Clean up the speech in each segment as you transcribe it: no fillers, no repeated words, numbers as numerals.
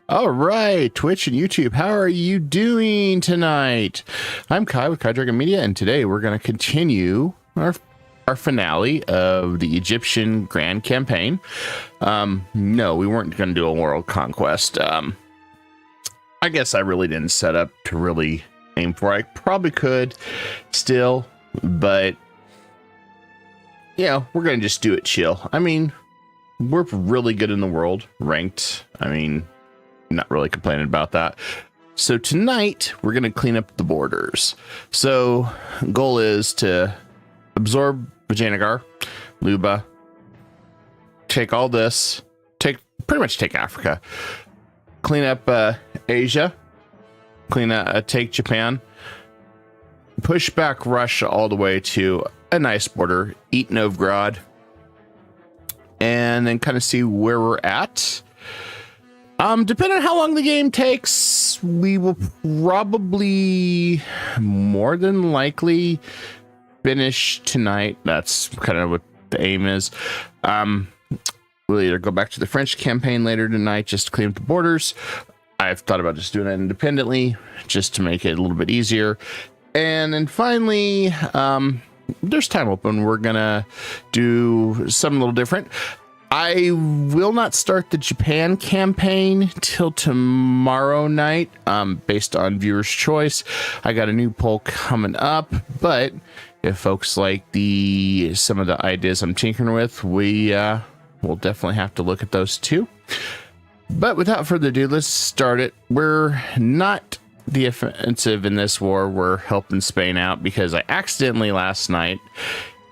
All right, Twitch and YouTube, how are you doing tonight? I'm Kai with Kai Dragon Media, and today we're going to continue our finale of the Egyptian Grand Campaign. No, we weren't going to do a world conquest. I guess I really didn't set up to really aim for it. I probably could still, but yeah, we're going to just do it chill. I mean, we're really good in the world, ranked. I mean, not really complaining about that. So tonight we're going to clean up the borders. So goal is to absorb Vijayanagar, Luba, take all this, pretty much take Africa, clean up Asia, take Japan, push back Russia all the way to a nice border, eat Novgorod, and then kind of see where we're at. Depending on how long the game takes, we will probably more than likely finish tonight. That's kind of what the aim is. We'll either go back to the French campaign later tonight just to clean up the borders. I've thought about just doing it independently just to make it a little bit easier. And then finally, there's time open. We're gonna do something a little different. I will not start the Japan campaign till tomorrow night, based on viewers' choice. I got a new poll coming up, but if folks like some of the ideas I'm tinkering with, we'll definitely have to look at those too. But without further ado, let's start it. We're not the offensive in this war. We're helping Spain out because I accidentally last night,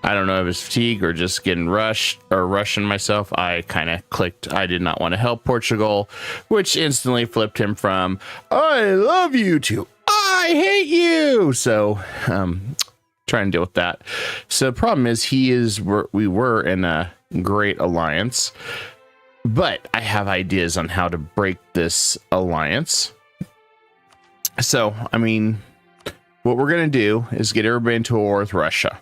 I don't know if it's fatigue or just getting rushed or rushing myself, I kind of clicked I did not want to help Portugal, which instantly flipped him from I love you to I hate you. So trying to deal with that. So the problem is we were in a great alliance, but I have ideas on how to break this alliance. So I mean, what we're gonna do is get everybody into a war with Russia.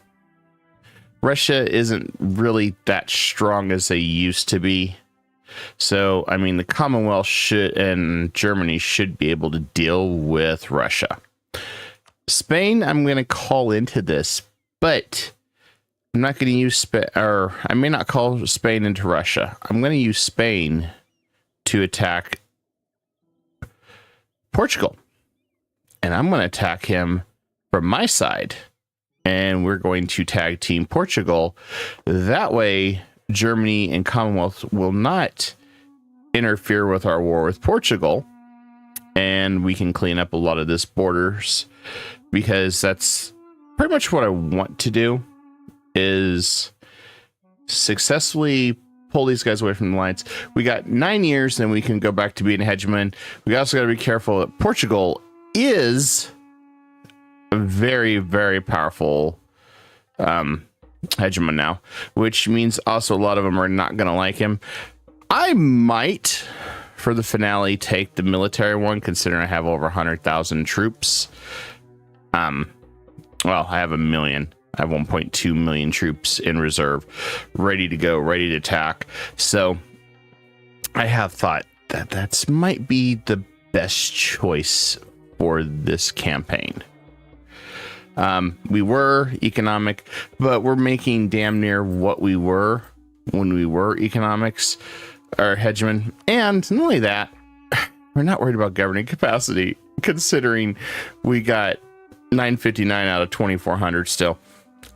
Russia isn't really that strong as they used to be. So, I mean, the Commonwealth and Germany should be able to deal with Russia. Spain, I'm going to call into this, but I'm not going to use I may not call Spain into Russia. I'm going to use Spain to attack Portugal. And I'm going to attack him from my side. And we're going to tag team Portugal. That way, Germany and Commonwealth will not interfere with our war with Portugal. And we can clean up a lot of this borders, because that's pretty much what I want to do, is successfully pull these guys away from the lines. We got 9 years, then we can go back to being a hegemon. We also got to be careful that Portugal is very, very powerful hegemon now, which means also a lot of them are not going to like him. I might, for the finale, take the military one, considering I have over 100,000 troops. Well, I have 1 million. I have 1.2 million troops in reserve, ready to go, ready to attack. So I have thought that might be the best choice for this campaign. We were economic, but we're making damn near what we were when we were economics or hegemon. And not only that, we're not worried about governing capacity, considering we got 959 out of 2400 still.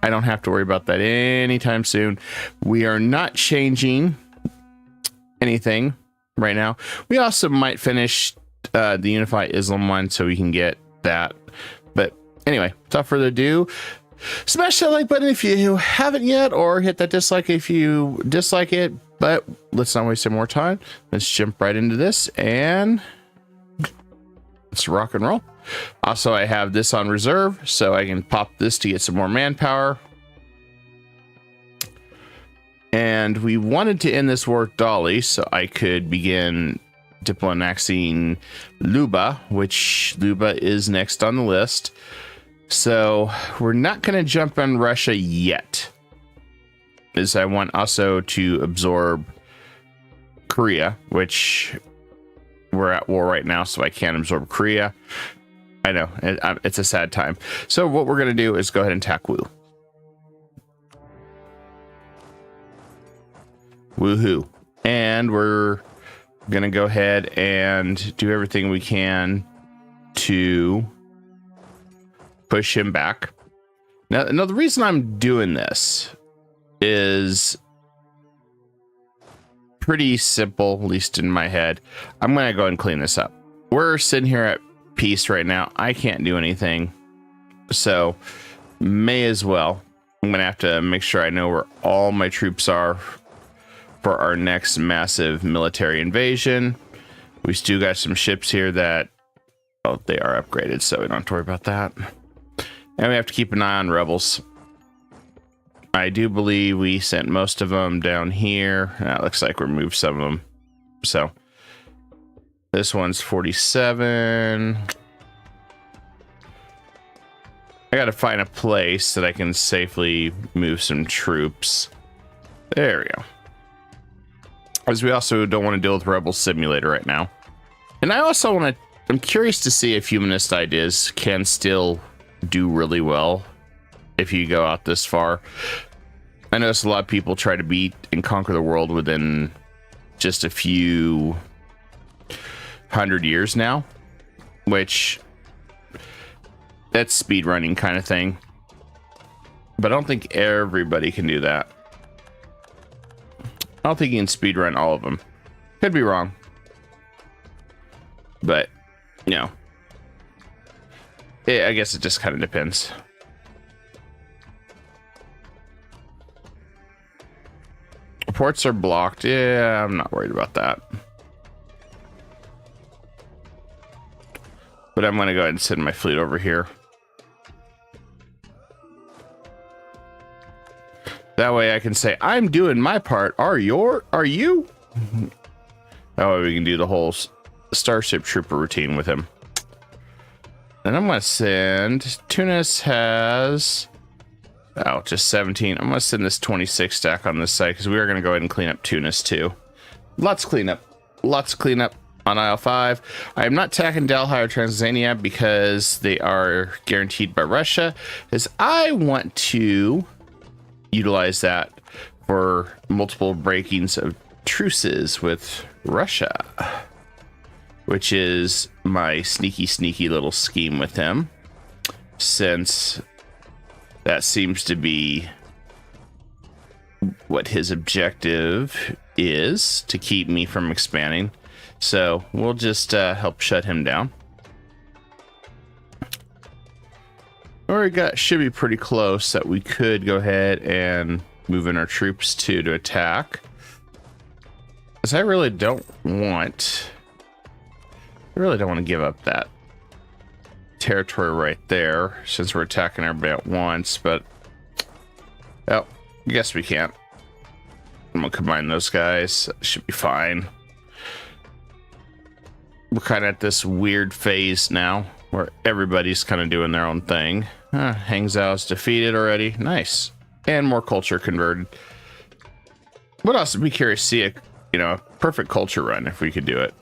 I don't have to worry about that anytime soon. We are not changing anything right now. We also might finish the Unify Islam one so we can get that. But anyway, without further ado, smash that like button if you haven't yet, or hit that dislike if you dislike it. But let's not waste any more time. Let's jump right into this and let's rock and roll. Also, I have this on reserve, so I can pop this to get some more manpower. And we wanted to end this war with Dali, so I could begin diplomaxing Luba, which Luba is next on the list. So we're not going to jump on Russia yet, as I want also to absorb Korea, which we're at war right now, so I can't absorb Korea. I know, it's a sad time. So what we're going to do is go ahead and attack Wu. Woohoo. And we're going to go ahead and do everything we can to push him back. Now, the reason I'm doing this is pretty simple, at least in my head. I'm going to go and clean this up. We're sitting here at peace right now. I can't do anything. So may as well. I'm going to have to make sure I know where all my troops are for our next massive military invasion. We still got some ships here that, oh, they are upgraded, so we don't have to worry about that. And we have to keep an eye on rebels. I do believe we sent most of them down here. It looks like we moved some of them. So this one's 47. I got to find a place that I can safely move some troops. There we go. As we also don't want to deal with Rebel Simulator right now. And I also want to, I'm curious to see if humanist ideas can still do really well if you go out this far. I notice a lot of people try to beat and conquer the world within just a few 100 years now, which that's speedrunning kind of thing. But I don't think everybody can do that. I don't think you can speedrun all of them. Could be wrong. But, you know, I guess it just kind of depends. Ports are blocked. Yeah, I'm not worried about that. But I'm going to go ahead and send my fleet over here. That way I can say, I'm doing my part. Are you? That way we can do the whole Starship Trooper routine with him. And I'm going to send... Tunis has... Oh, just 17. I'm going to send this 26 stack on this side because we are going to go ahead and clean up Tunis too. Lots of cleanup. Lots of cleanup on aisle 5. I am not attacking Delhi or Tanzania because they are guaranteed by Russia, as I want to utilize that for multiple breakings of truces with Russia, which is my sneaky little scheme with him, since that seems to be what his objective is, to keep me from expanding. So we'll just help shut him down. Or should be pretty close that we could go ahead and move in our troops to attack. Because I really don't want to give up that territory right there, since we're attacking everybody at once. But well, I guess we can't. I'm gonna combine those guys. Should be fine. We're kind of at this weird phase now where everybody's kind of doing their own thing. Hang Zhao's defeated already. Nice. And more culture converted. Would also be curious to see a perfect culture run if we could do it.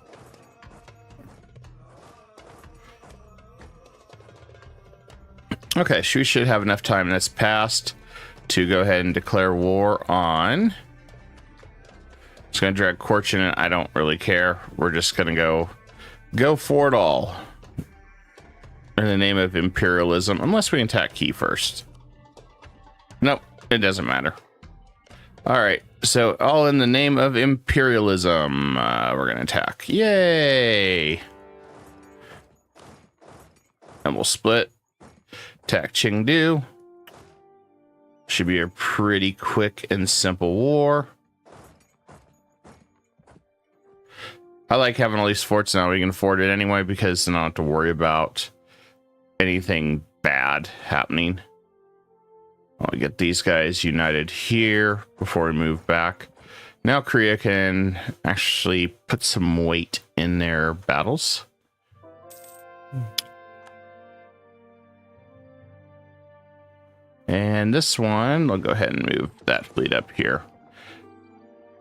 Okay, so we should have enough time that's passed to go ahead and declare war on. It's going to drag Korchin in. I don't really care. We're just going to go for it all in the name of imperialism, unless we attack Key first. Nope, it doesn't matter. All right, so all in the name of imperialism, we're going to attack. Yay! And we'll split. Attack Chengdu. Should be a pretty quick and simple war. I like having all these forts now. We can afford it anyway because then I don't have to worry about anything bad happening. I'll get these guys united here before we move back. Now Korea can actually put some weight in their battles. And this one, we'll go ahead and move that fleet up here.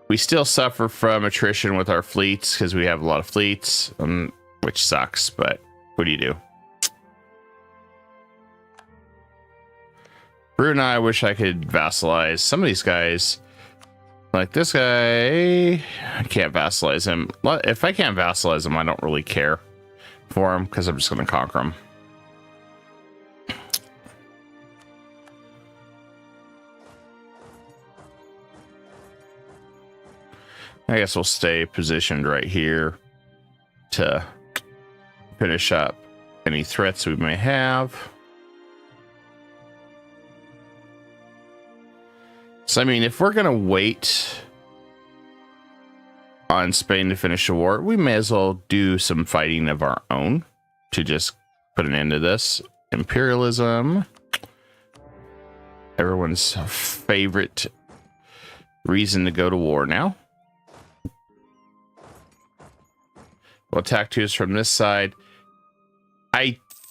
we still suffer from attrition with our fleets because we have a lot of fleets, which sucks, but what do you do? Brunei, I wish I could vassalize some of these guys. Like this guy, I can't vassalize him. If I can't vassalize him, I don't really care for him because I'm just going to conquer him. I guess we'll stay positioned right here to finish up any threats we may have. So, I mean, if we're going to wait on Spain to finish the war, we may as well do some fighting of our own to just put an end to this. Imperialism. Everyone's favorite reason to go to war now. We'll attack Tunis from this side.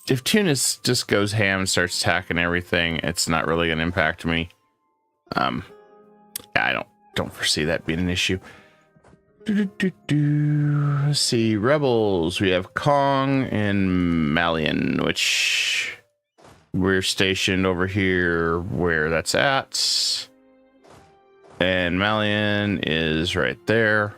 If Tunis just goes ham and starts attacking everything, it's not really going to impact me. I don't foresee that being an issue. Let's see, rebels. We have Kong and Malian, which we're stationed over here where that's at. And Malian is right there,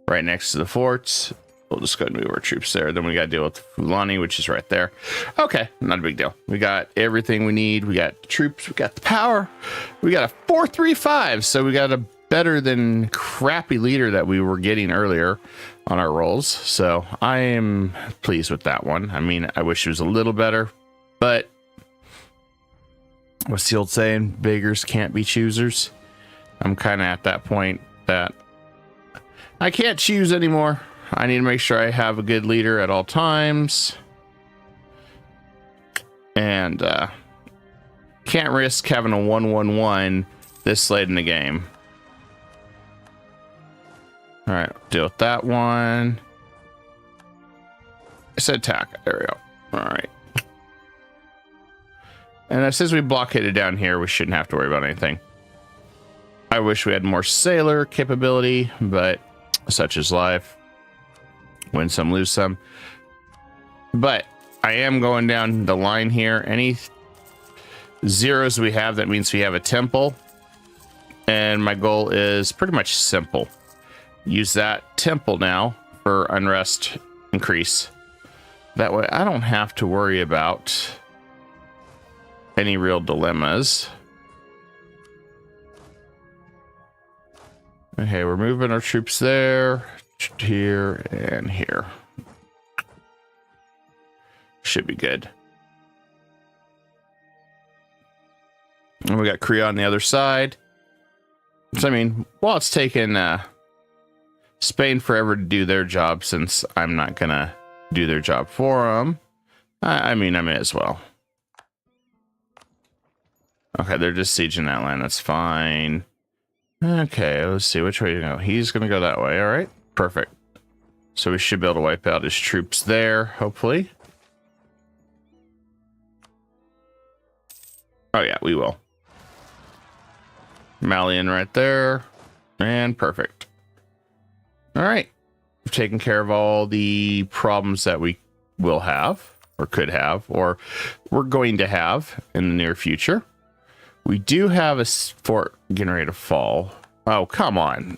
right next to the forts. We'll just go and move our troops there. Then we got to deal with Fulani, which is right there. Okay, not a big deal. We got everything we need. We got troops. We got the power. We got a 4-3-5. So we got a better than crappy leader that we were getting earlier on our rolls. So I am pleased with that one. I mean, I wish it was a little better, but what's the old saying? Beggars can't be choosers. I'm kind of at that point that I can't choose anymore. I need to make sure I have a good leader at all times. And can't risk having a 1-1-1 this late in the game. All right, deal with that one. I said attack. There we go. All right. And since we blockaded down here, we shouldn't have to worry about anything. I wish we had more sailor capability, but such is life. Win some, lose some. But I am going down the line here. Any zeros we have, that means we have a temple. And my goal is pretty much simple. Use that temple now for unrest increase. That way I don't have to worry about any real dilemmas. Okay, we're moving our troops there. Here and here. Should be good. And we got Korea on the other side. So, I mean, while it's taken Spain forever to do their job, since I'm not going to do their job for them, I mean, I may as well. Okay, they're just sieging that land. That's fine. Okay, let's see. Which way to go? He's going to go that way. All right. Perfect. So we should be able to wipe out his troops there, hopefully. Oh yeah, we will. Malian right there. And perfect. All right. We've taken care of all the problems that we will have, or could have, or we're going to have in the near future. We do have a fort getting ready to fall. Oh, come on.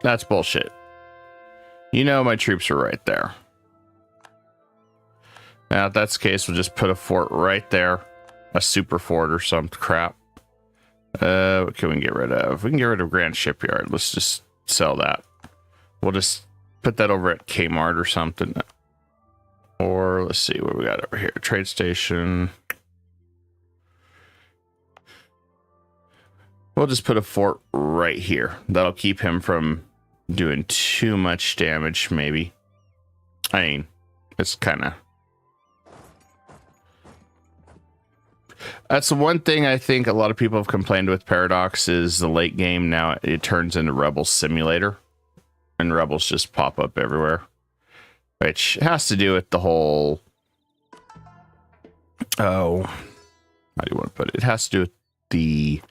That's bullshit. You know my troops are right there. Now, if that's the case, we'll just put a fort right there. A super fort or some crap. What can we get rid of? We can get rid of Grand Shipyard. Let's just sell that. We'll just put that over at Kmart or something. Or let's see what we got over here. Trade station. We'll just put a fort right here. That'll keep him from doing too much damage, maybe. I mean, it's kind of... That's the one thing I think a lot of people have complained with Paradox is the late game. Now it turns into Rebel Simulator. And Rebels just pop up everywhere. Which has to do with the whole... Oh. How do you want to put it? It has to do with the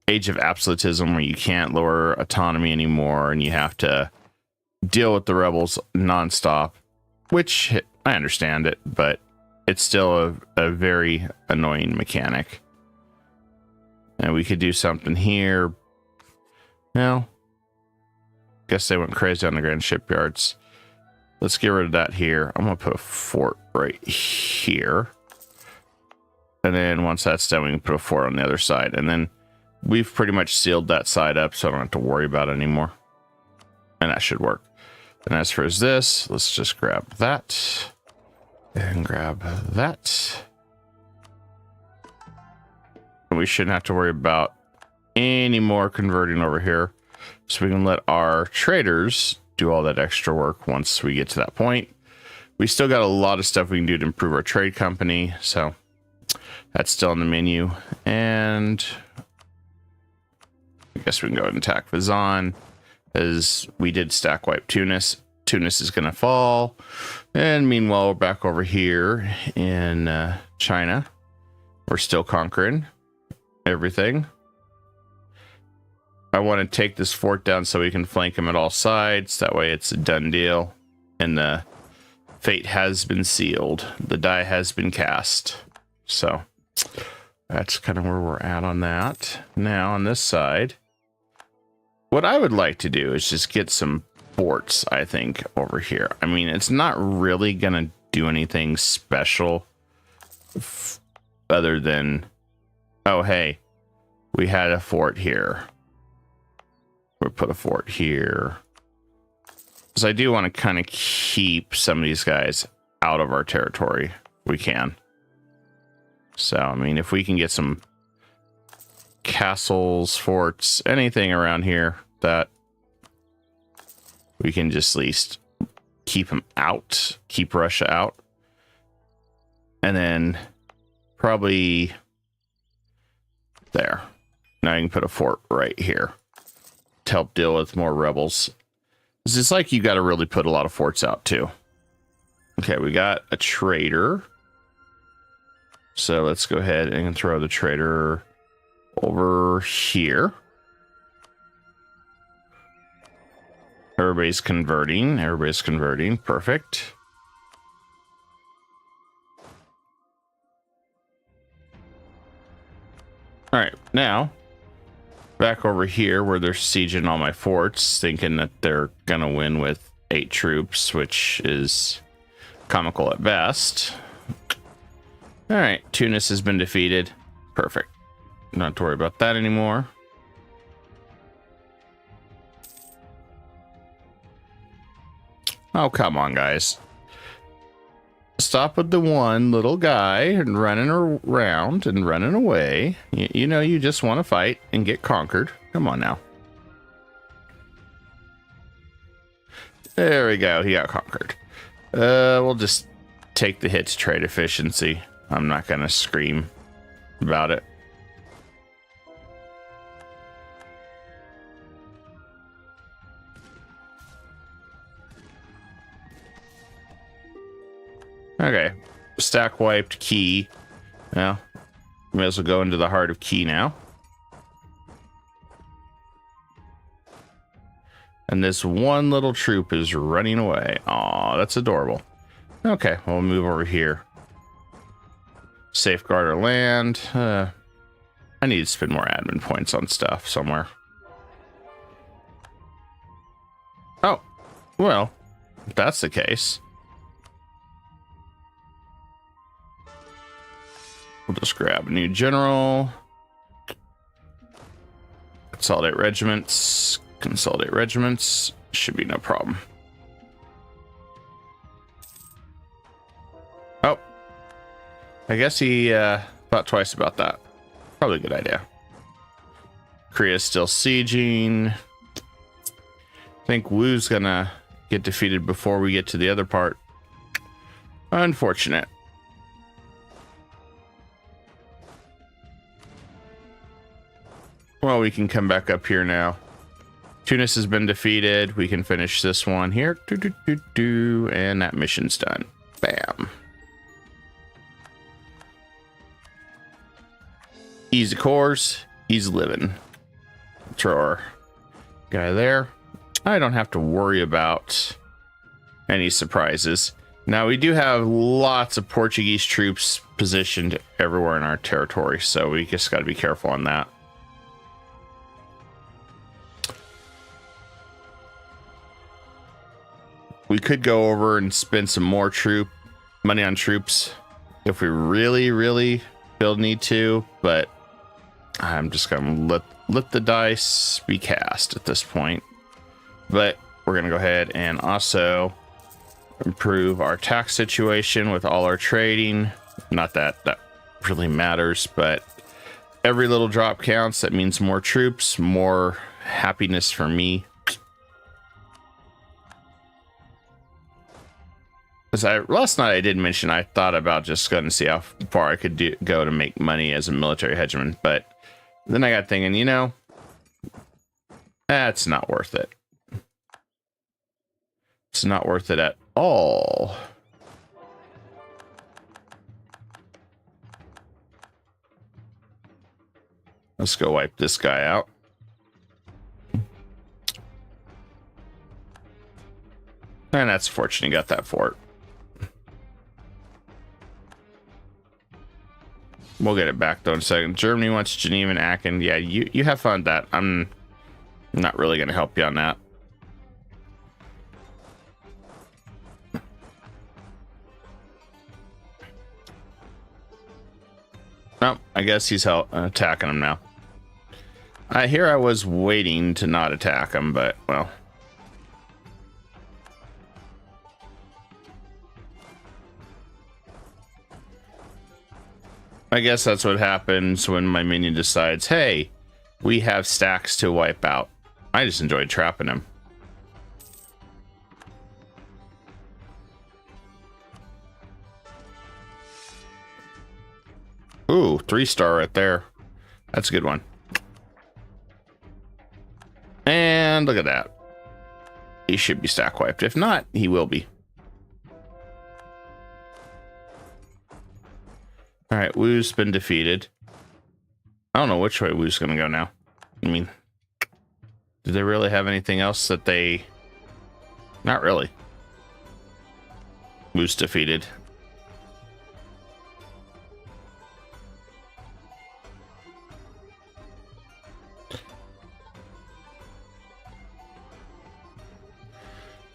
age of absolutism where you can't lower autonomy anymore and you have to deal with the rebels nonstop, which I understand it, but it's still a very annoying mechanic. And we could do something here. Well, guess they went crazy on the grand shipyards. Let's get rid of that here. I'm going to put a fort right here. And then once that's done, we can put a fort on the other side. And then we've pretty much sealed that side up, so I don't have to worry about it anymore. And that should work. And as for this, let's just grab that. And grab that. And we shouldn't have to worry about any more converting over here. So we can let our traders do all that extra work once we get to that point. We still got a lot of stuff we can do to improve our trade company. So that's still in the menu. And I guess we can go ahead and attack Vazan, as we did stack wipe Tunis. Tunis is going to fall. And meanwhile, we're back over here in China. We're still conquering everything. I want to take this fort down so we can flank him at all sides. That way it's a done deal. And the fate has been sealed. The die has been cast. So that's kind of where we're at on that. Now on this side, what I would like to do is just get some forts, I think, over here. I mean, it's not really going to do anything special other than, oh, hey, we had a fort here. We'll put a fort here. Because I do want to kind of keep some of these guys out of our territory. We can. So, I mean, if we can get some castles, forts, anything around here that we can just at least keep them out, keep Russia out. And then probably there. Now you can put a fort right here to help deal with more rebels. It's just like you got to really put a lot of forts out too. Okay, we got a trader. So let's go ahead and throw the trader over here. Everybody's converting. Everybody's converting. Perfect. All right, now back over here where they're sieging all my forts, thinking that they're gonna win with 8 troops, which is comical at best. All right, Tunis has been defeated. Perfect. Not to worry about that anymore. Oh, come on, guys. Stop with the one little guy and running around and running away. You know, you just want to fight and get conquered. Come on now. There we go. He got conquered. We'll just take the hit to trade efficiency. I'm not going to scream about it. Okay, stack wiped Key. Well, we may as well go into the heart of Key now. And this one little troop is running away. Aw, that's adorable. Okay, we'll move over here. Safeguard our land. I need to spend more admin points on stuff somewhere. Oh, well, if that's the case, we'll just grab a new general. Consolidate regiments. Consolidate regiments. Should be no problem. Oh. I guess he thought twice about that. Probably a good idea. Korea's still sieging. I think Wu's gonna get defeated before we get to the other part. Unfortunate. Well, we can come back up here now. Tunis has been defeated. We can finish this one here. And that mission's done. Bam. Easy course. Easy living. throw our guy there. I don't have to worry about any surprises. Now, we do have lots of Portuguese troops positioned everywhere in our territory, so we just got to be careful on that. We could go over and spend some more money on troops if we really, really feel need to, but I'm just going to let the dice be cast at this point. But we're going to go ahead and also improve our tax situation with all our trading. Not that that really matters, but every little drop counts. That means more troops, more happiness for me. Last night I did mention I thought about just going to see how far I could go to make money as a military hegemon, but then I got thinking, you know, that's not worth it. It's not worth it at all. Let's go wipe this guy out. And that's fortunate you got that fort. We'll get it back though in a second. Germany wants Geneva and Aachen. Yeah, you have fun with that. I'm not really going to help you on that. No, I guess he's attacking him now. Here I was waiting to not attack him, but well. I guess that's what happens when my minion decides, hey, we have stacks to wipe out. I just enjoyed trapping him. Ooh, 3-star right there. That's a good one. And look at that. He should be stack wiped. If not, he will be. All right, Wu's been defeated. I don't know which way Wu's going to go now. I mean, do they really have anything else that they... Not really. Wu's defeated.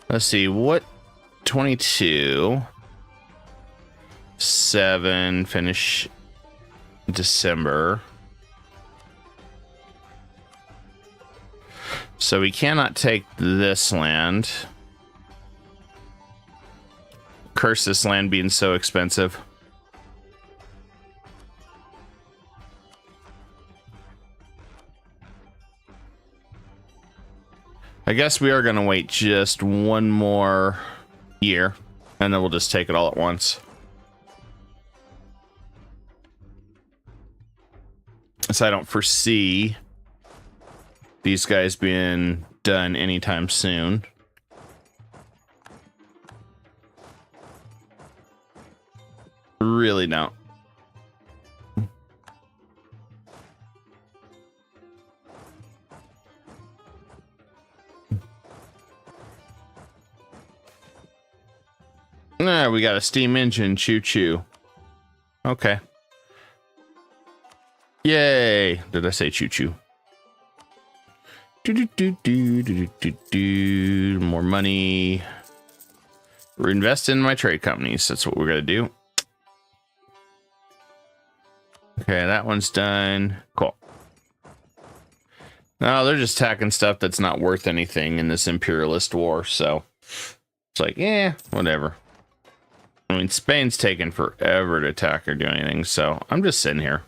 Let's see, what 22... 7 finish December. So we cannot take this land. Curse this land being so expensive. I guess we are going to wait just one more year and then we'll just take it all at once. So I don't foresee these guys being done anytime soon. Really don't. Nah, we got a steam engine. Choo choo. Okay. Yay! Did I say choo choo? More money. Reinvest in my trade companies. That's what we're gonna do. Okay, that one's done. Cool. No, they're just attacking stuff that's not worth anything in this imperialist war, so it's like, yeah, whatever. I mean, Spain's taking forever to attack or do anything, so I'm just sitting here.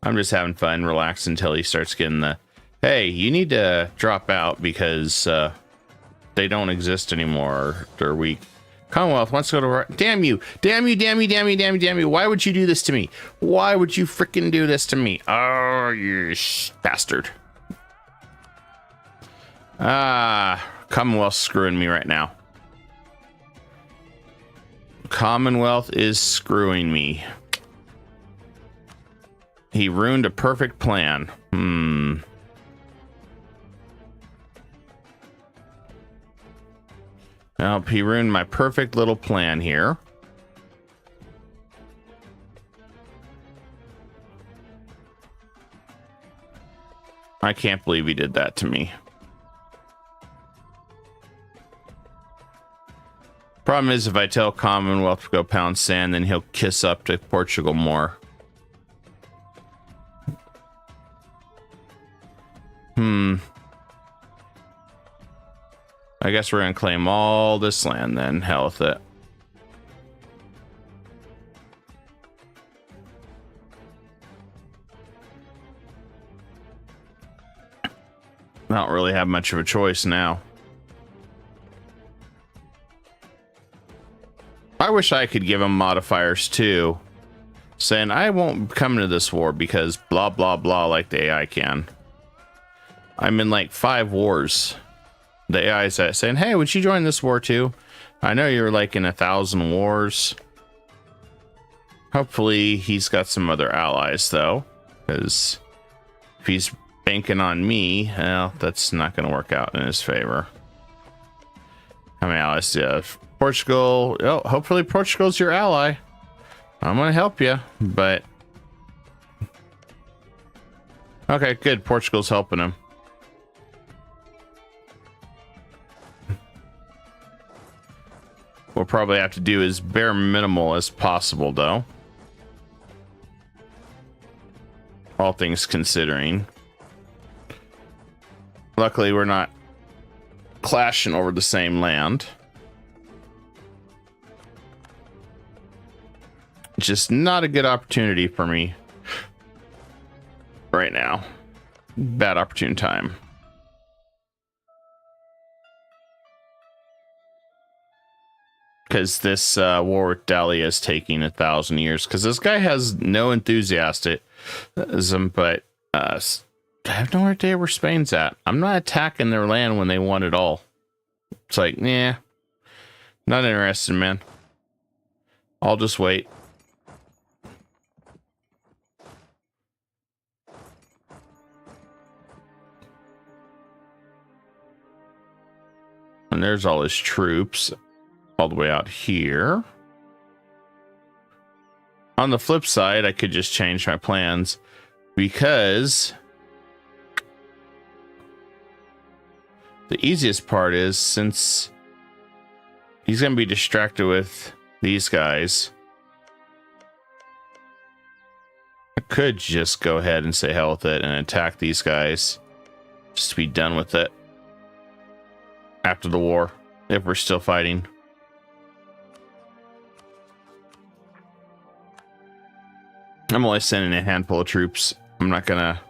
I'm just having fun, relax until he starts getting the, hey, you need to drop out because they don't exist anymore. They're weak. Commonwealth wants to go to... Damn you. Damn you, damn you, damn you, damn you, damn you. Why would you do this to me? Why would you freaking do this to me? Oh, you bastard. Commonwealth's screwing me right now. Commonwealth is screwing me. He ruined a perfect plan. Well, he ruined my perfect little plan here. I can't believe he did that to me. Problem is, if I tell Commonwealth to go pound sand, then he'll kiss up to Portugal more. I guess we're gonna claim all this land then. Hell with it. I don't really have much of a choice now. I wish I could give him modifiers too, saying I won't come into this war because blah blah blah, like the AI can. I'm in like 5 wars. The AI is saying, hey, would you join this war too? I know you're like in 1,000 wars. Hopefully he's got some other allies though, because if he's banking on me, well, that's not going to work out in his favor. How many allies do you have? Portugal. Oh, hopefully Portugal's your ally. I'm going to help you, but okay, good. Portugal's helping him. We'll probably have to do as bare minimal as possible, though. All things considering. Luckily, we're not clashing over the same land. Just not a good opportunity for me right now. Bad opportune time. Because this war with Dahlia is taking 1,000 years. Because this guy has no enthusiasm, but I have no idea where Spain's at. I'm not attacking their land when they want it all. It's like, nah, not interested, man. I'll just wait. And there's all his troops all the way out here. On the flip side, I could just change my plans because the easiest part is, since he's going to be distracted with these guys, I could just go ahead and say hell with it and attack these guys just to be done with it after the war, if we're still fighting. I'm only sending a handful of troops. I'm not gonna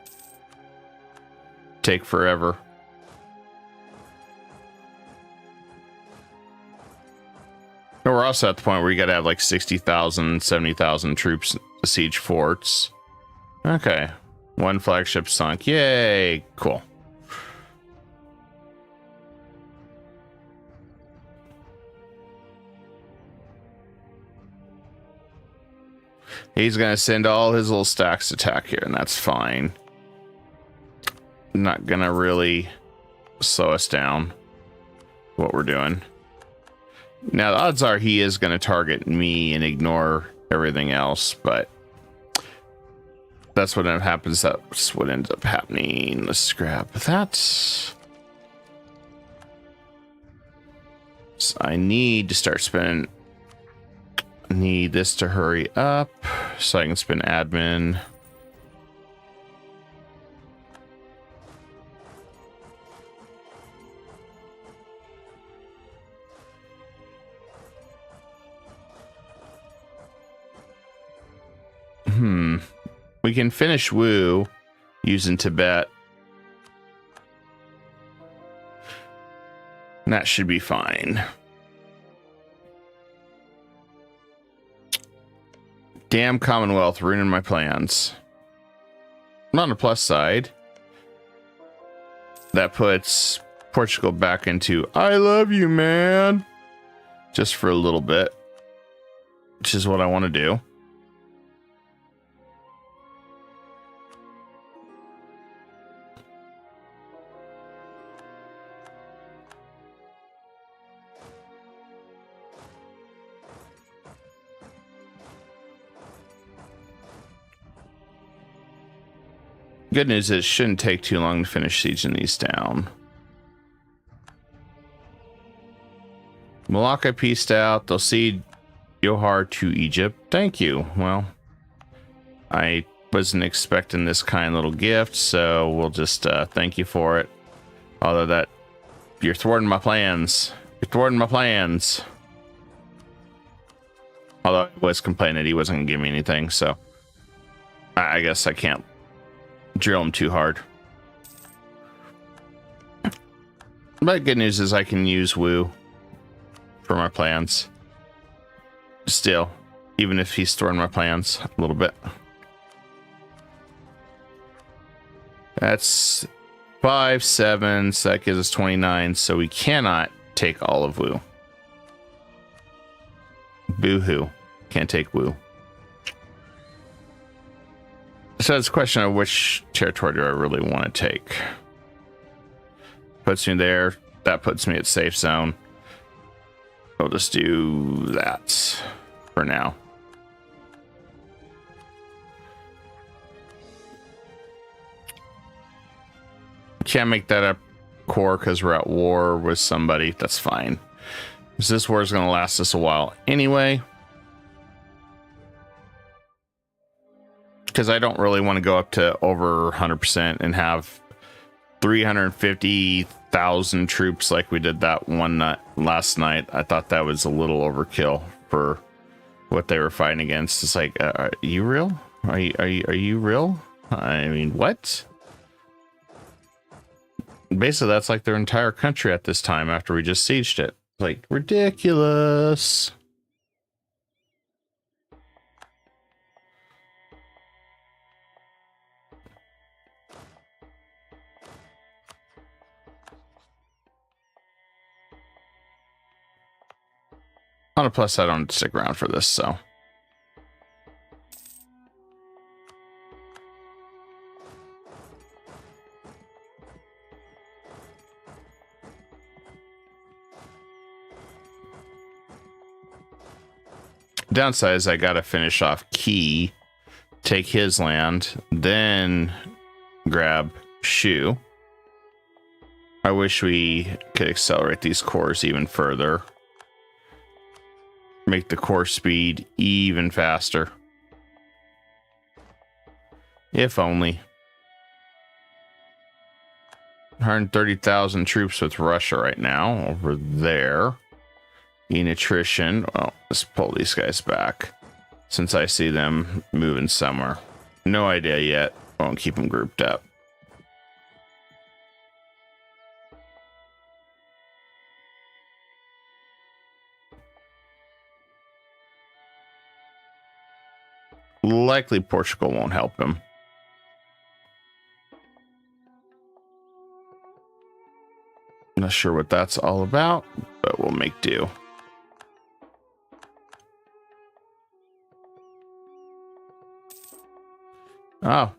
take forever. But we're also at the point where you gotta have like 60,000, 70,000 troops to siege forts. Okay. 1 flagship sunk. Yay. Cool. He's going to send all his little stacks attack here, and that's fine. Not going to really slow us down what we're doing. Now, the odds are he is going to target me and ignore everything else, but that's what happens. That's what ends up happening. Let's grab that. So I need to start spending... Need this to hurry up so I can spin admin. We can finish Wu using Tibet. And that should be fine. Damn Commonwealth ruining my plans. On the plus side, that puts Portugal back into I love you, man. Just for a little bit. Which is what I want to do. Good news is it shouldn't take too long to finish sieging these down. Malacca pieced out. They'll cede Johar to Egypt. Thank you. Well, I wasn't expecting this kind little gift, so we'll just thank you for it. Although that you're thwarting my plans. You're thwarting my plans. Although I was complaining he wasn't gonna give me anything, so I guess I can't drill him too hard. But good news is I can use Woo for my plans. Still, even if he's throwing my plans a little bit. That's 5, 7, so that gives us 29, so we cannot take all of Woo. Boo-hoo. Can't take Woo. So it's a question of which territory do I really want to take. Puts me there. That puts me at safe zone. I'll just do that for now. Can't make that a core because we're at war with somebody. That's fine. Because this war is going to last us a while anyway. Because I don't really want to go up to over 100% and have 350,000 troops like we did that one night last night. I thought that was a little overkill for what they were fighting against. It's like, are you real? Are you real? I mean, what? Basically, that's like their entire country at this time after we just sieged it. Like, ridiculous. On a plus, I don't stick around for this, so. Downside is I gotta finish off Key, take his land, then grab Shu. I wish we could accelerate these cores even further. Make the core speed even faster. If only. 130,000 troops with Russia right now over there. In attrition. Well, let's pull these guys back since I see them moving somewhere. No idea yet. Won't keep them grouped up. Likely Portugal won't help him. Not sure what that's all about, but we'll make do. Oh,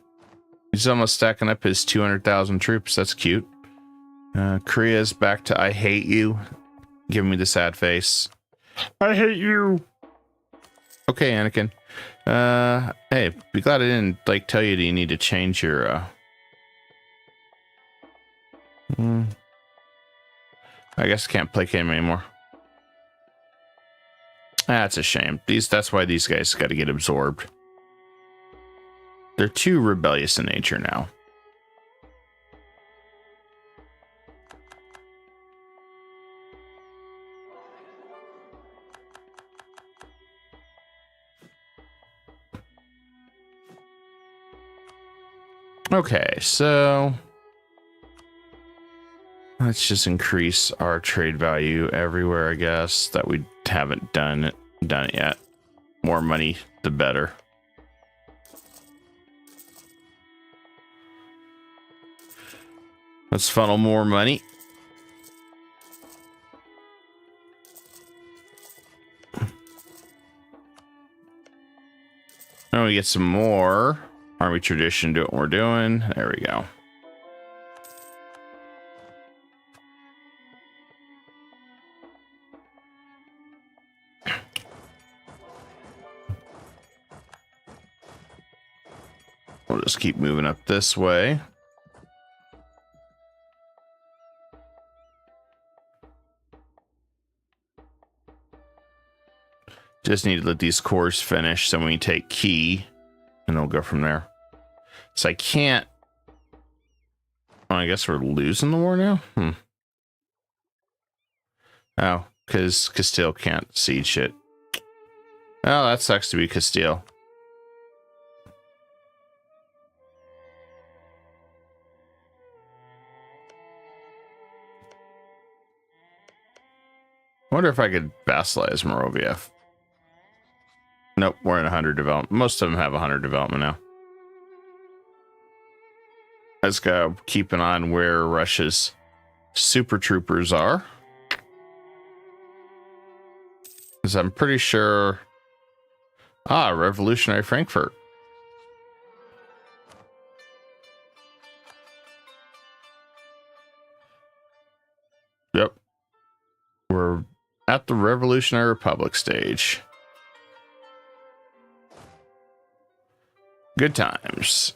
he's almost stacking up his 200,000 troops. That's cute. Korea's back to I hate you. Give me the sad face. I hate you. Okay, Anakin. Hey, be glad I didn't like tell you that you need to change your I guess I can't play game anymore. That's a shame. That's why these guys got to get absorbed. They're too rebellious in nature now. Okay, so let's just increase our trade value everywhere, I guess, that we haven't done it yet. More money, the better. Let's funnel more money. Now we get some more army tradition, do what we're doing. There we go. We'll just keep moving up this way. Just need to let these cores finish. So when we take key, and we'll go from there. So I can't. Oh, I guess we're losing the war now. Oh, because Castile can't siege it. Oh, that sucks to be Castile. I wonder if I could vassalize Moravia. Nope, we're in 100 development. Most of them have 100 development now. I just gotta keep an eye on where Russia's super troopers are. Because I'm pretty sure... Revolutionary Frankfurt. Yep. We're at the Revolutionary Republic stage. Good times.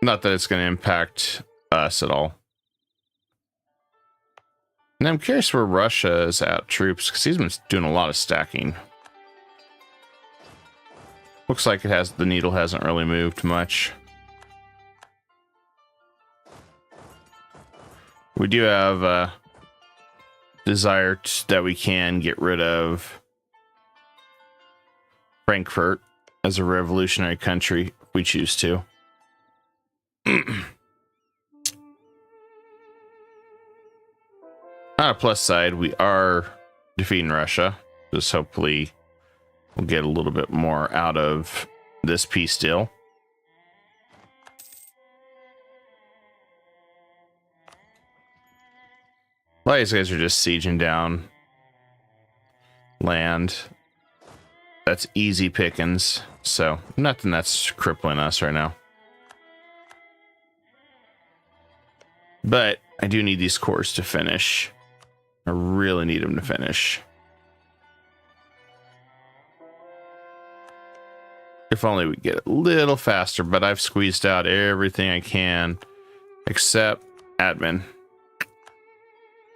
Not that it's going to impact us at all. And I'm curious where Russia is at troops, because he's been doing a lot of stacking. Looks like the needle hasn't really moved much. We do have a desire that we can get rid of Frankfurt as a revolutionary country if we choose to. On a plus side, we are defeating Russia. Just hopefully we'll get a little bit more out of this peace deal. A lot of these guys are just sieging down land. That's easy pickings. So nothing that's crippling us right now. But I do need these cores to finish. I really need them to finish. If only we get a little faster, but I've squeezed out everything I can except admin.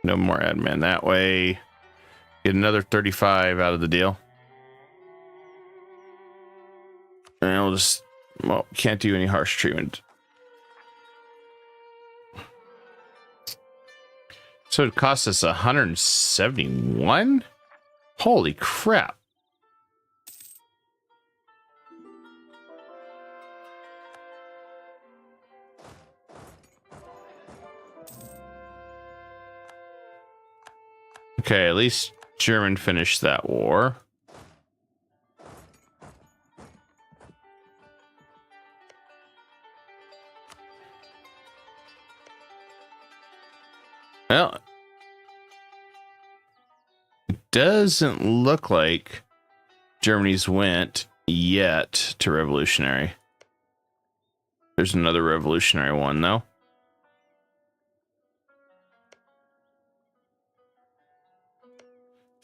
No more admin. That way, get another 35 out of the deal. And we'll just, well, can't do any harsh treatment. So it cost us 171? Holy crap. Okay, at least German finished that war. Well, it doesn't look like Germany's went yet to revolutionary. There's another revolutionary one, though.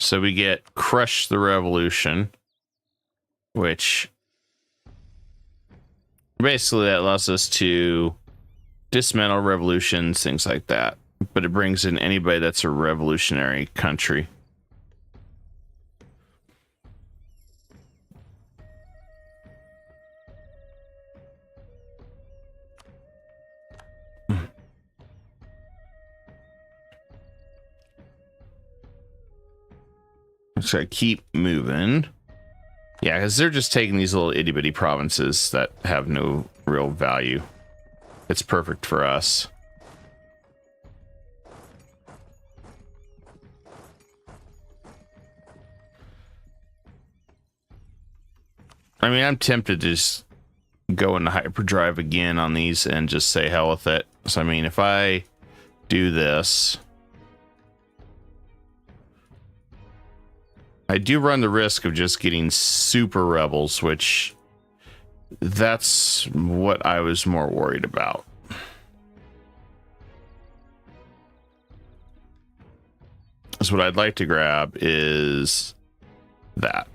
So we get Crush the Revolution, which basically that allows us to dismantle revolutions, things like that. But it brings in anybody that's a revolutionary country. So I keep moving. Yeah, because they're just taking these little itty bitty provinces that have no real value. It's perfect for us. I mean, I'm tempted to just go into hyperdrive again on these and just say hell with it. So, I mean, if I do this, I do run the risk of just getting super rebels, which that's what I was more worried about. So what I'd like to grab is that.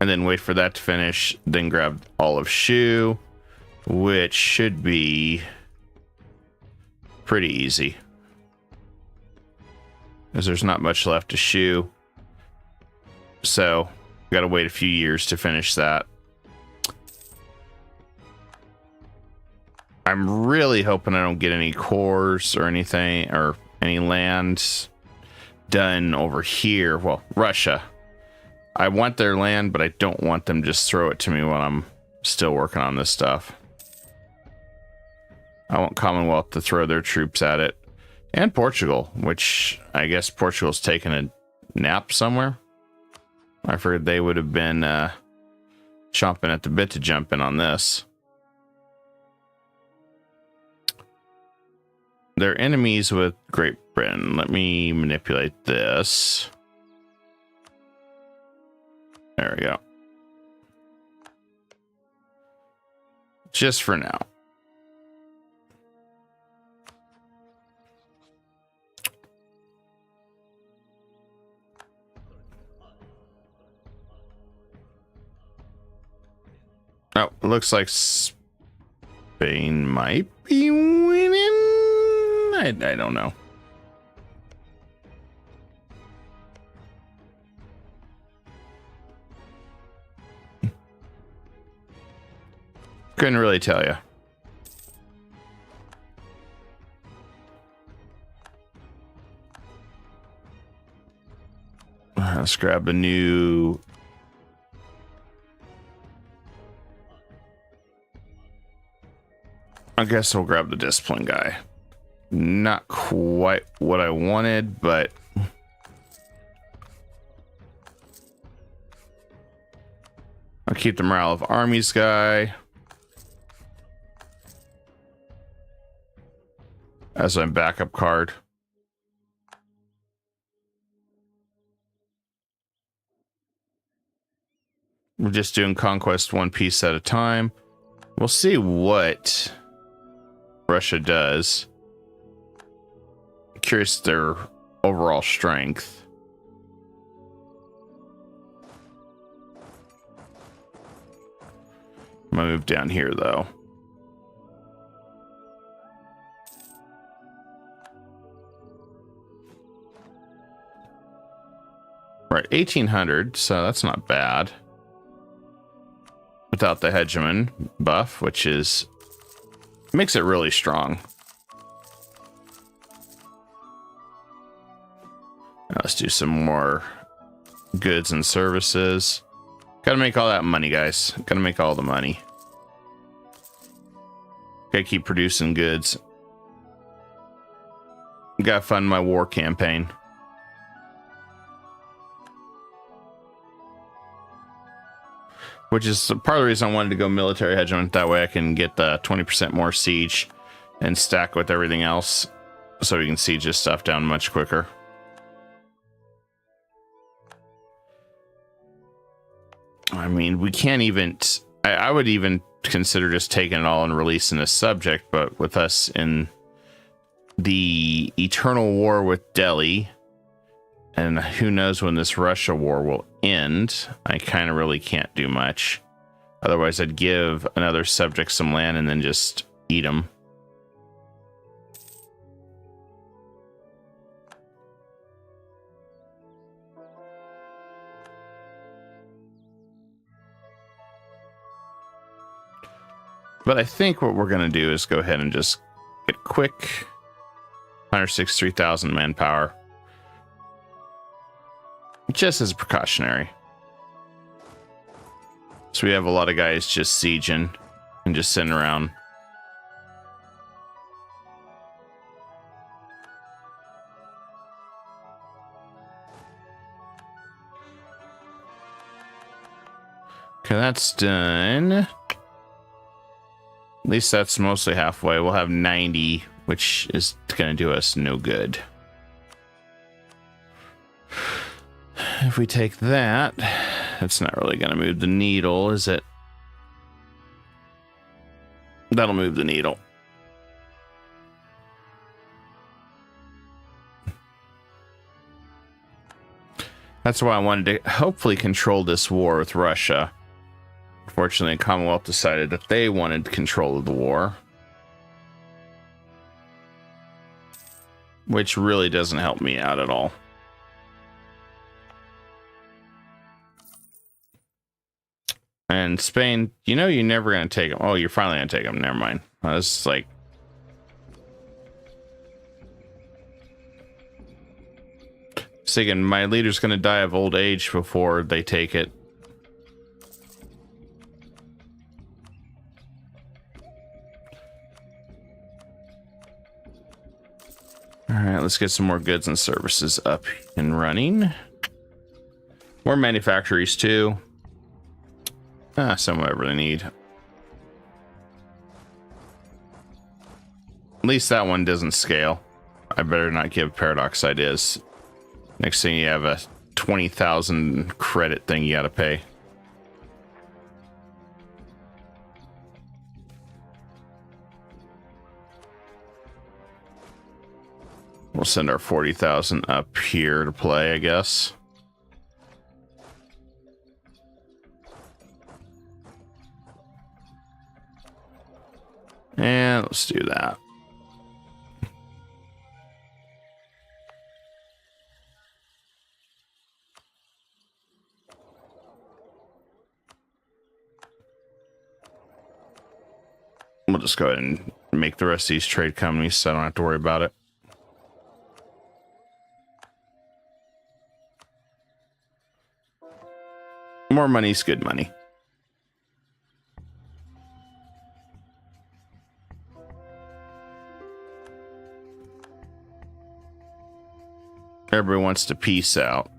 and then wait for that to finish, then grab all of Shu, which should be pretty easy, as there's not much left to Shu. So, gotta wait a few years to finish that. I'm really hoping I don't get any cores or anything, or any land done over here. Well, Russia. I want their land, but I don't want them to just throw it to me while I'm still working on this stuff. I want Commonwealth to throw their troops at it. And Portugal, which I guess Portugal's taking a nap somewhere. I figured they would have been chomping at the bit to jump in on this. They're enemies with Great Britain. Let me manipulate this. There we go. Just for now. Oh, looks like Spain might be winning. I don't know. Couldn't really tell you. Let's grab a new... I guess we'll grab the discipline guy. Not quite what I wanted, but I'll keep the morale of armies guy as my backup card. We're just doing conquest one piece at a time. We'll see what Russia does. Curious their overall strength. I'm gonna move down here though. Right, 1800, so that's not bad. Without the hegemon buff, which is makes it really strong. Now let's do some more goods and services. Gotta make all that money, guys. Gotta make all the money. Gotta keep producing goods. Gotta fund my war campaign. Which is part of the reason I wanted to go military hegemon. That way I can get the 20% more siege and stack with everything else, so we can siege this stuff down much quicker. I mean, we can't even... I would even consider just taking it all and releasing this subject, but with us in the eternal war with Delhi, and who knows when this Russia war will end, I kind of really can't do much. Otherwise, I'd give another subject some land and then just eat them. But I think what we're going to do is go ahead and just get quick 163,000 manpower. Just as precautionary. So we have a lot of guys just sieging and just sitting around. Okay, that's done. At least that's mostly halfway. We'll have 90, which is going to do us no good. If we take that, it's not really going to move the needle, is it? That'll move the needle. That's why I wanted to hopefully control this war with Russia. Unfortunately, the Commonwealth decided that they wanted control of the war, which really doesn't help me out at all. And Spain, you know, you're never going to take them. Oh, you're finally going to take them. Never mind. I was like, thinking my leader's going to die of old age before they take it. All right, let's get some more goods and services up and running. More manufactories too. Some I really need. At least that one doesn't scale. I better not give Paradox ideas. Next thing you have a 20,000 credit thing you gotta pay. We'll send our 40,000 up here to play, I guess. And let's do that. We'll just go ahead and make the rest of these trade companies so I don't have to worry about it. More money's good money. Everybody wants to peace out.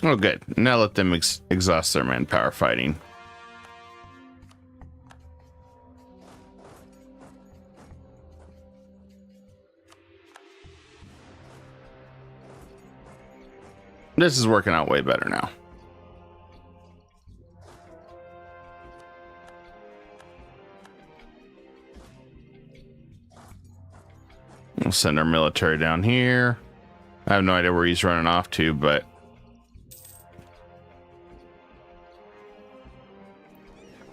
Oh, good. Now let them exhaust their manpower fighting. This is working out way better now. We'll send our military down here. I have no idea where he's running off to, but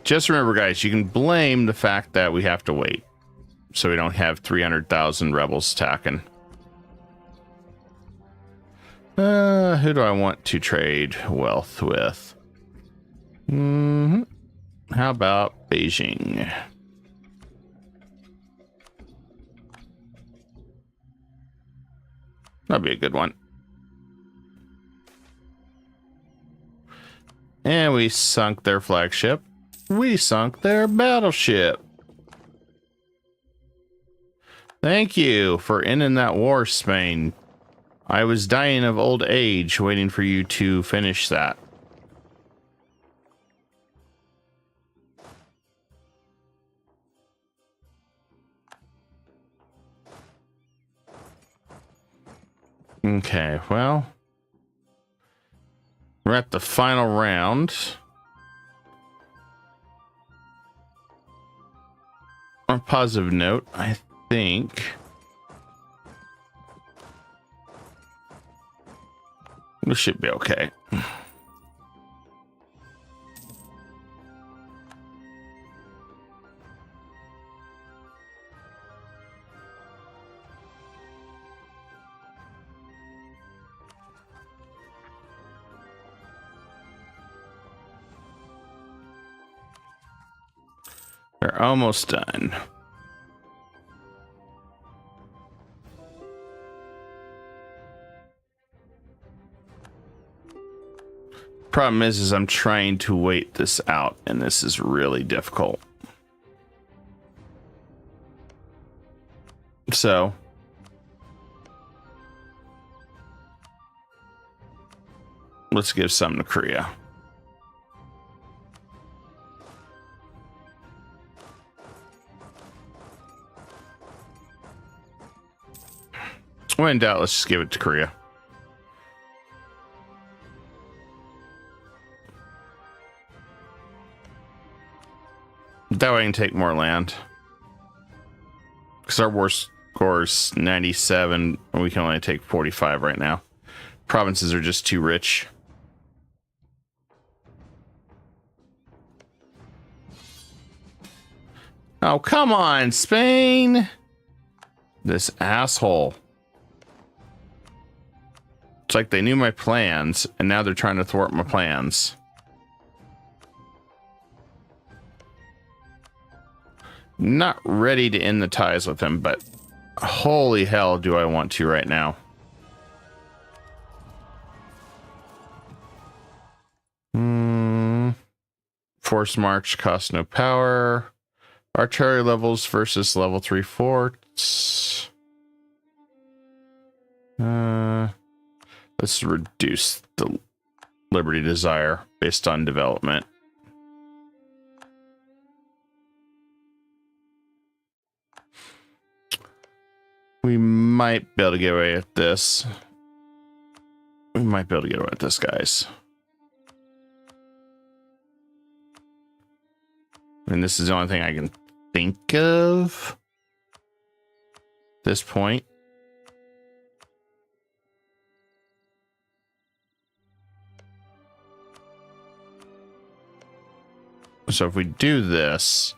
just remember, guys, you can blame the fact that we have to wait, so we don't have 300,000 rebels attacking. Who do I want to trade wealth with? How about Beijing? That'd be a good one. And we sunk their flagship. We sunk their battleship. Thank you for ending that war, Spain. I was dying of old age waiting for you to finish that. Okay, well, we're at the final round. On a positive note, I think this should be okay. They're almost done. Problem is I'm trying to wait this out, and this is really difficult. So let's give some to Korea. When in doubt, let's just give it to Korea. That way I can take more land. Because our war's Of course, 97. We can only take 45 right now. Provinces are just too rich. Oh, come on, Spain. This asshole. It's like they knew my plans, and now they're trying to thwart my plans. Not ready to end the ties with him, but holy hell do I want to right now. Force march costs no power. Artillery levels versus level 3 forts. Let's reduce the Liberty Desire based on development. We might be able to get away with this. We might be able to get away with this, guys. I mean, this is the only thing I can think of at this point. So if we do this,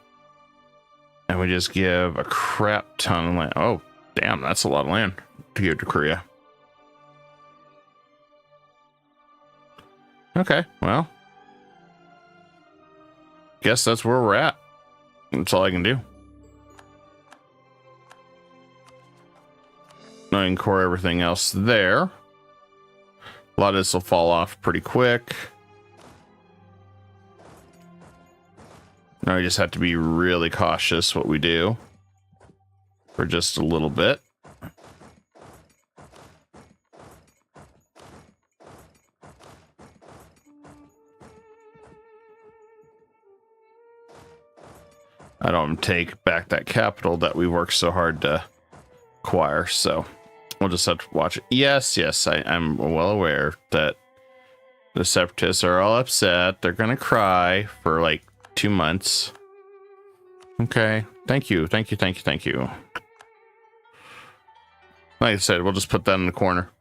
and we just give a crap ton of land. Oh, damn, that's a lot of land to give to Korea. Okay, well. Guess that's where we're at. That's all I can do. I can core everything else there. A lot of this will fall off pretty quick. Now we just have to be really cautious what we do for just a little bit. I don't take back that capital that we worked so hard to acquire, so we'll just have to watch it. Yes, I'm well aware that the separatists are all upset. They're gonna cry for like 2 months. Okay, thank you. Like I said, we'll just put that in the corner,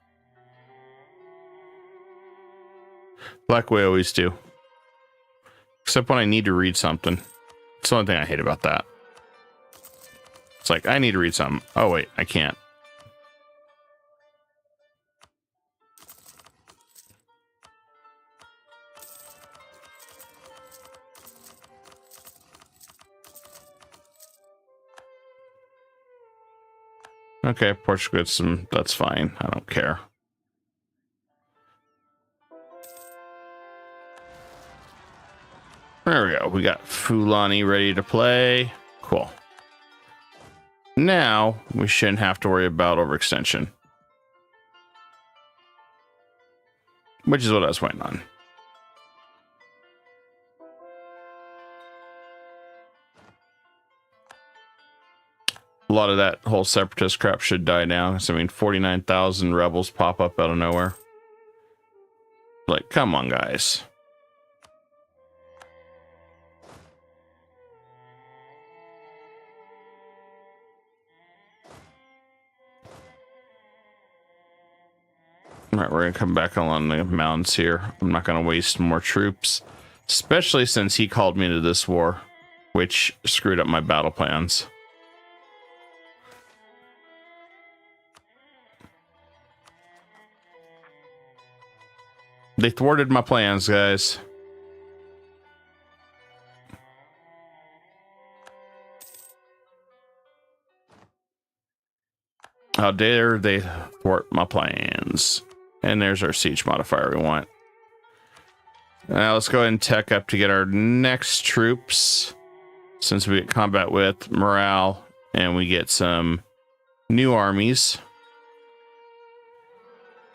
like we always do, except when I need to read something. It's the only thing I hate about that. It's like, I need to read something. Oh, wait, I can't. Okay, Portugal gets some. That's fine. I don't care. There we go. We got Fulani ready to play. Cool. Now we shouldn't have to worry about overextension, which is what I was waiting on. A lot of that whole separatist crap should die down. So, I mean, 49,000 rebels pop up out of nowhere. Like, come on, guys. All right, we're going to come back along the mountains here. I'm not going to waste more troops, especially since he called me to this war, which screwed up my battle plans. They thwarted my plans, guys. How dare they thwart my plans? And there's our siege modifier we want. Now let's go ahead and tech up to get our next troops. Since we get combat with morale and we get some new armies.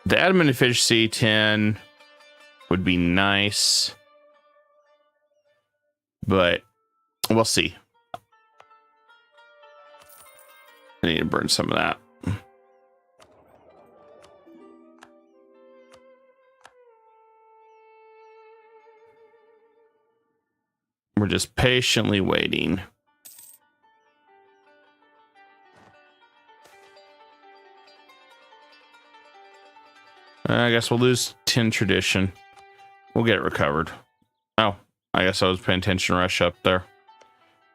The admin efficiency 10 would be nice, but we'll see. I need to burn some of that. We're just patiently waiting. I guess we'll lose 10 tradition. We'll get it recovered. Oh, I guess I was paying attention to Rush up there.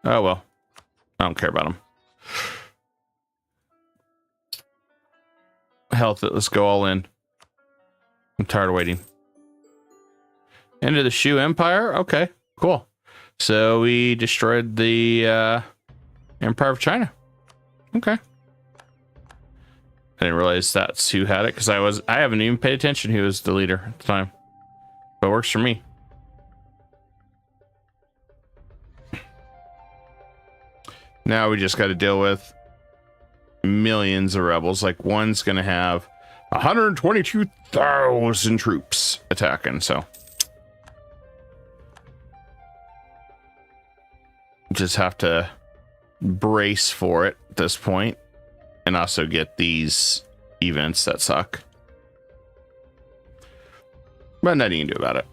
Oh, well. I don't care about him. Health it. Let's go all in. I'm tired of waiting. End of the Shu Empire? Okay, cool. So we destroyed the Empire of China. Okay. I didn't realize that's who had it because I haven't even paid attention who was the leader at the time. But it works for me. Now we just got to deal with millions of rebels. Like one's going to have 122,000 troops attacking. So just have to brace for it at this point and also get these events that suck. But nothing you can do about it.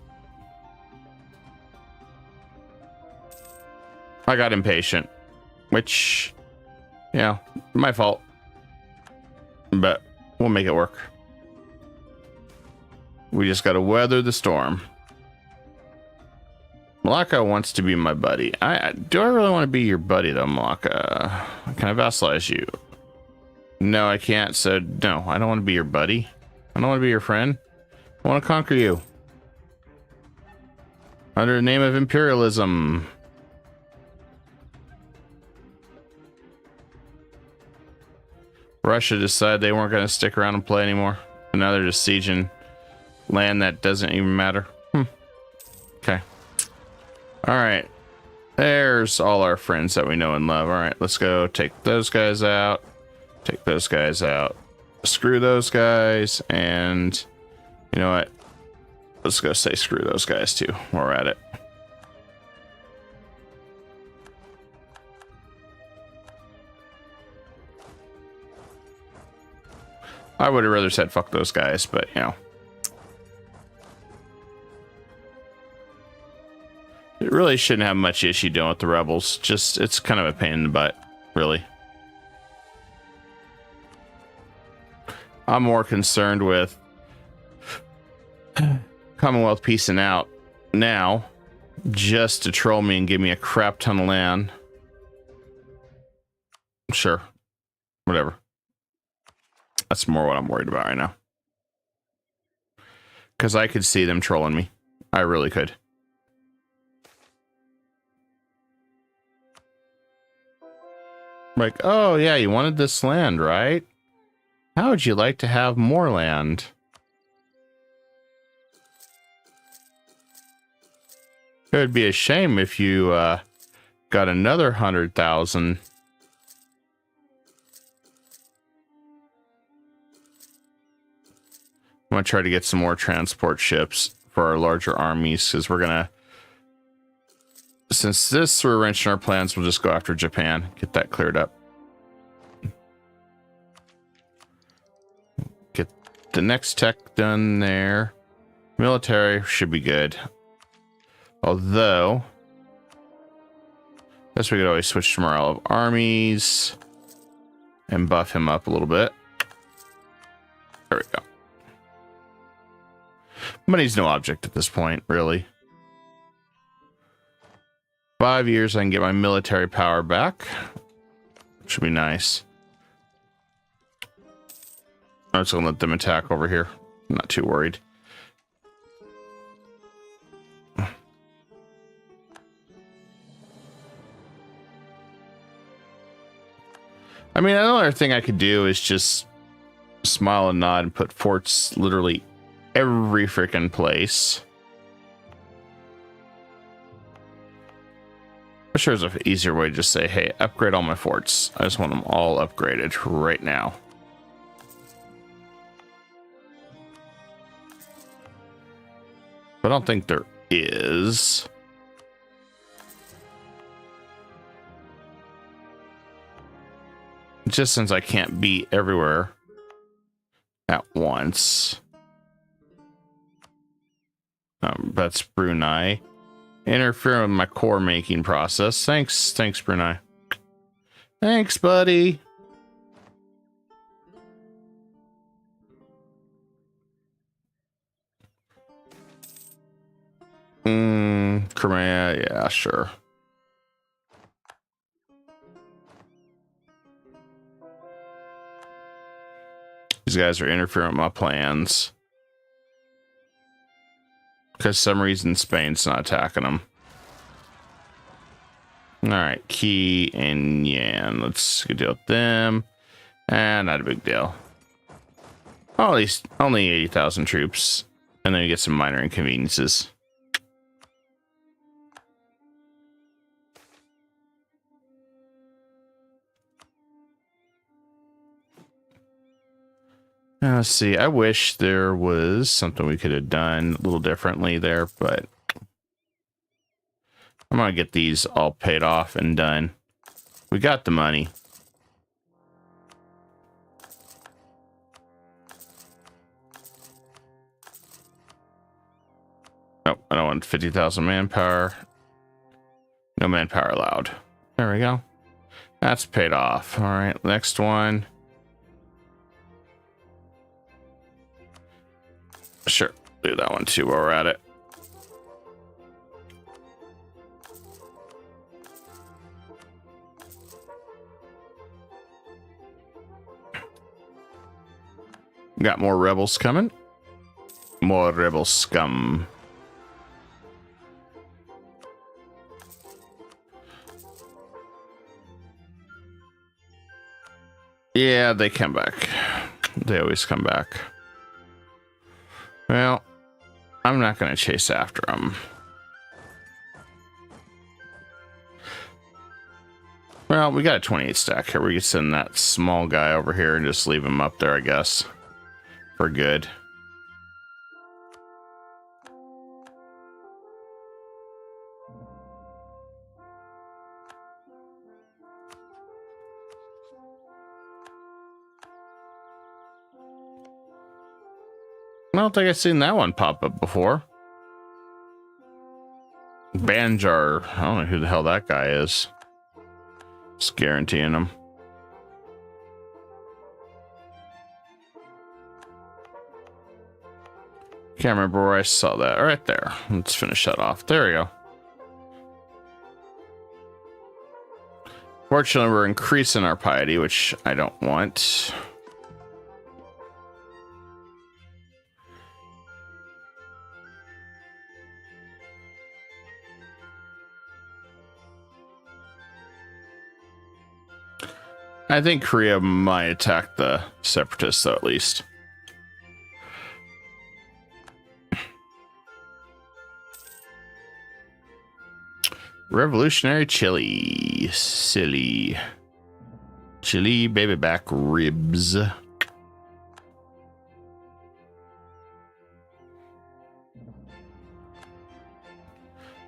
I got impatient. Which, yeah, my fault. But we'll make it work. We just got to weather the storm. Malacca wants to be my buddy. Do I really want to be your buddy, though, Malacca? Can I vassalize you? No, I can't. So, no, I don't want to be your buddy. I don't want to be your friend. I want to conquer you. Under the name of imperialism. Russia decided they weren't going to stick around and play anymore. And now they're just sieging land that doesn't even matter. Okay. All right. There's all our friends that we know and love. All right, let's go take those guys out. Take those guys out. Screw those guys. And you know what? Let's go say screw those guys too while we're at it. I would have rather said fuck those guys, but you know. It really shouldn't have much issue dealing with the rebels. Just, it's kind of a pain in the butt, really. I'm more concerned with Commonwealth piecing out now just to troll me and give me a crap ton of land. Sure. Whatever. That's more what I'm worried about right now. Because I could see them trolling me. I really could. Like, oh yeah, you wanted this land, right? How would you like to have more land? It would be a shame if you got another 100,000. I'm going to try to get some more transport ships for our larger armies, because we're going to, since this we're wrenching our plans, we'll just go after Japan, get that cleared up. Get the next tech done there. Military should be good. Although, I guess we could always switch to morale of armies and buff him up a little bit. There we go. Money's no object at this point, really. 5 years, I can get my military power back. Should be nice. I'm just gonna let them attack over here. I'm not too worried. I mean, another thing I could do is just smile and nod and put forts literally every freaking place. I'm sure there's an easier way to just say, hey, upgrade all my forts. I just want them all upgraded right now. But I don't think there is. Just since I can't be everywhere at once. That's Brunei. Interfering with my core making process. Thanks, Brunei. Thanks, buddy. Crimea, yeah, sure. These guys are interfering with my plans. Because some reason Spain's not attacking them. Alright, Key and Yan. Let's deal with them. And not a big deal. Oh, at least only 80,000 troops. And then you get some minor inconveniences. Now, let's see. I wish there was something we could have done a little differently there, but I'm going to get these all paid off and done. We got the money. Oh, I don't want 50,000 manpower. No manpower allowed. There we go. That's paid off. All right, next one. Sure, do that one too while we're at it. Got more rebels coming. More rebel scum. Yeah, they come back. They always come back. Well, I'm not going to chase after them. Well, we got a 28 stack here. We can send that small guy over here and just leave him up there, I guess. For good. I don't think I've seen that one pop up before. Banjar. I don't know who the hell that guy is. Just guaranteeing him. Can't remember where I saw that. Right there. Let's finish that off. There we go. Fortunately, we're increasing our piety, which I don't want. I think Korea might attack the separatists, though, at least. Revolutionary Chili. Silly. Chili baby back ribs.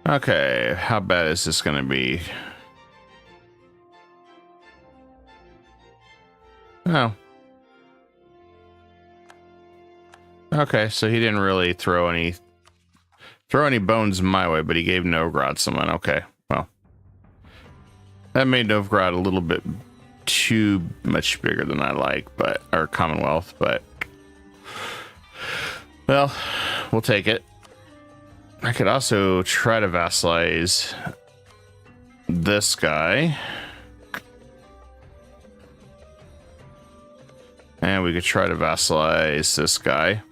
Okay, how bad is this going to be? Oh. Okay, so he didn't really throw any bones my way, but he gave Novgorod someone. Okay, well. That made Novgorod a little bit too much bigger than I like, but or Commonwealth, but well, we'll take it. I could also try to vassalize this guy. And we could try to vassalize this guy.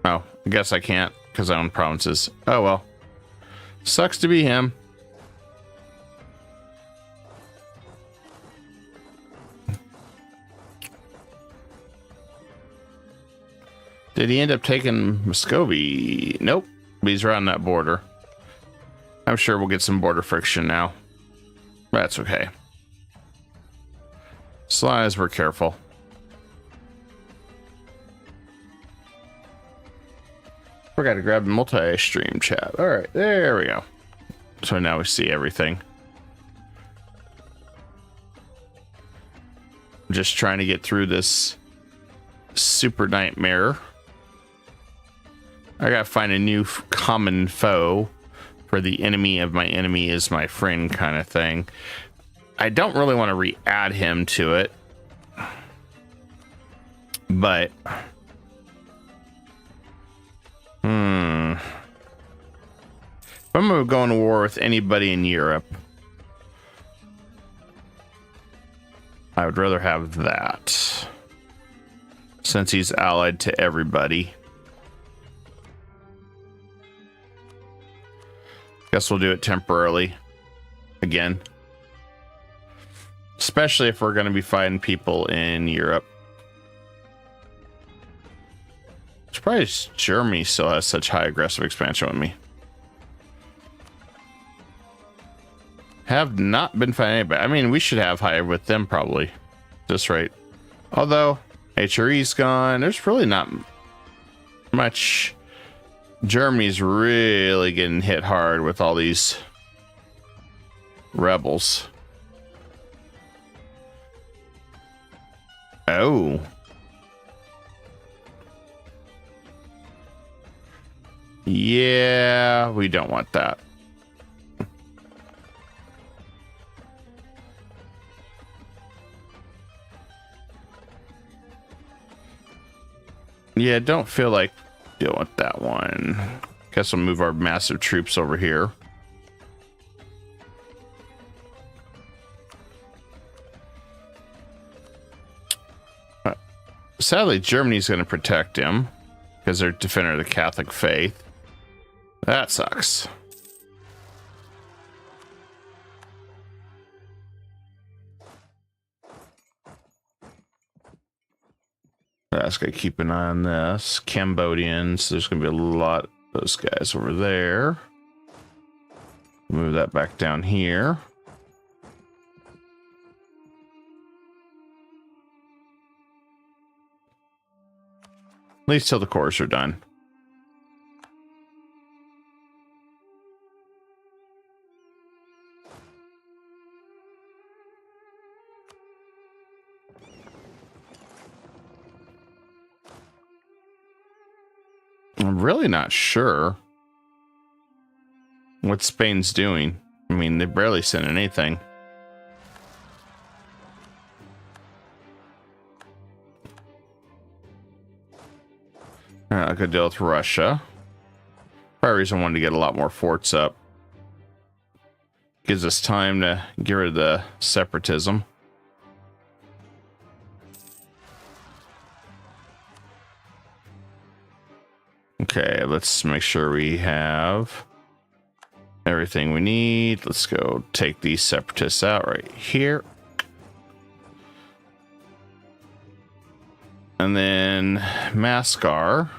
Oh, I guess I can't because I own provinces. Oh, well. Sucks to be him. Did he end up taking Muscovy? Nope. But he's around that border. I'm sure we'll get some border friction now. That's okay. As long as we're careful. Forgot to grab multi-stream chat. All right, there we go. So now we see everything. I'm just trying to get through this super nightmare. I gotta find a new common foe for the enemy of my enemy is my friend kind of thing. I don't really want to re-add him to it, but If I'm going to go to war with anybody in Europe, I would rather have that, since he's allied to everybody. Guess we'll do it temporarily again, especially if we're going to be fighting people in Europe. Surprised Germany still has such high aggressive expansion with me. Have not been fighting anybody. I mean, we should have higher with them probably. Just right. Although HRE's gone, there's really not much. Germany's really getting hit hard with all these rebels. Oh. Yeah, we don't want that. Yeah, don't feel like dealing with that one. Guess we'll move our massive troops over here. Sadly, Germany's going to protect him because they're defender of the Catholic faith. That sucks. That's going to keep an eye on this. Cambodians, there's going to be a lot of those guys over there. Move that back down here. At least till the cores are done. I'm really not sure what Spain's doing. I mean, they barely sent anything. I could deal with Russia. Probably reason I wanted to get a lot more forts up. Gives us time to get rid of the separatism. Okay, let's make sure we have everything we need. Let's go take these separatists out right here. And then Mascar.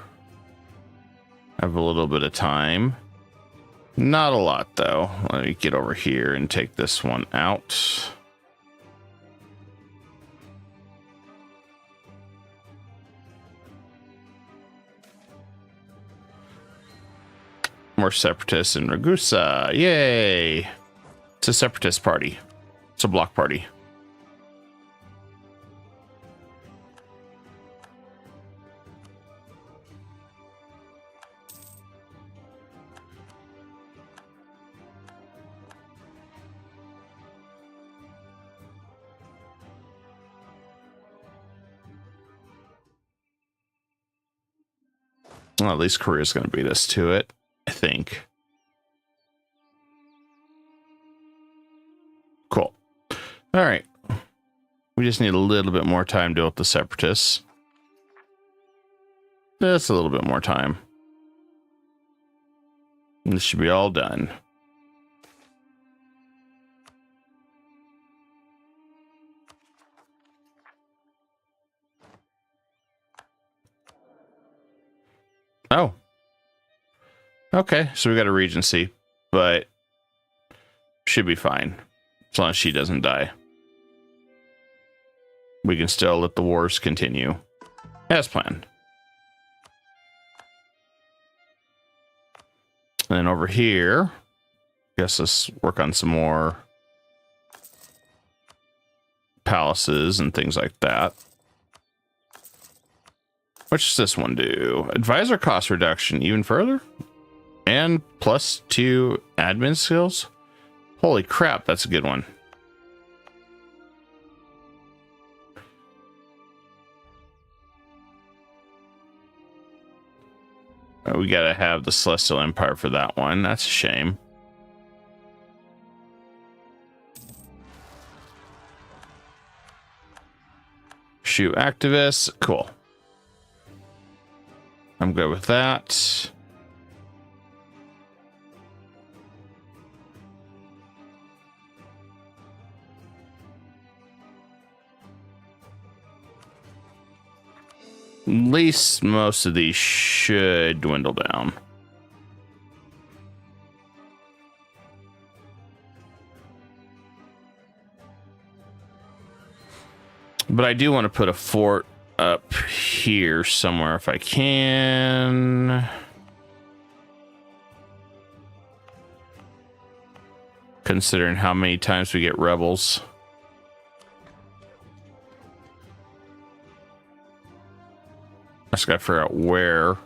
Have a little bit of time. Not a lot, though. Let me get over here and take this one out. More separatists in Ragusa. Yay! It's a separatist party. It's a block party. Well, at least Korea's going to beat us to it, I think. Cool. All right. We just need a little bit more time to deal with the separatists. Just a little bit more time. And this should be all done. Oh. Okay, so we got a regency, but should be fine. As long as she doesn't die. We can still let the wars continue as planned. And then over here, I guess let's work on some more palaces and things like that. What does this one do? Advisor cost reduction even further? And +2 admin skills? Holy crap, that's a good one. We gotta have the Celestial Empire for that one. That's a shame. Shoot activists. Cool. I'm good with that. At least most of these should dwindle down. But I do want to put a fort up here somewhere if I can. Considering how many times we get rebels. I just gotta figure out where.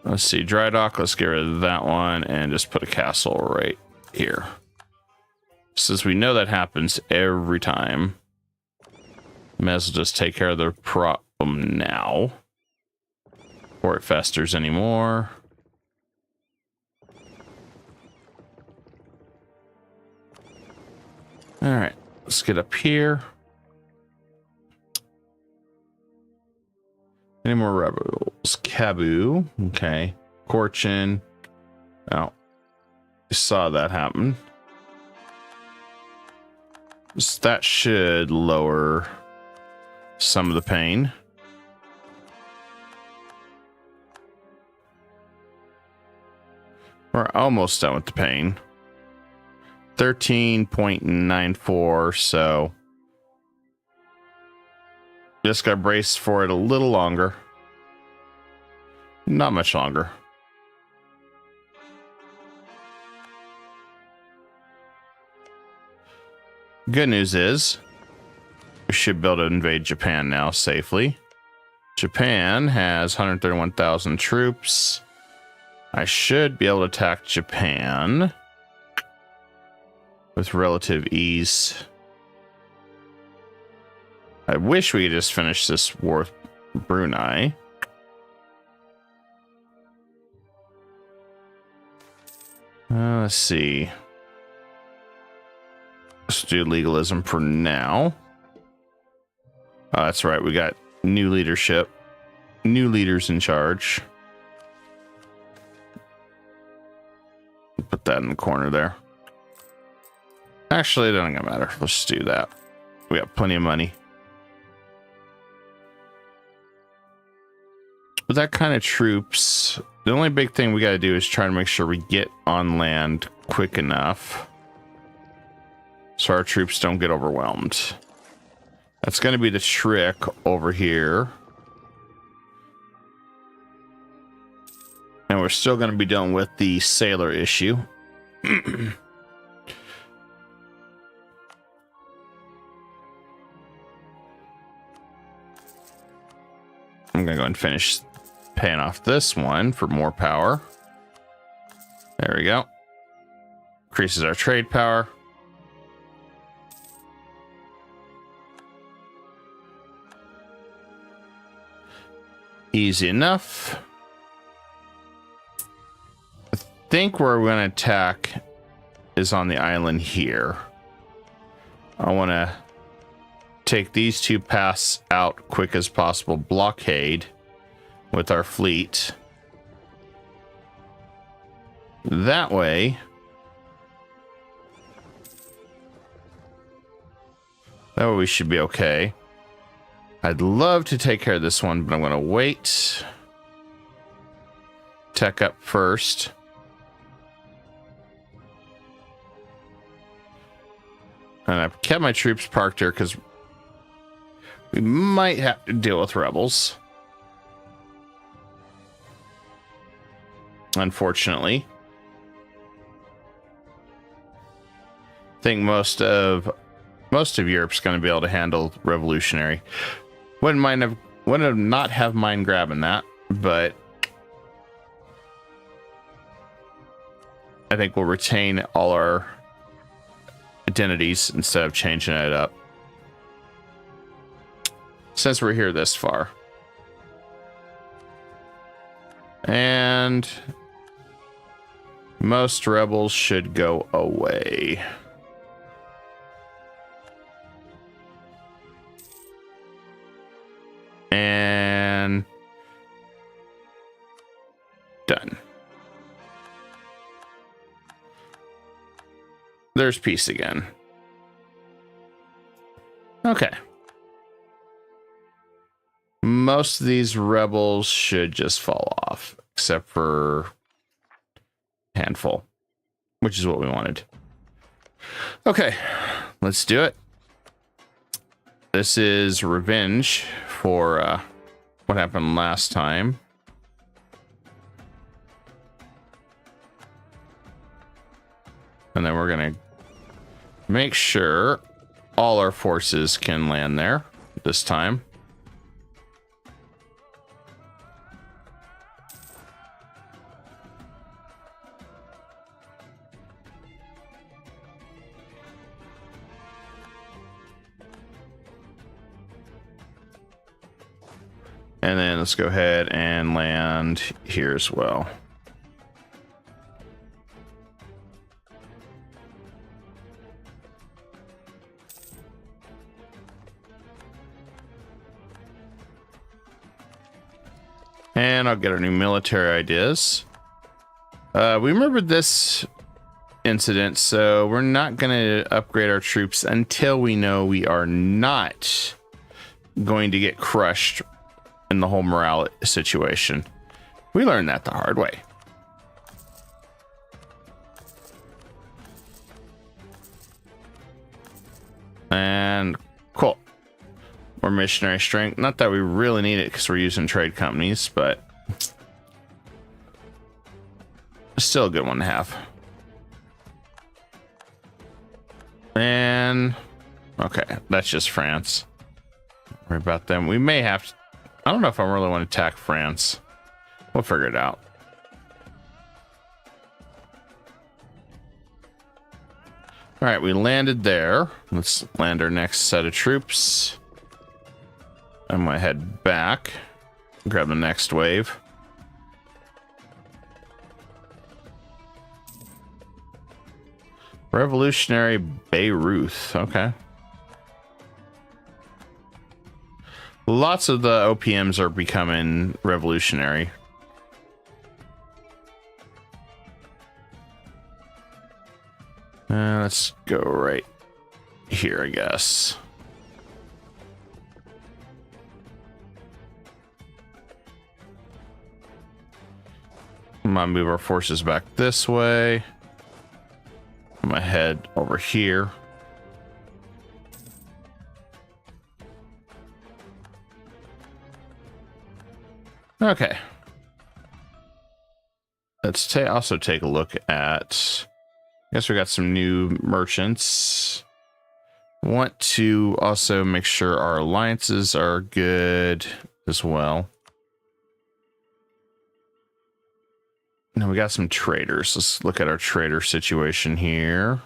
Let's see, dry dock. Let's get rid of that one and just put a castle right here. Since we know that happens every time. May as well just take care of the problem now. Before it festers anymore. Alright, let's get up here. Any more rebels? Cabu. Okay. Corchin. Oh. Saw that happen. So that should lower some of the pain. We're almost done with the pain. 13.94, so just gotta brace for it a little longer. Not much longer. Good news is we should be able to invade Japan now safely. Japan has 131,000 troops. I should be able to attack Japan with relative ease. I wish we could just finish this war with Brunei. Let's see. Let's do legalism for now. Oh, that's right. We got new leadership. New leaders in charge. Put that in the corner there. Actually, it doesn't matter. Let's just do that. We got plenty of money. With that kind of troops, the only big thing we got to do is try to make sure we get on land quick enough so our troops don't get overwhelmed. That's going to be the trick over here. And we're still going to be dealing with the sailor issue. I'm going to go and finish paying off this one for more power. There we go. Increases our trade power. Easy enough. I think where we're going to attack is on the island here. I want to take these two paths out quick as possible. Blockade with our fleet. That way, we should be okay. I'd love to take care of this one, but I'm going to wait. Tech up first. And I've kept my troops parked here because we might have to deal with rebels. Unfortunately. I think most of Europe's going to be able to handle revolutionary. Wouldn't have not have mind grabbing that, but I think we'll retain all our identities instead of changing it up. Since we're here this far. And most rebels should go away. And done. There's peace again. Okay. Most of these rebels should just fall off, except for a handful, which is what we wanted. Okay, let's do it. This is revenge for what happened last time. And then we're going to make sure all our forces can land there this time. And then let's go ahead and land here as well. And I'll get our new military ideas. We remember this incident, so we're not going to upgrade our troops until we know we are not going to get crushed in the whole morale situation. We learned that the hard way. And cool. More missionary strength. Not that we really need it because we're using trade companies, but still a good one to have. And okay, that's just France. Don't worry about them. We may have to, I don't know if I really want to attack France. We'll figure it out. All right, we landed there. Let's land our next set of troops. I'm gonna head back, grab the next wave. Revolutionary Beirut. Okay. Lots of the OPMs are becoming revolutionary. Let's go right here, I guess. I'm gonna move our forces back this way. I'm gonna head over here. Okay. Let's also take a look at, I guess we got some new merchants. Want to also make sure our alliances are good as well. Now we got some traders. Let's look at our trader situation here.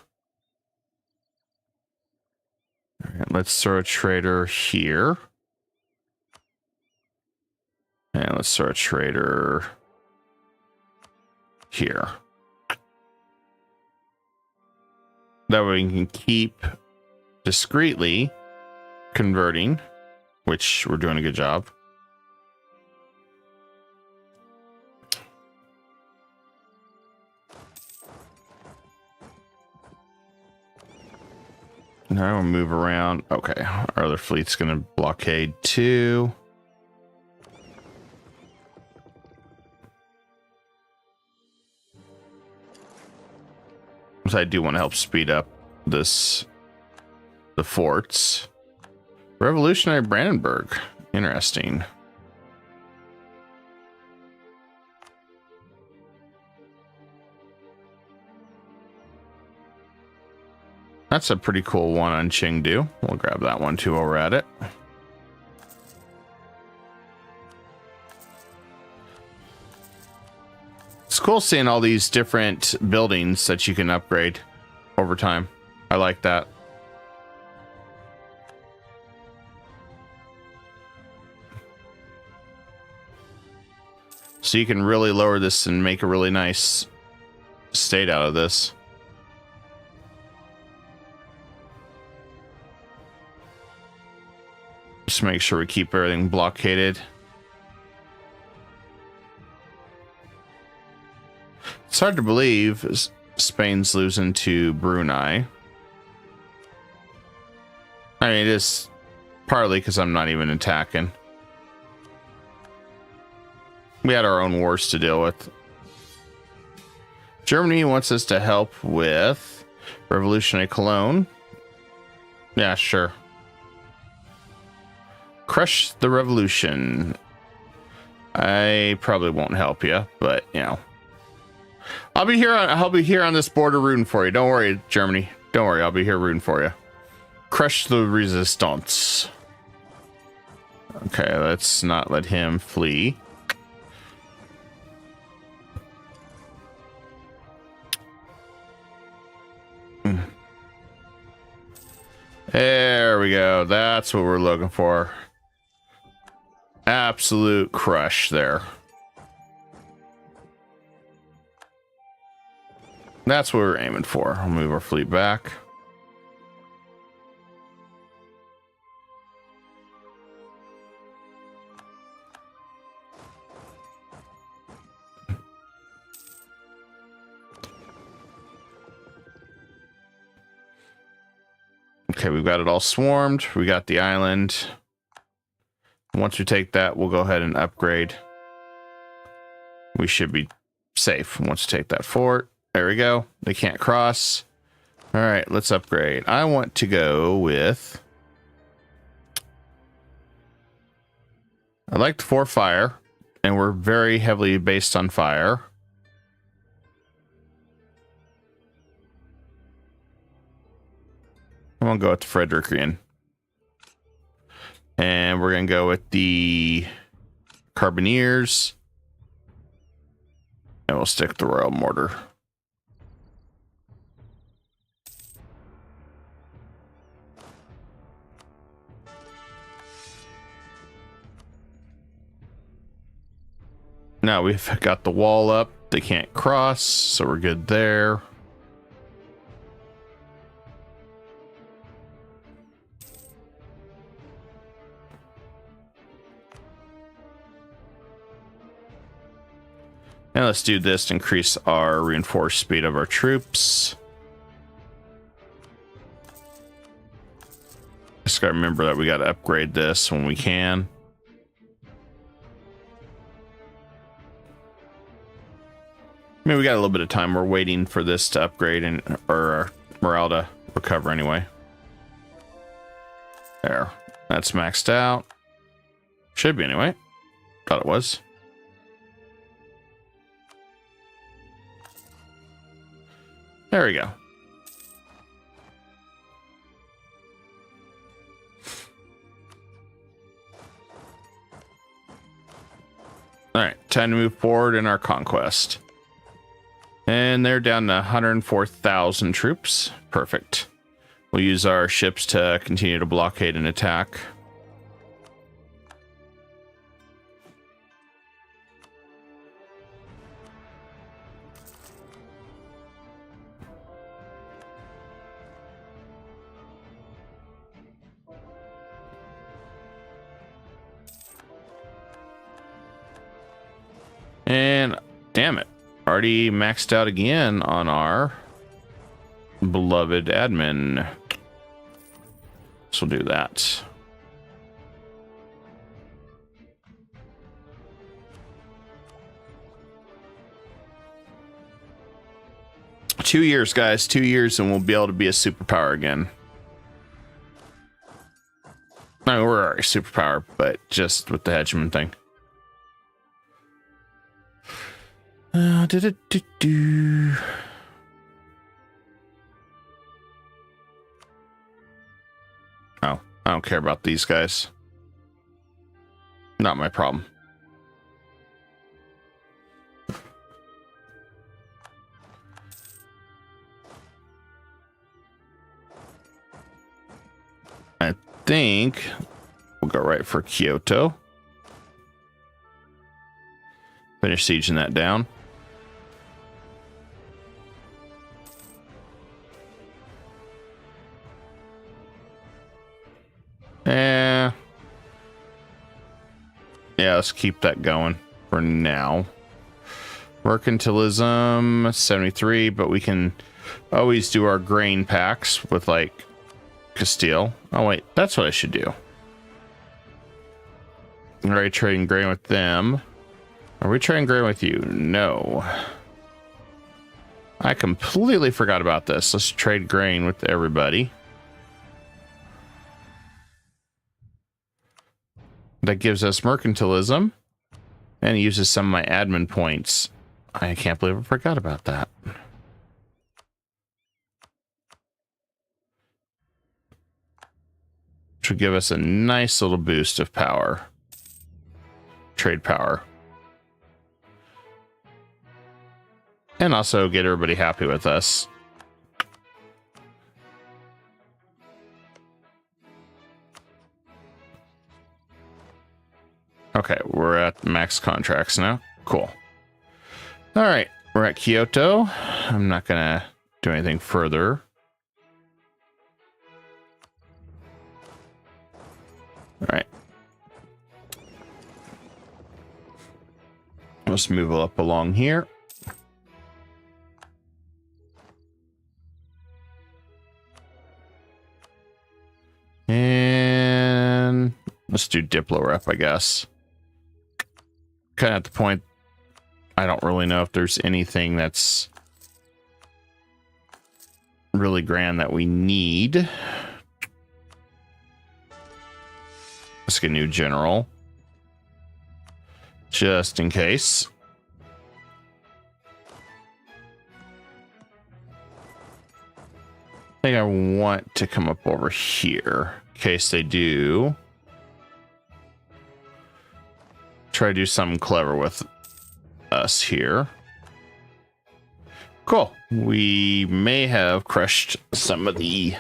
All right, let's throw a trader here. And let's throw a trader here. That way we can keep discreetly converting, which we're doing a good job. Now we'll move around. Okay, our other fleet's going to blockade too. I do want to help speed up the forts. Revolutionary Brandenburg. Interesting. That's a pretty cool one on Chengdu. We'll grab that one too while we're at it. It's cool seeing all these different buildings that you can upgrade over time. I like that. So you can really lower this and make a really nice state out of this. Just make sure we keep everything blockaded. It's hard to believe Spain's losing to Brunei. I mean, it is partly because I'm not even attacking. We had our own wars to deal with. Germany wants us to help with Revolutionary Cologne. Yeah, sure. Crush the revolution. I probably won't help you, but you know, I'll be here on this border rooting for you. Don't worry, Germany. Don't worry, I'll be here rooting for you. Crush the resistance. Okay, let's not let him flee. There we go. That's what we're looking for. Absolute crush there. That's what we're aiming for. I'll move our fleet back. Okay, we've got it all swarmed. We got the island. Once we take that, we'll go ahead and upgrade. We should be safe once we take that fort. There we go. They can't cross. All right, let's upgrade. I want to go with... I like the 4 fire, and we're very heavily based on fire. I'm going to go with the Frederikian. And we're going to go with the Carbineers. And we'll stick the Royal Mortar. Now we've got the wall up. They can't cross, so we're good there. And let's do this to increase our reinforced speed of our troops. Just gotta remember that we gotta upgrade this when we can. I mean, we got a little bit of time. We're waiting for this to upgrade and or our morale to recover anyway. There. That's maxed out. Should be anyway. Thought it was. There we go. All right, time to move forward in our conquest. And they're down to 104,000 troops. Perfect. We'll use our ships to continue to blockade and attack. And damn it, already maxed out again on our beloved admin. So we'll do that. Two years, guys, 2 years, and we'll be able to be a superpower again. I mean, we're already a superpower, but just with the hegemon thing. Oh, I don't care about these guys. Not my problem. I think we'll go right for Kyoto. If Finish sieging that down. Yeah, let's keep that going for now. Mercantilism 73, but we can always do our grain packs with like Castile. Oh wait, that's what I should do. All right, trading grain with them. Are we trading grain with you? No. I completely forgot about this. Let's trade grain with everybody. That gives us mercantilism and it uses some of my admin points. I can't believe I forgot about that. Which would give us a nice little boost of power. Trade power. And also get everybody happy with us. Okay, we're at max contracts now. Cool. All right, we're at Kyoto. I'm not gonna do anything further. All right. Let's move up along here. And let's do Diplo rep, I guess. Kind of at the point, I don't really know if there's anything that's really grand that we need. Let's get a new general. Just in case. I think I want to come up over here in case they do. Try to do something clever with us here. Cool. We may have crushed some of the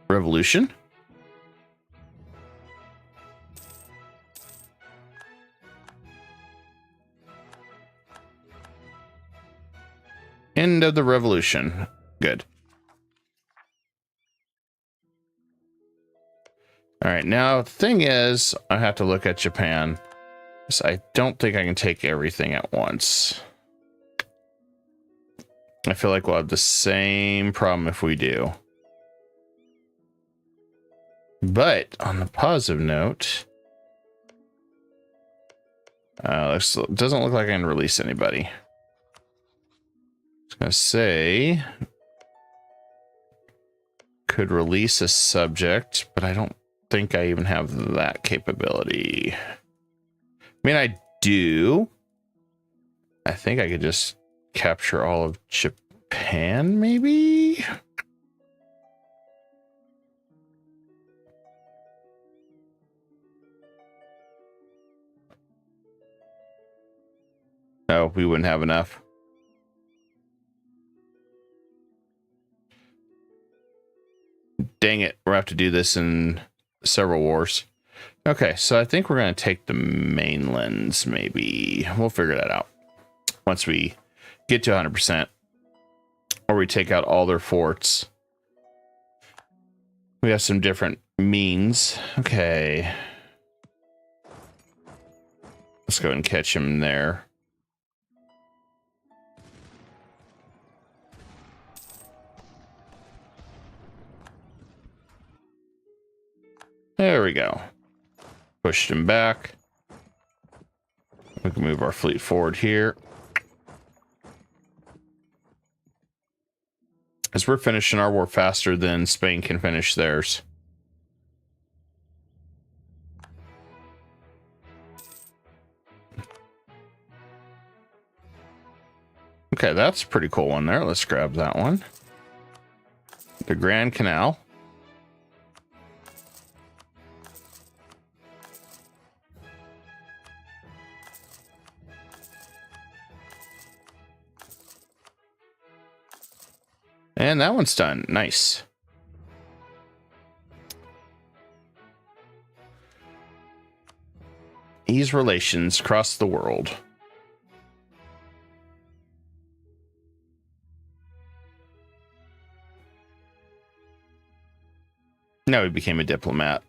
revolution. End of the revolution. Good. All right, now the thing is, I have to look at Japan. So I don't think I can take everything at once. I feel like we'll have the same problem if we do. But on the positive note, it doesn't look like I can release anybody. I was gonna say, could release a subject, but I don't think I even have that capability. I mean, I do. I think I could just capture all of Japan, maybe? No, we wouldn't have enough. Dang it, we'll have to do this in several wars. Okay, so I think we're going to take the mainlands, maybe. We'll figure that out once we get to 100%. Or we take out all their forts. We have some different means. Okay. Let's go ahead and catch him there. There we go. Pushed him back. We can move our fleet forward here. As we're finishing our war faster than Spain can finish theirs. Okay, that's a pretty cool one there. Let's grab that one. The Grand Canal. And that one's done. Nice. Ease relations across the world. Now he became a diplomat.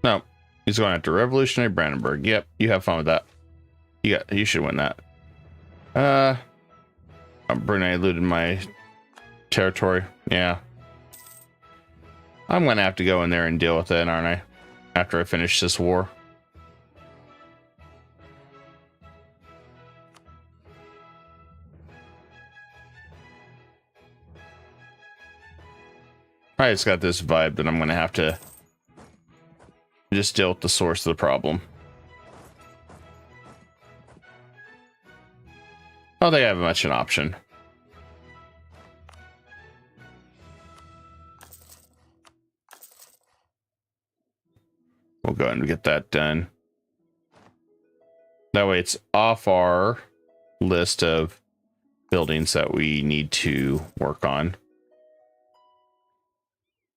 No, he's going after Revolutionary Brandenburg. Yep, you have fun with that. You should win that. Brunei looted my territory. Yeah. I'm gonna have to go in there and deal with it, aren't I? After I finish this war. I just got this vibe that I'm gonna have to just deal with the source of the problem. I don't think I have much an option. We'll go ahead and get that done. That way it's off our list of buildings that we need to work on.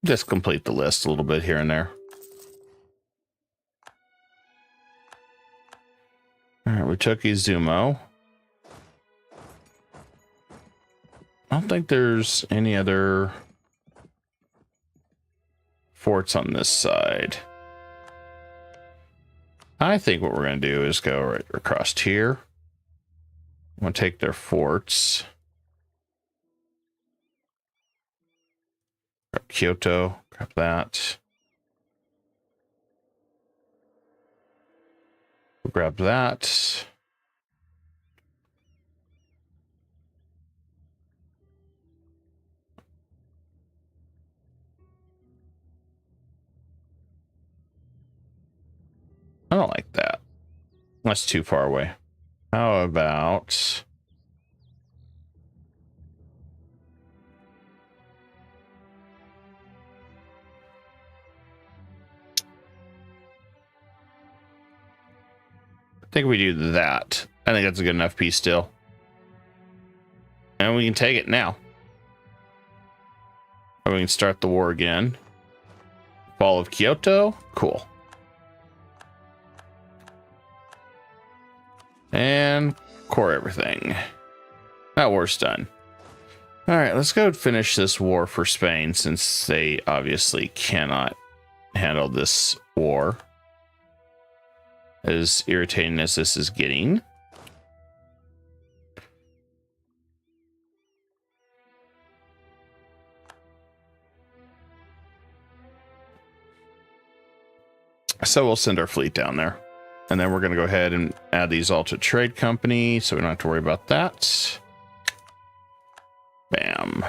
Just complete the list a little bit here and there. All right, we took Izumo. I don't think there's any other forts on this side. I think what we're going to do is go right across here. I'm going to take their forts. Grab Kyoto, grab that. We'll grab that. I don't like that. That's too far away. How about... I think we do that. I think that's a good enough piece still. And we can take it now. Or we can start the war again. Fall of Kyoto? Cool. And core everything. That war's done. All right, let's go finish this war for Spain, since they obviously cannot handle this war. As irritating as this is getting. So we'll send our fleet down there. And then we're going to go ahead and add these all to trade company, so we don't have to worry about that. Bam.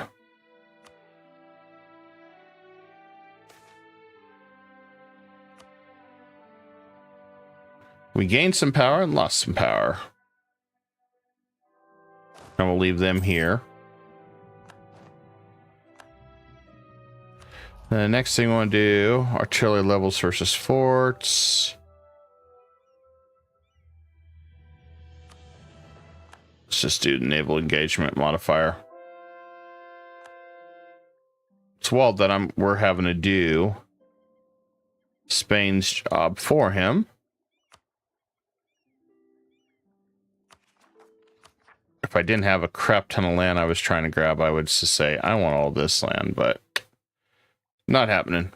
We gained some power and lost some power. And we'll leave them here. The next thing we want to do, artillery levels versus forts. Let's just do the naval engagement modifier. It's walled that we're having to do Spain's job for him. If I didn't have a crap ton of land I was trying to grab, I would just say I want all this land, but not happening.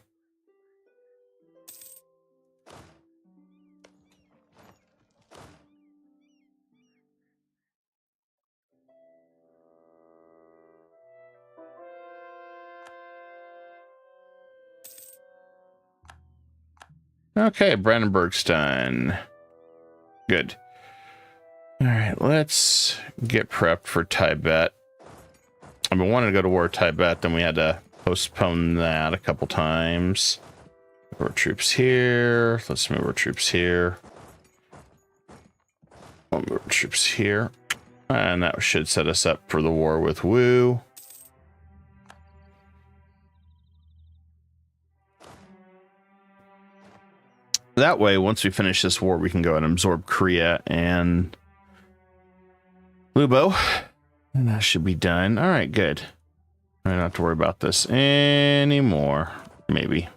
Okay, Brandenburg's done. Good. All right, let's get prepped for Tibet. I've been wanting to go to war with Tibet, then we had to postpone that a couple times. Move our troops here. Let's move our troops here. We'll move our troops here. And that should set us up for the war with Wu. That way, once we finish this war, we can go and absorb Korea and Lubo. And that should be done. All right, good. I don't have to worry about this anymore. Maybe.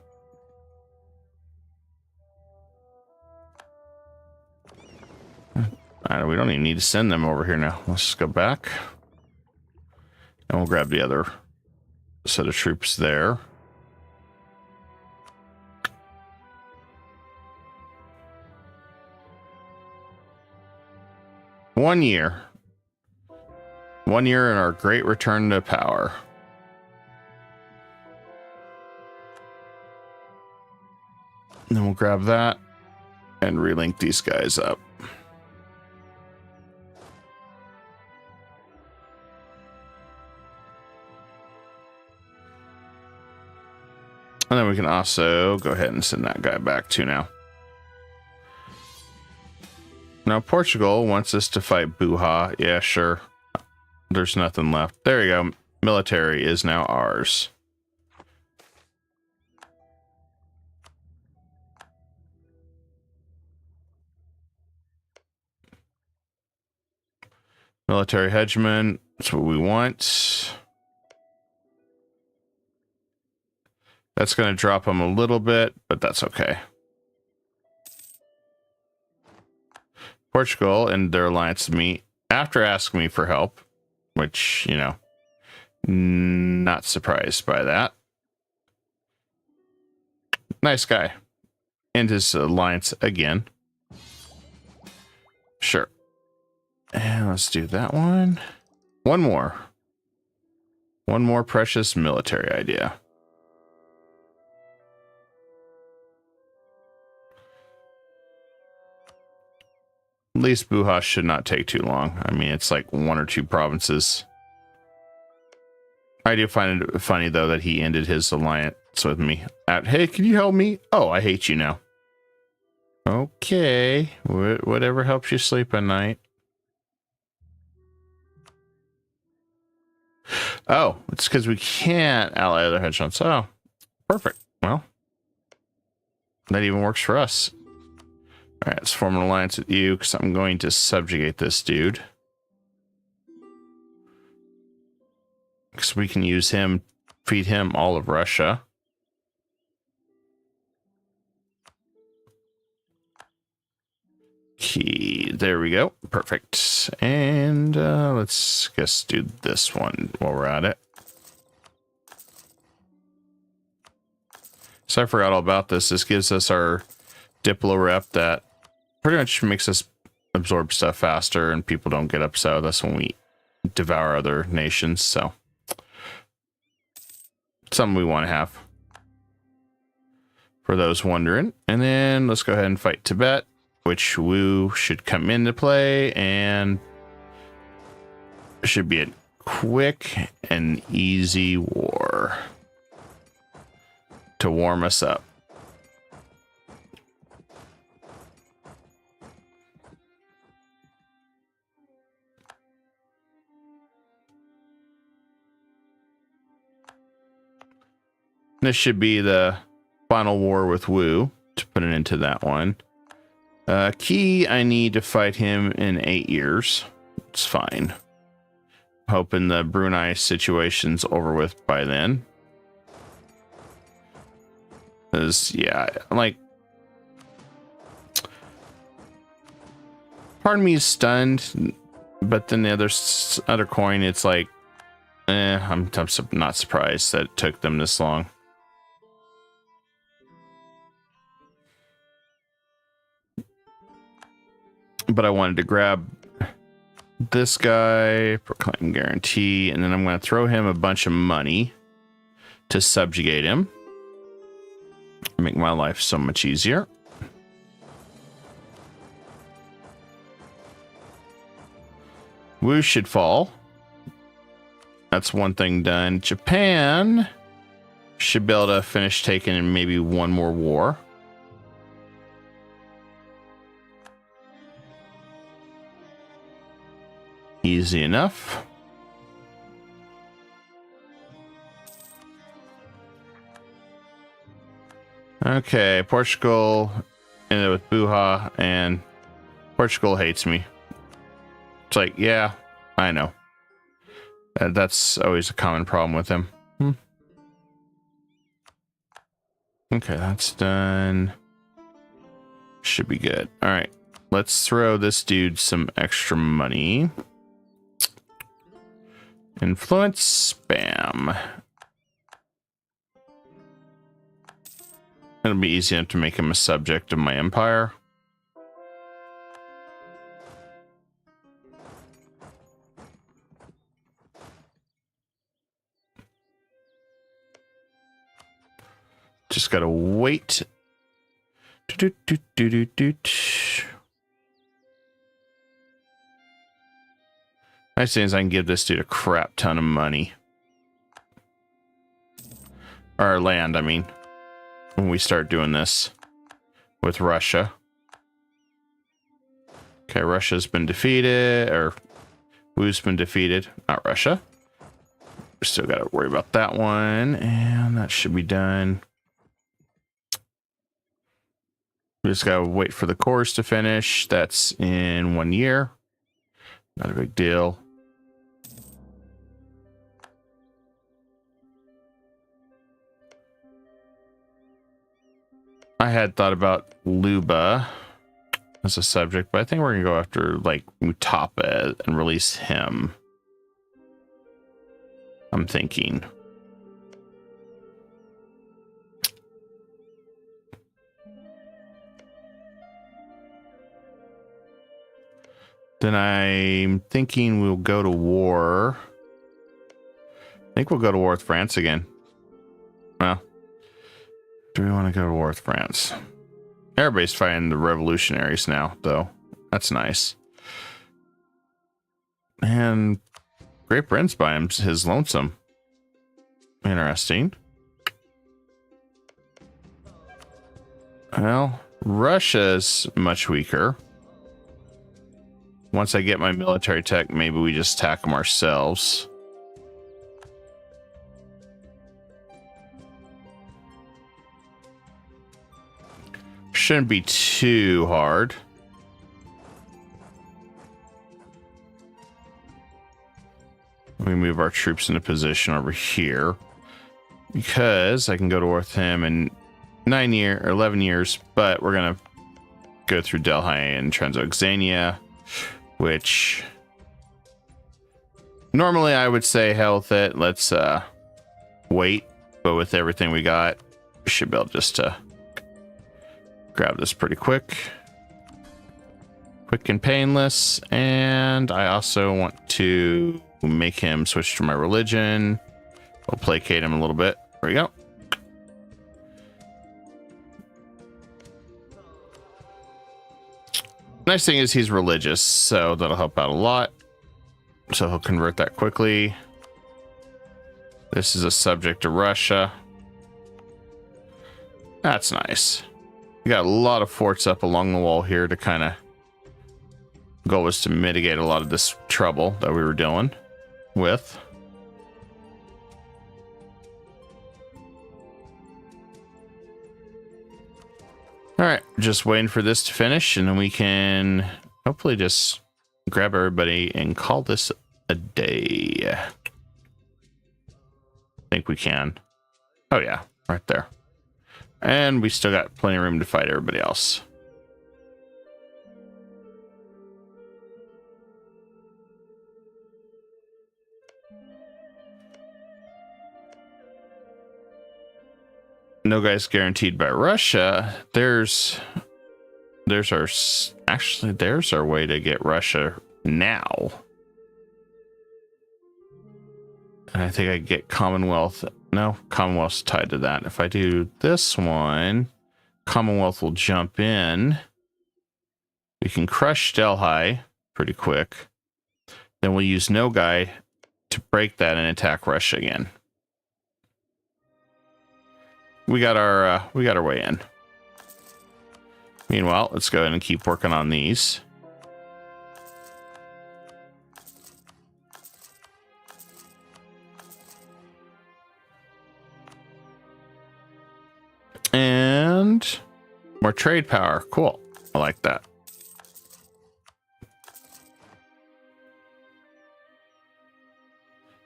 We don't even need to send them over here now. Let's just go back. And we'll grab the other set of troops there. One year. 1 year in our great return to power. And then we'll grab that and relink these guys up. And then we can also go ahead and send that guy back too now. Now Portugal wants us to fight Buha. Yeah, sure. There's nothing left. There you go. Military is now ours. Military hegemon. That's what we want. That's going to drop them a little bit, but that's okay. Portugal and their alliance to me after asking me for help, which, you know, not surprised by that. Nice guy. And his alliance again. Sure. And let's do that one. One more. One more precious military idea. At least Buha should not take too long. I mean, it's like 1 or 2 provinces. I do find it funny, though, that he ended his alliance with me. Hey, can you help me? Oh, I hate you now. Okay. Whatever helps you sleep at night. Oh, it's because we can't ally other hedgehogs. Oh, perfect. Well, that even works for us. All right, let's form an alliance with you because I'm going to subjugate this dude. Because we can use him, feed him all of Russia. Key, there we go. Perfect. And let's just do this one while we're at it. So I forgot all about this. This gives us our Diplo rep that pretty much makes us absorb stuff faster and people don't get upset with us when we devour other nations. So something we want to have for those wondering. And then let's go ahead and fight Tibet, which Wu should come into play and should be a quick and easy war to warm us up. This should be the final war with Wu to put an end to that one. Key, I need to fight him in 8 years. It's fine. Hoping the Brunei situation's over with by then. Because, yeah, like, part of me is stunned, but then the other coin, it's like, I'm not surprised that it took them this long. But I wanted to grab this guy, proclaim guarantee, and then I'm going to throw him a bunch of money to subjugate him. Make my life so much easier. Wu should fall. That's one thing done. Japan should be able to finish taking in maybe one more war. Easy enough. Okay, Portugal ended with Buha, and Portugal hates me. It's like, yeah, I know. That's always a common problem with him. Okay, that's done. Should be good. All right. let's throw this dude some extra money. Influence, spam. It'll be easy enough to make him a subject of my empire. Just gotta wait. Nice thing is I can give this dude a crap ton of money. Or land, I mean. When we start doing this with Russia. Okay, Russia's been defeated, or Wu's been defeated. Not Russia. We still gotta worry about that one, and that should be done. We just gotta wait for the course to finish. That's in 1 year. Not a big deal. I had thought about Luba as a subject, but I think we're gonna go after like Mutapa and release him. I'm thinking. Then I'm thinking we'll go to war. I think we'll go to war with France again. Well, do we want to go to war with France? Everybody's fighting the revolutionaries now, though. That's nice. And Great Britain's by his lonesome. Interesting. Well, Russia's much weaker. Once I get my military tech, maybe we just attack them ourselves. Shouldn't be too hard. We move our troops into position over here because I can go to war with him in 11 years, but we're gonna go through Delhi and Transoxania, which normally I would say hell with it. Let's wait, but with everything we got, we should be able just to grab this pretty quick and painless. And I also want to make him switch to my religion. I'll placate him a little bit. There we go. Nice thing is he's religious, so that'll help out a lot. So he'll convert that quickly. This is a subject to Russia. That's nice. We got a lot of forts up along the wall here to kind of... Goal was to mitigate a lot of this trouble that we were dealing with. All right, just waiting for this to finish, and then we can hopefully just grab everybody and call this a day. I think we can. Oh yeah, right there. And we still got plenty of room to fight everybody else. No guys guaranteed by Russia. There's our way to get Russia now. And I think I get Commonwealth. No, Commonwealth's tied to that. If I do this one, Commonwealth will jump in. We can crush Delhi pretty quick. Then we'll use no guy to break that and attack Russia again. We got our way in. Meanwhile, let's go ahead and keep working on these. And more trade power. Cool. I like that.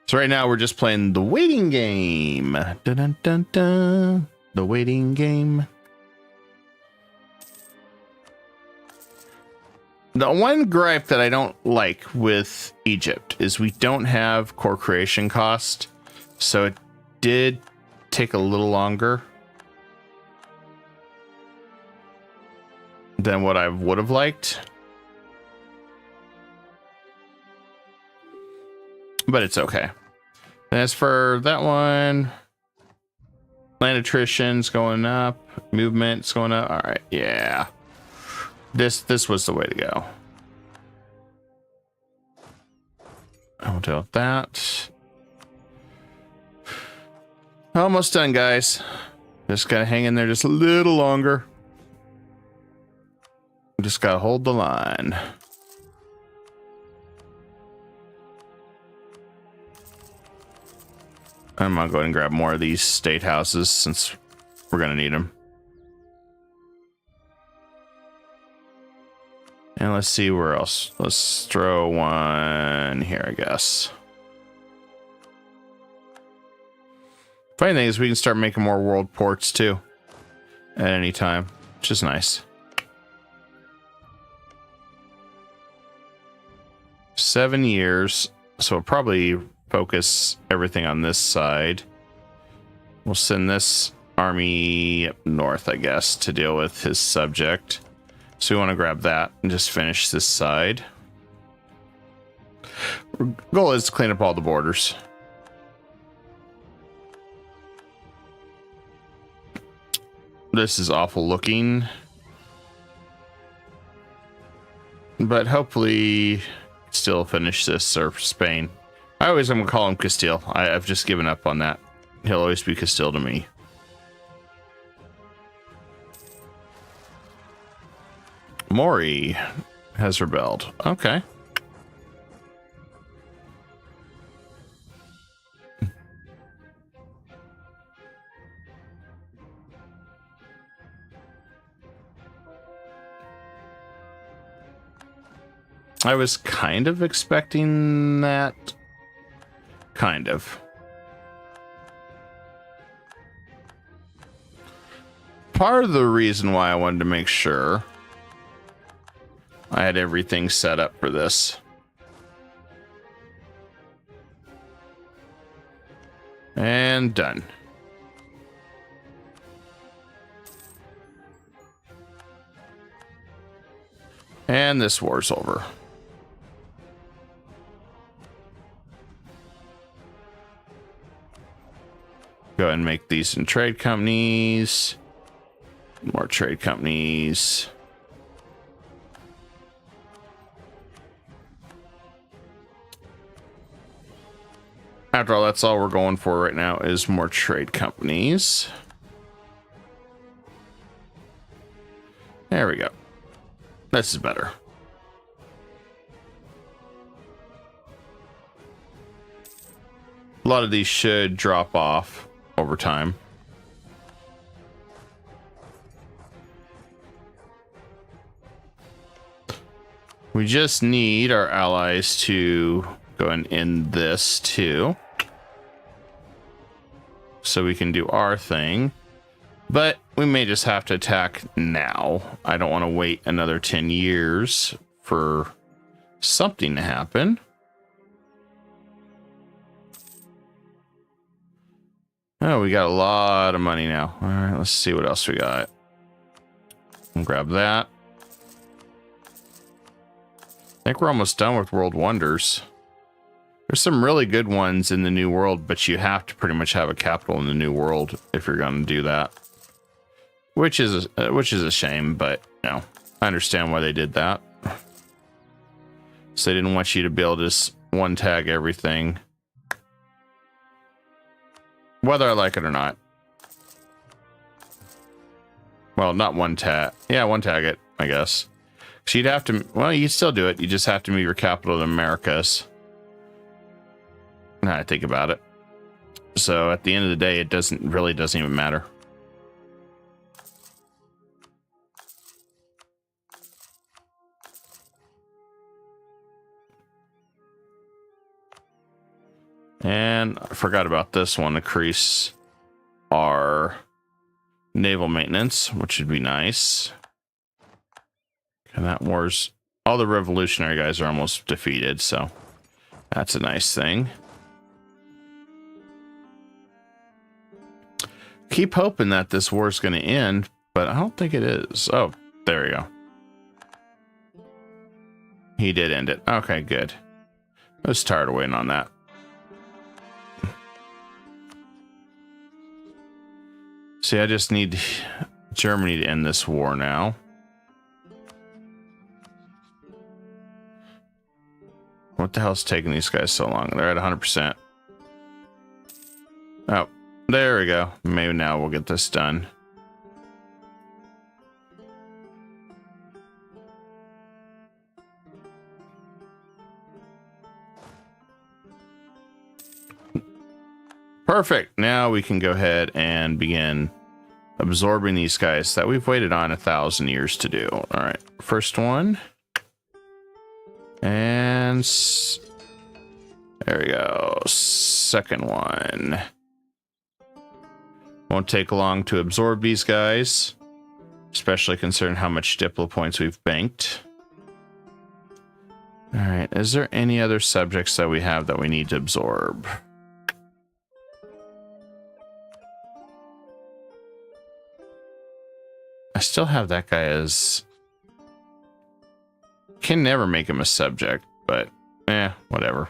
So right now we're just playing the waiting game. Dun, dun, dun, dun. The waiting game. The one gripe that I don't like with Egypt is we don't have core creation cost, so it did take a little longer than what I would have liked. But it's okay. And as for that one, land attrition's going up, movement's going up. All right, yeah. This was the way to go. I'll deal with that. Almost done, guys. Just gotta hang in there just a little longer. Just gotta hold the line. I'm gonna go ahead and grab more of these state houses since we're gonna need them. And let's see where else. Let's throw one here, I guess. Funny thing is we can start making more world ports too at any time, which is nice. 7 years, so we'll probably focus everything on this side. We'll send this army up north, I guess, to deal with his subject. So we want to grab that and just finish this side. Our goal is to clean up all the borders. This is awful looking, but hopefully still finish this, or Spain. I'm gonna call him Castile. I've just given up on that. He'll always be Castile to me. Mori has rebelled. Okay. I was kind of expecting that. Kind of. Part of the reason why I wanted to make sure I had everything set up for this. And done. And this war's over. Go ahead and make these in trade companies. More trade companies. After all, that's all we're going for right now is more trade companies. There we go. This is better. A lot of these should drop off over time. We just need our allies to go and end this too, so we can do our thing. But we may just have to attack now. I don't want to wait another 10 years for something to happen. Oh, we got a lot of money now. All right, let's see what else we got. We'll grab that. I think we're almost done with World Wonders. There's some really good ones in the New World, but you have to pretty much have a capital in the New World if you're going to do that. Which is a shame, but you know, I understand why they did that. So they didn't want you to be able to just one tag everything, whether I like it or not. Well, not one tag. Yeah, one tag it, I guess. So you'd have to, well, you still do it. You just have to move your capital to the Americas. Now I think about it. So at the end of the day, it doesn't even matter. And I forgot about this one. Increase our naval maintenance, which would be nice. And that war's all the revolutionary guys are almost defeated, so that's a nice thing. Keep hoping that this war is going to end, but I don't think it is. Oh, there we go. He did end it. Okay, good. I was tired of waiting on that. See, I just need Germany to end this war now. What the hell's taking these guys so long? They're at 100%. Oh, there we go. Maybe now we'll get this done. Perfect. Now we can go ahead and begin absorbing these guys that we've waited on 1,000 years to do. All right, first one. And there we go. Second one. Won't take long to absorb these guys, especially considering how much Diplo points we've banked. All right, is there any other subjects that we have that we need to absorb? I still have that guy as... Can never make him a subject, but whatever.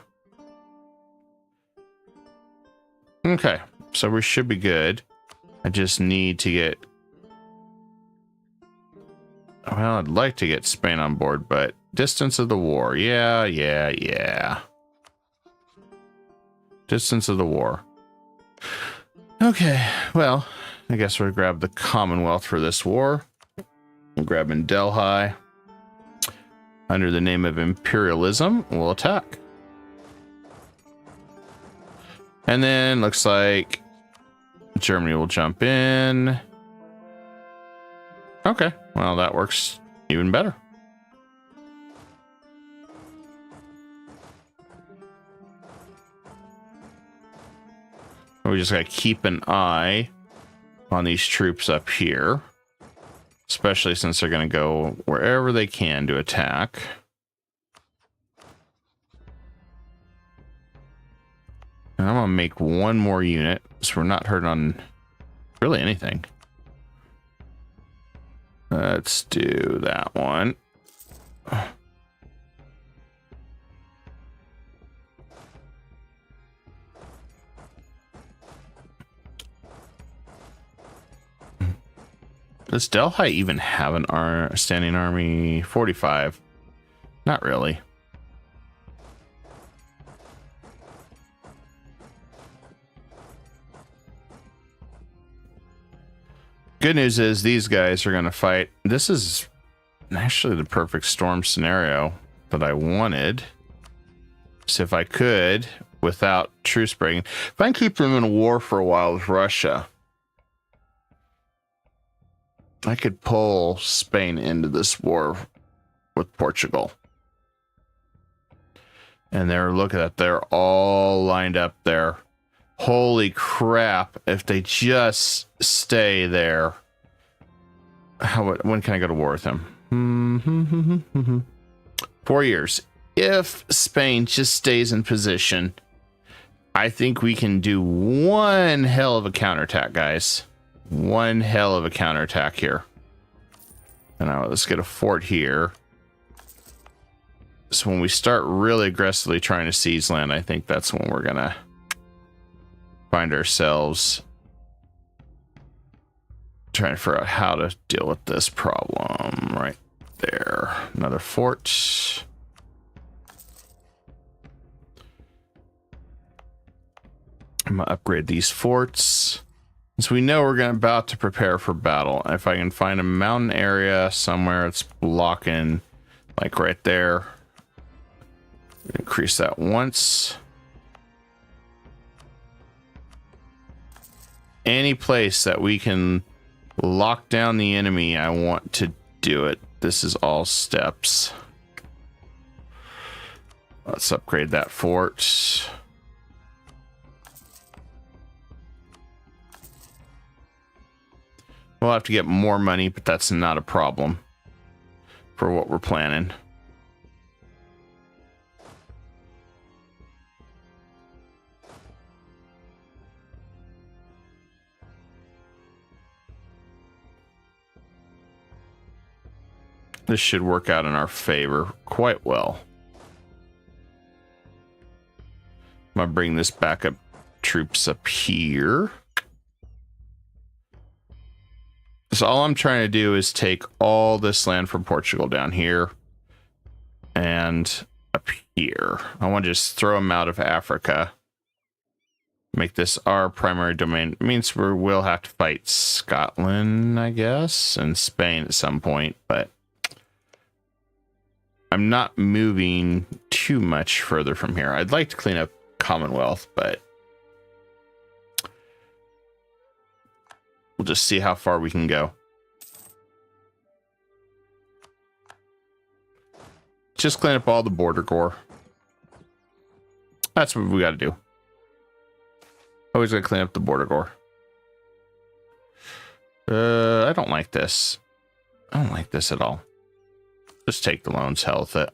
Okay, so we should be good. I just need to get... Well, I'd like to get Spain on board, but distance of the war. Yeah. Distance of the war. Okay, well... I guess we'll grab the Commonwealth for this war. We'll grab in Delhi. Under the name of imperialism, we'll attack. And then looks like Germany will jump in. Okay, well, that works even better. We just gotta keep an eye on these troops up here, especially since they're going to go wherever they can to attack. And I'm going to make one more unit so we're not hurt on really anything. Let's do that one. Does Delhi even have an standing army? 45. Not really. Good news is these guys are going to fight. This is actually the perfect storm scenario that I wanted. So if I could, without truce breaking, if I can keep them in a war for a while with Russia, I could pull Spain into this war with Portugal. And look at that, they're all lined up there. Holy crap, if they just stay there. When can I go to war with them? 4 years. If Spain just stays in position, I think we can do one hell of a counterattack, guys. One hell of a counterattack here. And now let's get a fort here. So when we start really aggressively trying to seize land, I think that's when we're gonna find ourselves trying to figure out how to deal with this problem. Right there. Another fort. I'm gonna upgrade these forts. So we know we're about to prepare for battle. If I can find a mountain area somewhere that's blocking, like right there, increase that once. Any place that we can lock down the enemy, I want to do it. This is all steps. Let's upgrade that fort. We'll have to get more money, but that's not a problem for what we're planning. This should work out in our favor quite well. I'm gonna bring this backup troops up here. So all I'm trying to do is take all this land from Portugal down here and up here. I want to just throw them out of Africa. Make this our primary domain. It means we will have to fight Scotland, I guess, and Spain at some point, but I'm not moving too much further from here. I'd like to clean up Commonwealth, but we'll just see how far we can go. Just clean up all the border gore. That's what we got to do. Always got to clean up the border gore. I don't like this. I don't like this at all. Just take the loans, hell with it.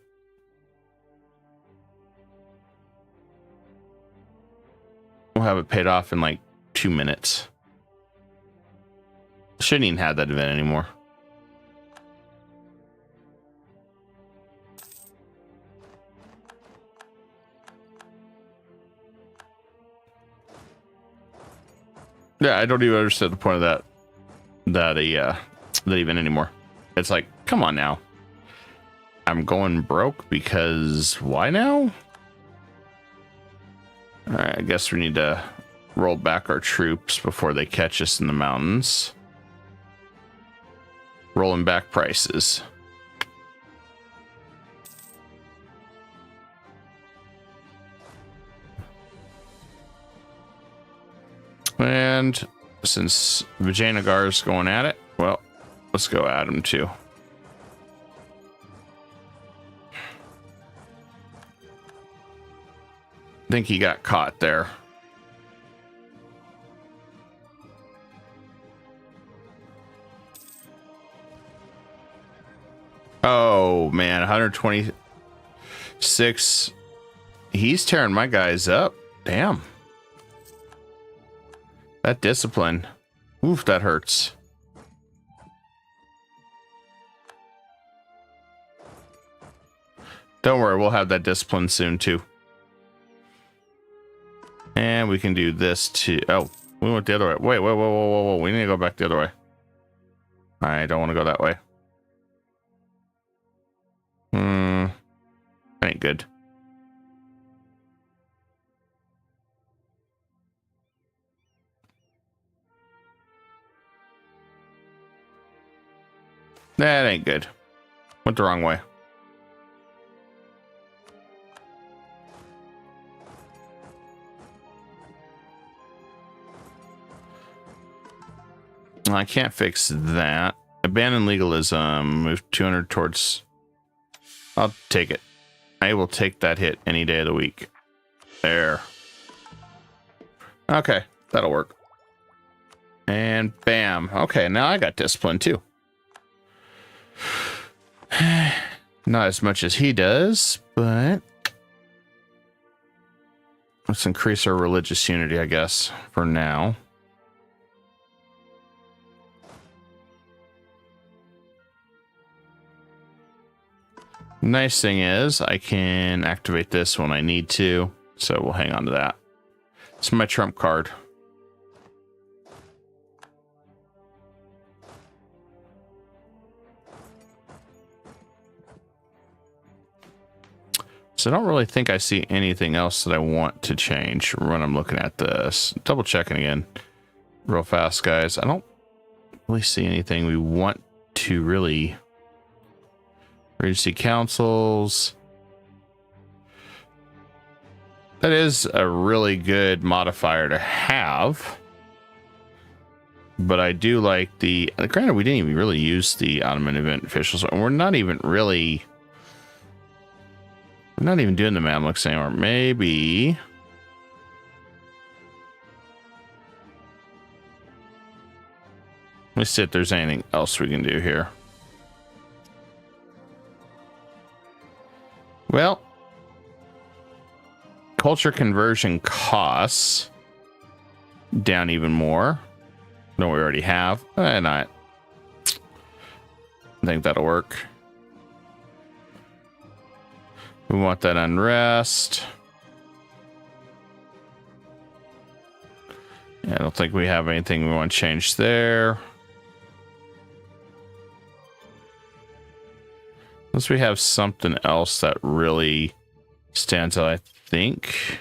We'll have it paid off in like 2 minutes. Shouldn't even have that event anymore. Yeah, I don't even understand the point of that event anymore. It's like, come on now. I'm going broke because why now? All right, I guess we need to roll back our troops before they catch us in the mountains. Rolling back prices. And since Vijayanagar is going at it, well, let's go at him too. I think he got caught there. Oh man, 126. He's tearing my guys up. Damn. That discipline. Oof, that hurts. Don't worry, we'll have that discipline soon too. And we can do this too. Oh, we went the other way. Wait, whoa. We need to go back the other way. I don't want to go that way. Ain't good. That ain't good. Went the wrong way. I can't fix that. Abandon legalism. Move 200 towards... I'll take it. I will take that hit any day of the week. There. Okay, that'll work. And bam. Okay, now I got discipline too. Not as much as he does, but let's increase our religious unity, I guess, for now. Nice thing is I can activate this when I need to, so we'll hang on to that. It's my trump card. So I don't really think I see anything else that I want to change when I'm looking at this. Double checking again real fast, guys. I don't really see anything we want to really... Regency councils. That is a really good modifier to have. But I do like the... Granted, we didn't even really use the Ottoman event officials. And we're not even really... We're not even doing the Mamluks anymore. Maybe... Let's see if there's anything else we can do here. Well, culture conversion costs down even more than we already have. And I think that'll work. We want that unrest. I don't think we have anything we want to change there. Unless we have something else that really stands out, I think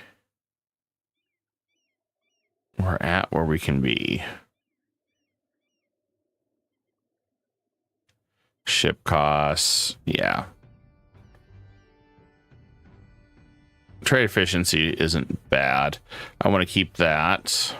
we're at where we can be. Ship costs, yeah. Trade efficiency isn't bad. I want to keep that.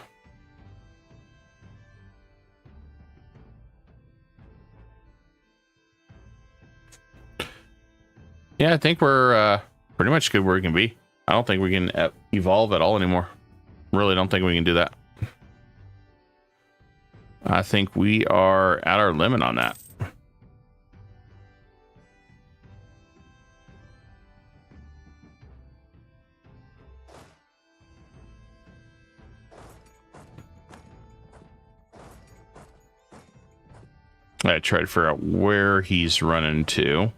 Yeah, I think we're pretty much good where we can be. I don't think we can evolve at all anymore. Really don't think we can do that. I think we are at our limit on that. I tried to figure out where he's running to.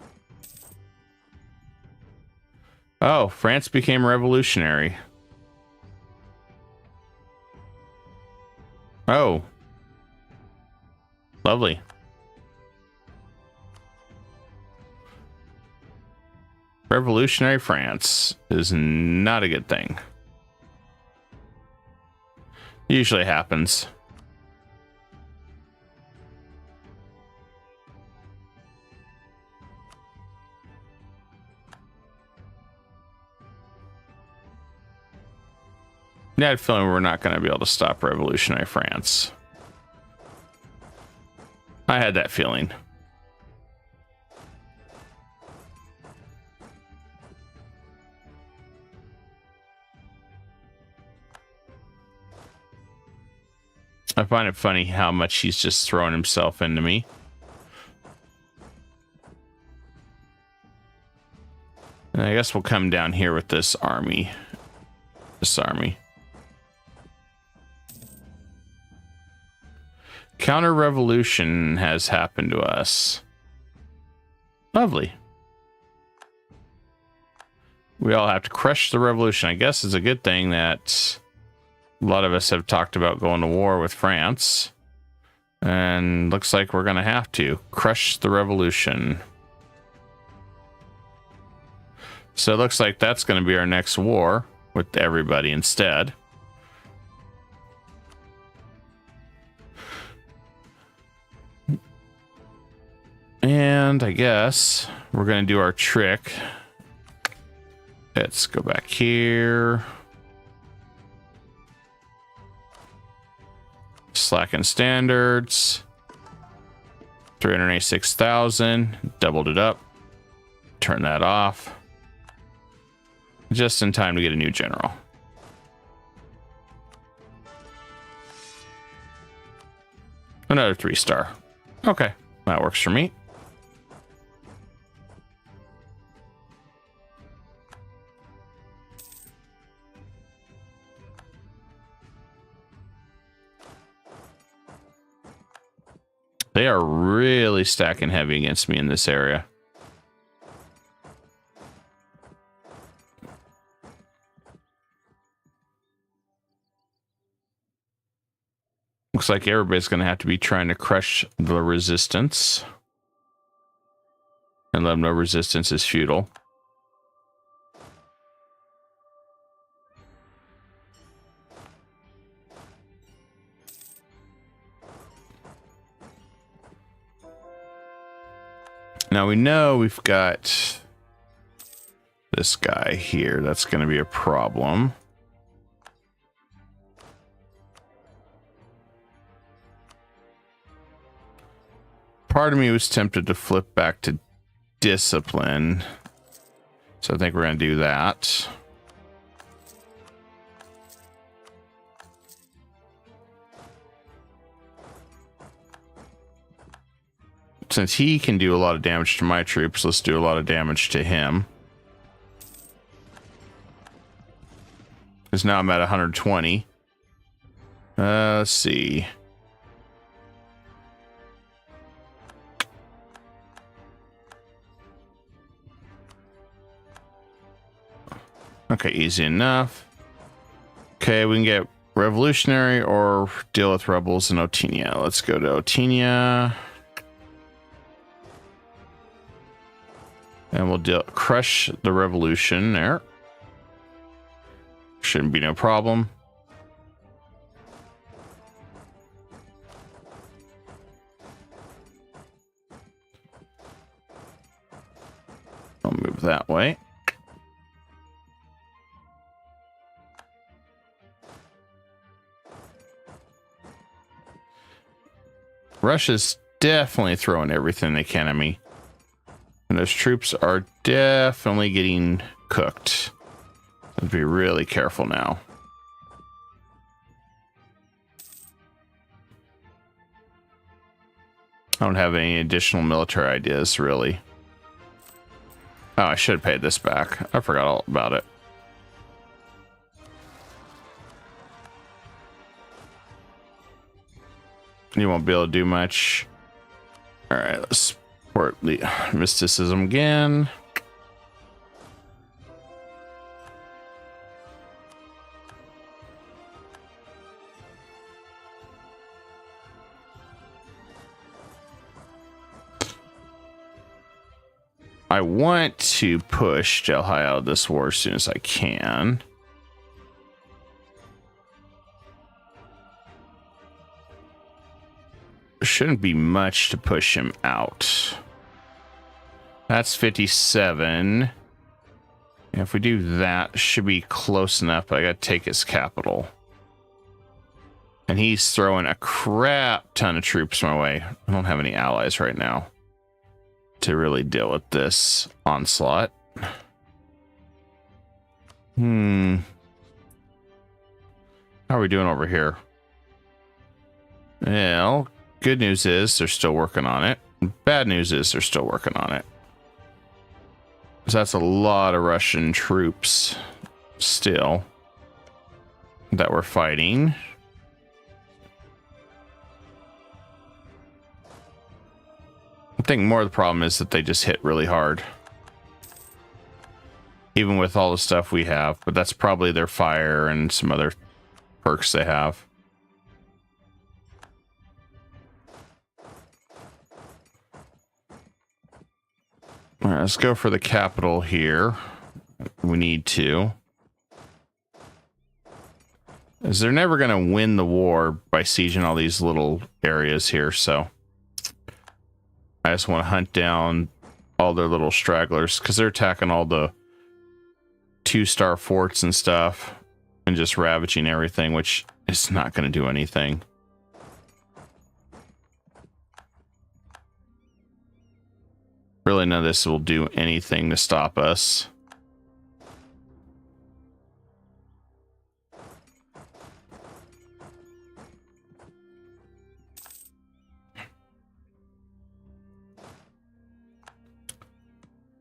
Oh, France became revolutionary. Oh. Lovely. Revolutionary France is not a good thing. Usually happens. I had a feeling we're not going to be able to stop revolutionary France. I had that feeling. I find it funny how much he's just throwing himself into me. And I guess we'll come down here with this army. This army. Counter-revolution has happened to us. Lovely. We all have to crush the revolution. I guess it's a good thing that a lot of us have talked about going to war with France. And looks like we're going to have to crush the revolution. So it looks like that's going to be our next war with everybody instead. And I guess we're going to do our trick. Let's go back here. Slacken standards. 386,000. Doubled it up. Turn that off. Just in time to get a new general. Another 3-star. Okay, that works for me. They are really stacking heavy against me in this area. Looks like everybody's going to have to be trying to crush the resistance. And let them know resistance is futile. Now we know we've got this guy here. That's going to be a problem. Part of me was tempted to flip back to discipline. So I think we're going to do that. Since he can do a lot of damage to my troops, let's do a lot of damage to him. Because now I'm at 120. Let's see. Okay, easy enough. Okay, we can get revolutionary or deal with rebels in Otinia. Let's go to Otinia. And we'll crush the revolution there. Shouldn't be no problem. I'll move that way. Russia's definitely throwing everything they can at me. And those troops are definitely getting cooked. I'll be really careful now. I don't have any additional military ideas, really. Oh, I should have paid this back. I forgot all about it. You won't be able to do much. All right, let's support the mysticism again. I want to push Delhi out of this war as soon as I can. Shouldn't be much to push him out. That's 57. If we do that, should be close enough, but I gotta take his capital. And he's throwing a crap ton of troops my way. I don't have any allies right now to really deal with this onslaught. How are we doing over here? Well, good news is they're still working on it. Bad news is they're still working on it. So that's a lot of Russian troops still that we're fighting. I think more of the problem is that they just hit really hard. Even with all the stuff we have, but that's probably their fire and some other perks they have. All right, let's go for the capital here. We need to. As they're never going to win the war by sieging all these little areas here, so I just want to hunt down all their little stragglers because they're attacking all the 2-star forts and stuff and just ravaging everything, which is not going to do anything. Really, none of this will do anything to stop us.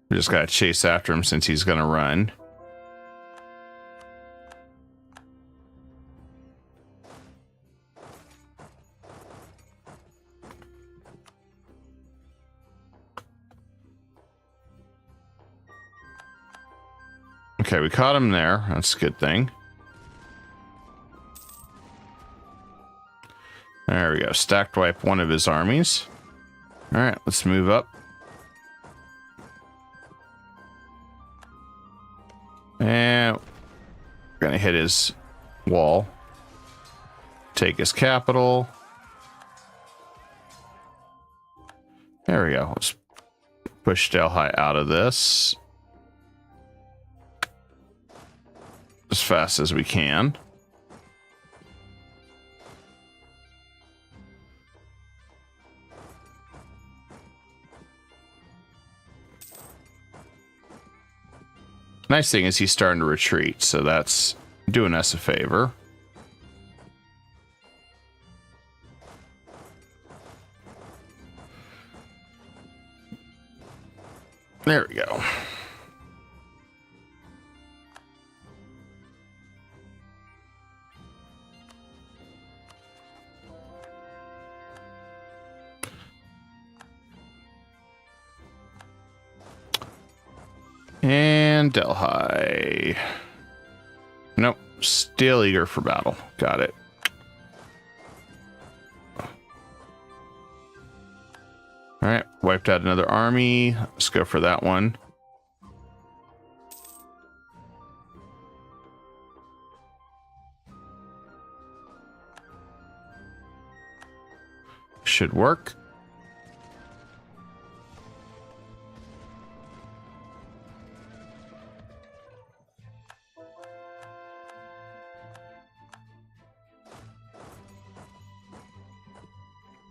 We just gotta chase after him since he's gonna run. Okay, we caught him there. That's a good thing. There we go. Stacked wipe one of his armies. All right, let's move up. And we're gonna hit his wall. Take his capital. There we go. Let's push Delhi out of this as fast as we can. Nice thing is he's starting to retreat, so that's doing us a favor. There we go. And Delhi. Nope. Still eager for battle. Got it. All right. Wiped out another army. Let's go for that one. Should work.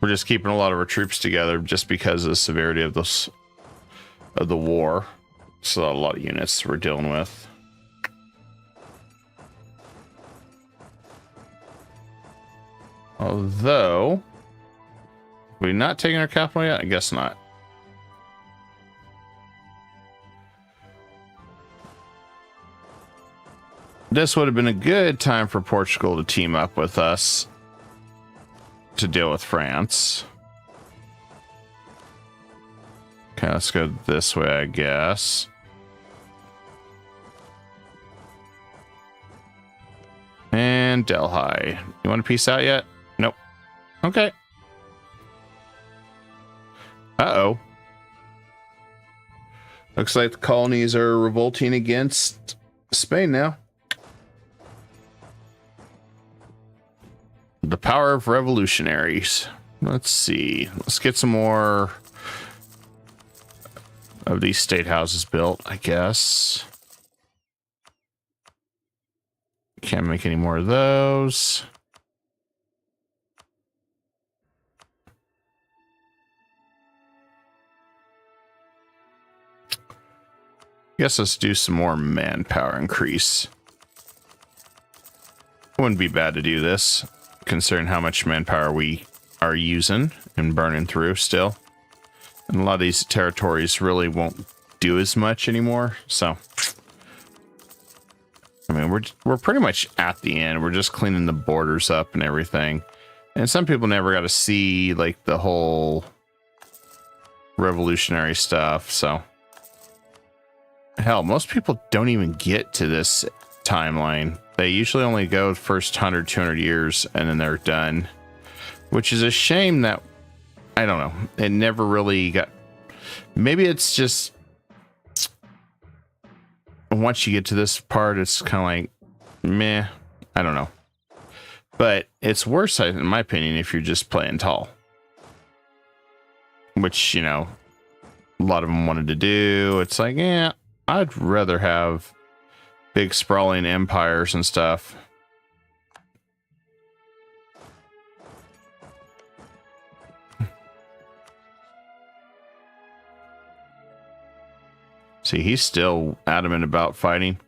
We're just keeping a lot of our troops together just because of the severity of the war. So a lot of units we're dealing with. Although, we're not taking our capital yet? I guess not. This would have been a good time for Portugal to team up with us to deal with France. Okay, let's go this way, I guess. And Delhi. You want to peace out yet? Nope. Okay. Uh-oh. Looks like the colonies are revolting against Spain now. The power of revolutionaries. Let's see. Let's get some more of these state houses built, I guess. Can't make any more of those. Guess let's do some more manpower increase. Wouldn't be bad to do this, considering how much manpower we are using and burning through still. And a lot of these territories really won't do as much anymore, so I mean, we're pretty much at the end. We're just cleaning the borders up and everything. And some people never got to see like the whole revolutionary stuff, so hell, most people don't even get to this timeline. They usually only go the first 100, 200 years and then they're done, which is a shame that, I don't know, it never really got, maybe it's just, once you get to this part, it's kind of like, meh, I don't know. But it's worse, in my opinion, if you're just playing tall. Which, you know, a lot of them wanted to do. It's like, yeah, I'd rather have big sprawling empires and stuff. See, he's still adamant about fighting.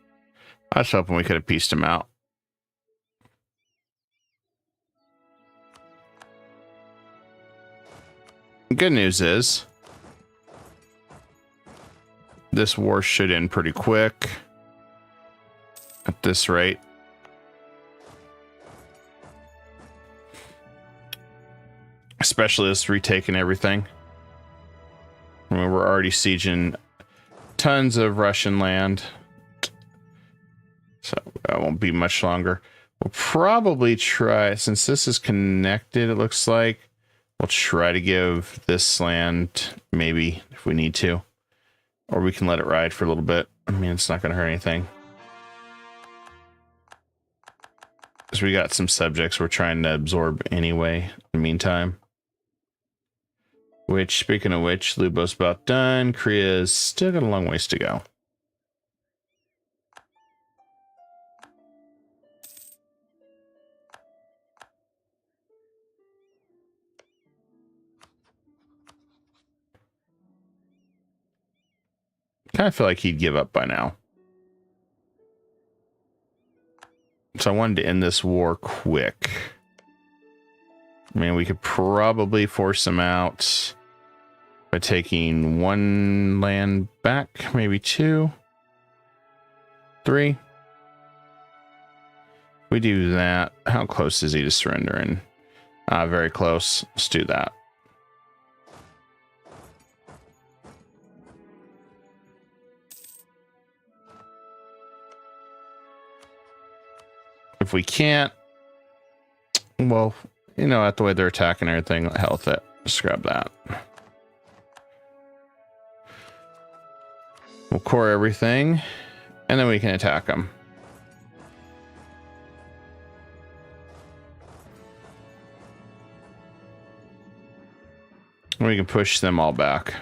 I was hoping we could have pieced him out. Good news is, this war should end pretty quick. At this rate. Especially us retaking everything. I mean, we're already sieging tons of Russian land. So that won't be much longer. We'll probably try, since this is connected, it looks like, we'll try to give this land, maybe, if we need to. Or we can let it ride for a little bit. I mean, it's not going to hurt anything. Because we got some subjects we're trying to absorb anyway, in the meantime. Which, speaking of which, Lubo's about done. Korea's still got a long ways to go. Kind of feel like he'd give up by now. So I wanted to end this war quick. I mean, we could probably force him out by taking one land back, maybe 2, 3. We do that. How close is he to surrendering? Very close. Let's do that. If we can't, well, you know, at the way they're attacking everything, hell with it. Just grab that. We'll core everything, and then we can attack them. We can push them all back.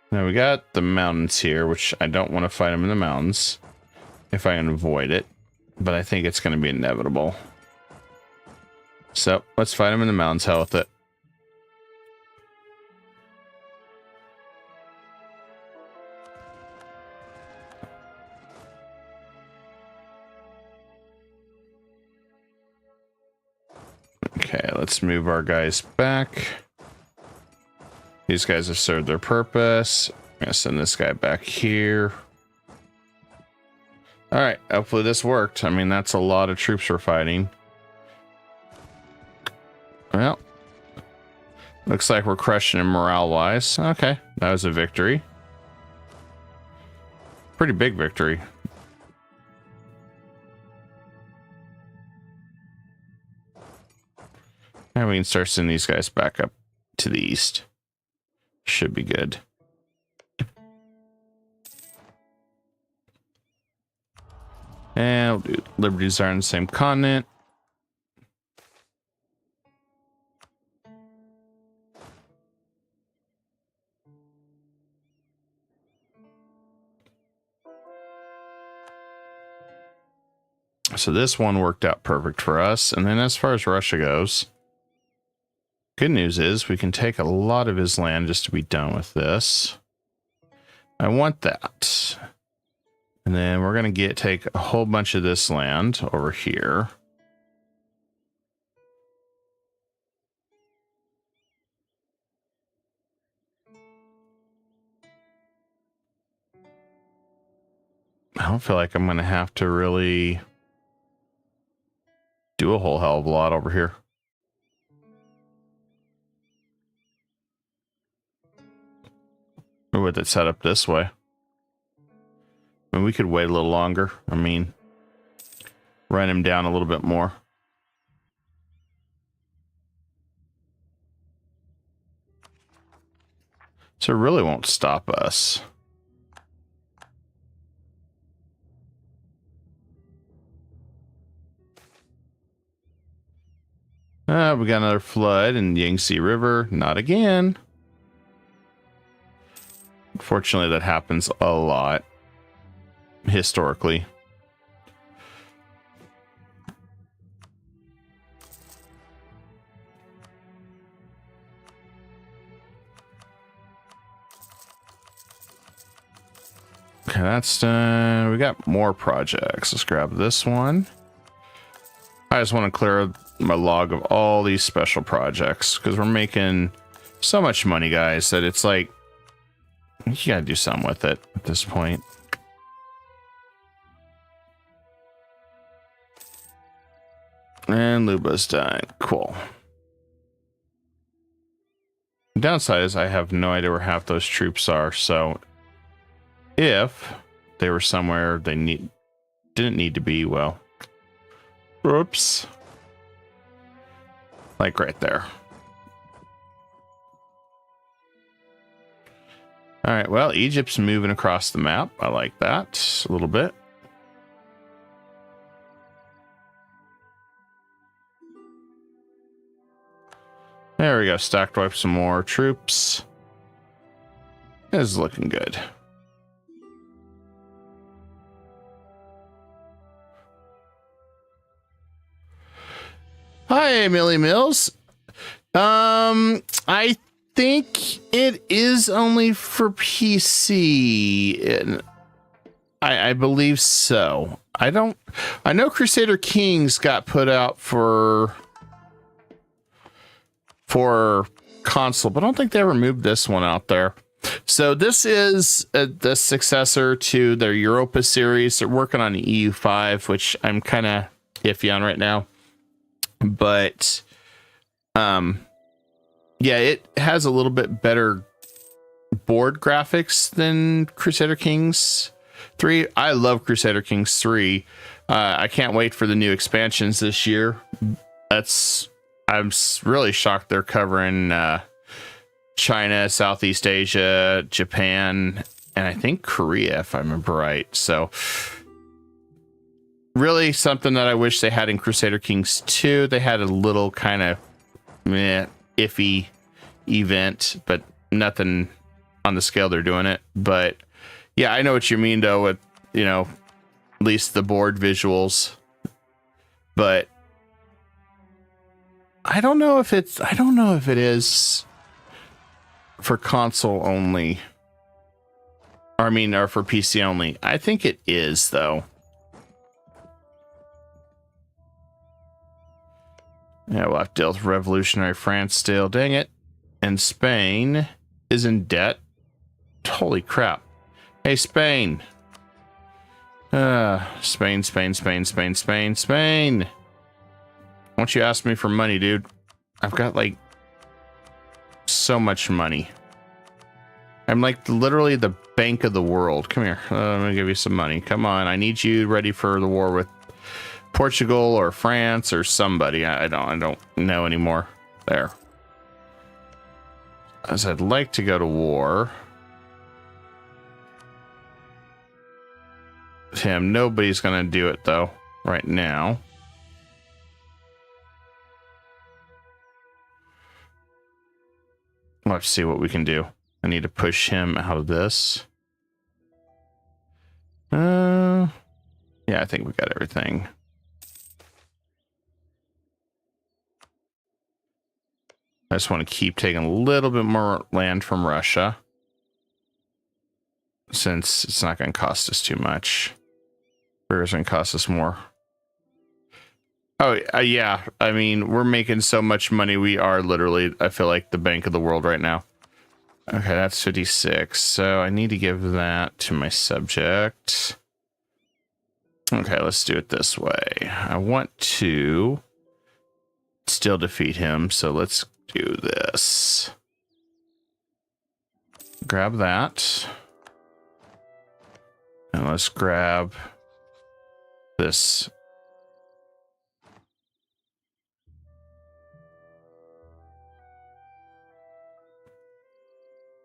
Now we got the mountains here, which I don't want to fight them in the mountains if I can avoid it, but I think it's going to be inevitable. So let's fight them in the mountains. Hell with it. Okay, let's move our guys back. These guys have served their purpose. I'm gonna send this guy back here. All right, hopefully this worked. I mean, that's a lot of troops we're fighting. Well, looks like we're crushing him morale-wise. Okay, that was a victory. Pretty big victory. And we can start sending these guys back up to the east. Should be good. And we'll do Liberties are on the same continent. So this one worked out perfect for us. And then as far as Russia goes, good news is we can take a lot of his land just to be done with this. I want that. And then we're going to take a whole bunch of this land over here. I don't feel like I'm going to have to really do a whole hell of a lot over here. Or with it set up this way. I mean, we could wait a little longer. I mean, run him down a little bit more. So it really won't stop us. We got another flood in the Yangtze River. Not again. Unfortunately, that happens a lot historically. Okay, that's done. We got more projects. Let's grab this one. I just want to clear my log of all these special projects because we're making so much money, guys, that it's like you gotta do something with it at this point. And Luba's done. Cool. The downside is I have no idea where half those troops are, so if they were somewhere they didn't need to be, well, oops. Like right there. All right, well, Egypt's moving across the map. I like that a little bit. There we go. Stacked wipe some more troops. This is looking good. Hi, Millie Mills. I think it is only for PC. I believe so. I know Crusader Kings got put out for console, but I don't think they ever moved this one out there. So this is the successor to their Europa series. They're working on the EU5, which I'm kind of iffy on right now. But yeah, it has a little bit better board graphics than Crusader Kings 3. I love Crusader Kings 3. I can't wait for the new expansions this year. I'm really shocked they're covering China, Southeast Asia, Japan, and I think Korea, if I remember right. So really something that I wish they had in Crusader Kings 2. They had a little kind of iffy event, but nothing on the scale they're doing it. But yeah, I know what you mean though, with, you know, at least the board visuals. But I don't know if it is for console only. Or for PC only. I think it is though. Yeah, we'll have to deal with revolutionary France still. Dang it. And Spain is in debt. Holy crap. Hey, Spain. Spain. Why don't you ask me for money, dude? I've got like so much money. I'm like literally the bank of the world. Come here. I'm gonna give you some money. Come on. I need you ready for the war with Portugal or France or somebody. I don't know anymore. There. As I'd like to go to war. Him. Nobody's gonna do it though right now. Let's see what we can do. I need to push him out of this. Yeah, I think we got everything. I just want to keep taking a little bit more land from Russia, since it's not going to cost us too much. Or is it going to cost us more? Oh, yeah. I mean, we're making so much money. We are literally, I feel like, the bank of the world right now. Okay, that's 56. So I need to give that to my subject. Okay, let's do it this way. I want to still defeat him, so let's do this. Grab that. And let's grab this.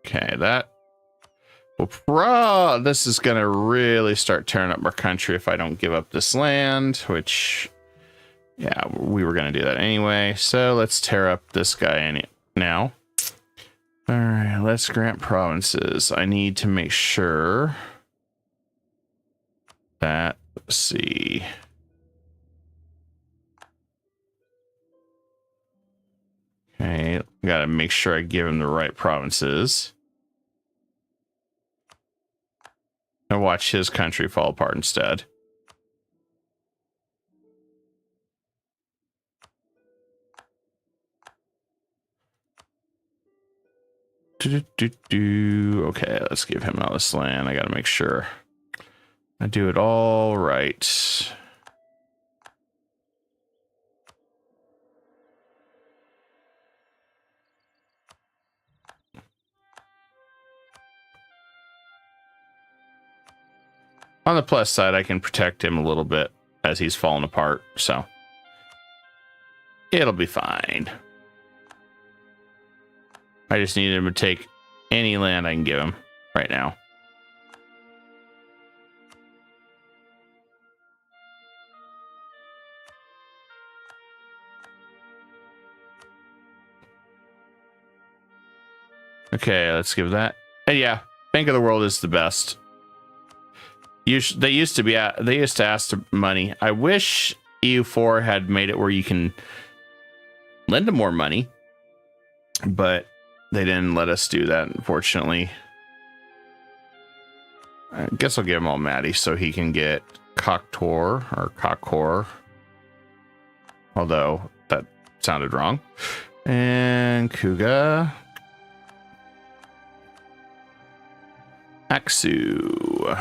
Okay, that will this is going to really start tearing up our country if I don't give up this land, which, yeah, we were going to do that anyway. So let's tear up this guy now. All right, let's grant provinces. I need to make sure that, let's see. Okay, got to make sure I give him the right provinces. And watch his country fall apart instead. Okay, let's give him all this land. I got to make sure I do it all right. On the plus side, I can protect him a little bit as he's falling apart, so it'll be fine. I just need him to take any land I can give him right now. Okay, let's give that. And yeah, Bank of the World is the best. They used to ask for money. I wish EU4 had made it where you can lend them more money, but they didn't let us do that, unfortunately. I guess I'll give him all Maddie so he can get Koktor or Kokor. Although that sounded wrong. And Kuga. Aksu.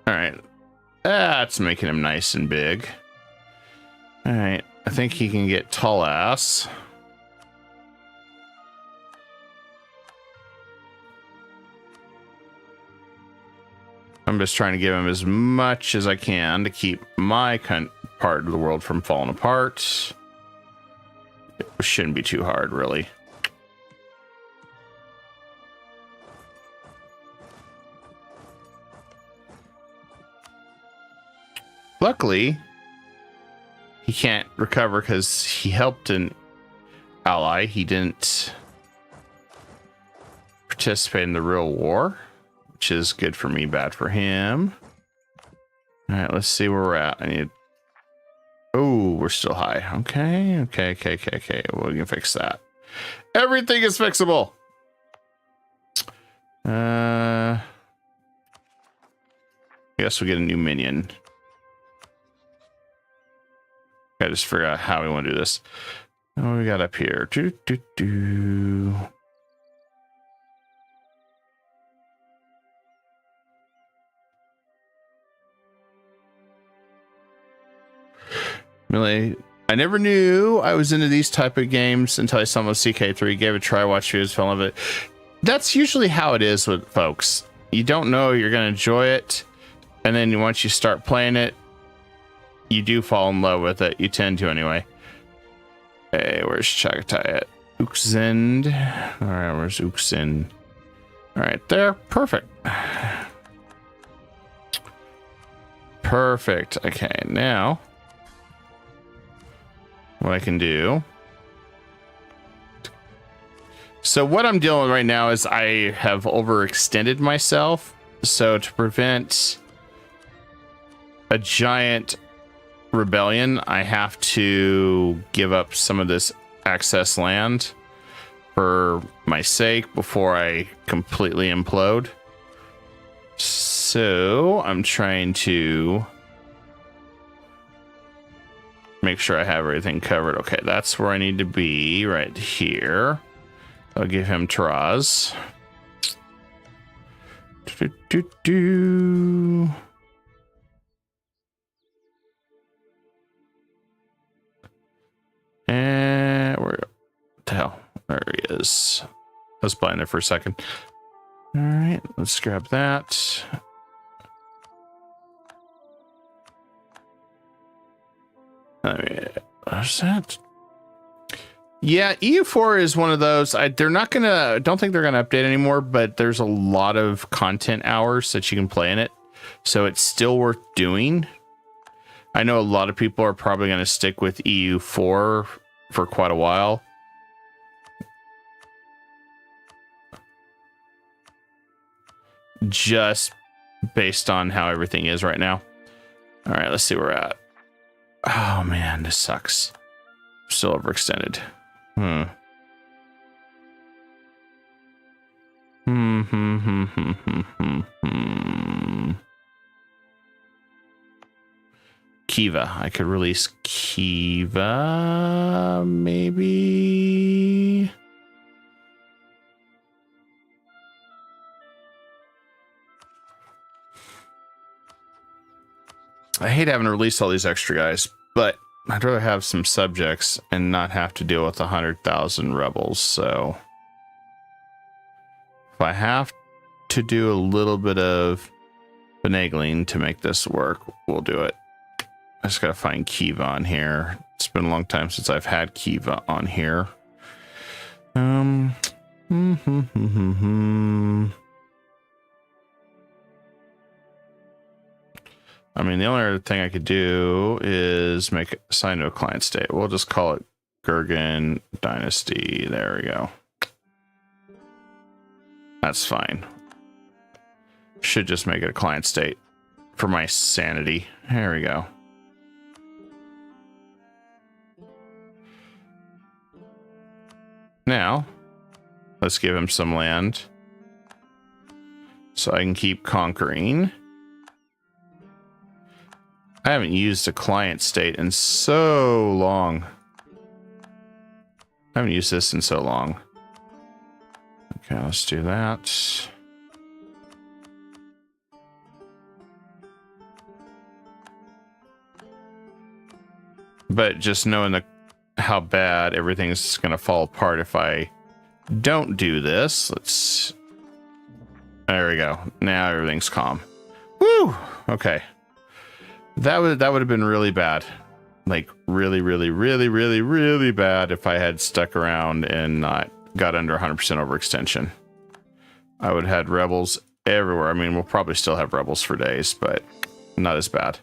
All right. That's making him nice and big. All right. I think he can get tall ass. I'm just trying to give him as much as I can to keep my part of the world from falling apart. It shouldn't be too hard, really. Luckily, he can't recover because he helped an ally. He didn't participate in the real war, which is good for me, bad for him. All right, let's see where we're at. I need... Oh, we're still high. Okay. Well, we can fix that. Everything is fixable. I guess we'll get a new minion. I just figure out how we want to do this. What we got up here? Really, I never knew I was into these type of games until I saw them with CK3, gave it a try, watched videos, fell in love with it. That's usually how it is with folks. You don't know you're going to enjoy it, and then once you start playing it, you do fall in love with it. You tend to anyway. Hey, where's Chagatai at? Uxend. All right, where's Uxend? All right, there. Perfect. Perfect. Okay, now what I can do. So what I'm dealing with right now is I have overextended myself. So to prevent a giant rebellion, I have to give up some of this access land for my sake before I completely implode. So I'm trying to make sure I have everything covered. Okay, that's where I need to be, right here. I'll give him Taraz. And where the hell? There he is. I was blind there for a second. All right, let's grab that. What's that? Yeah, EU4 is one of those. They're not gonna. Don't think they're gonna update anymore. But there's a lot of content hours that you can play in it, so it's still worth doing. I know a lot of people are probably going to stick with EU4 for quite a while. Just based on how everything is right now. All right, let's see where we're at. Oh man, this sucks. Still overextended. Kiva. I could release Kiva, maybe. I hate having to release all these extra guys, but I'd rather have some subjects and not have to deal with 100,000 rebels. So if I have to do a little bit of finagling to make this work, we'll do it. I just gotta find Kiva on here. It's been a long time since I've had Kiva on here. I mean, the only other thing I could do is make it assign to a client state. We'll just call it Gurgan Dynasty. There we go. That's fine. Should just make it a client state for my sanity. There we go. Now, let's give him some land so I can keep conquering. I haven't used a client state in so long. I haven't used this in so long. Okay, let's do that. But just knowing how bad everything's going to fall apart if I don't do this. There we go. Now everything's calm. Woo! Okay. That would have been really bad. Like really, really, really, really, really bad if I had stuck around and not got under 100% overextension. I would have had rebels everywhere. I mean, we'll probably still have rebels for days, but not as bad.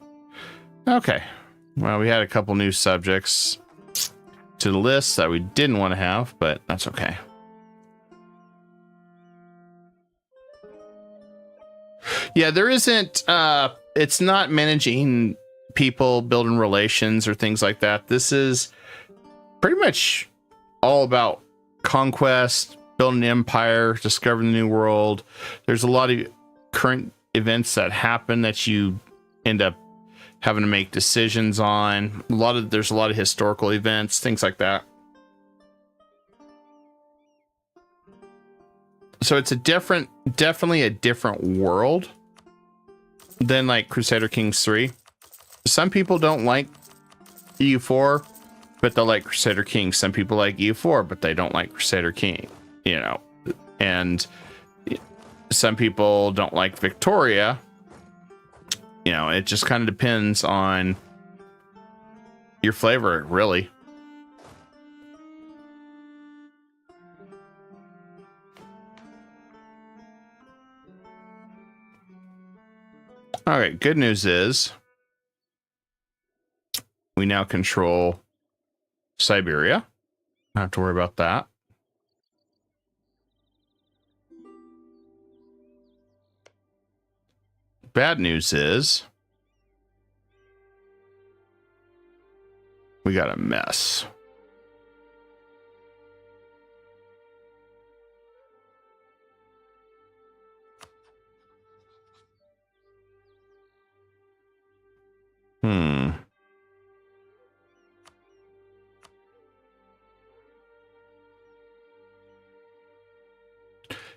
Okay. Well, we had a couple new subjects to the list that we didn't want to have, but that's okay. Yeah, there isn't, it's not managing people, building relations or things like that. This is pretty much all about conquest, building an empire, discovering the new world. There's a lot of current events that happen that you end up having to make decisions on. There's a lot of historical events, things like that. So it's definitely a different world than like Crusader Kings 3. Some people don't like EU4, but they'll like Crusader Kings. Some people like EU4, but they don't like Crusader King, you know. And some people don't like Victoria. You know, it just kind of depends on your flavor, really. All right, good news is we now control Siberia. Not have to worry about that. Bad news is we got a mess.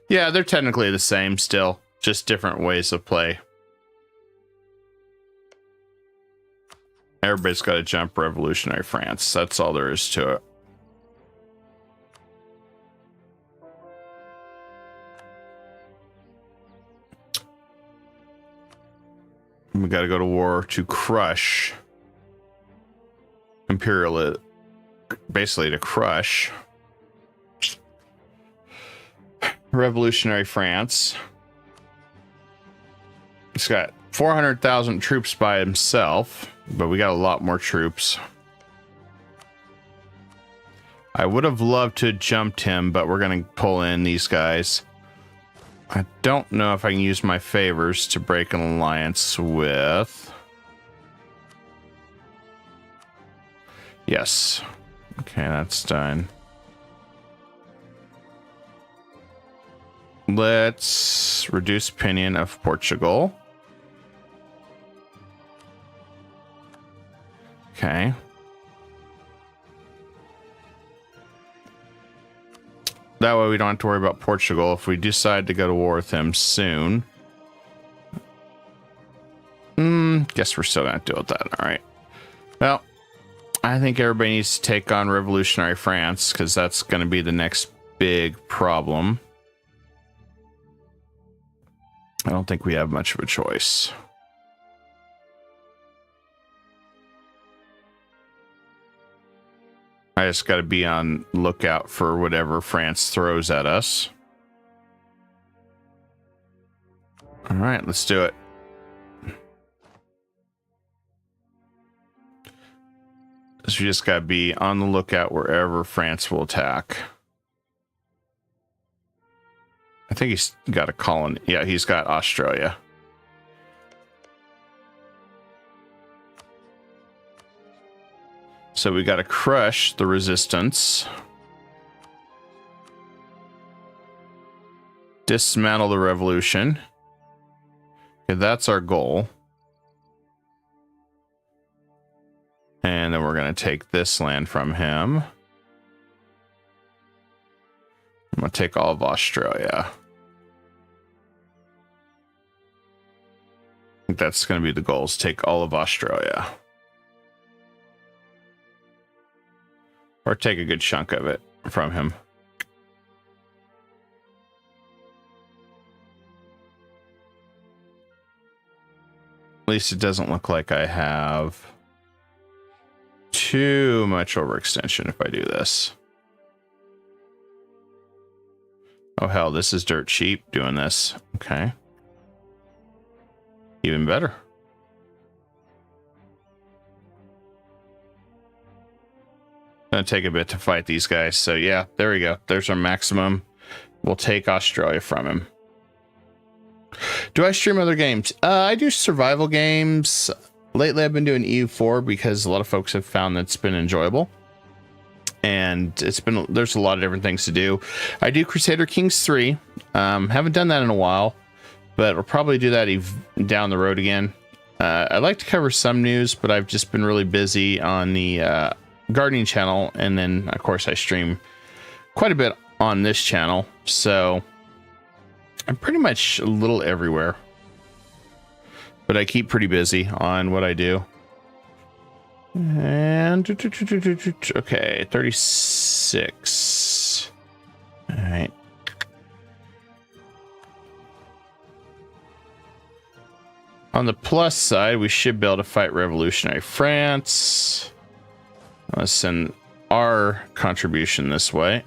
Yeah, they're technically the same still, just different ways of play. Everybody's got to jump revolutionary France. That's all there is to it. We got to go to war to crush Imperial, basically to crush revolutionary France. He's got 400,000 troops by himself, but we got a lot more troops. I would have loved to have jumped him, but we're going to pull in these guys. I don't know if I can use my favors to break an alliance with. Yes. Okay, that's done. Let's reduce opinion of Portugal. Okay. That way we don't have to worry about Portugal if we decide to go to war with him soon. Guess we're still going to deal with that. All right. Well, I think everybody needs to take on revolutionary France because that's going to be the next big problem. I don't think we have much of a choice. I just got to be on lookout for whatever France throws at us. All right, let's do it. So we just got to be on the lookout wherever France will attack. I think he's got a colony. Yeah, he's got Australia. So we got to crush the resistance. Dismantle the revolution. Okay, that's our goal. And then we're going to take this land from him. I'm going to take all of Australia. I think that's going to be the goal, is take all of Australia. or take a good chunk of it from him. At least it doesn't look like I have too much overextension if I do this. Oh hell, this is dirt cheap doing this. Okay. Even better. Gonna take a bit to fight these guys. So yeah, there we go. There's our maximum. We'll take Australia from him. Do I stream other games? I do survival games. Lately I've been doing EU4 because a lot of folks have found that it's been enjoyable. And there's a lot of different things to do. I do Crusader Kings 3. Haven't done that in a while, but we'll probably do that down the road again. I'd like to cover some news, but I've just been really busy on the gardening channel, and then of course I stream quite a bit on this channel, so I'm pretty much a little everywhere, but I keep pretty busy on what I do. And okay, 36. All right. On the plus side, we should be able to fight revolutionary France. Let's send our contribution this way,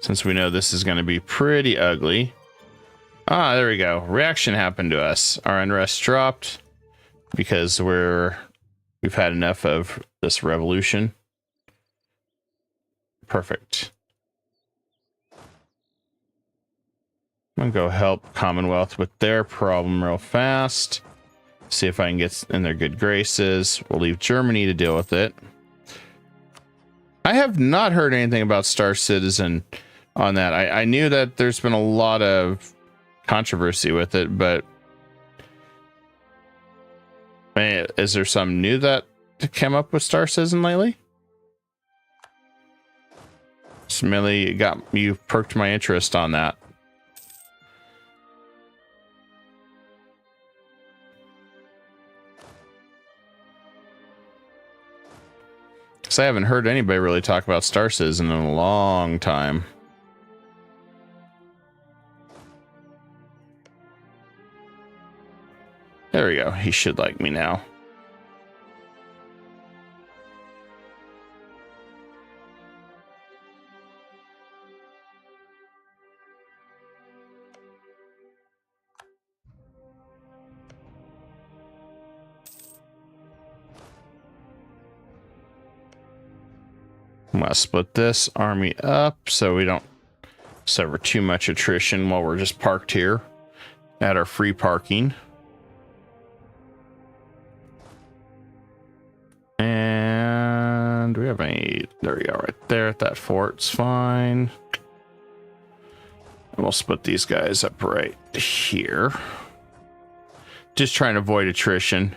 since we know this is going to be pretty ugly. Ah, there we go. Reaction happened to us. Our unrest dropped because we've had enough of this revolution. Perfect. I'm gonna go help Commonwealth with their problem real fast. See if I can get in their good graces. We'll leave Germany to deal with it. I have not heard anything about Star Citizen on that. I knew that there's been a lot of controversy with it, but man, is there some new that came up with Star Citizen lately? Smiley, you perked my interest on that. Because I haven't heard anybody really talk about Star Citizen in a long time. There we go. He should like me now. I'm gonna split this army up so we don't suffer too much attrition while we're just parked here at our free parking. And do we have any? There we go, right there at that fort. It's fine. And we'll split these guys up right here. Just trying to avoid attrition.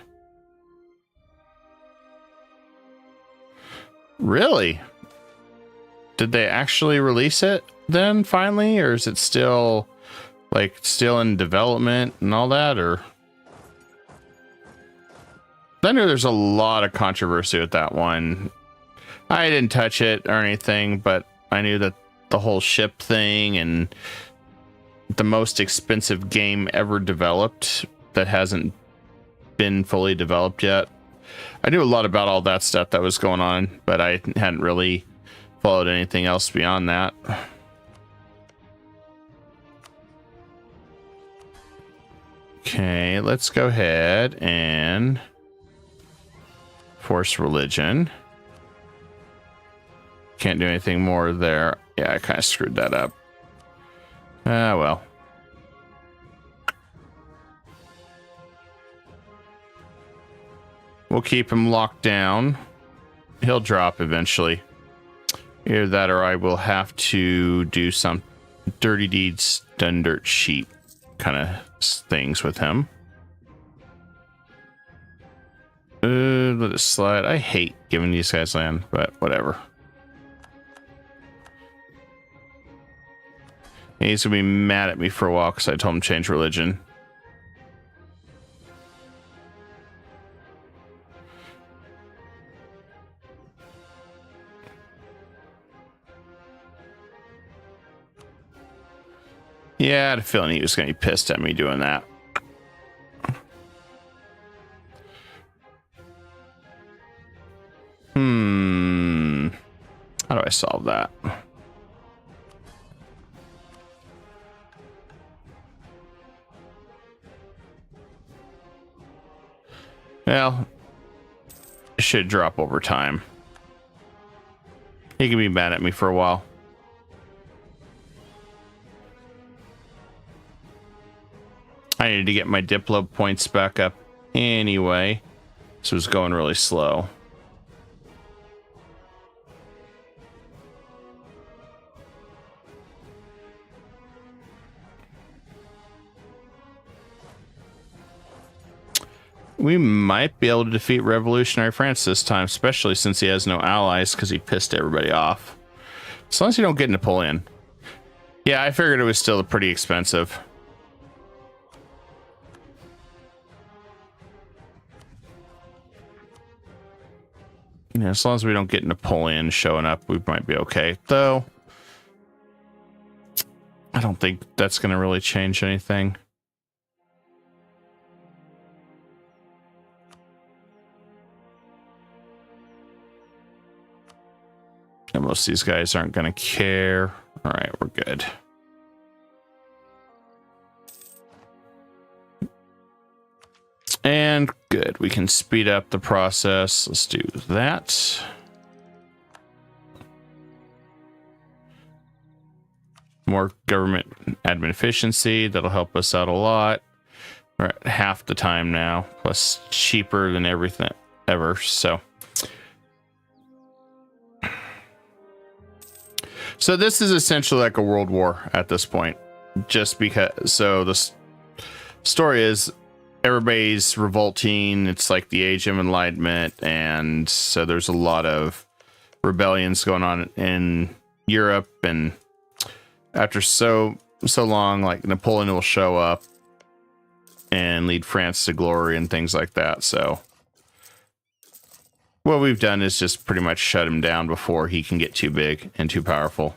Really? Did they actually release it then finally, or is it still in development and all that? Or I know there's a lot of controversy with that one. I didn't touch it or anything, but I knew that the whole ship thing and the most expensive game ever developed that hasn't been fully developed yet. I knew a lot about all that stuff that was going on, but I hadn't really followed anything else beyond that. Okay, let's go ahead and force religion. Can't do anything more there. Yeah, I kind of screwed that up. Ah, well. We'll keep him locked down. He'll drop eventually. Either that or I will have to do some dirty deeds done dirt cheap kind of things with him. Let it slide. I hate giving these guys land, but whatever. He's gonna be mad at me for a while because I told him to change religion. Yeah, I had a feeling he was going to be pissed at me doing that. How do I solve that? Well, it should drop over time. He can be mad at me for a while. I needed to get my Diplo points back up anyway, so it was going really slow. We might be able to defeat Revolutionary France this time, especially since he has no allies because he pissed everybody off. As long as you don't get Napoleon. Yeah, I figured it was still pretty expensive. Yeah, as long as we don't get Napoleon showing up, we might be okay. Though, I don't think that's going to really change anything. And most of these guys aren't going to care. All right, we're good. And good, we can speed up the process. Let's do that. More government admin efficiency, that'll help us out a lot. We're at half the time now, plus cheaper than everything ever, so. So this is essentially like a world war at this point, just because, so the story is, everybody's revolting. It's like the Age of Enlightenment, and so there's a lot of rebellions going on in Europe. And after so long, like Napoleon will show up and lead France to glory and things like that. So what we've done is just pretty much shut him down before he can get too big and too powerful.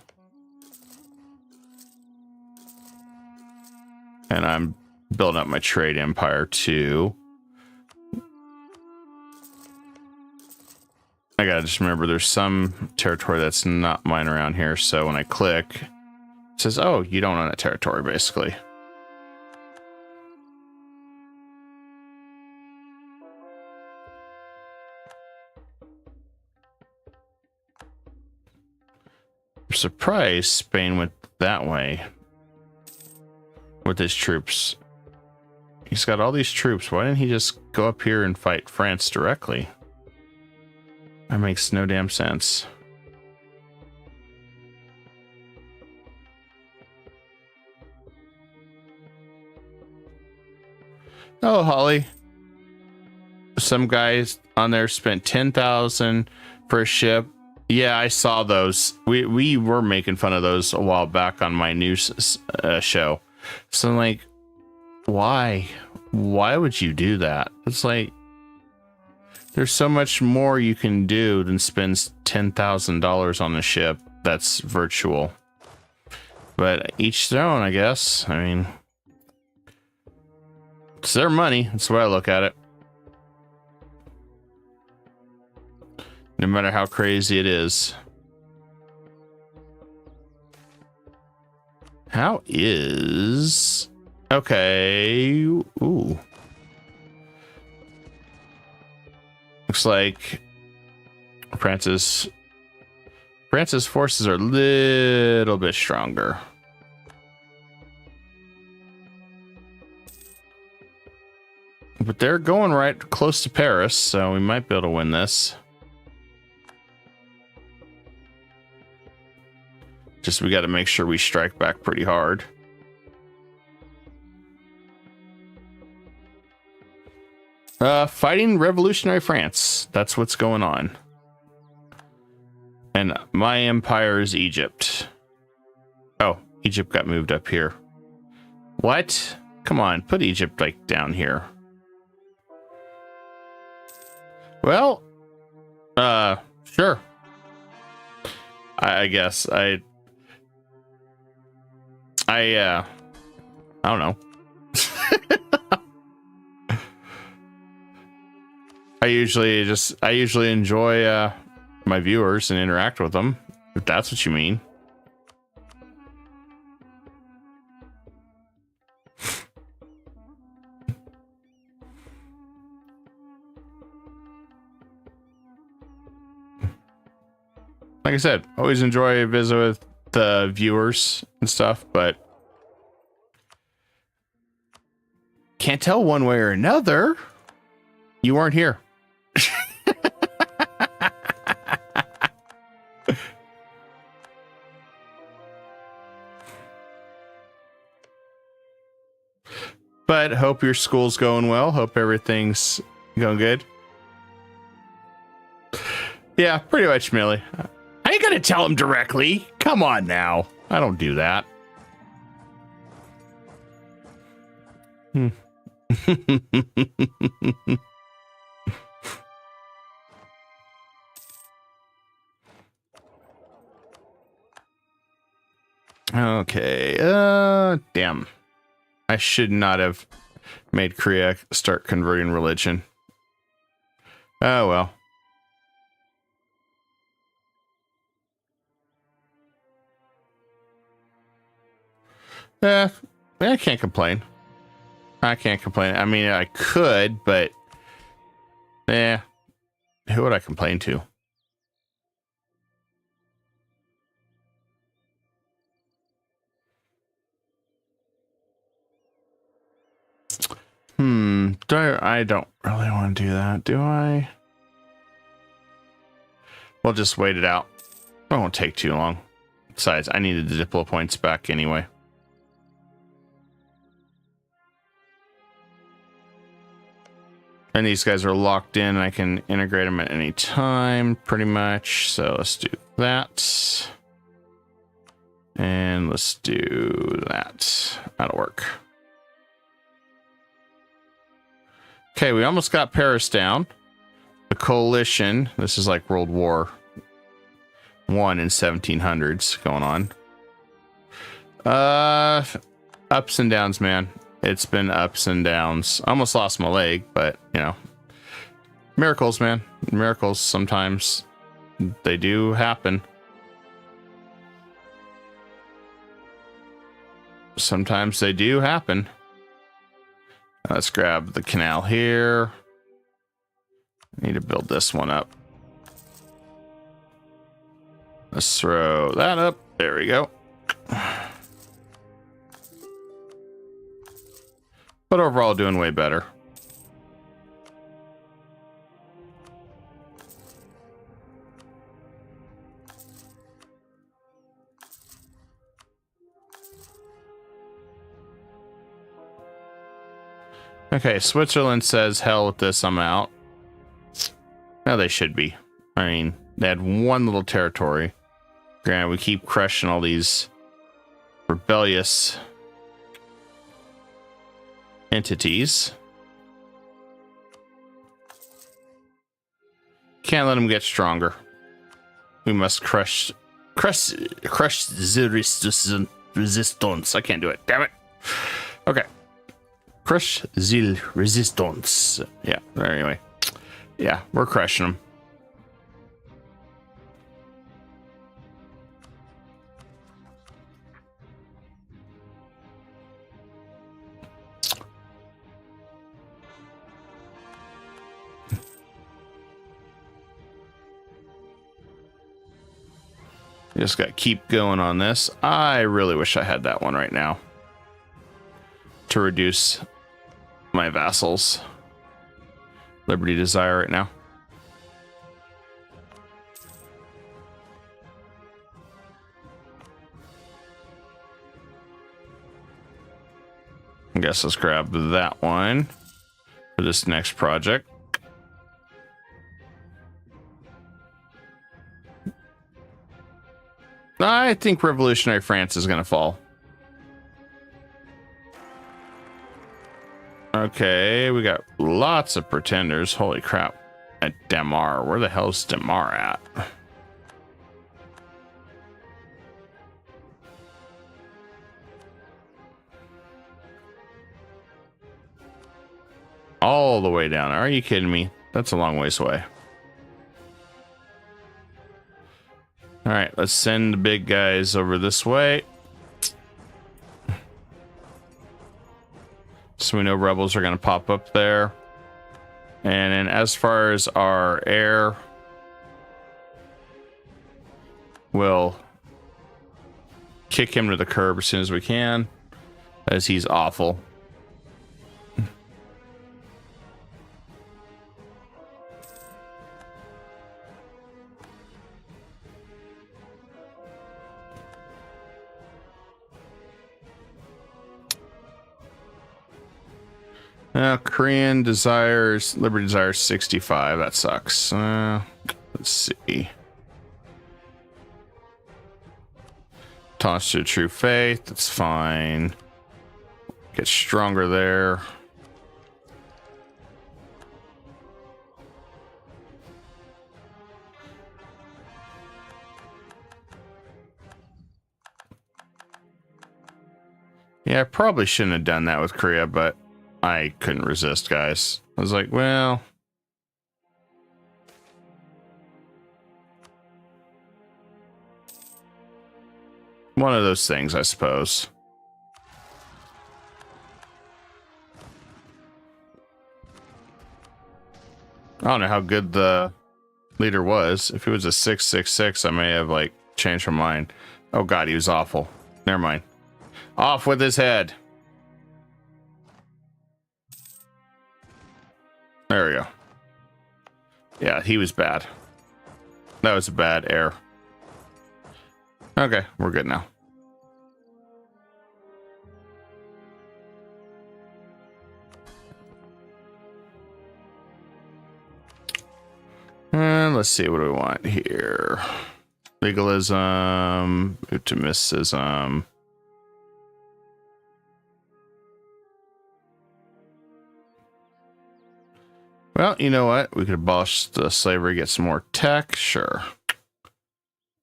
And I'm building up my trade empire too. I gotta just remember there's some territory that's not mine around here, so when I click, it says, oh, you don't own that territory, basically. I'm surprised Spain went that way with his troops. He's got all these troops. Why didn't he just go up here and fight France directly? That makes no damn sense. Oh, Holly. Some guys on there spent 10,000 for a ship. Yeah, I saw those. We were making fun of those a while back on my news show. So I'm like, why would you do that? It's like, there's so much more you can do than spend $10,000 on a ship that's virtual. But each their own, I guess. I mean, it's their money. That's the way I look at it. No matter how crazy it is. How is... Okay. Ooh. Looks like France's forces are a little bit stronger. But they're going right close to Paris, so we might be able to win this. Just we got to make sure we strike back pretty hard. Fighting revolutionary France. That's what's going on. And my empire is Egypt. Oh, Egypt got moved up here. What? Come on, put Egypt like down here. Well, sure. I guess I don't know. I usually enjoy my viewers and interact with them, if that's what you mean. Like I said, always enjoy a visit with the viewers and stuff, but can't tell one way or another. You weren't here. But hope your school's going well. Hope everything's going good. Yeah, pretty much, Millie. I ain't gonna tell him directly. Come on now. I don't do that. Okay. Damn. I should not have made Korea start converting religion. Oh, well. I can't complain. I can't complain. I mean, I could, but who would I complain to? I don't really want to do that, do I? We'll just wait it out. It won't take too long. Besides, I needed the Diplo points back anyway. And these guys are locked in. I can integrate them at any time, pretty much. So let's do that. And let's do that. That'll work. Okay, we almost got Paris down. The coalition. This is like World War I in 1700s going on. Ups and downs, man. It's been ups and downs. I almost lost my leg, but, you know. Miracles, man. Miracles sometimes. They do happen. Sometimes they do happen. Let's grab the canal here. Need to build this one up. Let's throw that up. There we go. But overall, doing way better. Okay, Switzerland says, hell with this, I'm out. No, they should be. I mean, they had one little territory. Granted, we keep crushing all these rebellious entities. Can't let them get stronger. We must crush the resistance. I can't do it. Damn it. Okay. Crush the resistance. Yeah. Anyway. Yeah, we're crushing them. Just got to keep going on this. I really wish I had that one right now to reduce my vassals' liberty desire right now. I guess let's grab that one for this next project. I think revolutionary France is going to fall. Okay, we got lots of pretenders. Holy crap. At Damar. Where the hell's Damar at? All the way down. Are you kidding me? That's a long ways away. All right, let's send the big guys over this way. So we know rebels are going to pop up there. And then as far as our air, we'll kick him to the curb as soon as we can, as he's awful. Korean desires, Liberty desires 65. That sucks. Let's see. Toss to true faith. That's fine. Get stronger there. Yeah, I probably shouldn't have done that with Korea, but I couldn't resist, guys. I was like, well, one of those things, I suppose. I don't know how good the leader was. If it was a 666, I may have like changed my mind. Oh god, he was awful. Never mind. Off with his head. There we go. Yeah, he was bad. That was a bad error. Okay, we're good now. And let's see, what do we want here? Legalism, optimism. Well, you know what? We could abolish the slavery, get some more tech. Sure.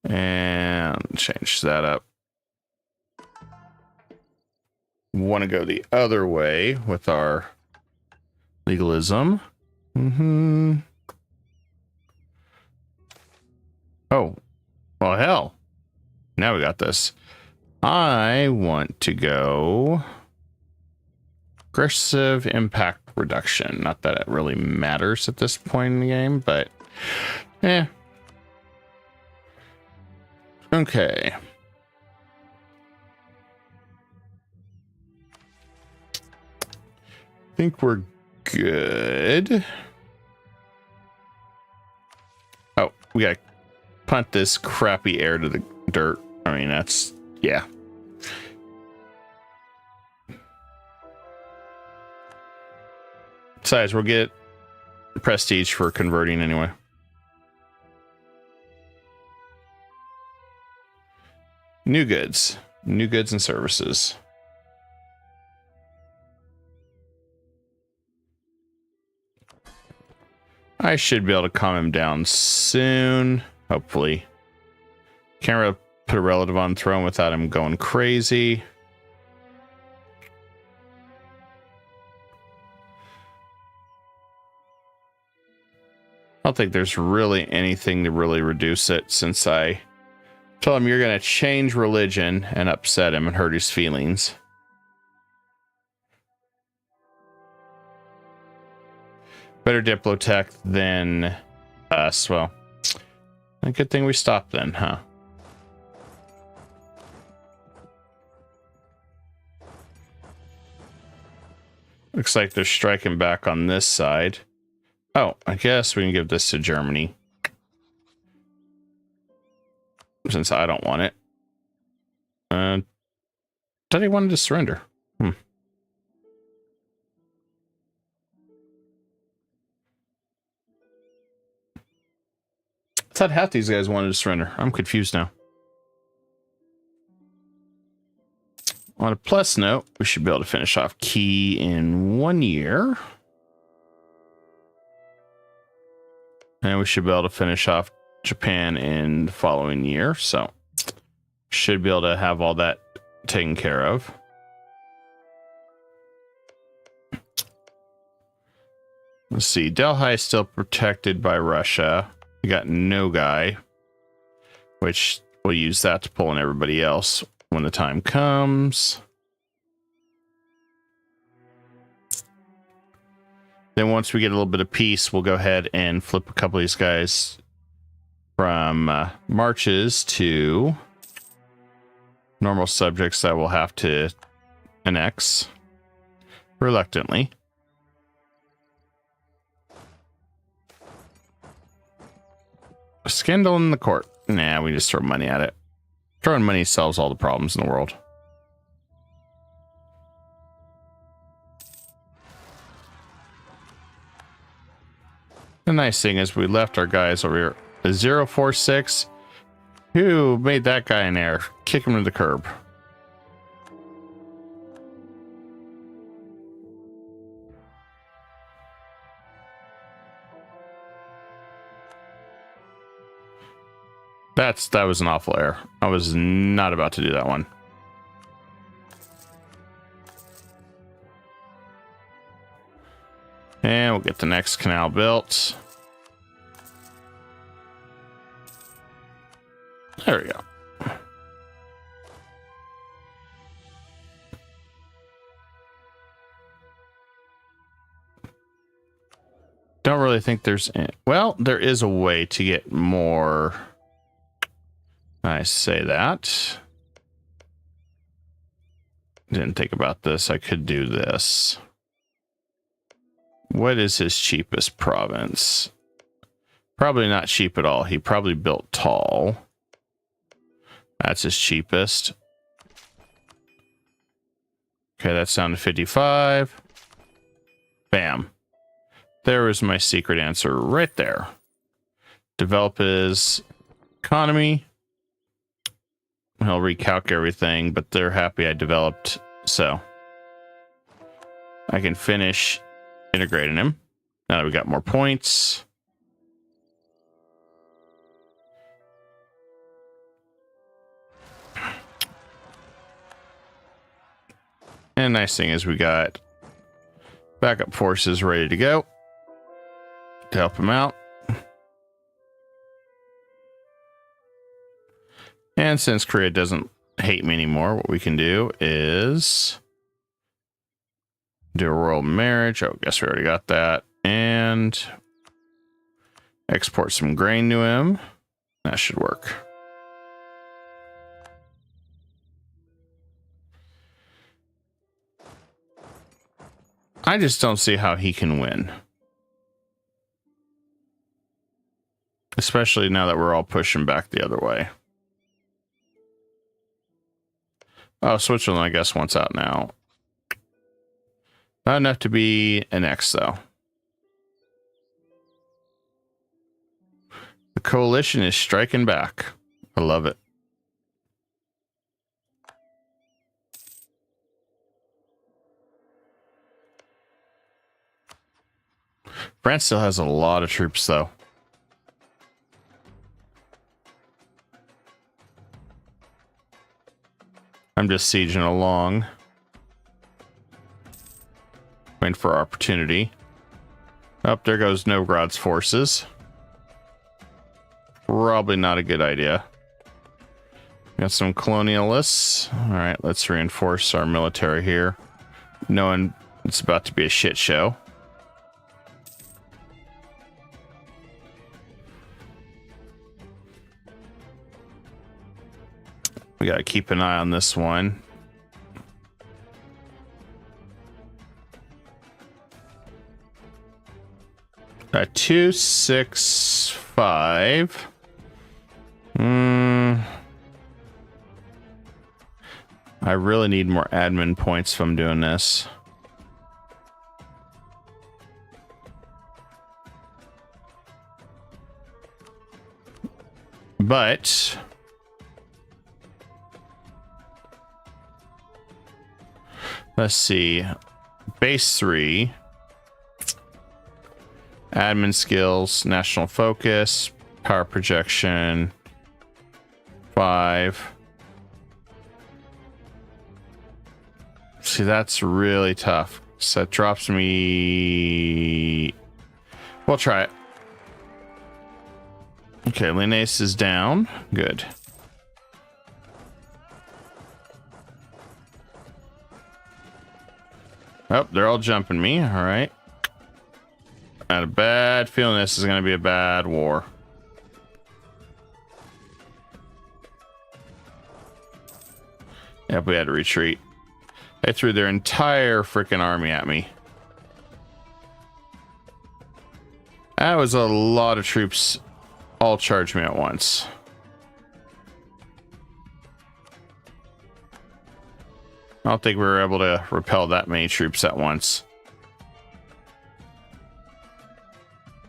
And change that up. Want to go the other way with our legalism. Oh, well, hell. Now we got this. I want to go aggressive impact reduction. Not that it really matters at this point in the game, but yeah. Okay. I think we're good. Oh, we gotta punt this crappy air to the dirt. I mean, that's, yeah. Besides, we'll get prestige for converting anyway. New goods and services. I should be able to calm him down soon, hopefully. Can't really put a relative on the throne without him going crazy. I don't think there's really anything to really reduce it, since I told him you're going to change religion and upset him and hurt his feelings. Better Diplotech than us. Well, a good thing we stopped then, huh? Looks like they're striking back on this side. Oh, I guess we can give this to Germany, since I don't want it. Thought he wanted to surrender. I thought half these guys wanted to surrender. I'm confused now. On a plus note, we should be able to finish off Key in 1 year. And we should be able to finish off Japan in the following year. So should be able to have all that taken care of. Let's see. Delhi is still protected by Russia. We got no guy, which we'll use that to pull in everybody else when the time comes. Then once we get a little bit of peace, we'll go ahead and flip a couple of these guys from marches to normal subjects that we'll have to annex reluctantly. A scandal in the court. Nah, we just throw money at it. Throwing money solves all the problems in the world. The nice thing is we left our guys over here. The 046. Who made that guy an heir? Kick him to the curb. That was an awful error. I was not about to do that one. And we'll get the next canal built. There we go. Don't really think there's... Well, there is a way to get more... I say that. Didn't think about this. I could do this. What is his cheapest province? Probably not cheap at all. He probably built tall. That's his cheapest. Okay, that's down to 55. Bam. There was my secret answer right there. Develop his economy. He'll recalc everything, but they're happy I developed, so I can finish integrating him. Now that we got more points. And nice thing is we got backup forces ready to go to help him out. And since Korea doesn't hate me anymore, what we can do is do a royal marriage. Oh, guess we already got that. And export some grain to him. That should work. I just don't see how he can win. Especially now that we're all pushing back the other way. Oh, Switzerland, I guess, wants out now. Not enough to be an X, though. The coalition is striking back. I love it. France still has a lot of troops, though. I'm just sieging along. Waiting for opportunity. Oh, there goes Novgorod's forces. Probably not a good idea. Got some colonialists. All right, let's reinforce our military here, knowing it's about to be a shit show. We gotta keep an eye on this one. Got 265. I really need more admin points if I'm doing this. But let's see. Base 3. Admin skills, national focus, power projection, 5. See, that's really tough. So that drops me We'll try it. Okay, Linnaeus is down. Good. Oh, they're all jumping me. All right. I had a bad feeling this is going to be a bad war. Yep, we had to retreat. They threw their entire freaking army at me. That was a lot of troops all charged me at once. I don't think we were able to repel that many troops at once.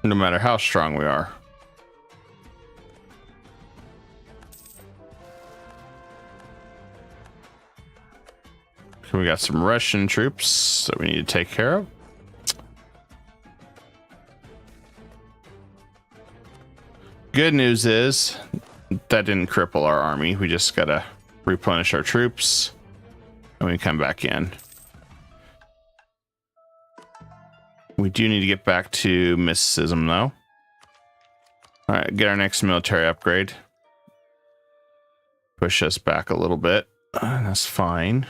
No matter how strong we are. So we got some Russian troops that we need to take care of. Good news is that didn't cripple our army. We just gotta replenish our troops and we come back in. We do need to get back to mysticism though. All right, get our next military upgrade. Push us back a little bit. That's fine.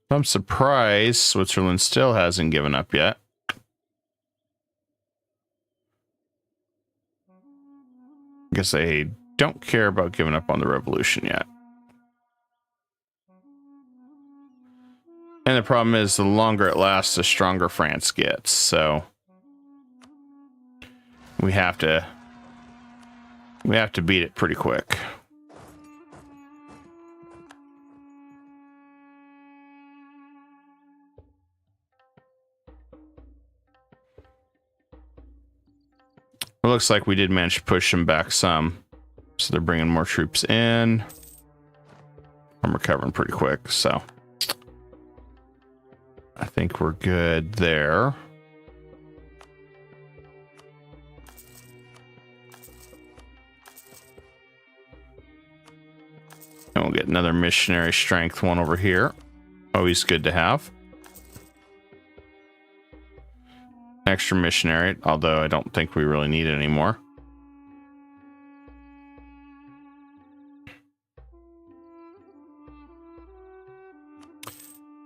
I'm surprised Switzerland still hasn't given up yet. I guess they don't care about giving up on the revolution yet. And the problem is the longer it lasts, the stronger France gets. So we have to beat it pretty quick. It looks like we did manage to push them back some. So they're bringing more troops in. I'm recovering pretty quick, so I think we're good there. And we'll get another missionary strength one over here. Always good to have. Extra missionary, although I don't think we really need it anymore.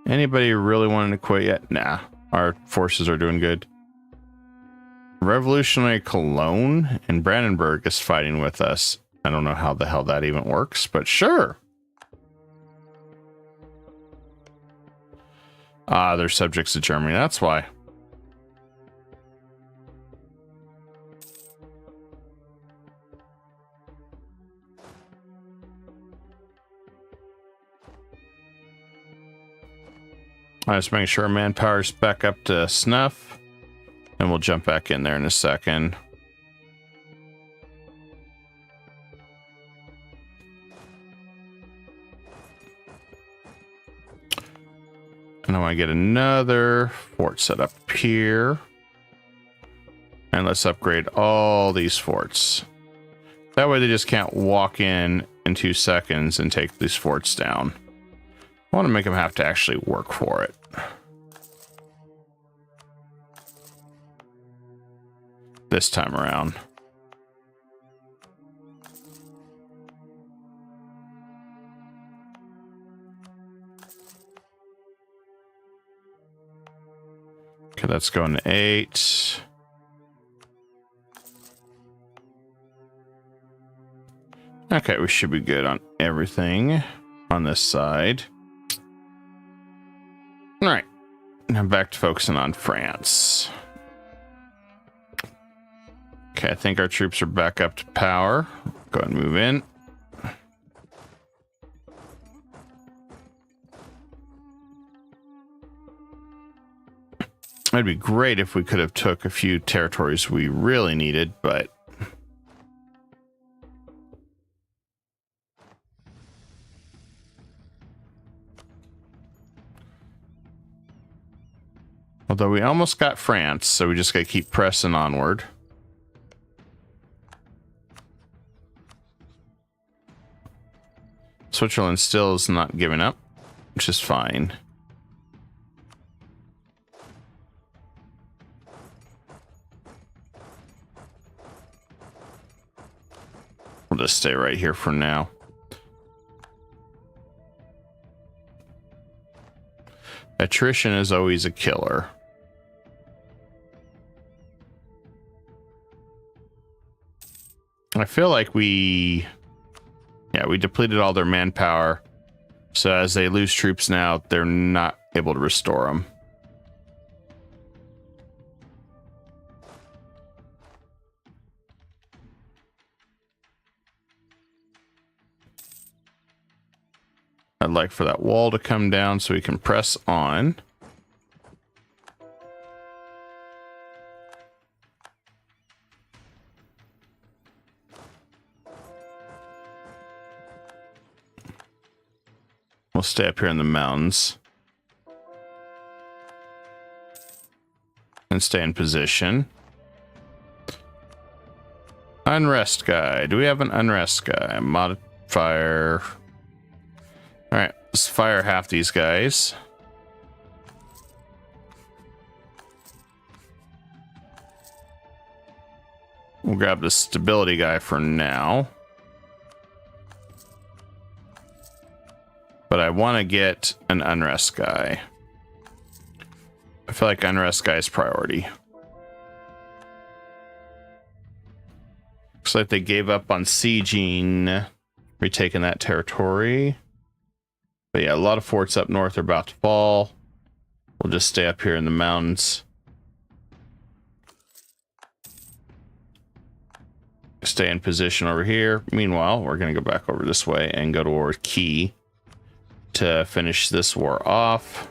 Anybody really wanting to quit yet? Nah, our forces are doing good. Revolutionary Cologne and Brandenburg is fighting with us. I don't know how the hell that even works, but sure. Ah, they're subjects of Germany, that's why. I just making sure manpower's back up to snuff, and we'll jump back in there in a second. And I want to get another fort set up here. And let's upgrade all these forts. That way they just can't walk in 2 seconds and take these forts down. I want to make them have to actually work for it. This time around. Okay, that's going to 8. Okay, we should be good on everything on this side. All right, now back to focusing on France. Okay, I think our troops are back up to power. Go ahead and move in. It'd be great if we could have took a few territories we really needed, but although we almost got France, so we just gotta keep pressing onward. Switzerland still is not giving up, which is fine. just stay right here for now. Attrition is always a killer. I feel like we depleted all their manpower. So as they lose troops now, they're not able to restore them. I'd like for that wall to come down so we can press on. We'll stay up here in the mountains. And stay in position. Unrest guy. Do we have an unrest guy? Modifier. Alright, let's fire half these guys. We'll grab the stability guy for now. But I want to get an unrest guy. I feel like unrest guy is priority. Looks like they gave up on sieging, retaking that territory. But yeah, a lot of forts up north are about to fall. We'll just stay up here in the mountains. Stay in position over here. Meanwhile, we're going to go back over this way and go to war with Key to finish this war off.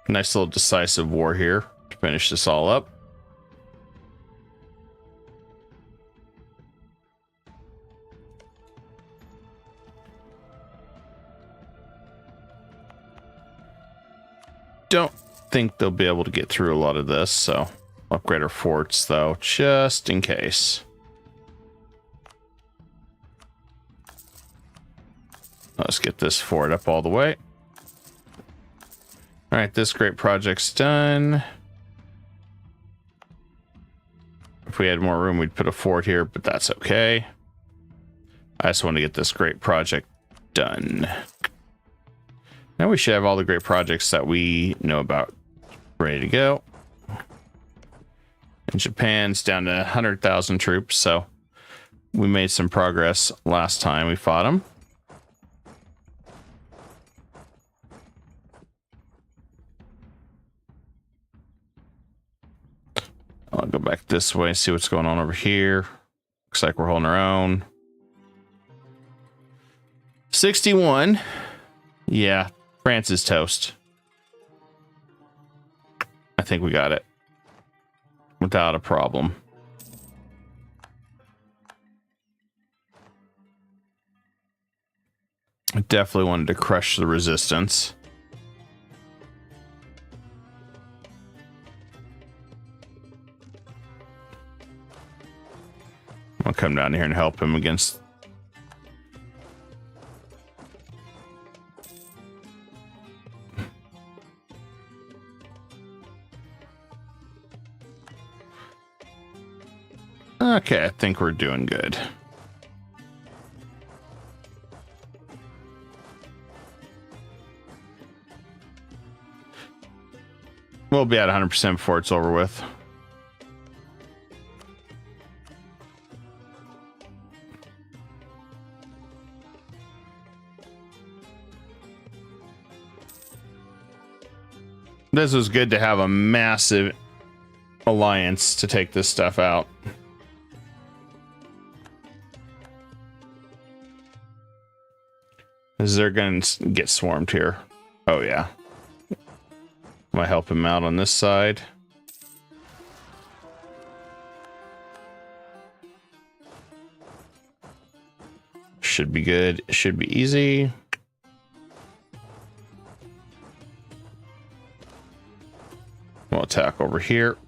Nice little decisive war here to finish this all up. Don't think they'll be able to get through a lot of this, so upgrade our forts though, just in case. Let's get this fort up all the way. All right, this great project's done. If we had more room, we'd put a fort here, but that's okay. I just want to get this great project done. Now we should have all the great projects that we know about ready to go. And Japan's down to 100,000 troops, so we made some progress last time we fought them. I'll go back this way and see what's going on over here. Looks like we're holding our own. 61. Yeah, France is toast. I think we got it. Without a problem. I definitely wanted to crush the resistance. I'll come down here and help him against. Okay, I think we're doing good. We'll be at 100% before it's over with. This was good to have a massive alliance to take this stuff out. Is they're going to get swarmed here. Oh, yeah. Might help him out on this side. Should be good. Should be easy. We'll attack over here.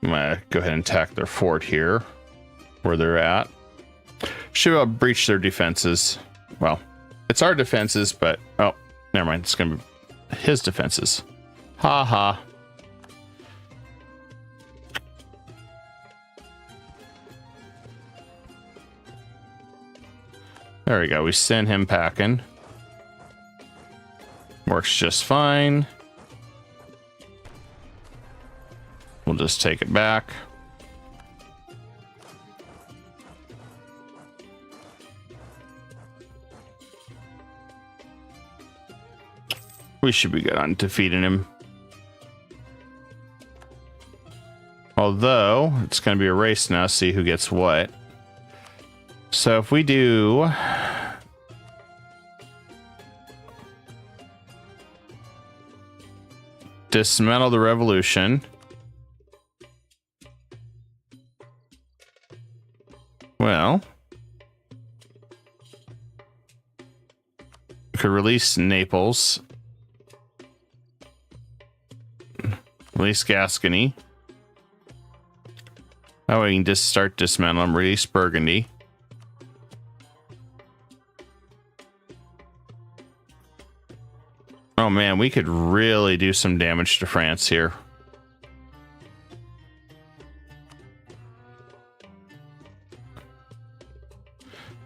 I'm gonna go ahead and attack their fort here, where they're at. Should have breached their defenses. Well, it's our defenses, but oh, never mind. It's gonna be his defenses. Ha ha. There we go. We send him packing. Works just fine. We'll just take it back. We should be good on defeating him. Although, it's going to be a race now, see who gets what. So if we do... dismantle the revolution. Well... we could release Naples. Release Gascony. That way we can just start dismantling. Release Burgundy. Oh man, we could really do some damage to France here.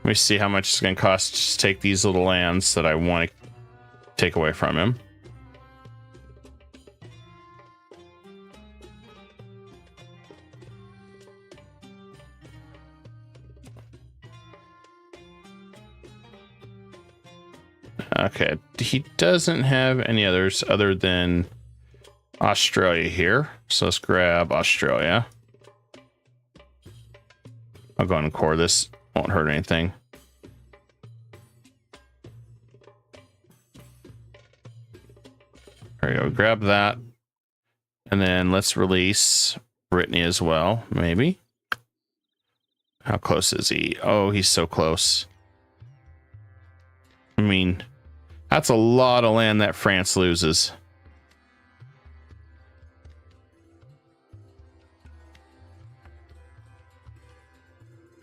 Let me see how much it's going to cost to take these little lands that I want to take away from him. Okay, he doesn't have any others other than Australia here. So let's grab Australia. I'll go ahead and core this. Won't hurt anything. There we go. Grab that. And then let's release Brittany as well, maybe. How close is he? Oh, he's so close. I mean... that's a lot of land that France loses.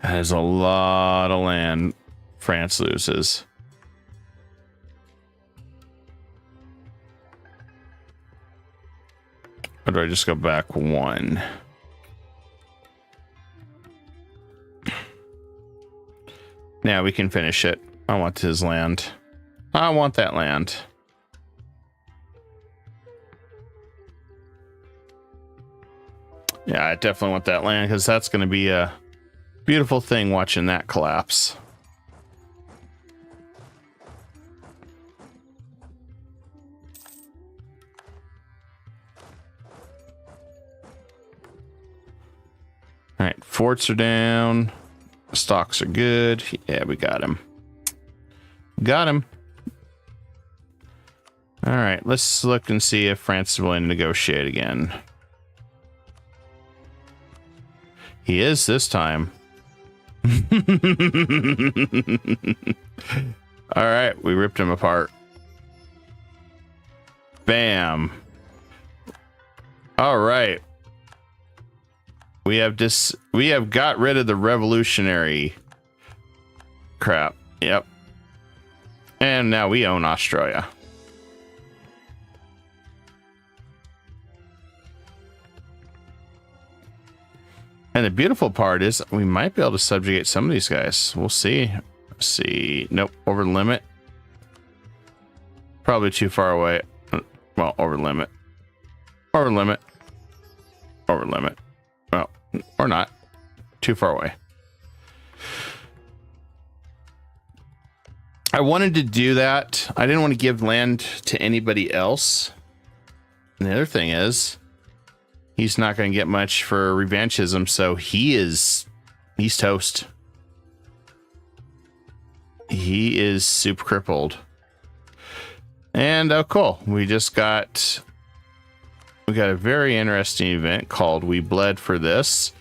That is a lot of land France loses. Or do I just go back one? Now we can finish it. I want his land. I want that land. Yeah, I definitely want that land because that's going to be a beautiful thing watching that collapse. All right, forts are down. Stocks are good. Yeah, we got him. Got him. All right, let's look and see if France is willing to negotiate again. He is this time. All right, we ripped him apart. Bam. All right. We have got rid of the revolutionary crap. Yep. And now we own Australia. And the beautiful part is we might be able to subjugate some of these guys. We'll see. Let's see. Nope. Over the limit. Probably too far away. Well, over the limit. Over limit. Over limit. Well, or not. Too far away. I wanted to do that. I didn't want to give land to anybody else. And the other thing is, he's not going to get much for revanchism, so he's toast. He is super crippled. And oh, cool. We got a very interesting event called We Bled for This.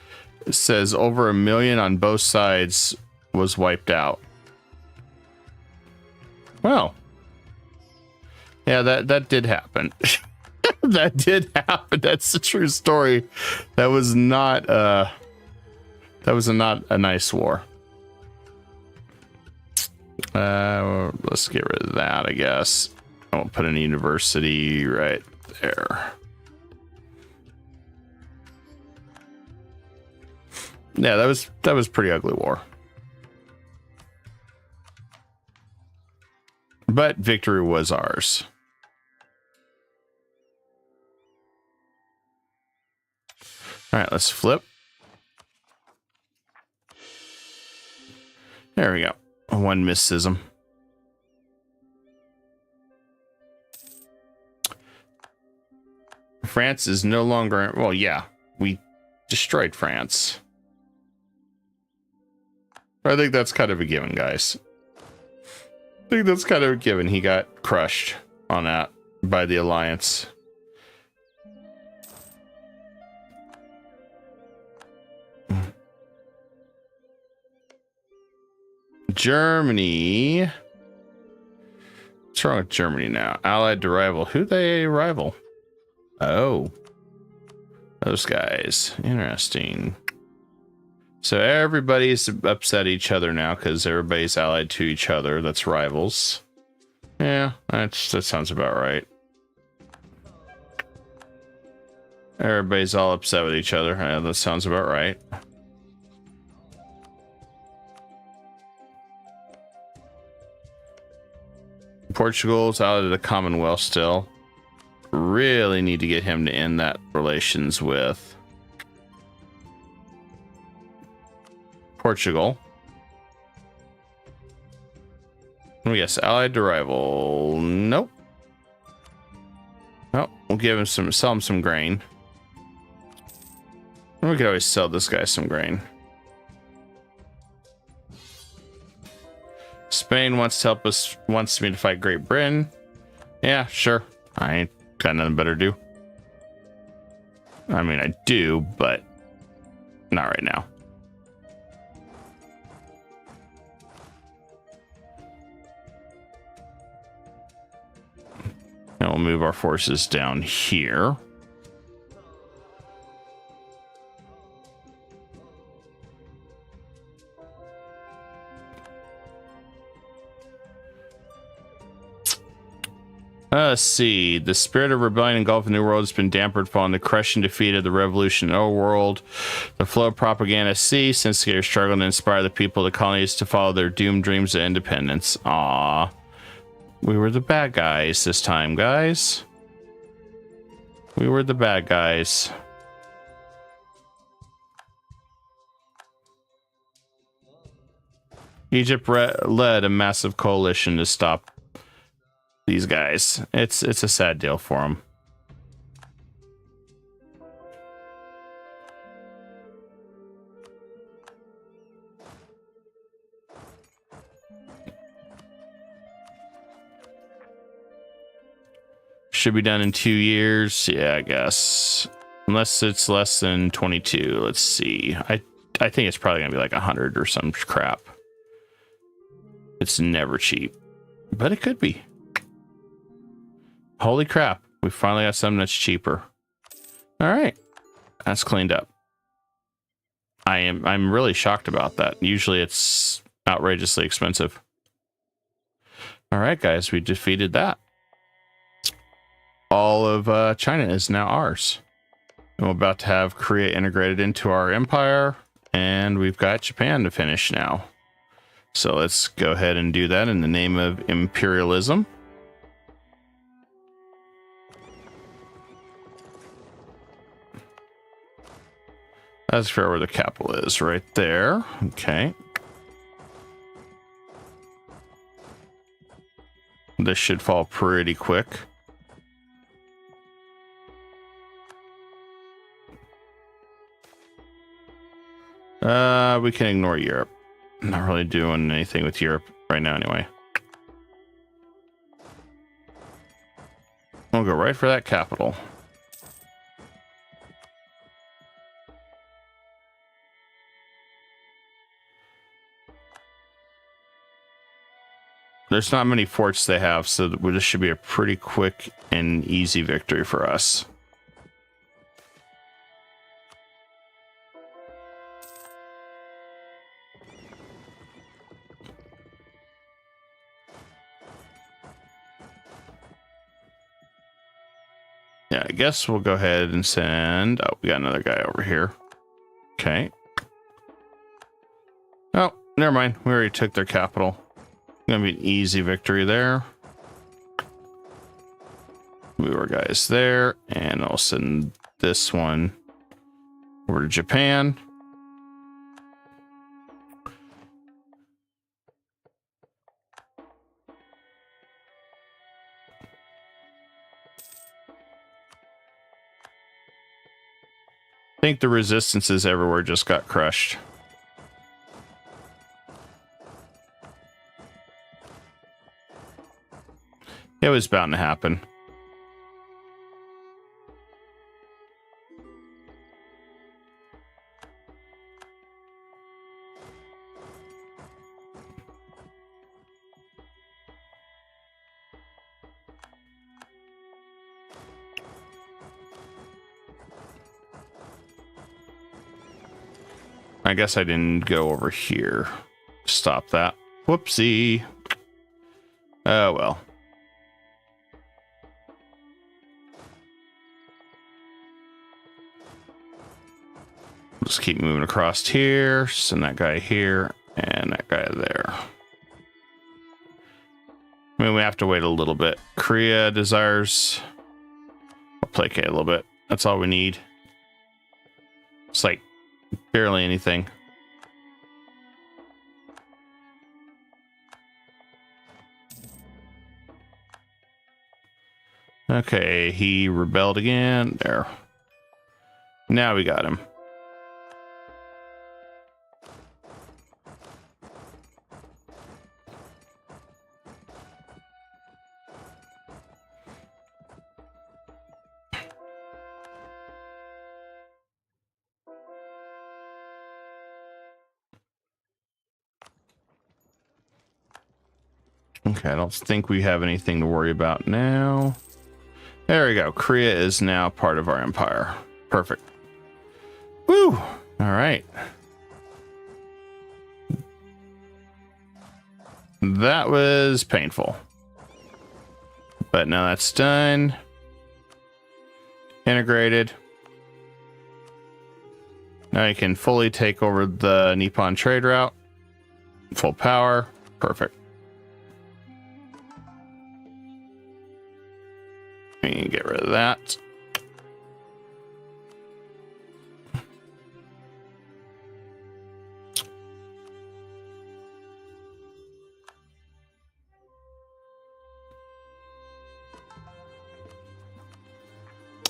It says over 1 million on both sides was wiped out. Well, yeah, that did happen. That did happen. That's a true story. That was not a nice war. Let's get rid of that, I guess. I won't put an university right there. Yeah, that was pretty ugly war. But victory was ours. All right, let's flip. There we go. One mysticism. France is no longer... Well, yeah, we destroyed France. I think that's kind of a given, guys. I think that's kind of a given. He got crushed on that by the Alliance. Germany. What's wrong with Germany now? Allied to rival. Who they rival? Oh. Those guys. Interesting. So everybody's upset each other now because everybody's allied to each other. That's rivals. Yeah, that sounds about right. Everybody's all upset with each other. Yeah, that sounds about right. Portugal's out of the Commonwealth still. Really need to get him to end that relations with Portugal. Yes, allied to rival. Nope. Oh, we'll give him sell him some grain. We could always sell this guy some grain. Spain wants to help us, wants me to fight Great Britain. Yeah, sure. I ain't got nothing better to do. I mean, I do, but not right now. And we'll move our forces down here. Let's see. The spirit of rebellion engulfed the New World has been dampened following the crushing defeat of the revolution in the Old World. The flow of propaganda ceased, since they are struggling to inspire the people of the colonies to follow their doomed dreams of independence. Aww. We were the bad guys this time, guys. We were the bad guys. Egypt led a massive coalition to stop these guys. It's a sad deal for them. Should be done in 2 years. Yeah, I guess. Unless it's less than 22. Let's see. I think it's probably gonna be like 100 or some crap. It's never cheap, but it could be. Holy crap. We finally got something that's cheaper. All right. That's cleaned up. I'm really shocked about that. Usually it's outrageously expensive. All right, guys, we defeated that. All of China is now ours. And we're about to have Korea integrated into our empire, and we've got Japan to finish now. So let's go ahead and do that in the name of imperialism. That's fair where the capital is, right there. Okay. This should fall pretty quick. We can ignore Europe. Not really doing anything with Europe right now anyway. We'll go right for that capital. There's not many forts they have, so this should be a pretty quick and easy victory for us. Yeah, I guess we'll go ahead and send... Oh, we got another guy over here. Okay. Oh, never mind. We already took their capital. Gonna be an easy victory there. Move our guys there, and I'll send this one over to Japan. I think the resistances everywhere just got crushed. It was bound to happen. I guess I didn't go over here. Stop that. Whoopsie. Oh, well. Just keep moving across here. Send that guy here and that guy there. I mean, we have to wait a little bit. Korea desires... I'll placate a little bit. That's all we need. It's like barely anything. Okay, he rebelled again. There. Now we got him. Okay, I don't think we have anything to worry about now. There we go. Korea is now part of our empire. Perfect. Woo! All right. That was painful. But now that's done. Integrated. Now you can fully take over the Nippon trade route. Full power. Perfect. We can get rid of that.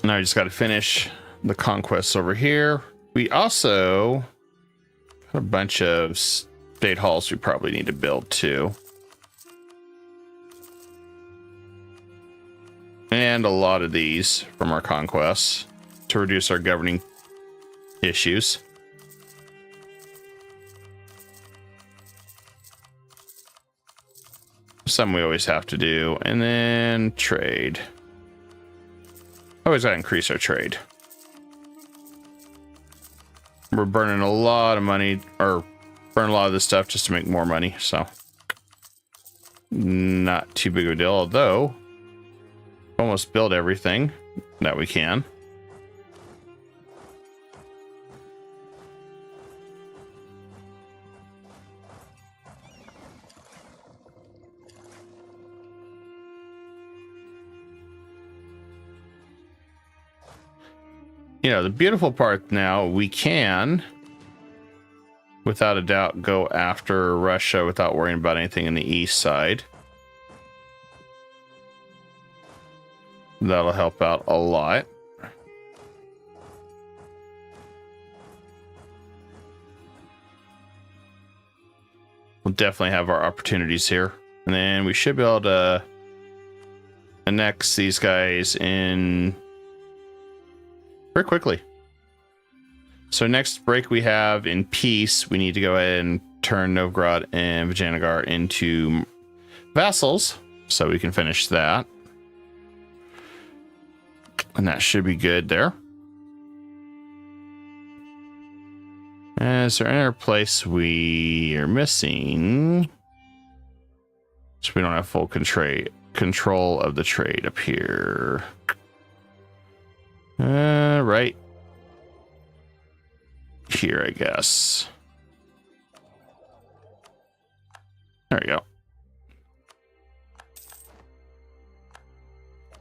Now I just got to finish the conquests over here. We also got a bunch of state halls we probably need to build too. And a lot of these from our conquests to reduce our governing issues. Some we always have to do. And then trade. Always got to increase our trade. We're burning a lot of money, or burn a lot of this stuff just to make more money. So not too big of a deal, although almost build everything that we can. You know, the beautiful part now, we can, without a doubt, go after Russia without worrying about anything in the east side. That'll help out a lot. We'll definitely have our opportunities here. And then we should be able to annex these guys in very quickly. So next break we have in peace, we need to go ahead and turn Novgorod and Vijayanagar into vassals so we can finish that. And that should be good there. Is there any other place we are missing? So we don't have full control of the trade up here. Right here, I guess. There we go.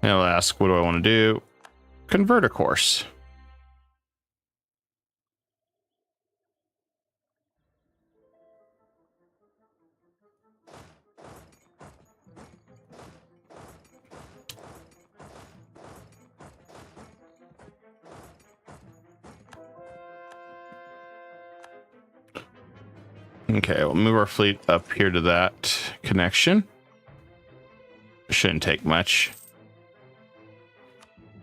And it'll ask, what do I want to do? Convert a course. Okay, we'll move our fleet up here to that connection. Shouldn't take much.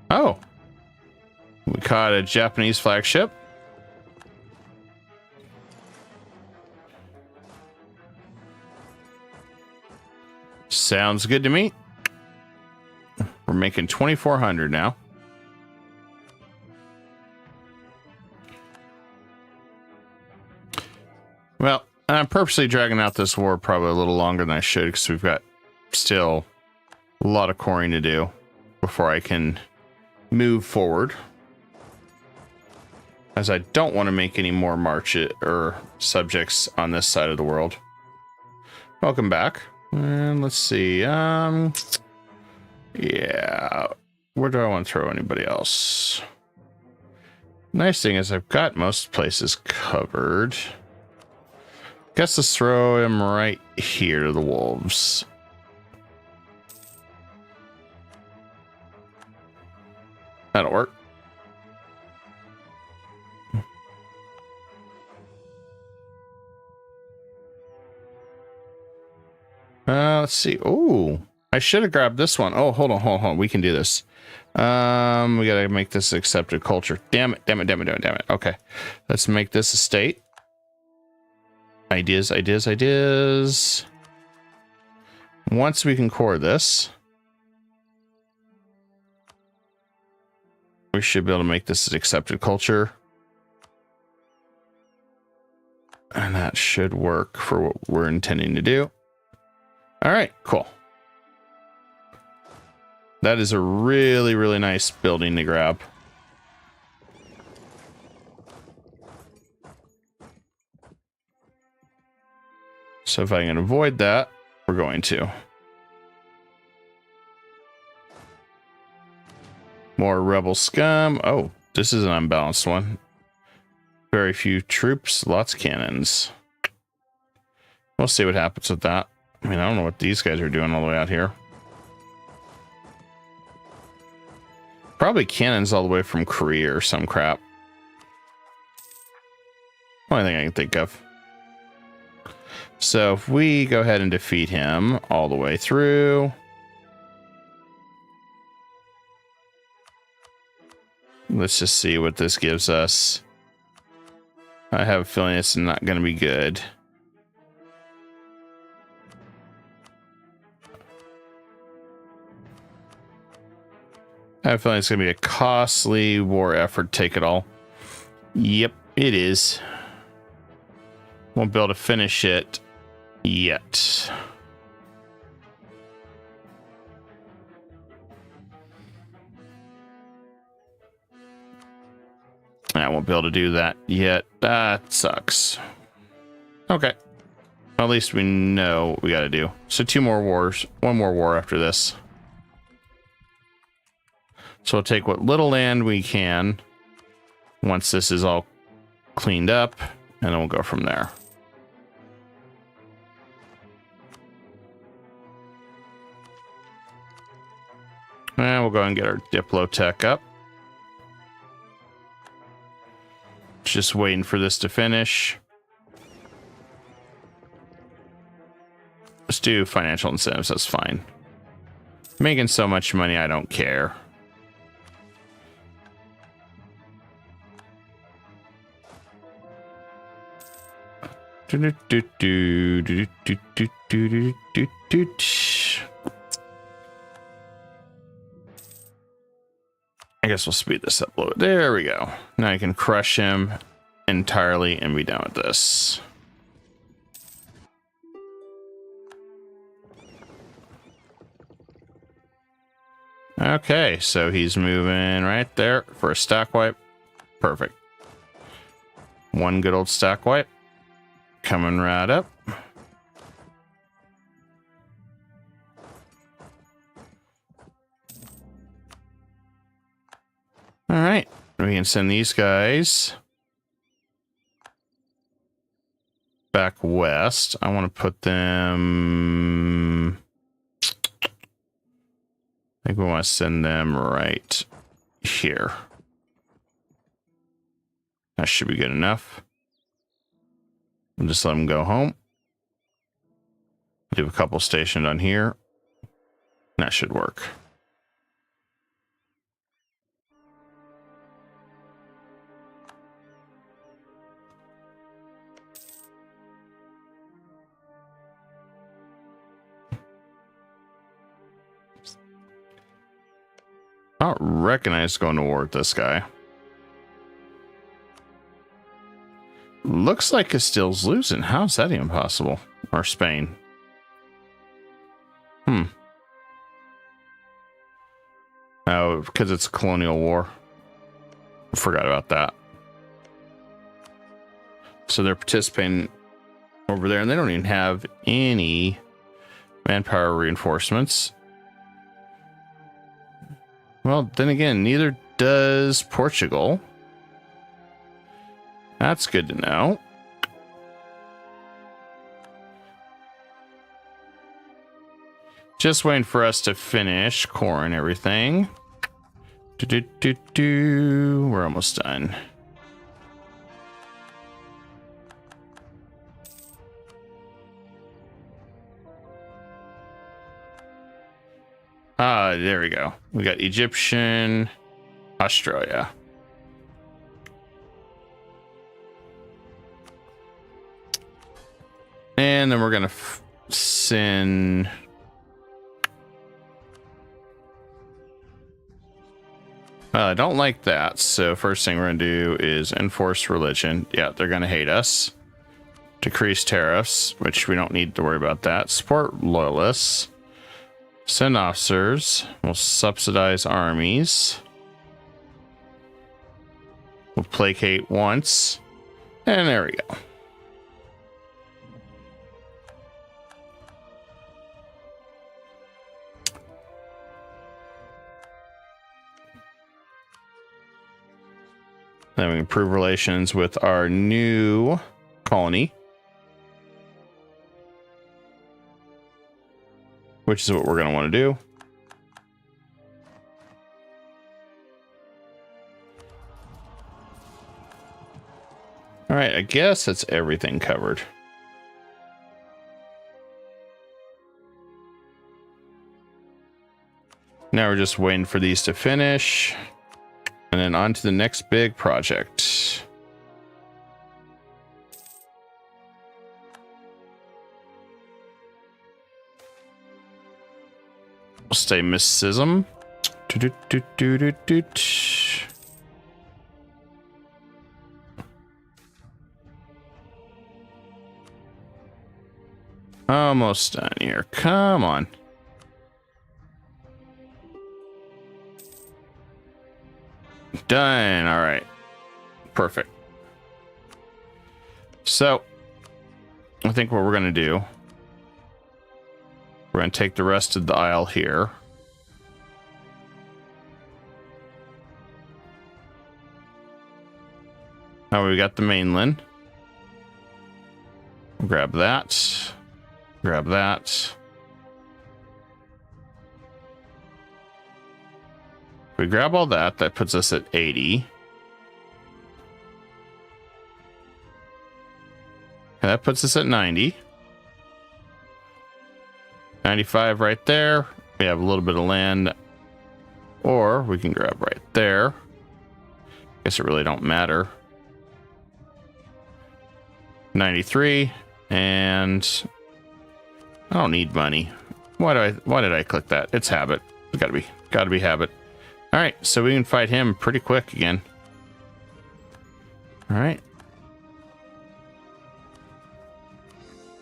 Oh. We caught a Japanese flagship. Sounds good to me. We're making 2,400 now. Well, I'm purposely dragging out this war probably a little longer than I should because we've got still a lot of coring to do before I can move forward. As I don't want to make any more or subjects on this side of the world. Welcome back. And let's see. Yeah. Where do I want to throw anybody else? Nice thing is I've got most places covered. Guess let's throw him right here to the wolves. That'll work. Let's see. Oh, I should have grabbed this one. Oh, hold on. We can do this. We gotta make this accepted culture. Damn it. Okay. Let's make this a state. Ideas. Once we can core this, we should be able to make this an accepted culture. And that should work for what we're intending to do. All right, cool. That is a really, really nice building to grab. So if I can avoid that, we're going to. More rebel scum. Oh, this is an unbalanced one. Very few troops, lots of cannons. We'll see what happens with that. I mean, I don't know what these guys are doing all the way out here. Probably cannons all the way from Korea or some crap. Only thing I can think of. So if we go ahead and defeat him all the way through. Let's just see what this gives us. I have a feeling it's not going to be good. I have a feeling it's going to be a costly war effort. Take it all. Yep, it is. Won't be able to finish it yet. I won't be able to do that yet. That sucks. Okay. At least we know what we got to do. So 2 more wars. 1 more war after this. So we'll take what little land we can once this is all cleaned up, and then we'll go from there. And we'll go and get our Diplotech up. Just waiting for this to finish. Let's do financial incentives, that's fine. Making so much money, I don't care. I guess we'll speed this up a little bit. There we go. Now I can crush him entirely and be done with this. Okay, so he's moving right there for a stack wipe. Perfect. One good old stack wipe. Coming right up. All right, we can send these guys back west. I want to put them... I think we want to send them right here. That should be good enough. We'll just let them go home. Do a couple stationed on here. That should work. I don't recognize going to war with this guy. Looks like Castile's losing. How's that even possible? Or Spain? Oh, because it's a colonial war. Forgot about that. So they're participating over there, and they don't even have any manpower reinforcements. Well, then again, neither does Portugal. That's good to know. Just waiting for us to finish core and everything. We're almost done. There we go. We got Egyptian, Australia. And then we're going to send... I don't like that. So first thing we're going to do is enforce religion. Yeah, they're going to hate us. Decrease tariffs, which we don't need to worry about that. Support loyalists. Send officers. We'll subsidize armies. We'll placate once. And there we go. Then we improve relations with our new colony, which is what we're going to want to do. All right, I guess that's everything covered. Now we're just waiting for these to finish. And then on to the next big project. We'll stay mysticism. Almost done here. Come on. Done. All right. Perfect. So, I think what we're going to do, we're going to take the rest of the isle here. Now we got the mainland. Grab that. Grab that. We grab all that. That puts us at 80. And that puts us at 90. 95 right there. We have a little bit of land. Or we can grab right there. Guess it really don't matter. 93. And I don't need money. Why did I click that? It's habit. It's gotta be habit. All right, so we can fight him pretty quick again. All right.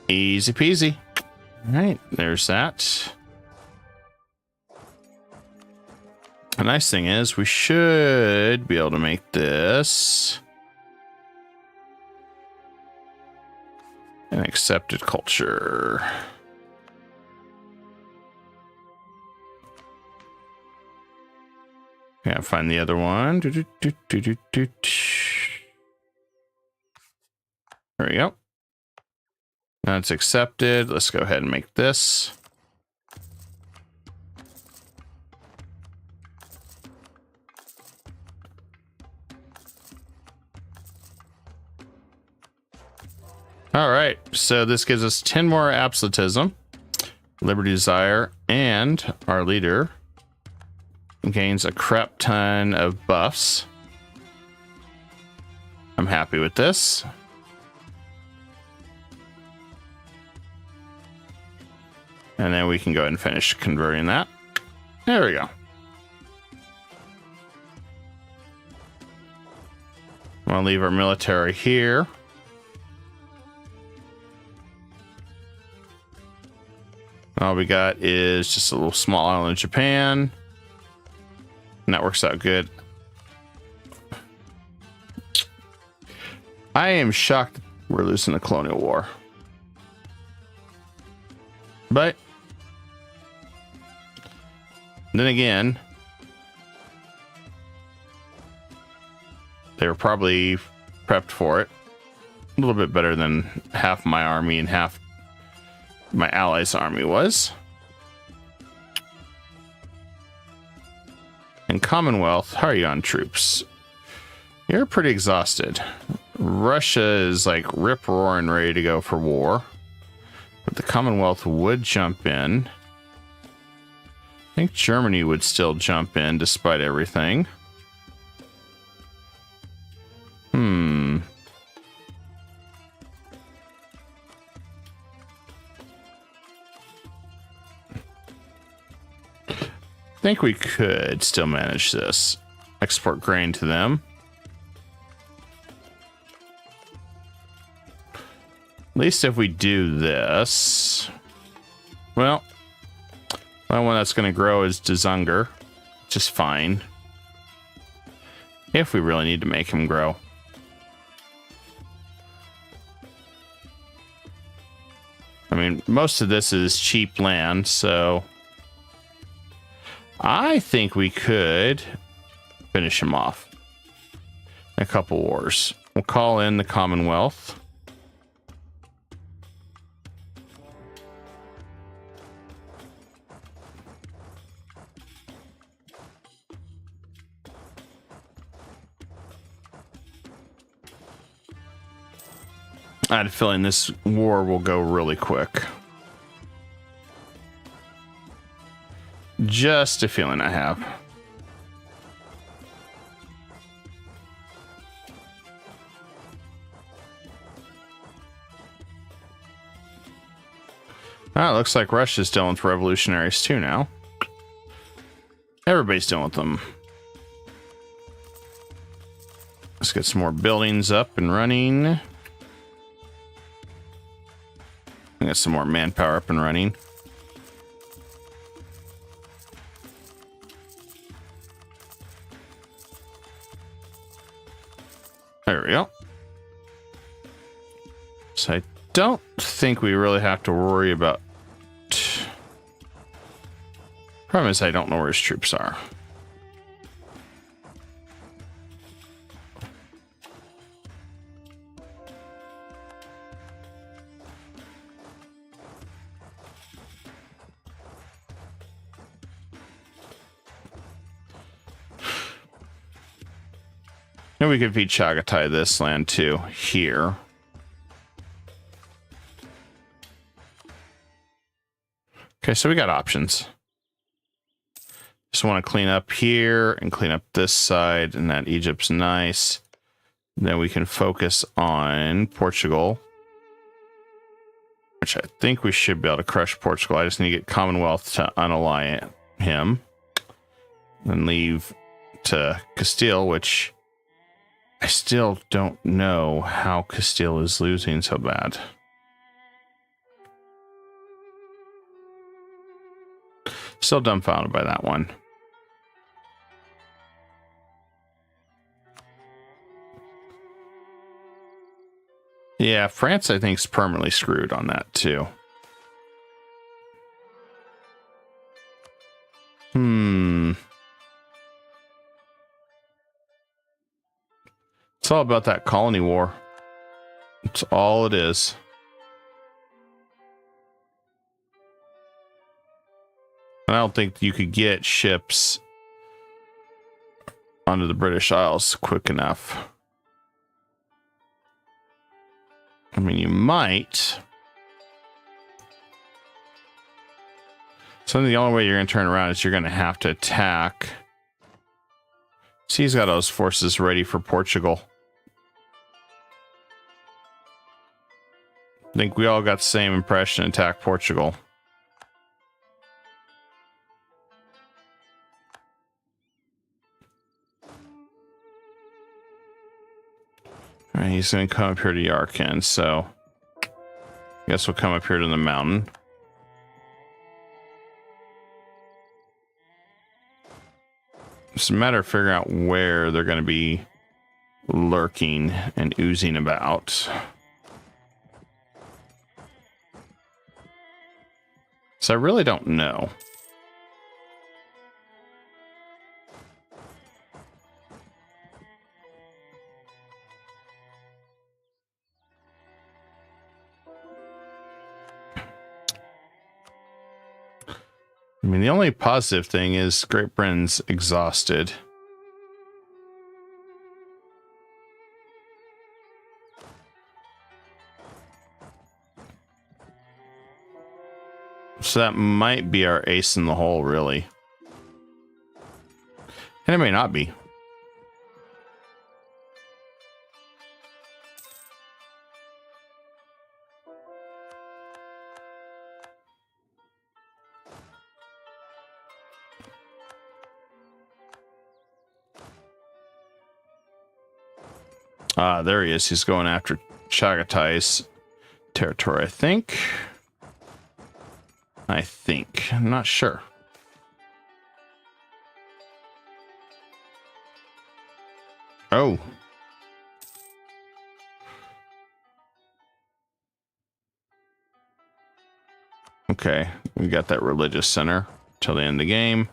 Easy peasy. All right, there's that. The nice thing is we should be able to make this an accepted culture. Yeah, find the other one. There we go. Now it's accepted. Let's go ahead and make this. All right, so this gives us 10 more absolutism, liberty desire, and our leader gains a crap ton of buffs. I'm happy with this. And then we can go ahead and finish converting that. There we go. I'm gonna leave our military here. All we got is just a little small island in Japan. And that works out good. I am shocked we're losing the colonial war. But then again, they were probably prepped for it. A little bit better than half my army and half my allies' army was. And Commonwealth, how are you on troops? You're pretty exhausted. Russia is like rip roaring ready to go for war. But the Commonwealth would jump in. I think Germany would still jump in despite everything. I think we could still manage this. Export grain to them. At least if we do this. Well, the one that's going to grow is Dezunger, which is fine. If we really need to make him grow. I mean, most of this is cheap land, so I think we could finish him off in a couple wars. We'll call in the Commonwealth. I had a feeling this war will go really quick. Just a feeling I have. Ah, it looks like Russia's dealing with revolutionaries too now. Everybody's dealing with them. Let's get some more buildings up and running. Get some more manpower up and running. There we go. So I don't think we really have to worry about... Problem is I don't know where his troops are. And we could feed Chagatai this land too, here. Okay, so we got options. Just want to clean up here and clean up this side, and that Egypt's nice. Then we can focus on Portugal, which I think we should be able to crush Portugal. I just need to get Commonwealth to unally him. Then leave to Castile, which... I still don't know how Castile is losing so bad. Still dumbfounded by that one. Yeah, France, I think, is permanently screwed on that, too. It's all about that colony war. It's all it is. And I don't think you could get ships onto the British Isles quick enough. I mean, you might. So the only way you're going to turn around is you're going to have to attack. See, he's got those forces ready for Portugal. I think we all got the same impression. Attack Portugal. All right, he's going to come up here to Yarkand, so I guess we'll come up here to the mountain. It's a matter of figuring out where they're going to be lurking and oozing about. So I really don't know. I mean, the only positive thing is Great Britain's exhausted. So that might be our ace in the hole, really. And it may not be. Ah, there he is. He's going after Chaghatay's territory, I think. I'm not sure. Oh. Okay, we got that religious center till the end of the game.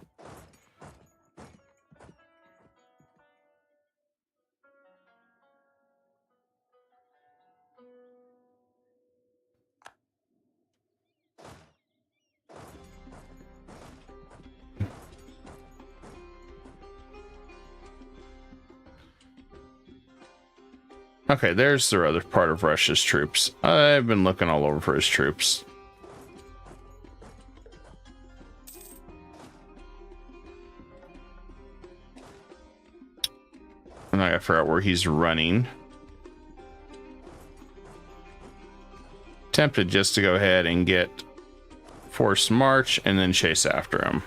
Okay, there's the other part of Russia's troops. I've been looking all over for his troops. And I gotta figure out where he's running. Tempted just to go ahead and get forced march and then chase after him.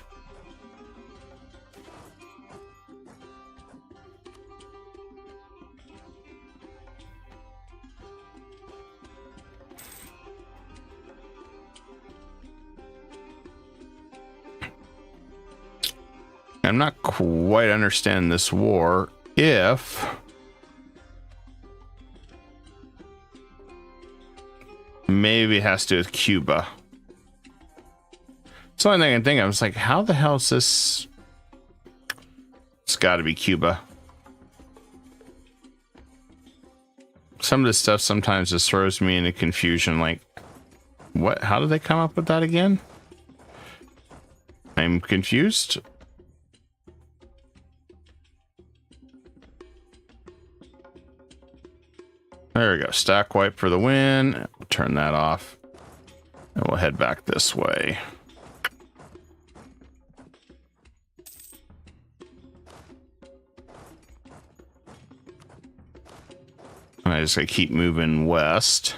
I'm not quite understanding this war. If maybe it has to do with Cuba. It's the only thing I can think of. It's like, how the hell is this? It's got to be Cuba. Some of this stuff sometimes just throws me into confusion. Like, what? How did they come up with that again? I'm confused. There we go. Stack wipe for the win. We'll turn that off. And we'll head back this way. And I just gotta keep moving west.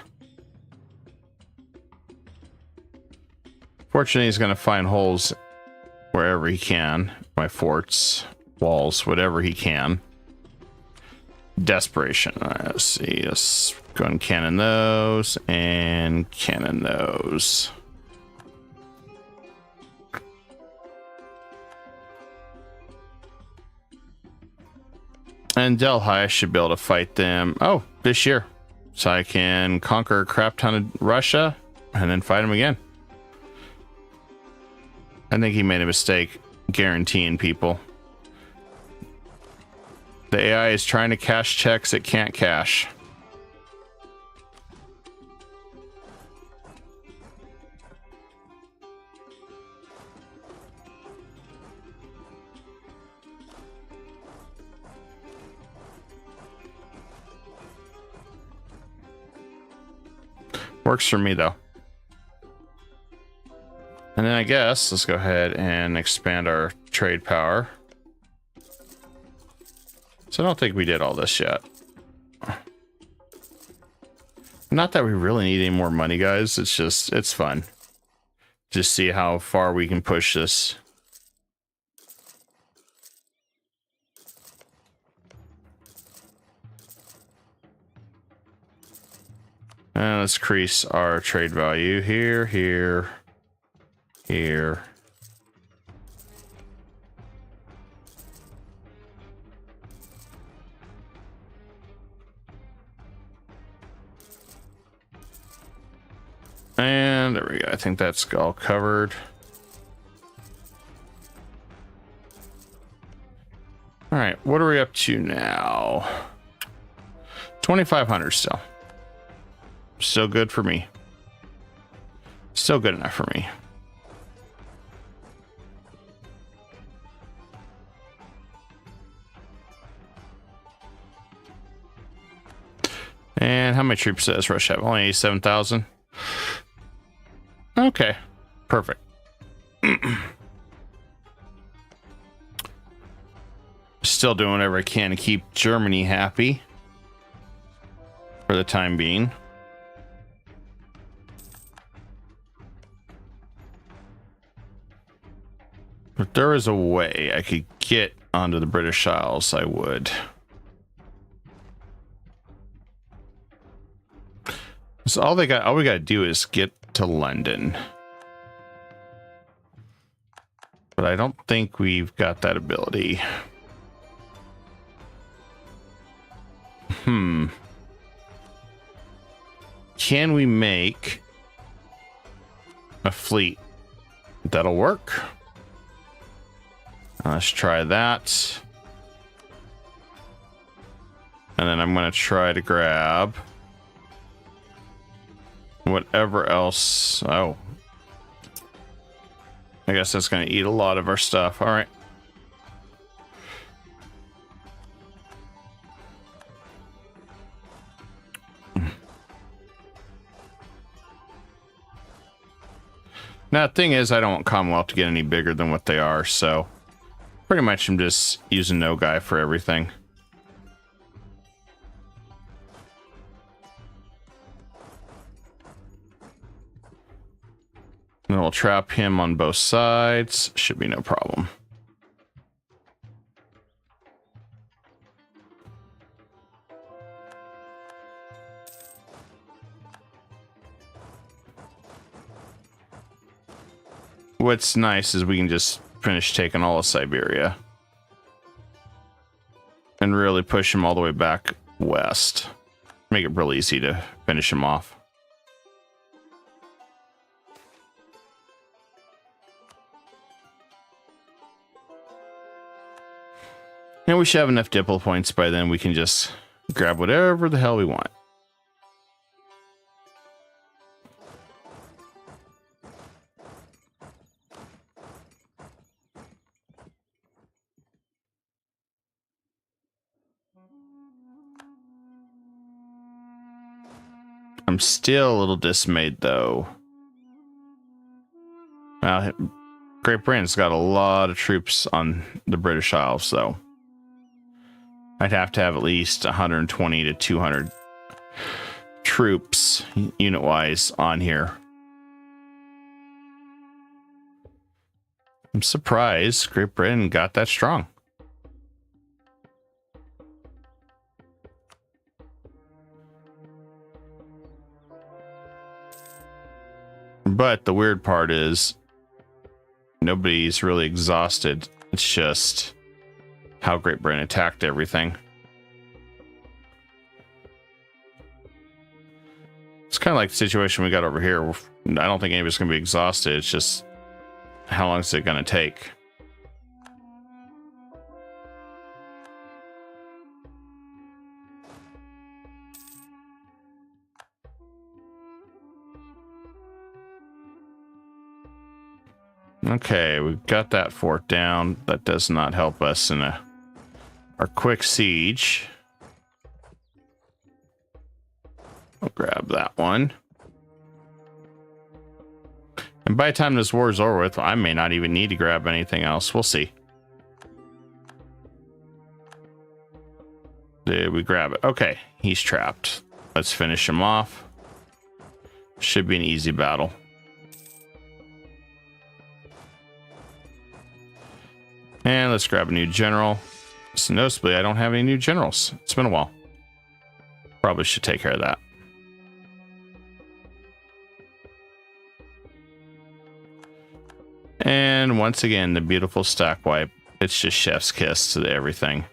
Fortunately, he's gonna find holes wherever he can. My forts, walls, whatever he can. Desperation. Let's see. Let's go and cannon those and cannon those. And Delhi, I should be able to fight them. Oh, this year. So I can conquer a crap ton of Russia and then fight him again. I think he made a mistake guaranteeing people. The AI is trying to cash checks it can't cash. Works for me though. And then I guess let's go ahead and expand our trade power. So I don't think we did all this yet. Not that we really need any more money, guys. It's just, it's fun. Just see how far we can push this. And let's increase our trade value here, here, here. And there we go. I think that's all covered. All right, what are we up to now? 2,500 still. Still good for me. Still good enough for me. And how many troops does Russia have? Only 87,000. Okay, perfect. Still doing whatever I can to keep Germany happy for the time being. If there is a way I could get onto the British Isles, I would. So all we got to do is get to London. But I don't think we've got that ability. Can we make a fleet? That'll work. Let's try that. And then I'm going to try to grab whatever else. Oh, I guess that's going to eat a lot of our stuff. All right. Now, the thing is, I don't want Commonwealth to get any bigger than what they are, so pretty much I'm just using no guy for everything. And we'll trap him on both sides. Should be no problem. What's nice is we can just finish taking all of Siberia and really push him all the way back west. Make it real easy to finish him off. And we should have enough diplo points by then. We can just grab whatever the hell we want. I'm still a little dismayed, though. Great Britain's got a lot of troops on the British Isles, so I'd have to have at least 120 to 200 troops, unit-wise, on here. I'm surprised Great Britain got that strong. But the weird part is nobody's really exhausted. It's just how Great Britain attacked everything. Kind of like the situation we got over here. I don't think anybody's going to be exhausted. It's just how long is it going to take? Okay, we've got that fort down. That does not help us in our quick siege. I'll grab that one. And by the time this war is over with, I may not even need to grab anything else. We'll see. Did we grab it? Okay, he's trapped. Let's finish him off. Should be an easy battle. And let's grab a new general. So noticeably, I don't have any new generals. It's been a while. Probably should take care of that. And once again, the beautiful stack wipe. It's just chef's kiss to everything.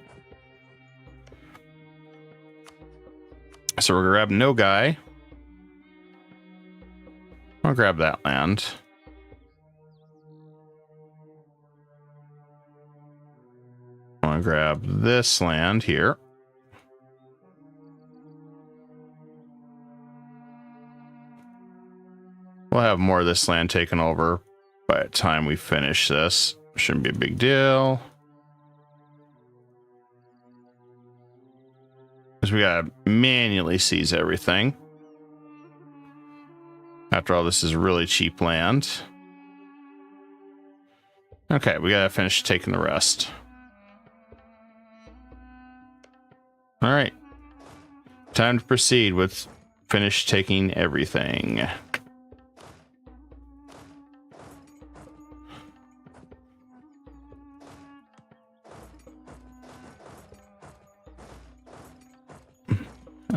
So we're gonna grab no guy. I'll grab that land. I'm gonna grab this land here. We'll have more of this land taken over by the time we finish this. Shouldn't be a big deal. Because we gotta manually seize everything. After all, this is really cheap land. Okay, we gotta finish taking the rest. All right. Time to proceed with finish taking everything.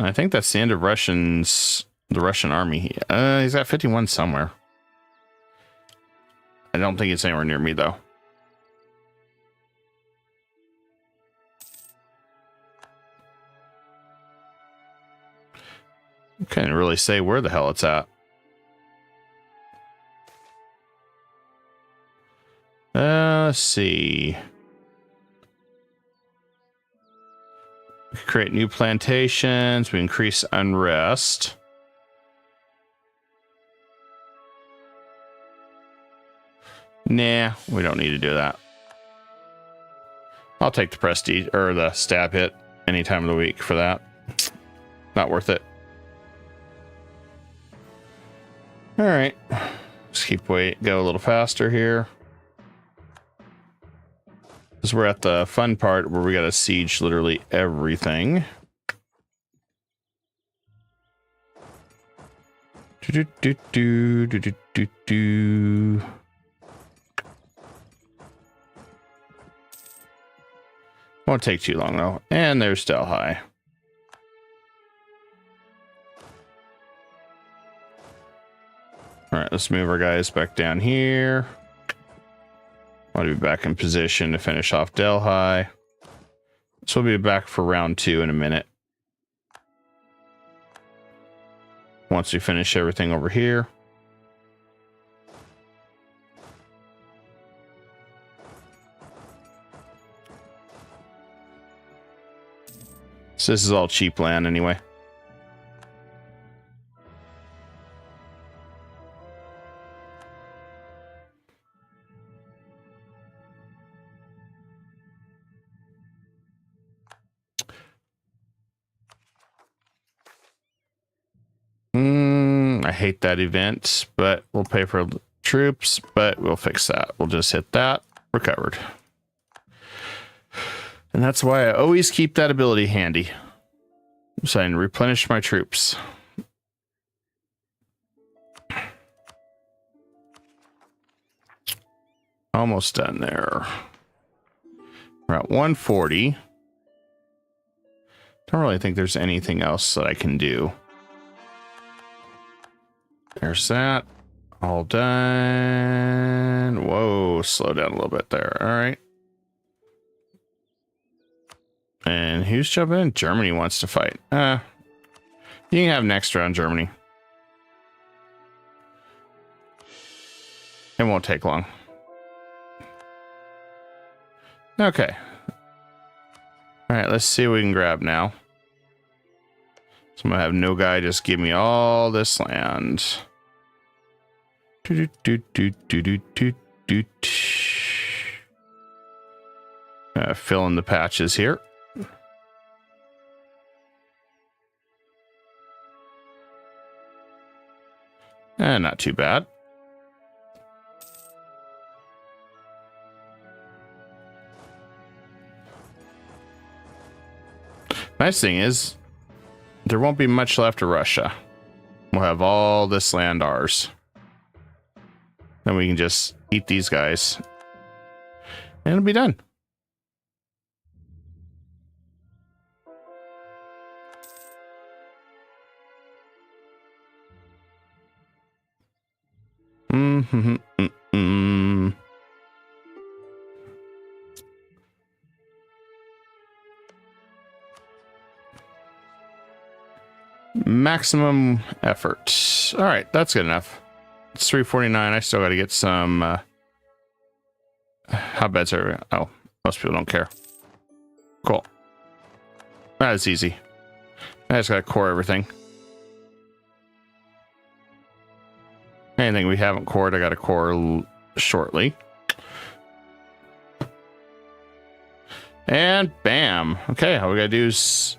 I think that's the end of the Russian army. He's at 51 somewhere. I don't think it's anywhere near me, though. Can't really say where the hell it's at. Let's see. We create new plantations. We increase unrest. Nah, we don't need to do that. I'll take the prestige or the stab hit any time of the week for that. Not worth it. All right, let's keep go a little faster here. Because we're at the fun part where we got to siege literally everything. Won't take too long though. And there's Delhi. All right, let's move our guys back down here. I want to be back in position to finish off Delhi. So we'll be back for round 2 in a minute. Once we finish everything over here. So this is all cheap land anyway. I hate that event, but we'll pay for troops, but we'll fix that. We'll just hit that. Recovered. And that's why I always keep that ability handy. So I can replenish my troops. Almost done there. We're at 140. Don't really think there's anything else that I can do. There's that. All done. Whoa, slow down a little bit there. All right. And who's jumping in? Germany wants to fight. You can have next round, Germany. It won't take long. Okay. All right, let's see what we can grab now. So I'm gonna have no guy just give me all this land. Fill in the patches here. Not too bad. Nice thing is, there won't be much left of Russia. We'll have all this land ours. Then we can just eat these guys. And it'll be done. Maximum effort. All right, that's good enough. It's 349. I still got to get some hotbeds are. Oh, most people don't care. Cool. That is easy. I just got to core everything. Anything we haven't cored, I got to core shortly. And bam. Okay, all we got to do is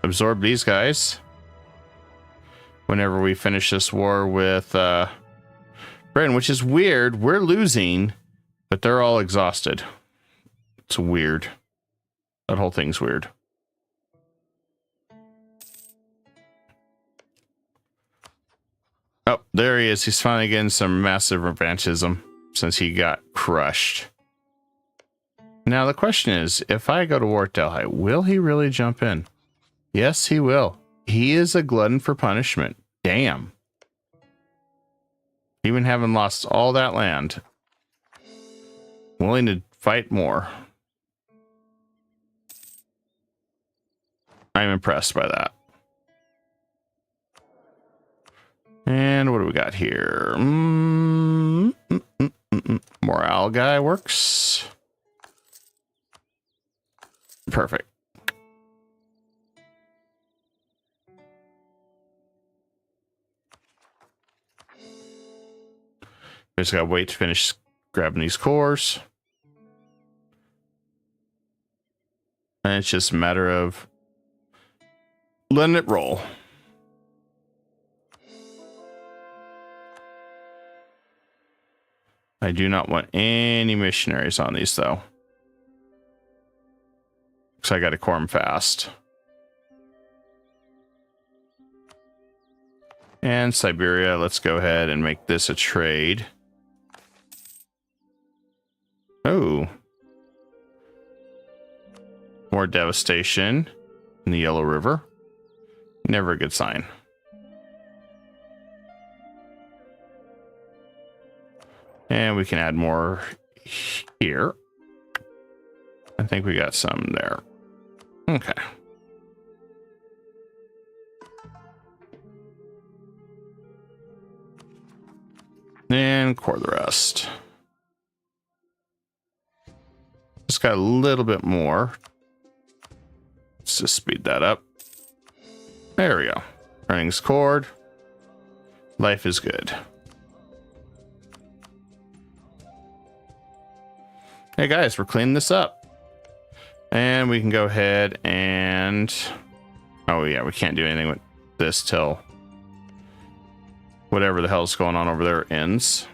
absorb these guys whenever we finish this war with Britain, which is weird. We're losing, but they're all exhausted. It's weird. That whole thing's weird. Oh, there he is. He's finally getting some massive revanchism since he got crushed. Now the question is, if I go to war at Delhi, will he really jump in? Yes, he will. He is a glutton for punishment. Damn. Even having lost all that land. Willing to fight more. I'm impressed by that. And what do we got here? Morale guy works. Perfect. Just gotta wait to finish grabbing these cores. And it's just a matter of letting it roll. I do not want any missionaries on these, though. Because I got to core them fast. And Siberia, let's go ahead and make this a trade. Oh. More devastation in the Yellow River. Never a good sign. And we can add more here. I think we got some there. Okay. And core the rest. Just got a little bit more. Let's just speed that up. There we go. Earnings cored. Life is good. Hey guys, we're cleaning this up. And we can go ahead and... Oh yeah, we can't do anything with this till whatever the hell's going on over there ends.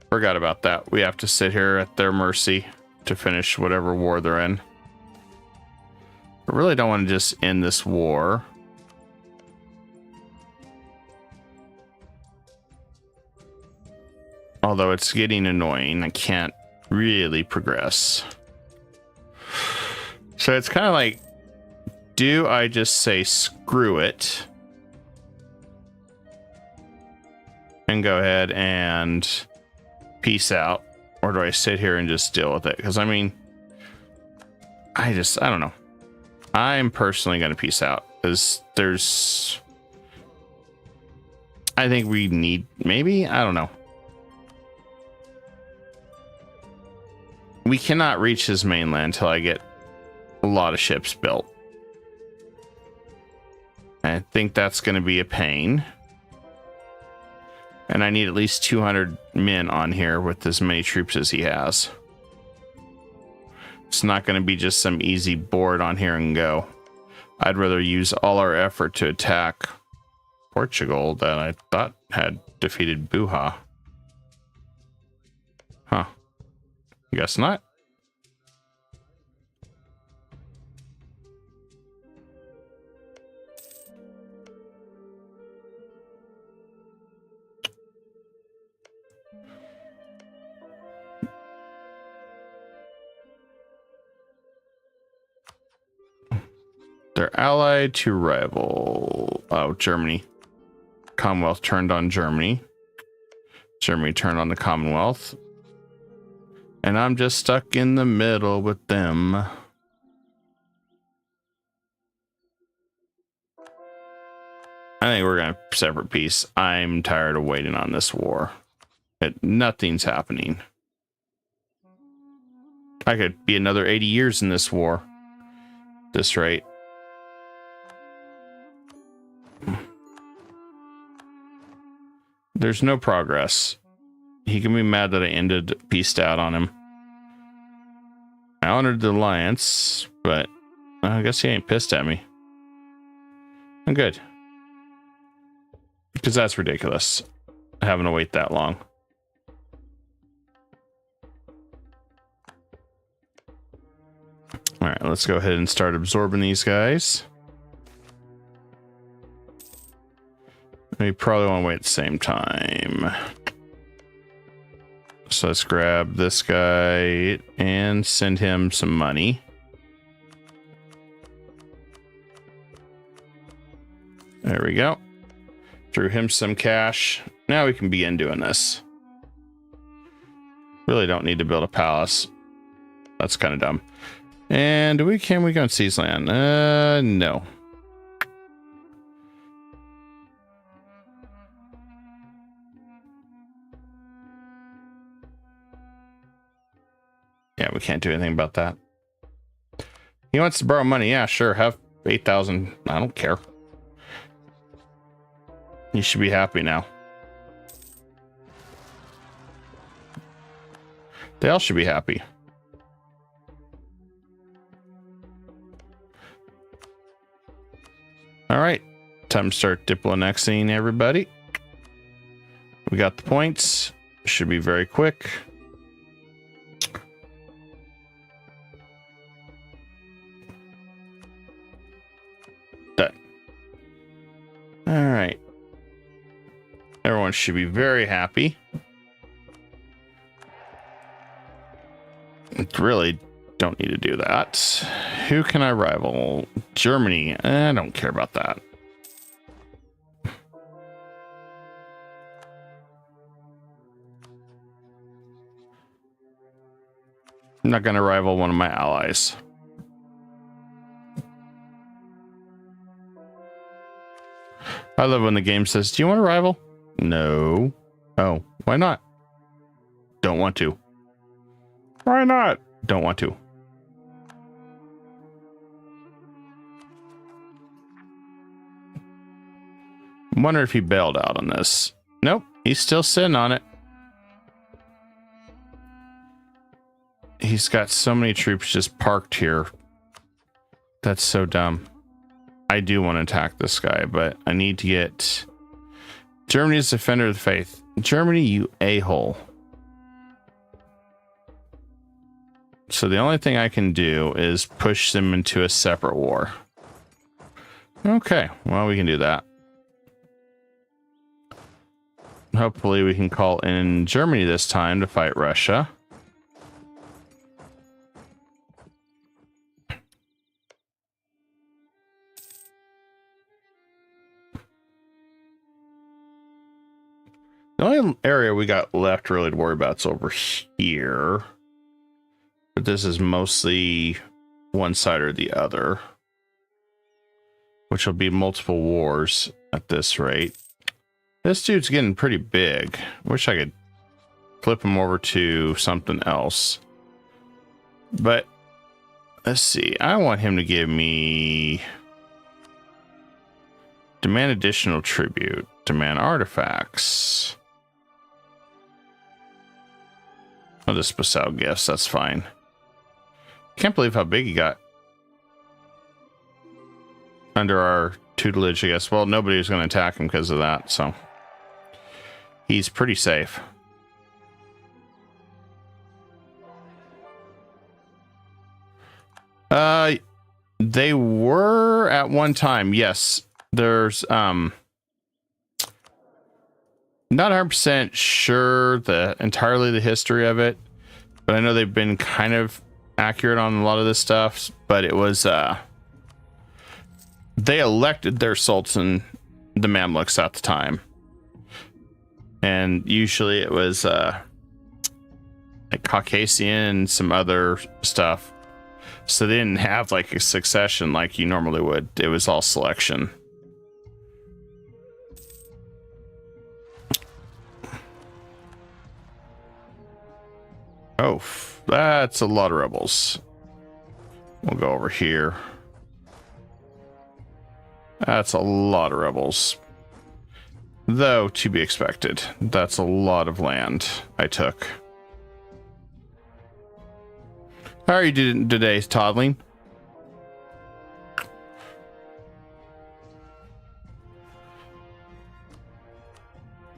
Forgot about that. We have to sit here at their mercy to finish whatever war they're in. I really don't want to just end this war. Although it's getting annoying, I can't really progress. So it's kind of like, do I just say screw it and go ahead and peace out? Or do I sit here and just deal with it? Because I mean, I don't know. I'm personally going to peace out because there's I think we need, maybe, I don't know. We cannot reach his mainland until I get a lot of ships built. I think that's going to be a pain. And I need at least 200 men on here with as many troops as he has. It's not going to be just some easy board on here and go. I'd rather use all our effort to attack Portugal that I thought had defeated Buha. Huh. Guess not. They're allied to rival. Oh, Germany. Commonwealth turned on Germany. Germany turned on the Commonwealth. And I'm just stuck in the middle with them. I think we're going to separate peace. I'm tired of waiting on this war. Nothing's happening. I could be another 80 years in this war. At this rate. There's no progress. He can be mad that I pieced out on him. I honored the alliance, but I guess he ain't pissed at me. I'm good. Because that's ridiculous. Having to wait that long. Alright, let's go ahead and start absorbing these guys. We probably want to wait at the same time. So let's grab this guy and send him some money. There we go. Threw him some cash. Now we can begin doing this. Really don't need to build a palace. That's kind of dumb. And can we go and seize land? No. Yeah, we can't do anything about that. He wants to borrow money. Yeah, sure. Have 8,000. I don't care. You should be happy now. They all should be happy. All right. Time to start diplo-annexing everybody. We got the points. Should be very quick. All right. Everyone should be very happy. Really don't need to do that. Who can I rival? Germany. I don't care about that. I'm not going to rival one of my allies. I love when the game says, do you want to rival? No. Oh, why not? Don't want to. Why not? Don't want to. I wonder if he bailed out on this. Nope, he's still sitting on it. He's got so many troops just parked here. That's so dumb. I do want to attack this guy, but I need to get Germany's defender of the faith. Germany, you a-hole. So the only thing I can do is push them into a separate war. Okay, well, we can do that. Hopefully we can call in Germany this time to fight Russia. The only area we got left really to worry about is over here. But this is mostly one side or the other. Which will be multiple wars at this rate. This dude's getting pretty big. Wish I could flip him over to something else. But let's see. I want him to give me demand additional tribute, demand artifacts. I'll just bestow gifts. That's fine. Can't believe how big he got under our tutelage, I guess. Well, nobody was going to attack him because of that, so he's pretty safe. They were at one time, yes. There's not 100% sure entirely the history of it, but I know they've been kind of accurate on a lot of this stuff. But it was they elected their sultan, the Mamluks, at the time, and usually it was like Caucasian and some other stuff. So they didn't have like a succession like you normally would. It was all selection. Oh, that's a lot of rebels. We'll go over here. That's a lot of rebels. Though, to be expected. That's a lot of land I took. How are you doing today, Toddling?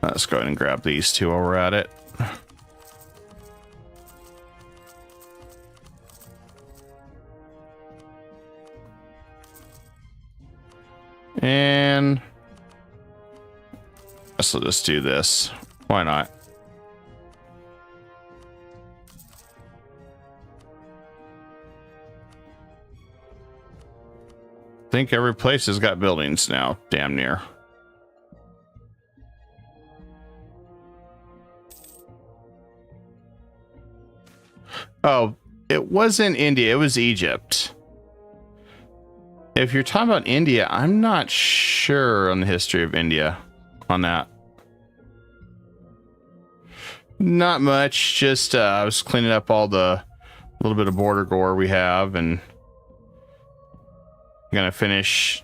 Let's go ahead and grab these two while we're at it. And so let's do this. Why not? I think every place has got buildings now, damn near. Oh, it wasn't India, it was Egypt. If you're talking about India, I'm not sure on the history of India on that. Not much, just I was cleaning up all the little bit of border gore we have, and I'm gonna finish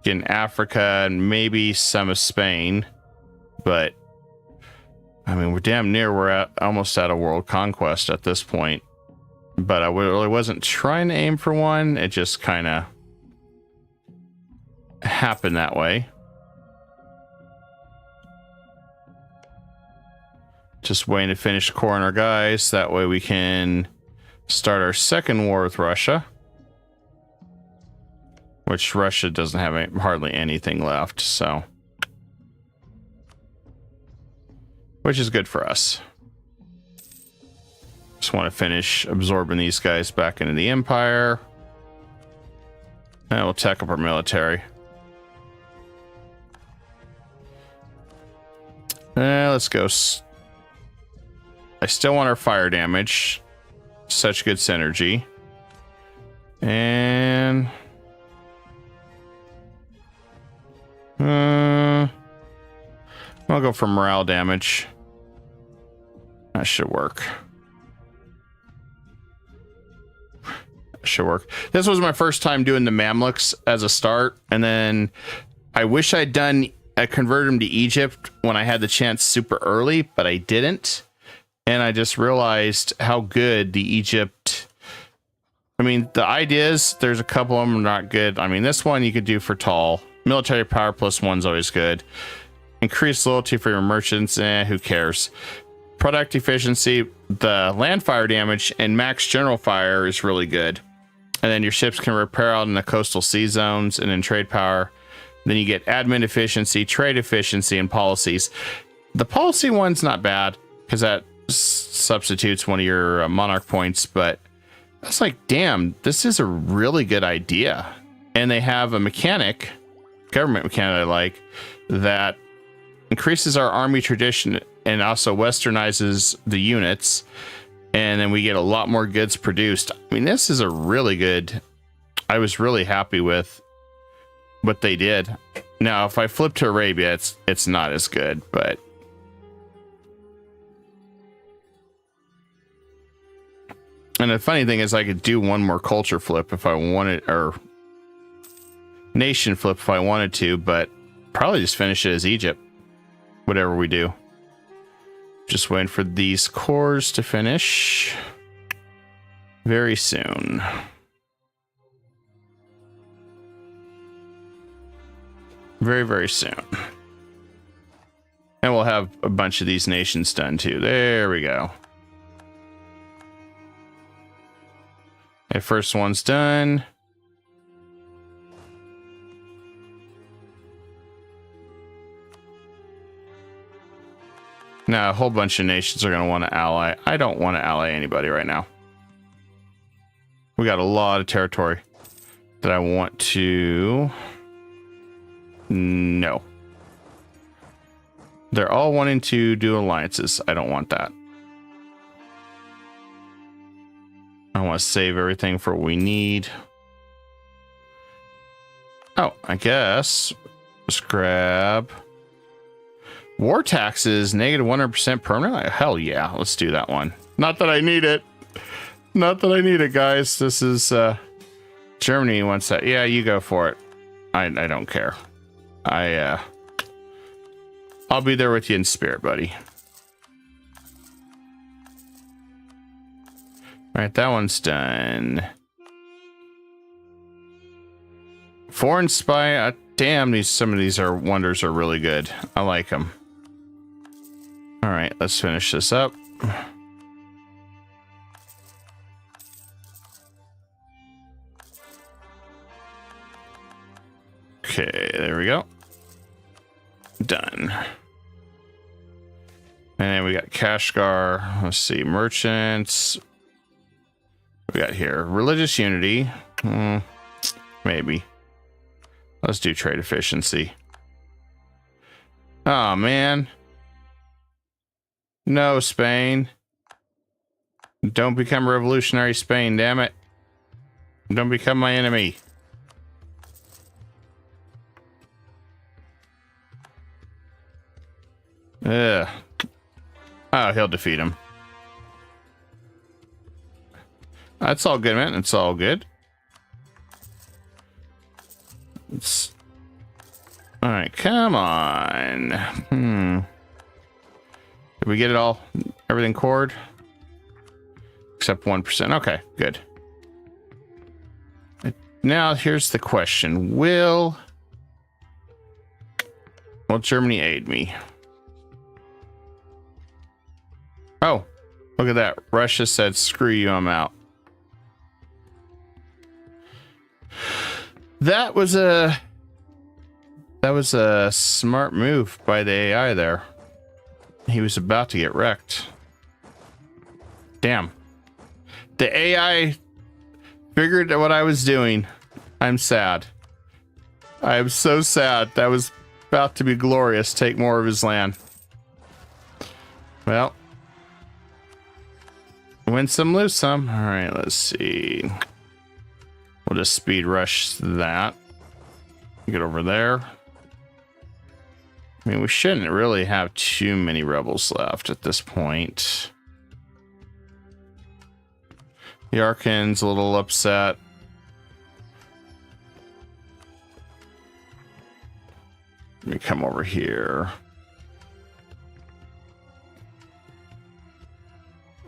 getting Africa and maybe some of Spain, but I mean we're almost at a world conquest at this point. But I really wasn't trying to aim for one. It just kind of happened that way. Just waiting to finish coring our guys. That way we can start our second war with Russia. Which Russia doesn't have hardly anything left, so. Which is good for us. Just want to finish absorbing these guys back into the Empire. And we'll tech up our military. Let's go. I still want our fire damage. Such good synergy. And I'll go for morale damage. That should work. Should work. This was my first time doing the Mamluks as a start, and then I wish I converted them to Egypt when I had the chance super early, but I didn't. And I just realized how good the Egypt. I mean, the ideas, there's a couple of them not good. I mean, this one you could do for tall. Military power +1's always good. Increased loyalty for your merchants, who cares? Product efficiency, the land fire damage, and max general fire is really good. And then your ships can repair out in the coastal sea zones and in trade power. Then you get admin efficiency, trade efficiency, and policies. The policy one's not bad because that substitutes one of your monarch points, but that's like, damn, this is a really good idea. And they have a mechanic, government mechanic I like, that increases our army tradition and also westernizes the units. And then we get a lot more goods produced. I mean, this is a really good. I was really happy with what they did. Now, if I flip to Arabia, it's not as good, but and the funny thing is I could do one more culture flip if I wanted, or nation flip if I wanted to, but probably just finish it as Egypt, whatever we do. Just waiting for these cores to finish very soon. Very, very soon. And we'll have a bunch of these nations done too. There we go. Okay, first one's done. Now, a whole bunch of nations are going to want to ally. I don't want to ally anybody right now. We got a lot of territory that I want to... No. They're all wanting to do alliances. I don't want that. I want to save everything for what we need. Oh, I guess. Just grab... War taxes, negative 100% permanent? Hell yeah, let's do that one. Not that I need it. Not that I need it, guys. This is, Germany wants that. Yeah, you go for it. I don't care. I'll be there with you in spirit, buddy. All right, that one's done. Foreign spy. Damn, some of these wonders are really good. I like them. All right, let's finish this up. Okay, there we go. Done. And then we got Kashgar. Let's see, merchants. We got here religious unity. Maybe. Let's do trade efficiency. Oh man. No, Spain. Don't become revolutionary Spain, damn it. Don't become my enemy. Ugh. Oh, he'll defeat him. That's all good, man. It's all good. All right, come on. Did we get it all? Everything cored? Except 1%. Okay, good. Now, here's the question. Will Germany aid me? Oh, look at that. Russia said, screw you, I'm out. That was a smart move by the AI there. He was about to get wrecked. Damn. The AI figured what I was doing. I'm sad. I am so sad. That was about to be glorious. Take more of his land. Well. Win some, lose some. All right, let's see. We'll just speed rush that. Get over there. I mean, we shouldn't really have too many rebels left at this point. The Arkan's a little upset. Let me come over here.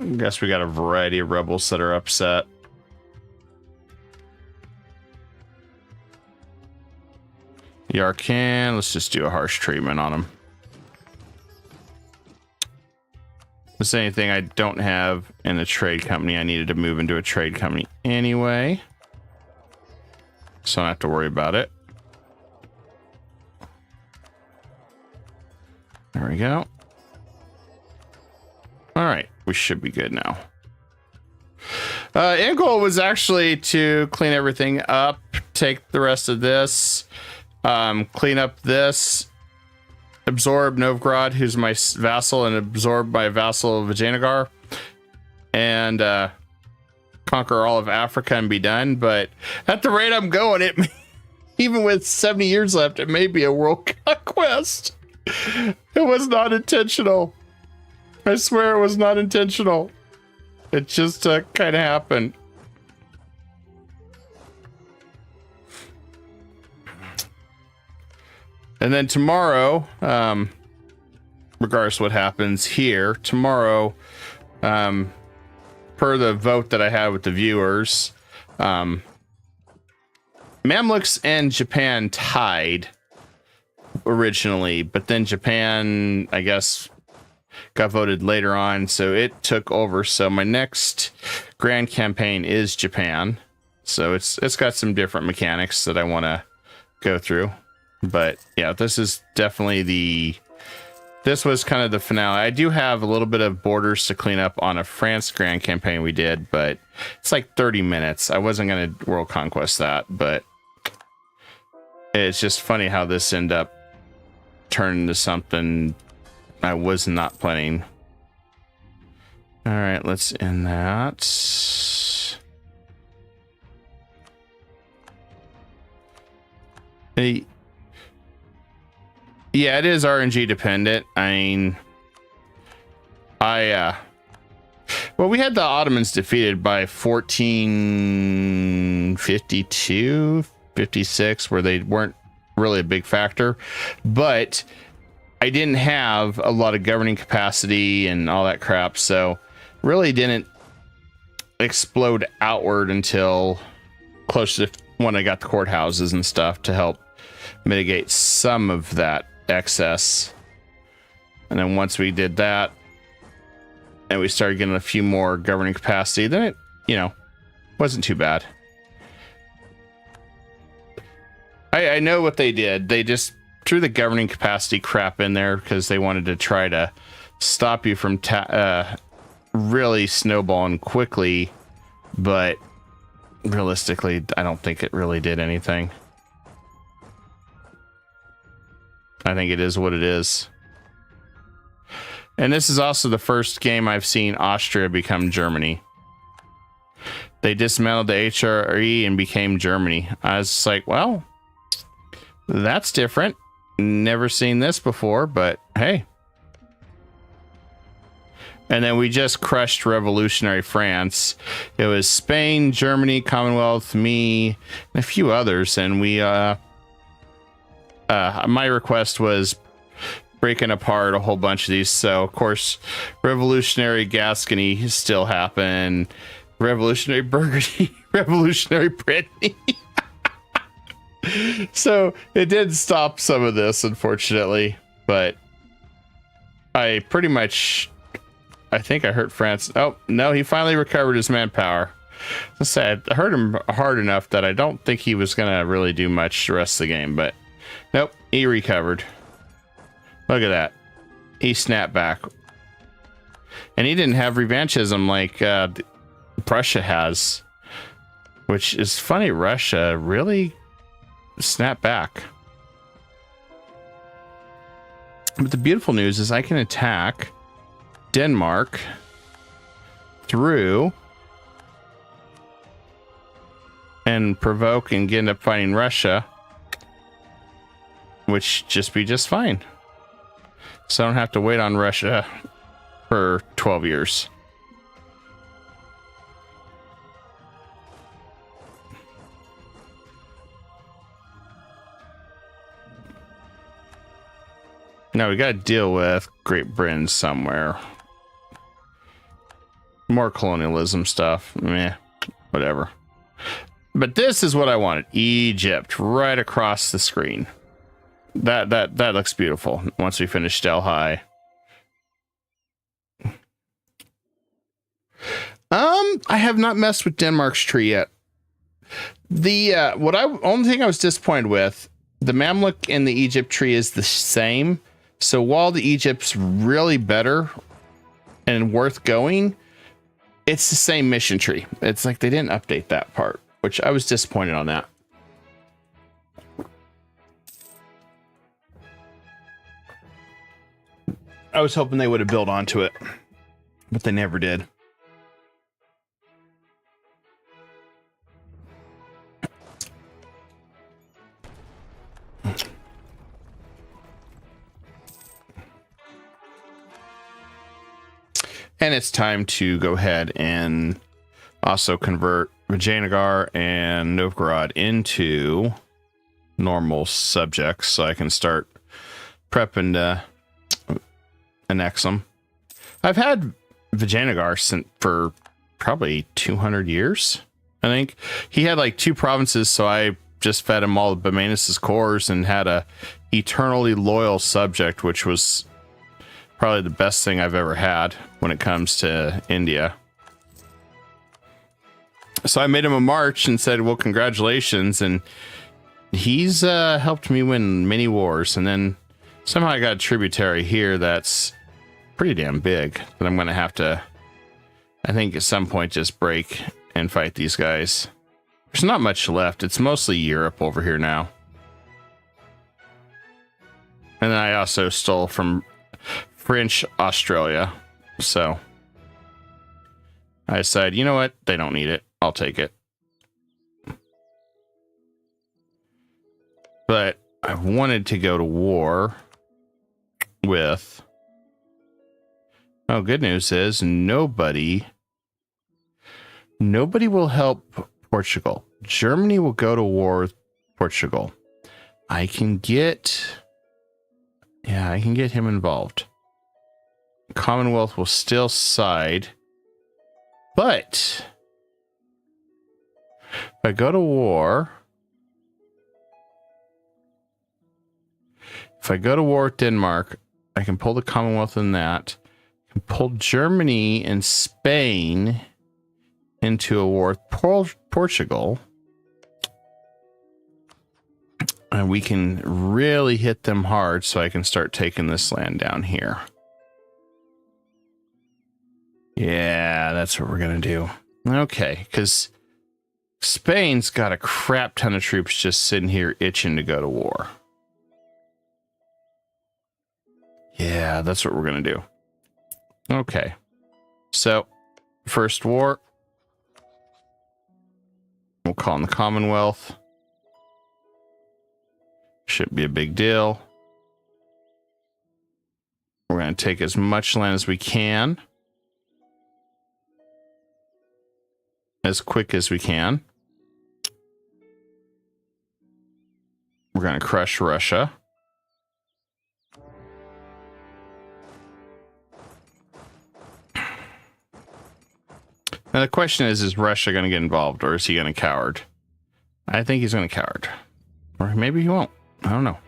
I guess we got a variety of rebels that are upset. Yarkan, let's just do a harsh treatment on him. If there's anything I don't have in a trade company, I needed to move into a trade company anyway. So I don't have to worry about it. There we go. All right, we should be good now. End goal was actually to clean everything up, take the rest of this, clean up this, absorb Novgorod, who's my vassal, and absorb my vassal Vijayanagar, and conquer all of Africa and be done. But at the rate I'm going, even with 70 years left, it may be a world conquest. It was not intentional. I swear it was not intentional. It just kind of happened. And then tomorrow, regardless of what happens here, tomorrow, per the vote that I had with the viewers, Mamluks and Japan tied originally, but then Japan, I guess, got voted later on, so it took over. So my next Grand Campaign is Japan. So it's got some different mechanics that I want to go through. But yeah, this is definitely this was kind of the finale. I do have a little bit of borders to clean up on a France Grand Campaign we did, but it's like 30 minutes. I wasn't going to world conquest that, but it's just funny how this ended up turning into something I was not planning. All right, let's end that. Hey. Yeah, it is RNG dependent. I mean, well, we had the Ottomans defeated by 1452, 56, where they weren't really a big factor, but I didn't have a lot of governing capacity and all that crap, so really didn't explode outward until close to when I got the courthouses and stuff to help mitigate some of that excess. And then once we did that and we started getting a few more governing capacity, then it, you know, wasn't too bad. I know what they did. They just threw the governing capacity crap in there because they wanted to try to stop you from really snowballing quickly, but realistically, I don't think it really did anything. I think it is what it is. And this is also the first game I've seen Austria become Germany. They dismantled the HRE and became Germany. I was like, well, that's different. Never seen this before, but hey. And then we just crushed revolutionary France. It was Spain, Germany, Commonwealth, me, and a few others. And we, my request was breaking apart a whole bunch of these. So, of course, revolutionary Gascony still happened. Revolutionary Burgundy, revolutionary Brittany. So it did stop some of this, unfortunately, but I pretty much, I think I hurt France. Oh, no, he finally recovered his manpower. I said, I hurt him hard enough that I don't think he was going to really do much the rest of the game, but nope, he recovered. Look at that. He snapped back. And he didn't have revanchism like Prussia has, which is funny. Russia really snapped back. But the beautiful news is I can attack Denmark through and provoke and end up fighting Russia, which just be just fine. So I don't have to wait on Russia for 12 years. Now we got to deal with Great Britain somewhere. More colonialism stuff. Meh, whatever. But this is what I wanted. Egypt, right across the screen. That looks beautiful. Once we finish Delhi. I have not messed with Denmark's tree yet. The only thing I was disappointed with, the Mamluk and the Egypt tree is the same. So while the Egypt's really better and worth going, it's the same mission tree. It's like they didn't update that part, which I was disappointed on that. I was hoping they would have built onto it, but they never did. And it's time to go ahead and also convert Vijayanagar and Novgorod into normal subjects so I can start prepping to annex them. I've had Vijayanagar for probably 200 years, I think. He had like 2 provinces, so I just fed him all of Bamenus' cores and had a eternally loyal subject, which was probably the best thing I've ever had when it comes to India. So I made him a march and said, well, congratulations. And he's helped me win many wars. And then somehow I got a tributary here that's pretty damn big that I'm going to have to, I think at some point, just break and fight these guys. There's not much left. It's mostly Europe over here now. And then I also stole from French Australia. So I decided, you know what? They don't need it. I'll take it. But I wanted to go to war with... Oh, good news is nobody will help Portugal. Germany will go to war with Portugal. I can get him involved. Commonwealth will still side, but if I go to war, with Denmark, I can pull the Commonwealth in that. I can pull Germany and Spain into a war with Portugal. And we can really hit them hard so I can start taking this land down here. Yeah, that's what we're going to do. Okay, because Spain's got a crap ton of troops just sitting here itching to go to war. Yeah, that's what we're going to do. Okay. So, first war. We'll call in the Commonwealth. Shouldn't be a big deal. We're going to take as much land as we can. As quick as we can. We're going to crush Russia. Now the question is Russia going to get involved, or is he going to coward? I think he's going to coward. Or maybe he won't. I don't know.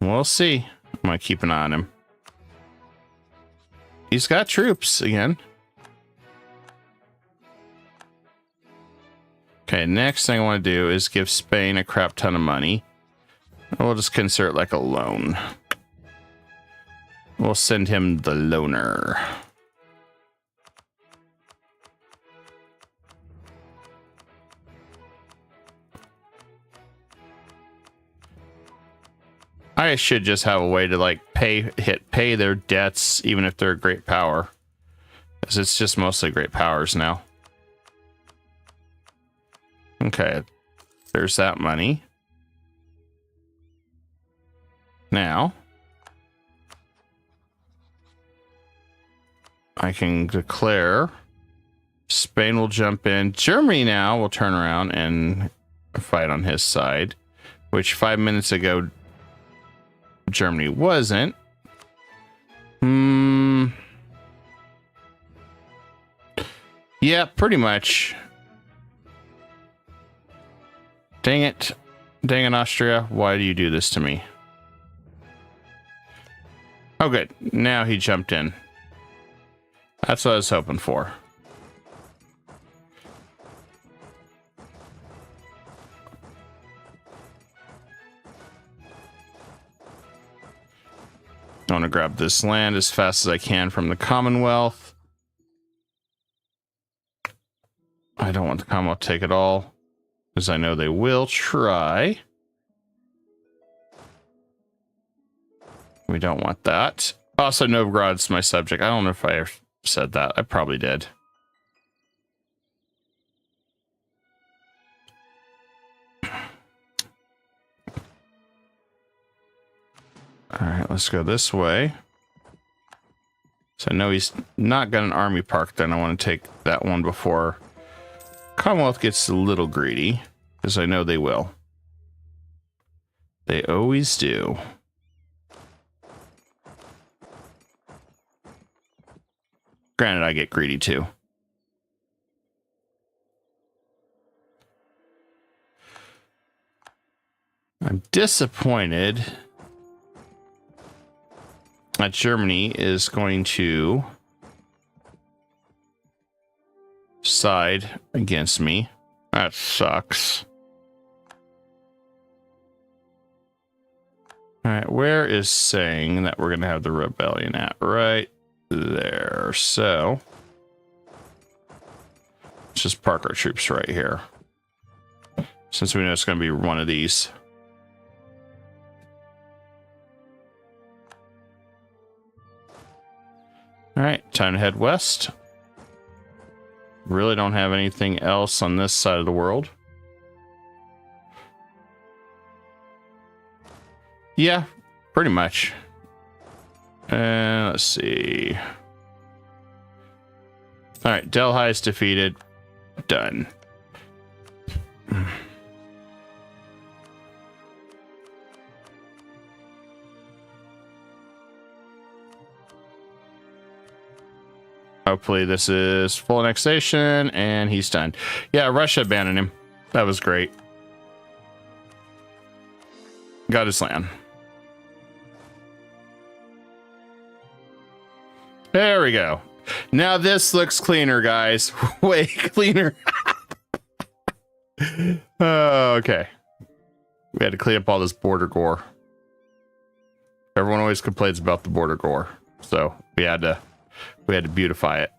We'll see. I'm going to keep an eye on him. He's got troops again. Okay, next thing I want to do is give Spain a crap ton of money. We'll just consider it like a loan. We'll send him the loaner. I should just have a way to like pay their debts even if they're a great power. Because it's just mostly great powers now. Okay, there's that money. Now, I can declare Spain will jump in. Germany now will turn around and fight on his side, which 5 minutes ago Germany wasn't. Yeah, pretty much. Dang it. Dang it, Austria. Why do you do this to me? Oh, good. Now he jumped in. That's what I was hoping for. I want to grab this land as fast as I can from the Commonwealth. I don't want the Commonwealth to take it all, because I know they will try. We don't want that. Also, Novgorod's my subject. I don't know if I said that. I probably did. All right, let's go this way. So So I know he's not got an army park there, and I want to take that one before Commonwealth gets a little greedy, because I know they will. They always do. Granted, I get greedy too. I'm disappointed that Germany is going to side against me. That sucks. All right, where is saying that we're going to have the rebellion at? Right there. So let's just park our troops right here, since we know it's going to be one of these. All right, time to head west. Really don't have anything else on this side of the world. Yeah, pretty much. Let's see. All right, Delhi is defeated. Done. Hopefully this is full annexation and he's done. Yeah, Russia abandoned him. That was great. Got his land. There we go. Now this looks cleaner, guys. Way cleaner. Okay. We had to clean up all this border gore. Everyone always complains about the border gore, so we had to beautify it.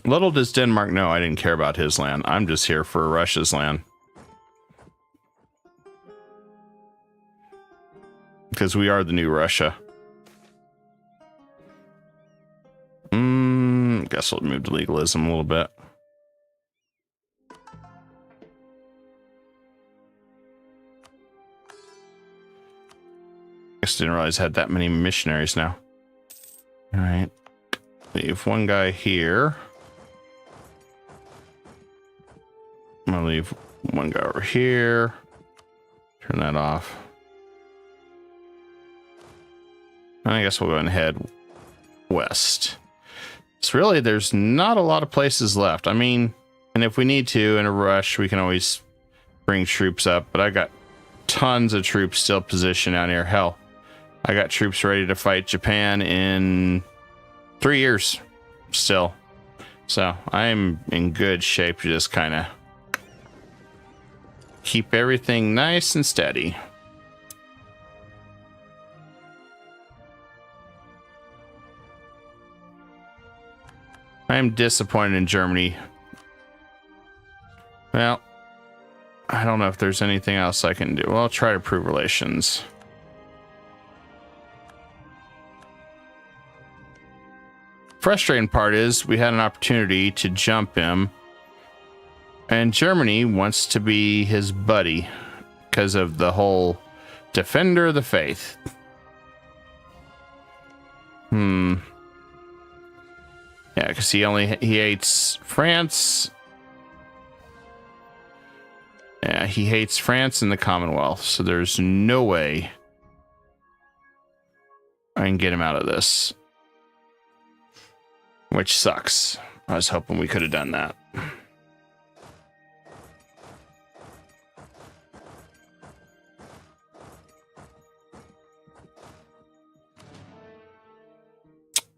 Little does Denmark know I didn't care about his land. I'm just here for Russia's land. Because we are the new Russia. Guess we'll move to legalism a little bit. Guess didn't realize I had that many missionaries now. All right. Leave one guy here. I'm gonna leave one guy over here. Turn that off. And I guess we'll go ahead and head west. So really, there's not a lot of places left. I mean, and if we need to, in a rush, we can always bring troops up. But I got tons of troops still positioned out here. Hell, I got troops ready to fight Japan in 3 years still. So I'm in good shape to just kind of keep everything nice and steady. I am disappointed in Germany. Well, I don't know if there's anything else I can do. Well, I'll try to improve relations. Frustrating part is we had an opportunity to jump him, and Germany wants to be his buddy because of the whole defender of the faith. Yeah, because he hates France. Yeah, he hates France and the Commonwealth, so there's no way I can get him out of this. Which sucks. I was hoping we could have done that.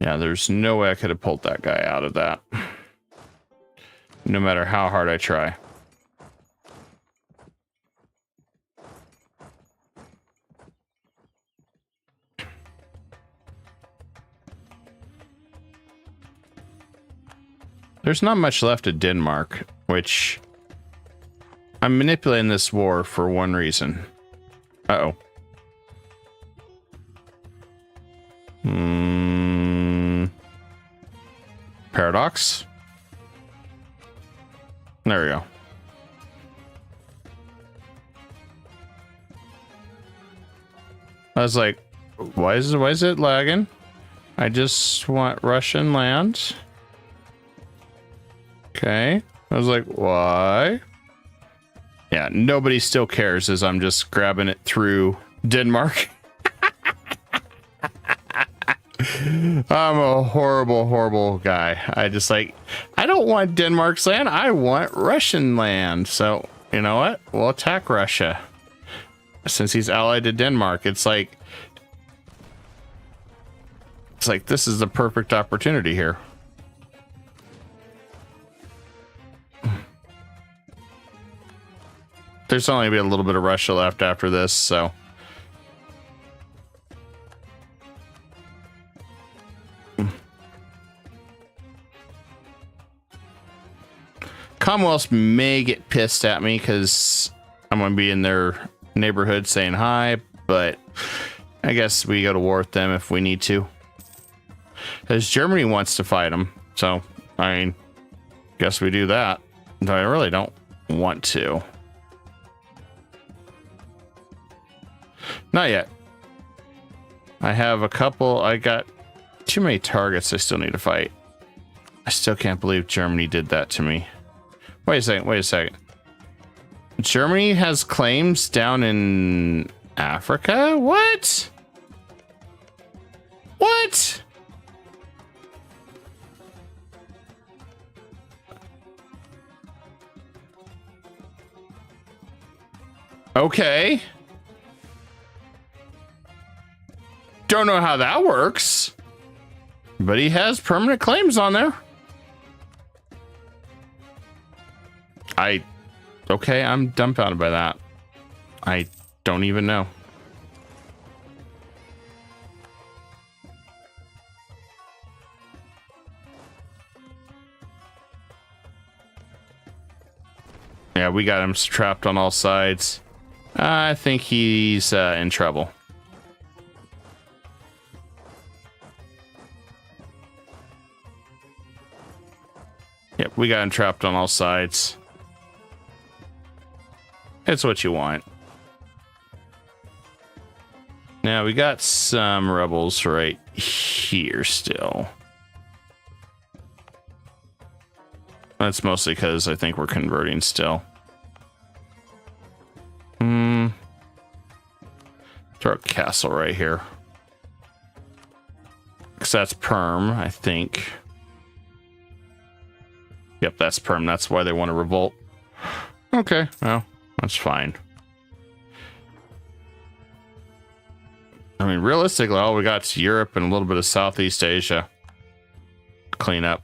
Yeah, there's no way I could have pulled that guy out of that. No matter how hard I try. There's not much left of Denmark, which I'm manipulating this war for one reason. Uh-oh. Paradox. There we go. I was like, why is it lagging? I just want Russian land. Okay. I was like, why? Yeah, nobody still cares as I'm just grabbing it through Denmark. I'm a horrible, horrible guy. I don't want Denmark's land. I want Russian land. So, you know what? We'll attack Russia. Since he's allied to Denmark, it's like this is the perfect opportunity here. There's only be a little bit of Russia left after this, so. Commonwealth may get pissed at me because I'm going to be in their neighborhood saying hi, but I guess we go to war with them if we need to. Because Germany wants to fight them, so I mean, guess we do that. Though I really don't want to. Not yet. I have a couple. I got too many targets I still need to fight. I still can't believe Germany did that to me. Wait a second. Germany has claims down in Africa? What? What? Okay. Don't know how that works, but he has permanent claims on there. Okay, I'm dumbfounded by that. I don't even know. Yeah, we got him trapped on all sides. I think he's in trouble. Yep, we got him trapped on all sides. It's what you want. Now we got some rebels right here still. That's mostly because I think we're converting still. Throw a castle right here. Because that's perm, I think. Yep, that's perm. That's why they want to revolt. Okay, well. That's fine. I mean, realistically, all we got is Europe and a little bit of Southeast Asia. Clean up.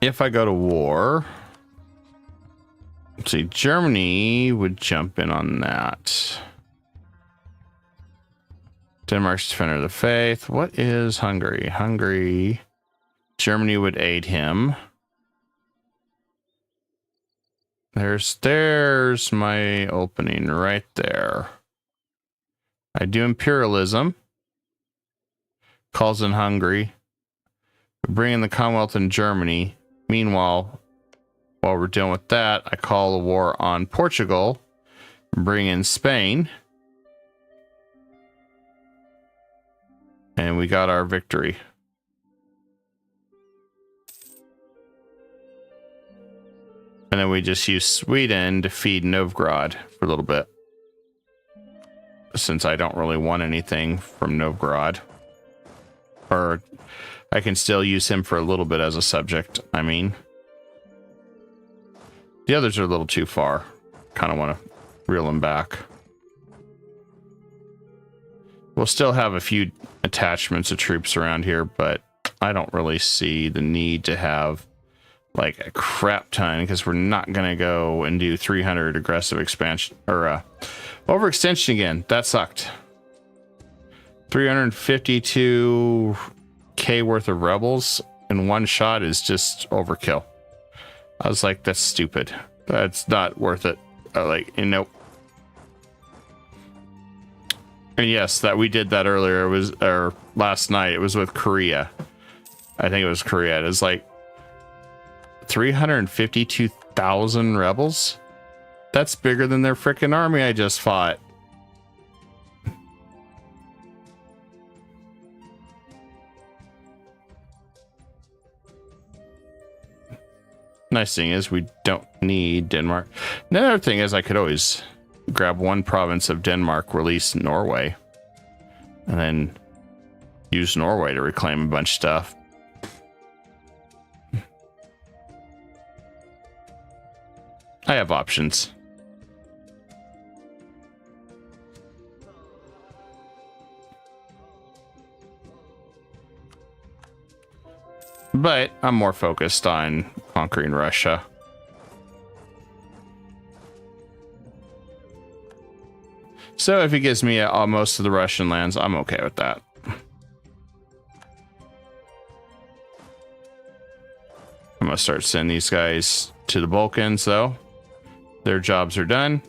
If I go to war, let's see, Germany would jump in on that. Denmark's Defender of the Faith. What is Hungary? Hungary. Germany would aid him. There's my opening right there. I do imperialism. Calls in Hungary. Bring in the Commonwealth in Germany. Meanwhile, while we're dealing with that, I call a war on Portugal. Bring in Spain. And we got our victory. And then we just use Sweden to feed Novgorod for a little bit. Since I don't really want anything from Novgorod. Or I can still use him for a little bit as a subject, I mean. The others are a little too far. Kind of want to reel them back. We'll still have a few attachments of troops around here, but I don't really see the need to have like a crap ton, because we're not going to go and do 300 aggressive expansion or overextension again. That sucked. 352k worth of rebels in one shot is just overkill. I was like, that's stupid. That's not worth it. Nope. And yes, that we did that earlier. It was, or last night. It was with Korea. I think it was Korea. It was like 352,000 rebels? That's bigger than their frickin' army I just fought. Nice thing is we don't need Denmark. Another thing is I could always grab one province of Denmark, release Norway, and then use Norway to reclaim a bunch of stuff. I have options. But I'm more focused on conquering Russia. So if he gives me most of the Russian lands, I'm okay with that. I'm gonna start sending these guys to the Balkans, though. Their jobs are done.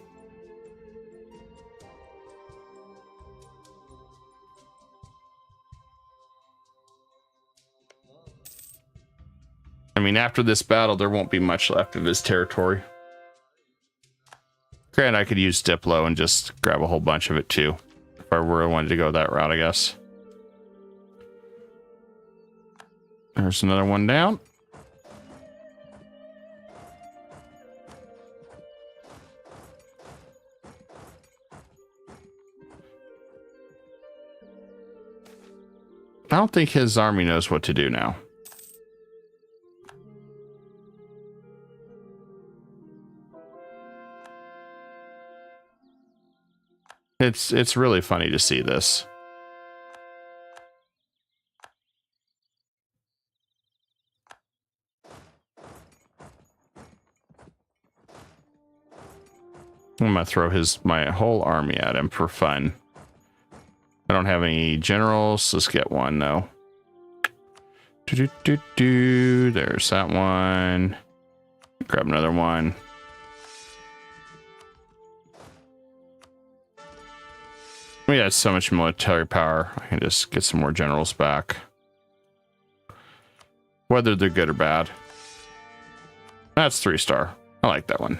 I mean, after this battle, there won't be much left of his territory. Granted, I could use Diplo and just grab a whole bunch of it too, if I really wanted to go that route, I guess. There's another one down. I don't think his army knows what to do now. It's really funny to see this. I'm gonna throw my whole army at him for fun. I don't have any generals. Let's get one though. There's that one. Grab another one. We had so much military power. I can just get some more generals back. Whether they're good or bad. That's 3-star. I like that one.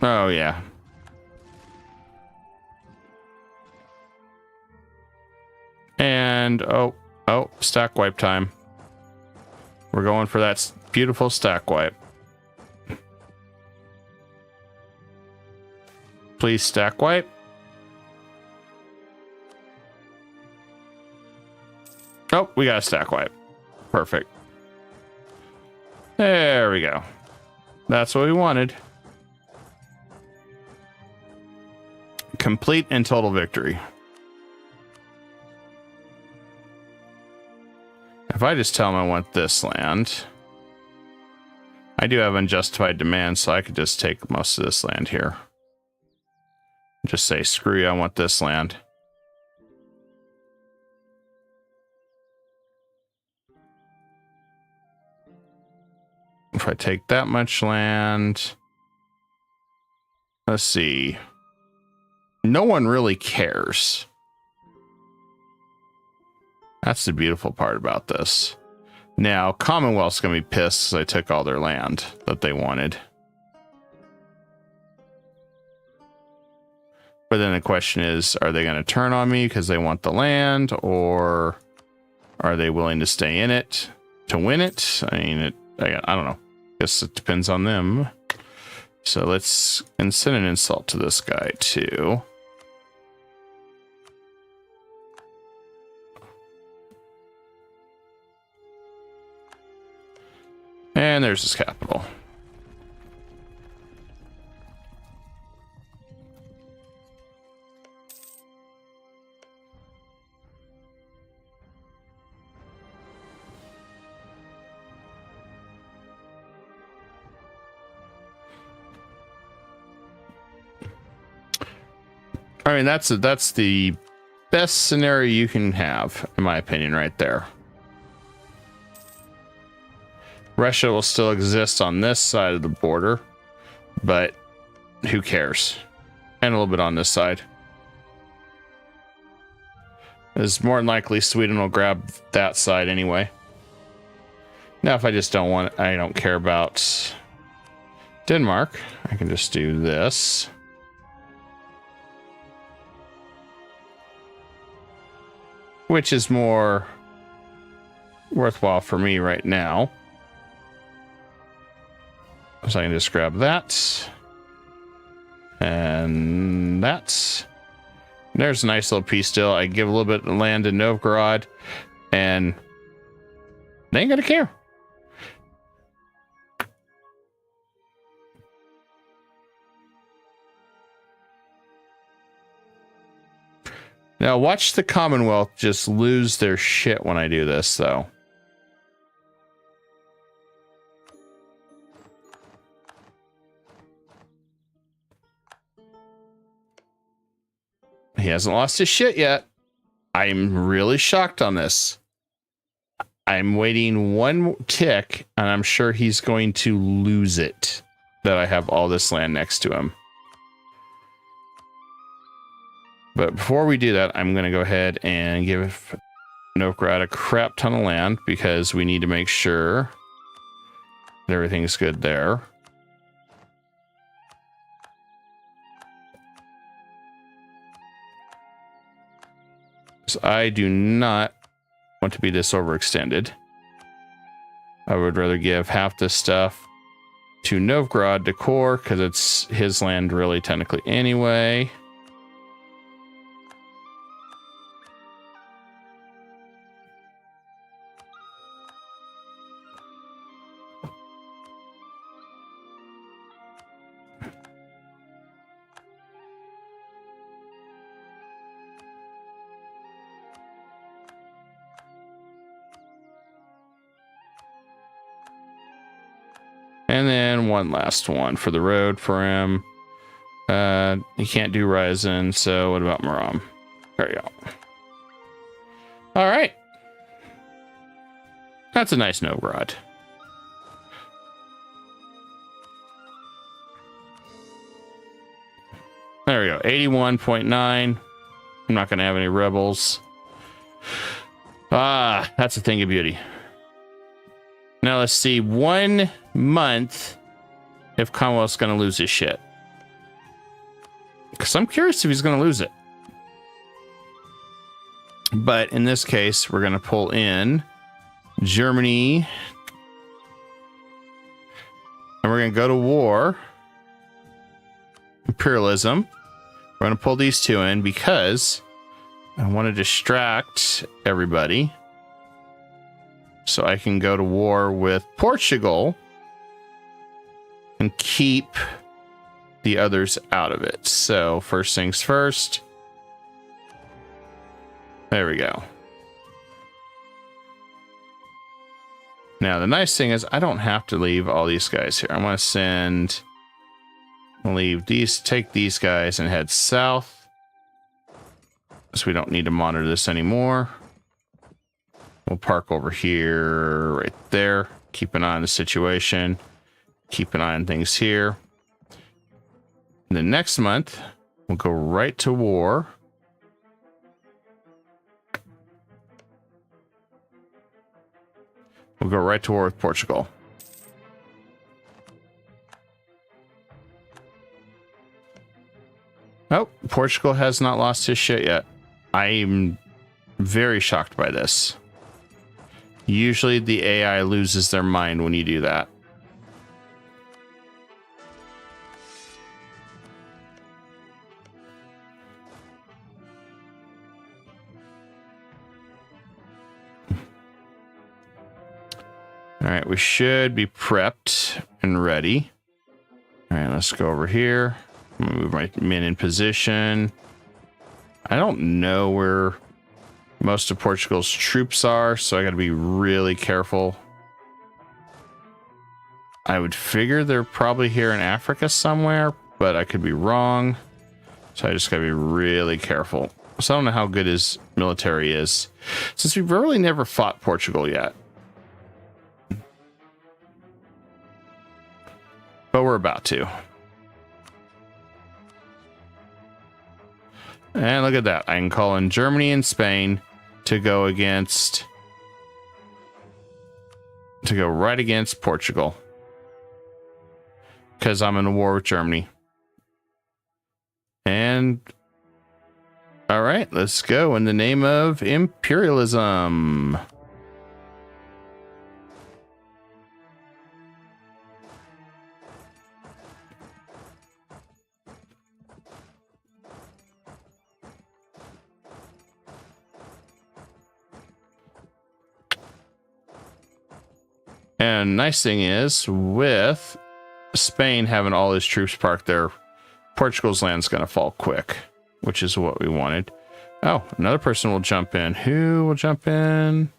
Oh, yeah. And, oh, stack wipe time. We're going for that beautiful stack wipe. Please stack wipe. Oh, we got a stack wipe. Perfect. There we go. That's what we wanted. Complete and total victory. If I just tell him I want this land, I do have unjustified demand, so I could just take most of this land here. Just say, screw you, I want this land. If I take that much land, let's see. No one really cares. That's the beautiful part about this. Now, Commonwealth's going to be pissed because I took all their land that they wanted. But then the question is, are they going to turn on me because they want the land, or are they willing to stay in it to win it? I mean, I don't know. I guess it depends on them. So let's send an insult to this guy too. And there's his capital. I mean, that's the best scenario you can have, in my opinion, right there. Russia will still exist on this side of the border, but who cares? And a little bit on this side. It's more than likely Sweden will grab that side anyway. Now, if I just I don't care about Denmark, I can just do this. Which is more worthwhile for me right now. So I can just grab that. And that. There's a nice little piece still. I give a little bit of land in Novgorod. And they ain't gonna care. Now watch the Commonwealth just lose their shit when I do this, though. He hasn't lost his shit yet. I'm really shocked on this. I'm waiting one tick, and I'm sure he's going to lose it, that I have all this land next to him. But before we do that, I'm going to go ahead and give Novgorod a crap ton of land, because we need to make sure that everything's good there. So I do not want to be this overextended. I would rather give half this stuff to Novgorod to core, because it's his land really technically anyway. And then one last one for the road for him. He can't do Ryzen, so what about Maram? There you go. All right. That's a nice Novgorod. There we go. 81.9. I'm not going to have any rebels. Ah, that's a thing of beauty. Now let's see. 1 month if Commonwealth's going to lose his shit. Because I'm curious if he's going to lose it. But in this case, we're going to pull in Germany. And we're going to go to war. Imperialism. We're going to pull these two in because I want to distract everybody. So I can go to war with Portugal and keep the others out of it. So first things first. There we go. Now the nice thing is I don't have to leave all these guys here. I'm going to leave these, take these guys and head south. So we don't need to monitor this anymore. We'll park over here, right there. Keep an eye on the situation. Keep an eye on things here. And then next month, we'll go right to war. We'll go right to war with Portugal. Oh, Portugal has not lost his shit yet. I'm very shocked by this. Usually the AI loses their mind when you do that. All right, we should be prepped and ready. All right, let's go over here. Move my men in position. I don't know where most of Portugal's troops are, so I got to be really careful. I would figure they're probably here in Africa somewhere, but I could be wrong. So I just got to be really careful. So I don't know how good his military is, since we've really never fought Portugal yet. But we're about to. And look at that. I can call in Germany and Spain to go against... to go right against Portugal. Because I'm in a war with Germany. And... all right, let's go in the name of imperialism. And nice thing is, with Spain having all his troops parked there, Portugal's land's going to fall quick, which is what we wanted. Oh, another person will jump in. Who will jump in?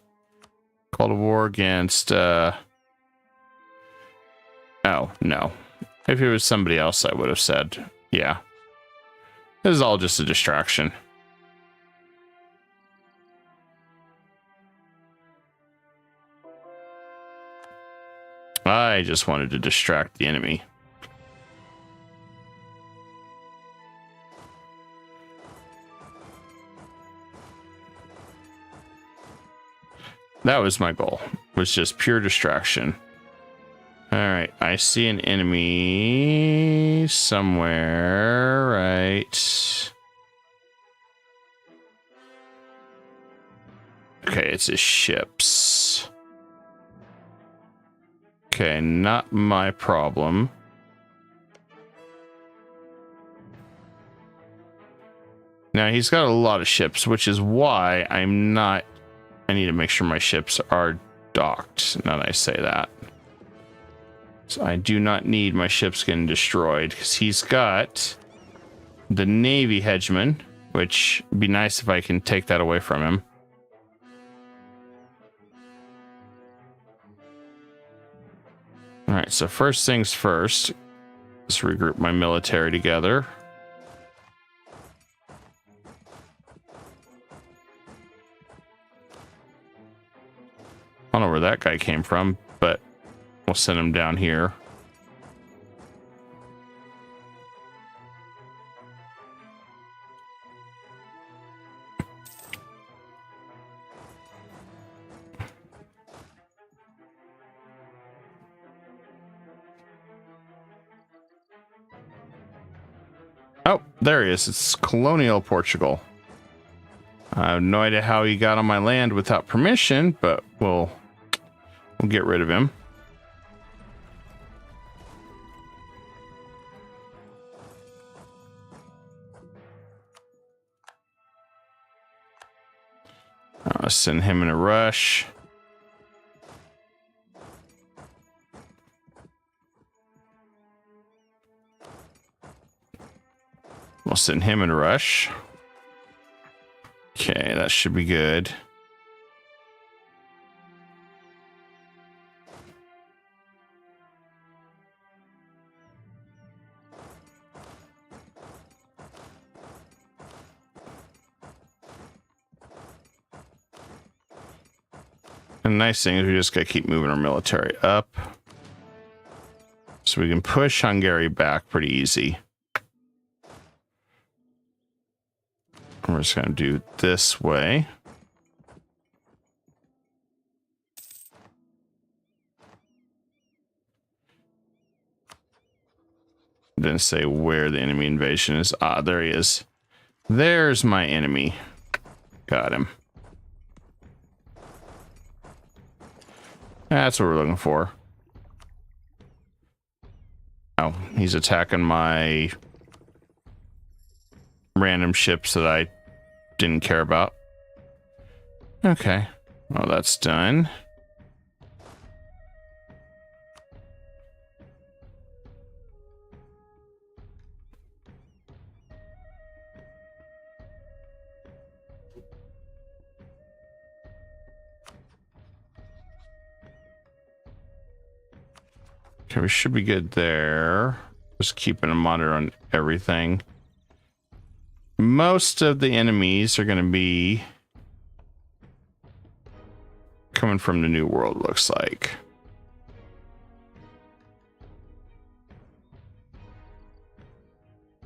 Call to war against... oh, no. If it was somebody else, I would have said, yeah. This is all just a distraction. I just wanted to distract the enemy. That was my goal, was just pure distraction. All right, I see an enemy somewhere, right? Okay, it's his ships. Okay, not my problem. Now, he's got a lot of ships, which is why I'm not... I need to make sure my ships are docked, now that I say that. So I do not need my ships getting destroyed, because he's got the Navy Hegemon, which would be nice if I can take that away from him. All right, so first things first, let's regroup my military together. I don't know where that guy came from, but we'll send him down here. Oh, there he is. It's colonial Portugal. I have no idea how he got on my land without permission, but we'll get rid of him. I'll send him in a rush. We'll send him in a rush. Okay, that should be good. And the nice thing is we just gotta keep moving our military up. So we can push Hungary back pretty easy. We're just going to do this way. Didn't say where the enemy invasion is. Ah, there he is. There's my enemy. Got him. That's what we're looking for. Oh, he's attacking my random ships that I didn't care about. Okay. Well, that's done. Okay, we should be good there. Just keeping a monitor on everything. Most of the enemies are going to be coming from the New World, looks like.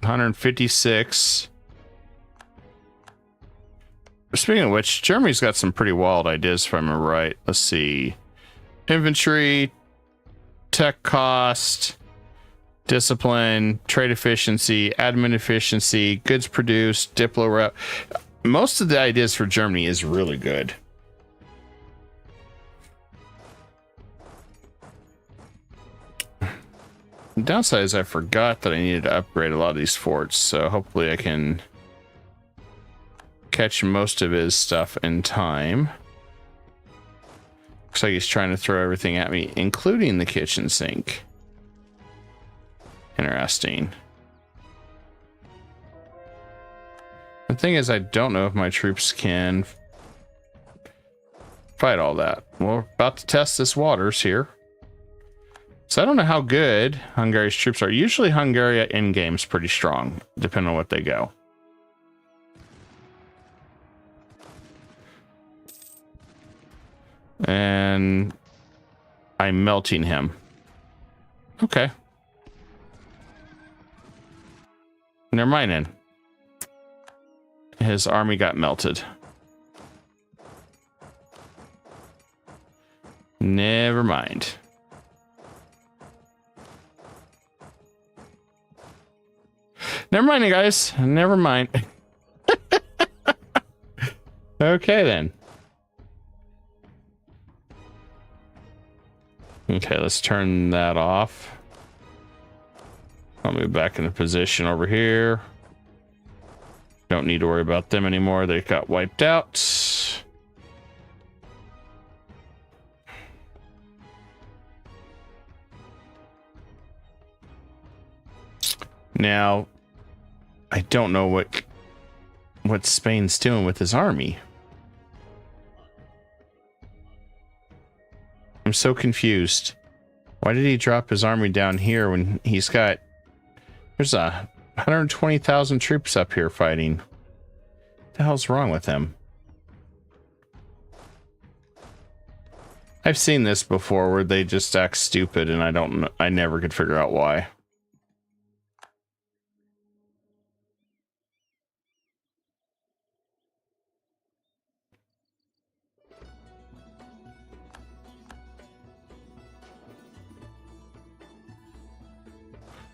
$156. speaking of which, Germany's got some pretty wild ideas if I'm right. Let's see. Infantry, tech cost, discipline, trade efficiency, admin efficiency, goods produced, diplo rep. Most of the ideas for Germany is really good. The downside is I forgot that I needed to upgrade a lot of these forts, so hopefully I can catch most of his stuff in time. Looks like he's trying to throw everything at me, including the kitchen sink. Interesting. The thing is, I don't know if my troops can fight all that. We're about to test this waters here. So I don't know how good Hungary's troops are. Usually Hungary in-game is pretty strong, depending on what they go. And I'm melting him. Okay. Never mind then. His army got melted. Never mind. Never mind, guys. Never mind. Okay, then. Okay, let's turn that off. I'll move back into position over here. Don't need to worry about them anymore. They got wiped out. Now, I don't know what Spain's doing with his army. I'm so confused. Why did he drop his army down here when he's got... There's 120,000 troops up here fighting. What the hell's wrong with him? I've seen this before where they just act stupid and I never could figure out why.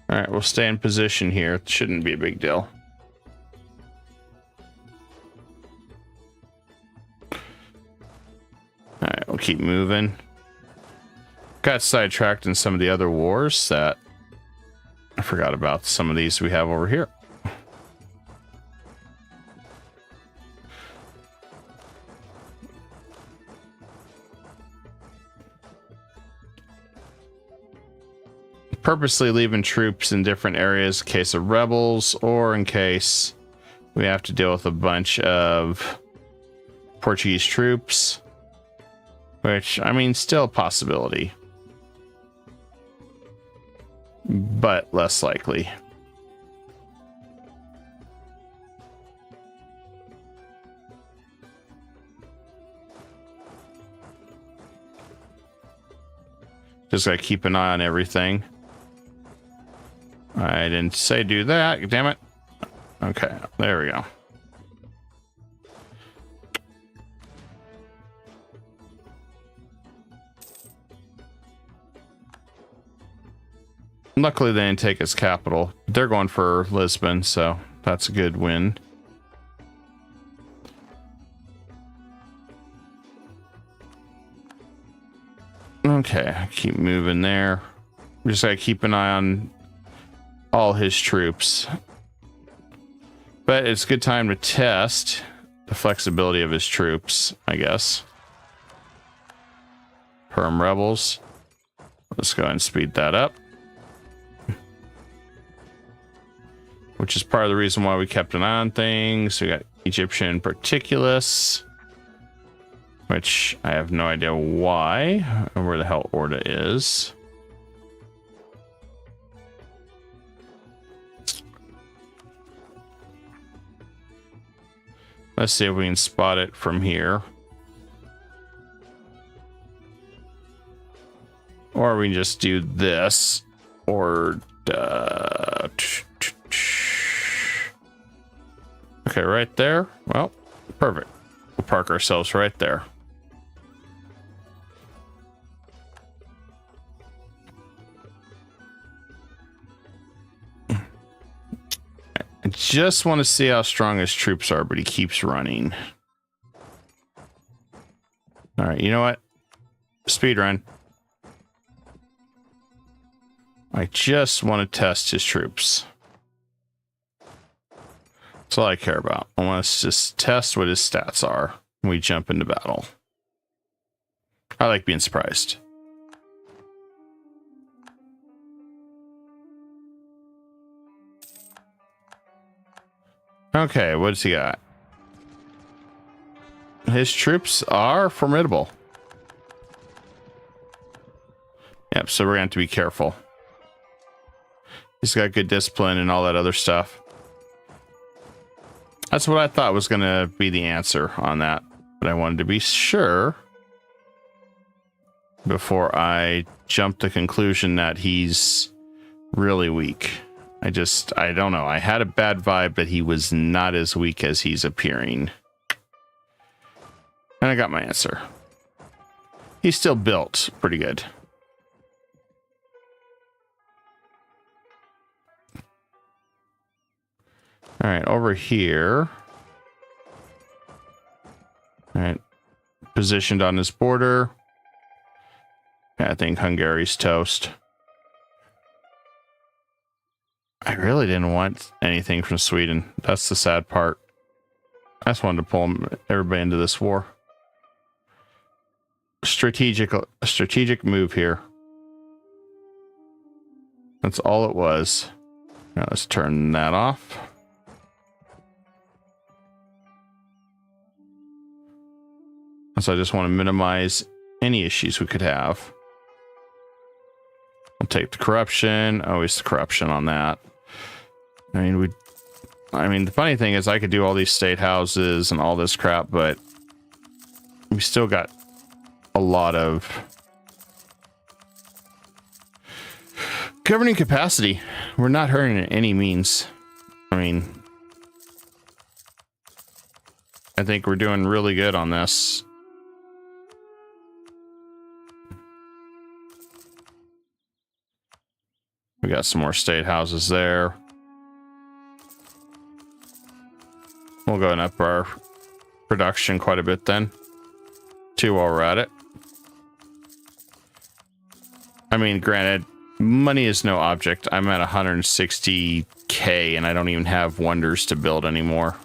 All right, we'll stay in position here. It shouldn't be a big deal. All right, we'll keep moving. Got sidetracked in some of the other wars that I forgot about. Some of these we have over here. Purposely leaving troops in different areas in case of rebels or in case we have to deal with a bunch of Portuguese troops, which, I mean, still a possibility, but less likely. Just gotta keep an eye on everything. I didn't say do that, damn it. Okay, there we go. Luckily they didn't take his capital. They're going for Lisbon, so that's a good win. Okay, keep moving there. We just gotta keep an eye on all his troops. But it's a good time to test the flexibility of his troops, I guess. Perm rebels. Let's go ahead and speed that up. Which is part of the reason why we kept an eye on things. We got Egyptian Particulus, which I have no idea why or where the hell Orda is. Let's see if we can spot it from here. Or we can just do this. Or... okay, right there. Well, perfect. park ourselves right there. I just want to see how strong his troops are, but he keeps running. All right, you know what? Speed run. I just want to test his troops. That's all I care about. I want to just test what his stats are when we jump into battle. I like being surprised. Okay, what's he got? His troops are formidable. Yep, so we're going to have to be careful. He's got good discipline and all that other stuff. That's what I thought was going to be the answer on that. But I wanted to be sure before I jumped to the conclusion that he's really weak. I don't know. I had a bad vibe that he was not as weak as he's appearing. And I got my answer. He's still built pretty good. All right, over here. All right, positioned on this border. Yeah, I think Hungary's toast. I really didn't want anything from Sweden. That's the sad part. I just wanted to pull everybody into this war. Strategic move here. That's all it was. Now let's turn that off. So I just want to minimize any issues we could have. I'll take the corruption. Always the corruption on that. I mean, the funny thing is I could do all these state houses and all this crap, but we still got a lot of governing capacity. We're not hurting in any means. I mean, I think we're doing really good on this. We got some more state houses there. We'll go and up our production quite a bit then. 2 while we're at it. I mean, granted, money is no object. I'm at 160K and I don't even have wonders to build anymore.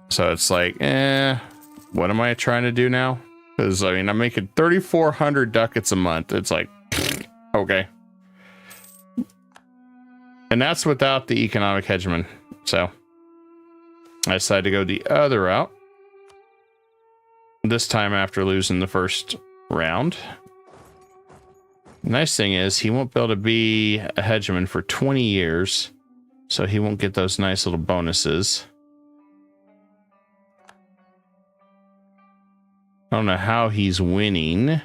So it's like, what am I trying to do now? Because, I mean, I'm making 3,400 ducats a month. It's like, okay. And that's without the economic hegemon. So I decided to go the other route. This time after losing the first round. The nice thing is he won't be able to be a hegemon for 20 years. So he won't get those nice little bonuses. I don't know how he's winning.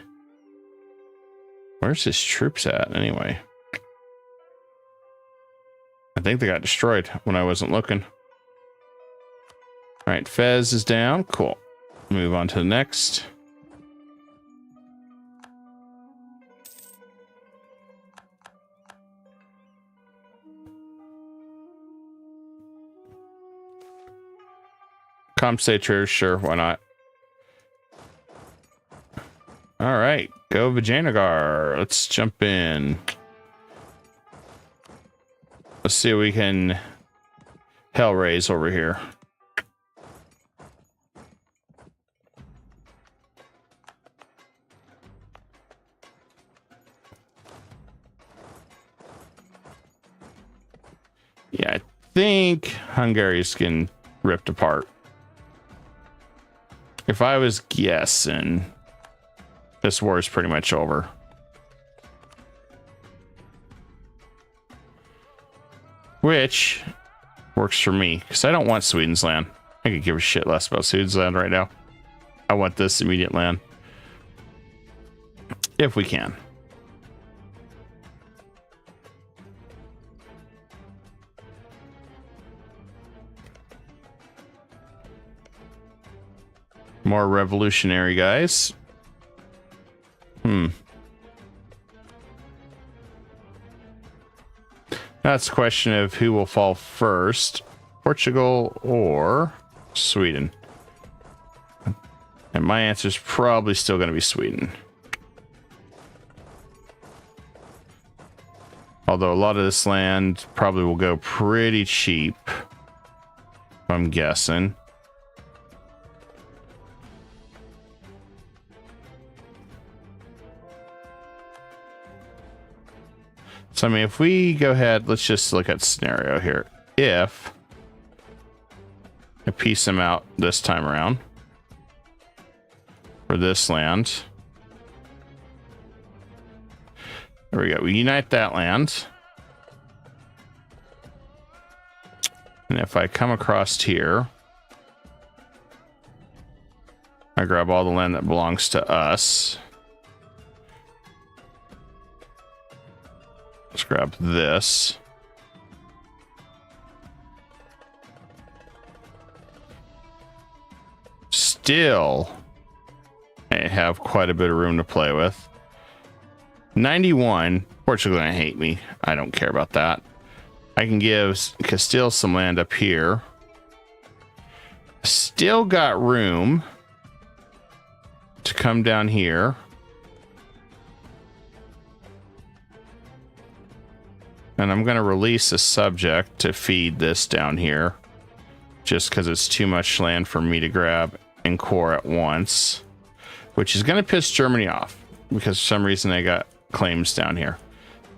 Where's his troops at anyway? I think they got destroyed when I wasn't looking. All right, Fez is down. Cool. Move on to the next. Compensate traders, sure, why not? All right, go Vijayanagar. Let's jump in. Let's see if we can hell raise over here. Yeah, I think Hungary's getting ripped apart. If I was guessing, this war is pretty much over. Which works for me, because I don't want Sweden's land. I could give a shit less about Sweden's land right now. I want this immediate land. If we can. More revolutionary guys. That's a question of who will fall first, Portugal or Sweden. And my answer is probably still going to be Sweden. Although a lot of this land probably will go pretty cheap, I'm guessing. So, I mean, if we go ahead, let's just look at scenario here. If I piece them out this time around for this land. There we go. We unite that land. And if I come across here, I grab all the land that belongs to us. Let's grab this. Still, I have quite a bit of room to play with. 91. Portugal gonna hate me. I don't care about that. I can give Castile some land up here. Still got room to come down here. And I'm going to release a subject to feed this down here. Just because it's too much land for me to grab and core at once. Which is going to piss Germany off. Because for some reason they got claims down here.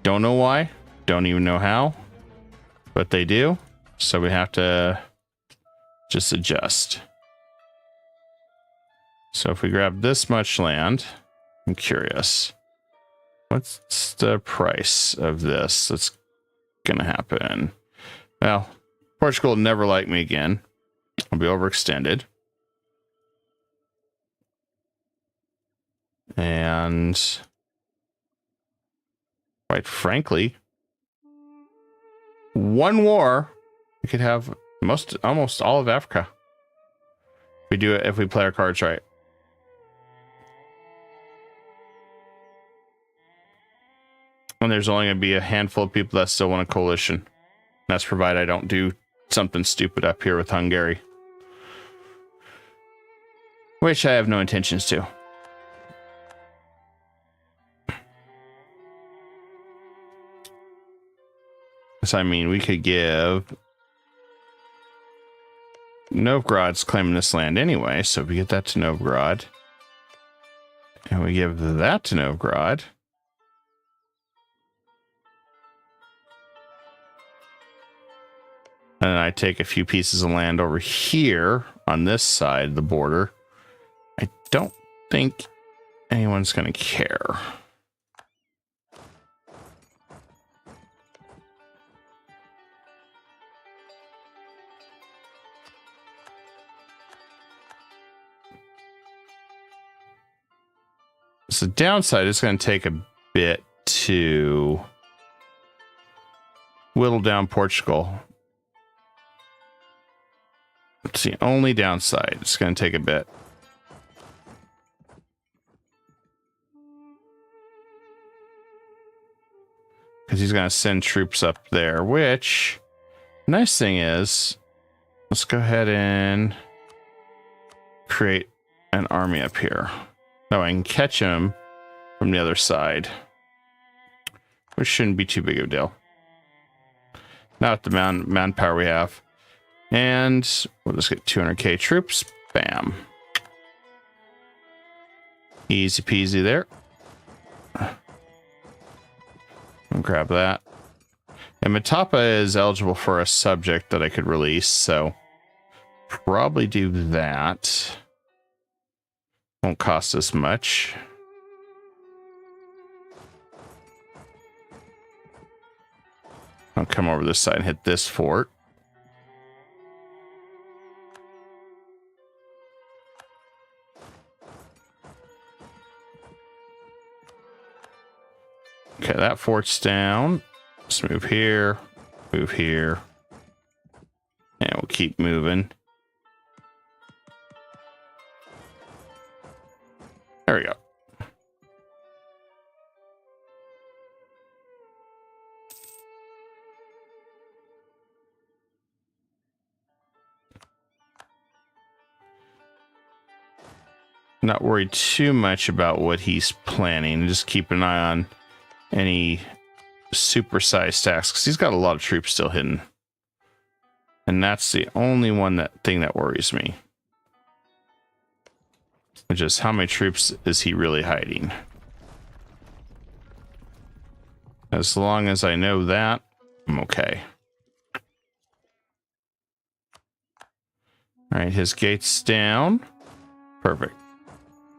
Don't know why. Don't even know how. But they do. So we have to just adjust. So if we grab this much land, I'm curious. What's the price of this that's gonna happen? Well, Portugal will never like me again. I'll be overextended. And quite frankly, one war, we could have almost all of Africa. We do it if we play our cards right. And there's only going to be a handful of people that still want a coalition. That's provided I don't do something stupid up here with Hungary. Which I have no intentions to. So, I mean, we could give... Novgorod's claiming this land anyway, so if we get that to Novgorod, and we give that to Novgorod, and I take a few pieces of land over here on this side of the border, I don't think anyone's going to care. So the downside is going to take a bit to whittle down Portugal. It's the only downside. It's going to take a bit. Because he's going to send troops up there, which, nice thing is, let's go ahead and create an army up here. No, I can catch him from the other side, which shouldn't be too big of a deal. Not the manpower we have. And we'll just get 200k troops. Bam. Easy peasy there. I'll grab that. And Matapa is eligible for a subject that I could release, so probably do that. Won't cost us much. I'll come over this side and hit this fort. Okay, that fort's down. Let's move here, and we'll keep moving. There we go. Not worried too much about what he's planning. Just keep an eye on any supersized tasks, because he's got a lot of troops still hidden. And that's the only thing that worries me. Which is, how many troops is he really hiding? As long as I know that, I'm okay. All right, his gate's down. Perfect.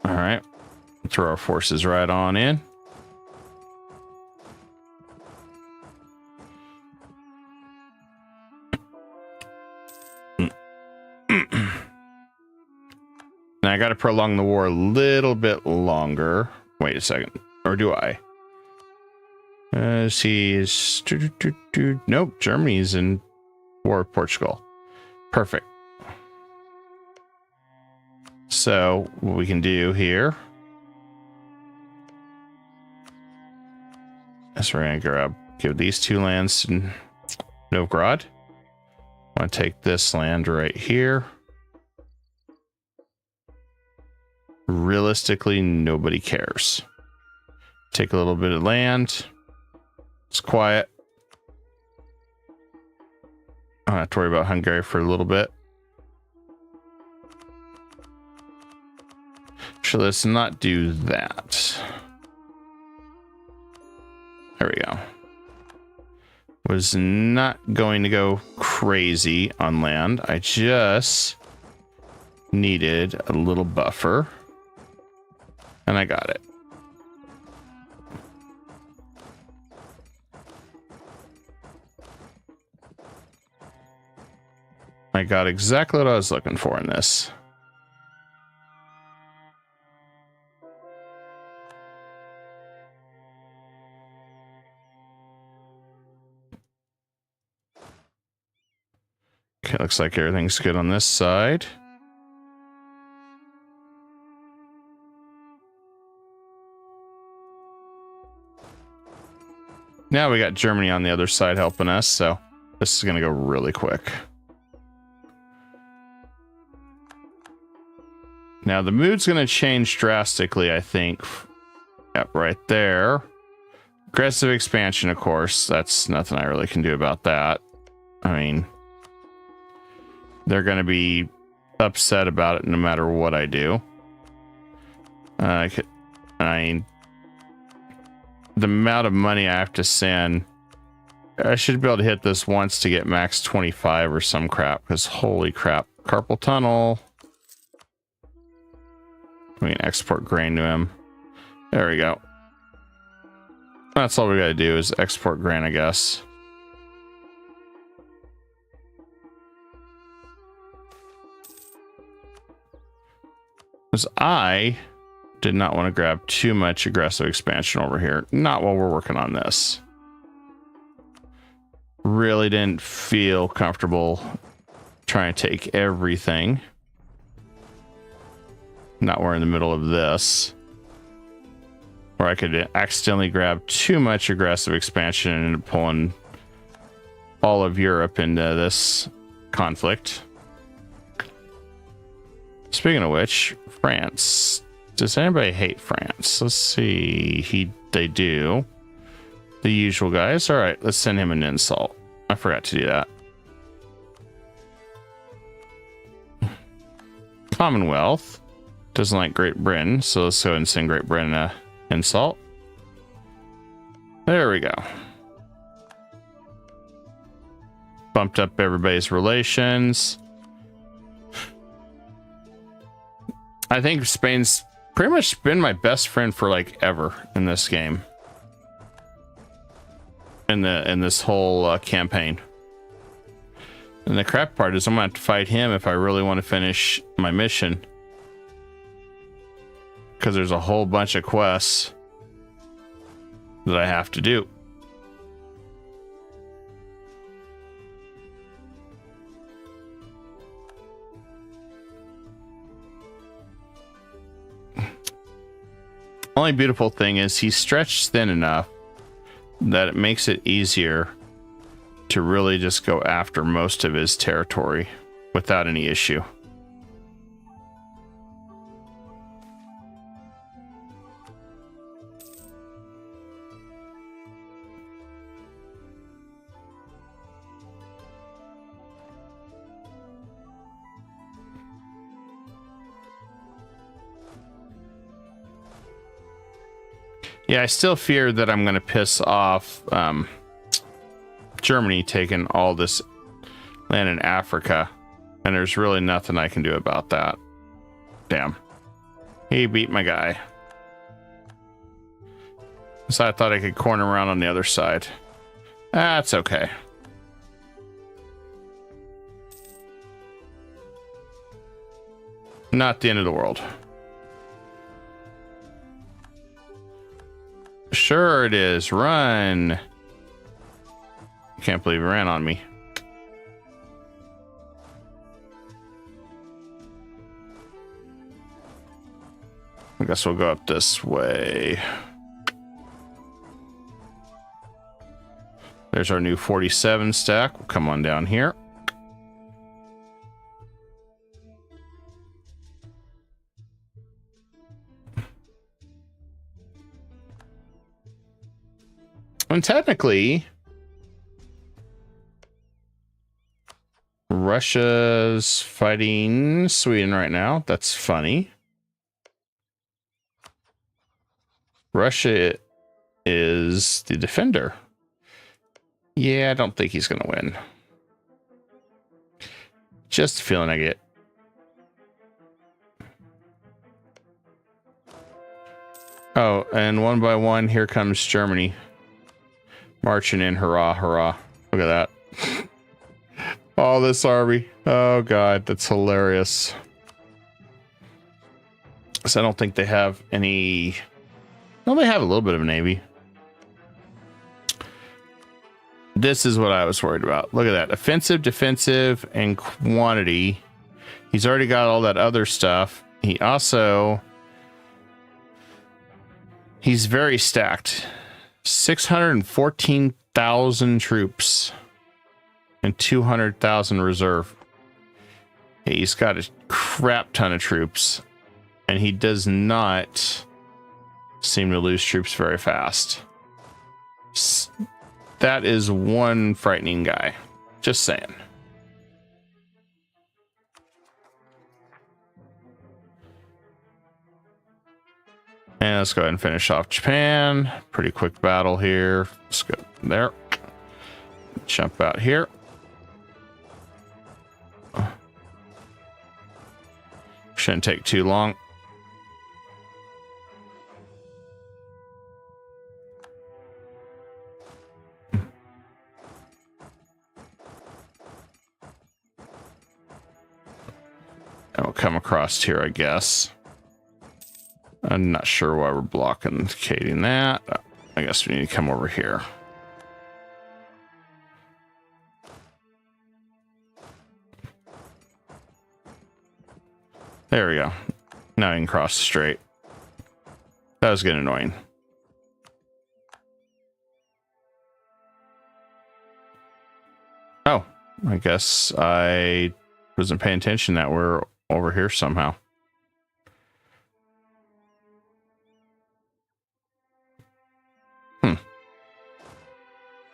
All right, throw our forces right on in. Now I got to prolong the war a little bit longer. Wait a second, or do I? He's nope. Germany's in war with Portugal. Perfect. So what we can do here is we're gonna give these two lands to Novgorod. I want to take this land right here. Realistically, nobody cares. Take a little bit of land. It's quiet. I don't have to worry about Hungary for a little bit. So let's not do that. There we go. Was not going to go crazy on land. I just needed a little buffer. And I got it. I got exactly what I was looking for in this. Okay, looks like everything's good on this side. Now we got Germany on the other side helping us, so this is going to go really quick. Now the mood's going to change drastically, I think. Yep, right there. Aggressive expansion, of course. That's nothing I really can do about that. I mean, they're going to be upset about it no matter what I do. I mean, the amount of money I have to send, I should be able to hit this once to get max 25 or some crap, because holy crap. Carpal tunnel. We can export grain to him. There we go. That's all we gotta do is export grain, I guess. Because I did not want to grab too much aggressive expansion over here. Not while we're working on this. Really didn't feel comfortable trying to take everything. Not we're in the middle of this. Or I could accidentally grab too much aggressive expansion and end up pulling all of Europe into this conflict. Speaking of which, France. Does anybody hate France? Let's see. They do. The usual guys. All right, let's send him an insult. I forgot to do that. Commonwealth doesn't like Great Britain, so let's go ahead and send Great Britain an insult. There we go. Bumped up everybody's relations. I think Spain's pretty much been my best friend for like ever in this game. In this whole campaign. And the crap part is I'm gonna have to fight him if I really want to finish my mission. Because there's a whole bunch of quests that I have to do. Only beautiful thing is he's stretched thin enough that it makes it easier to really just go after most of his territory without any issue. Yeah, I still fear that I'm going to piss off Germany taking all this land in Africa, and there's really nothing I can do about that. Damn. He beat my guy. So I thought I could corner around on the other side. That's okay. Not the end of the world. Sure it is. Run. Can't believe he ran on me. I guess we'll go up this way. There's our new 47 stack. We'll come on down here. And technically, Russia's fighting Sweden right now. That's funny. Russia is the defender. Yeah, I don't think he's going to win. Just the feeling I get. Oh, and one by one, here comes Germany. Marching in, hurrah, hurrah. Look at that. Oh, this army. Oh, God, that's hilarious. So I don't think they have any... Well, they have a little bit of a navy. This is what I was worried about. Look at that. Offensive, defensive, and quantity. He's already got all that other stuff. He also... He's very stacked. 614,000 troops and 200,000 reserve. He's got a crap ton of troops, and he does not seem to lose troops very fast. That is one frightening guy. Just saying. And let's go ahead and finish off Japan. Pretty quick battle here. Let's go there. Jump out here. Shouldn't take too long. And we'll come across here, I guess. I'm not sure why we're blockading that. I guess we need to come over here. There we go. Now you can cross the strait. That was getting annoying. Oh, I guess I wasn't paying attention that we're over here somehow.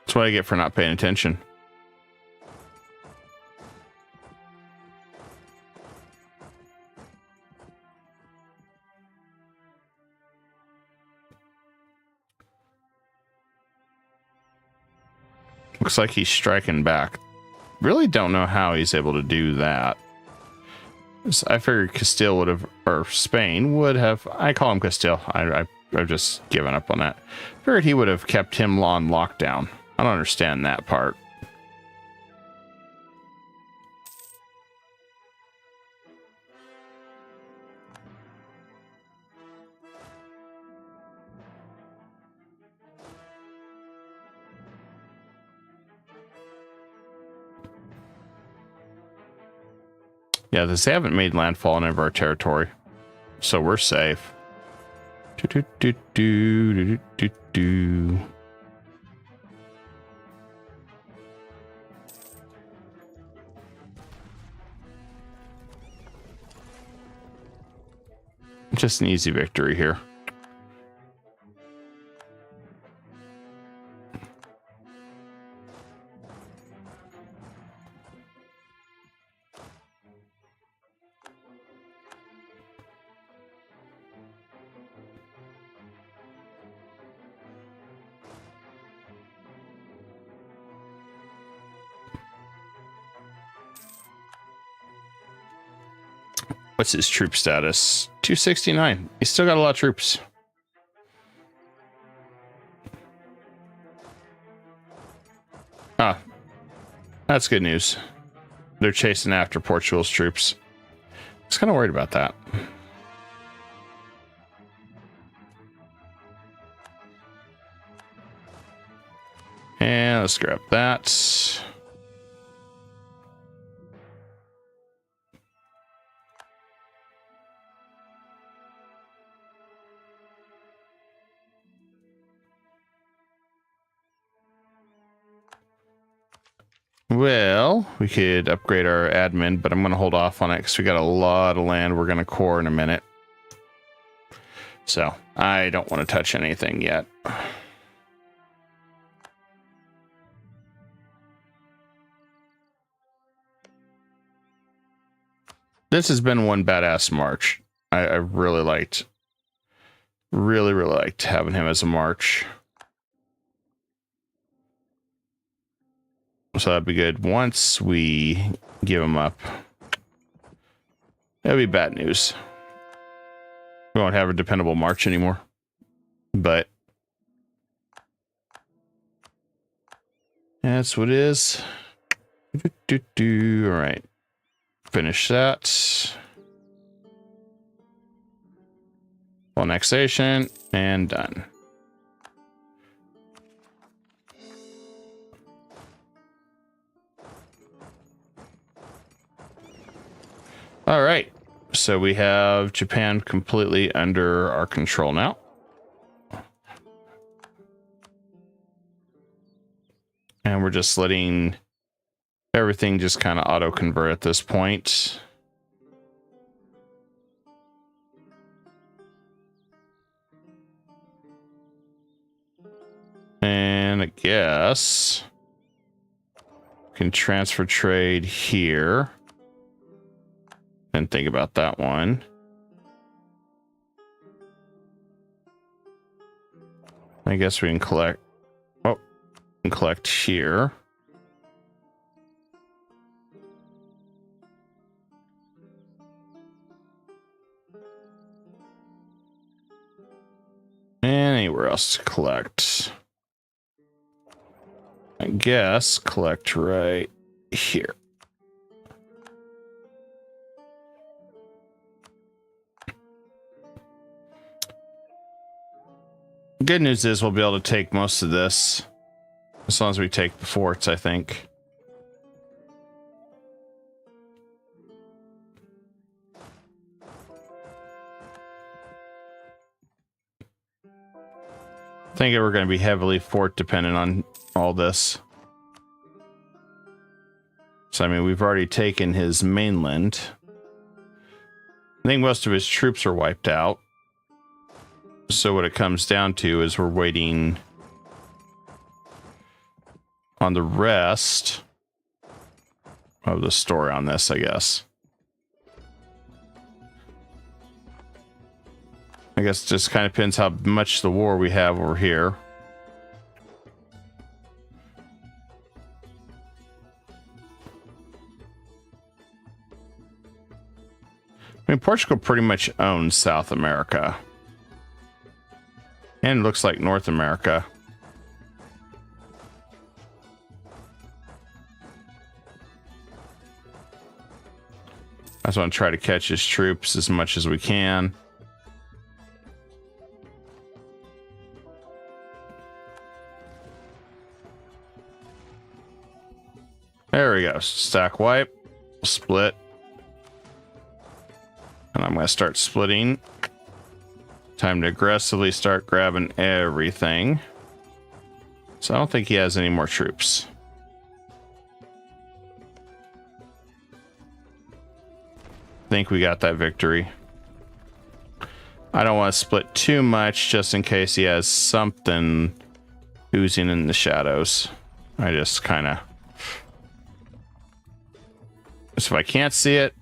That's what I get for not paying attention. Looks like he's striking back. Really don't know how he's able to do that. I figured Castile would have, or Spain would have, I call him Castile. I've just given up on that. Figured he would have kept him on lockdown. I don't understand that part. Yeah, they haven't made landfall in any of our territory, so we're safe. Do, do, do, do, do, do. Just an easy victory here. What's his troop status? 269. He's still got a lot of troops. Ah, that's good news. They're chasing after Portugal's troops. I was kind of worried about that. And let's grab that. Well, we could upgrade our admin, but I'm going to hold off on it because we got a lot of land we're going to core in a minute. So I don't want to touch anything yet. This has been one badass march. I really liked, really liked having him as a march. So that'd be good. Once we give him up, that'd be bad news. We won't have a dependable march anymore. But that's what it is. All right. Finish that. Annexation and done. All right, so we have Japan completely under our control now. And we're just letting everything just kind of auto-convert at this point. And I guess we can transfer trade here. Didn't think about that one. I guess we can collect. Oh, we can collect here. And anywhere else to collect. I guess collect right here. Good news is we'll be able to take most of this as long as we take the forts, I think. I think we're going to be heavily fort dependent on all this. So, I mean, we've already taken his mainland. I think most of his troops are wiped out. So what it comes down to is we're waiting on the rest of the story on this, I guess. I guess it just kind of depends how much the war we have over here. I mean, Portugal pretty much owns South America. And it looks like North America. I just want to try to catch his troops as much as we can. There we go. Stack wipe. Split. And I'm going to start splitting. Time to aggressively start grabbing everything. So I don't think he has any more troops. I think we got that victory. I don't want to split too much just in case he has something oozing in the shadows. I just kind of... So if I can't see it,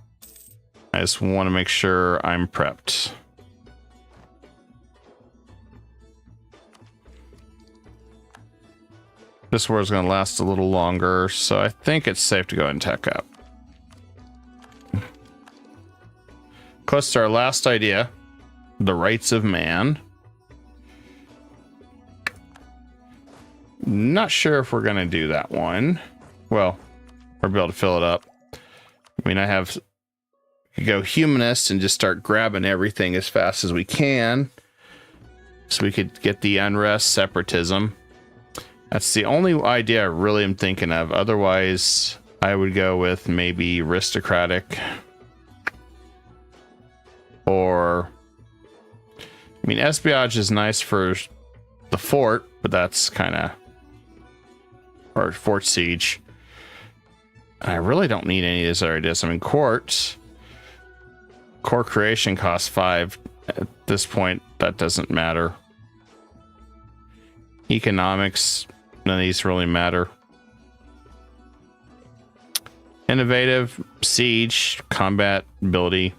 I just want to make sure I'm prepped. This war is going to last a little longer, so I think it's safe to go and tech up. Close to our last idea, the rights of man. Not sure if we're going to do that one. Well, we'll be able to fill it up. I mean, I could go humanist and just start grabbing everything as fast as we can. So we could get the unrest, separatism. That's the only idea I really am thinking of. Otherwise, I would go with maybe aristocratic. Or, I mean, espionage is nice for the fort, but that's kind of, or fort siege. I really don't need any of these other ideas. I mean, core creation costs 5. At this point, that doesn't matter. Economics, none of these really matter. Innovative, siege, combat, ability.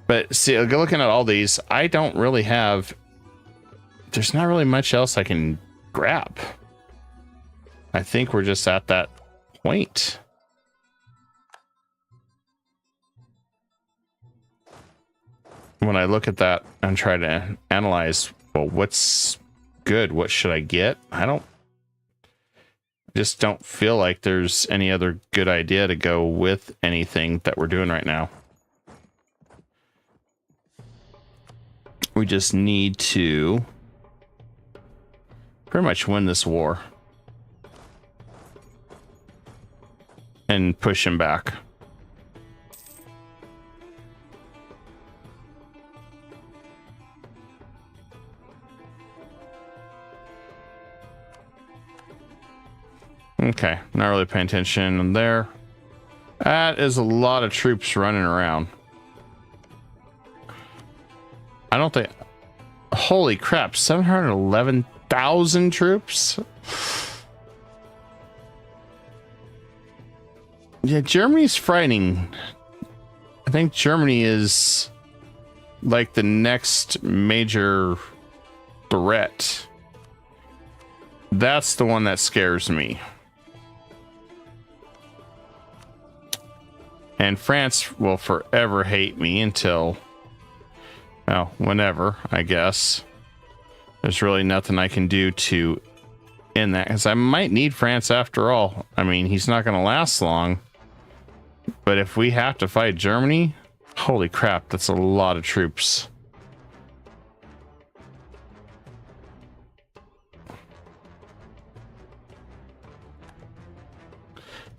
But see, looking at all these, I don't really have... There's not really much else I can grab. I think we're just at that point. When I look at that and try to analyze, well, what's good? What should I get? Just don't feel like there's any other good idea to go with anything that we're doing right now. We just need to pretty much win this war and push him back. Okay, not really paying attention there. That is a lot of troops running around. I don't think... Holy crap, 711,000 troops? Yeah, Germany's frightening. I think Germany is like the next major threat. That's the one that scares me. And France will forever hate me until, well, whenever, I guess. There's really nothing I can do to end that, because I might need France after all. I mean, he's not going to last long. But if we have to fight Germany, holy crap, that's a lot of troops.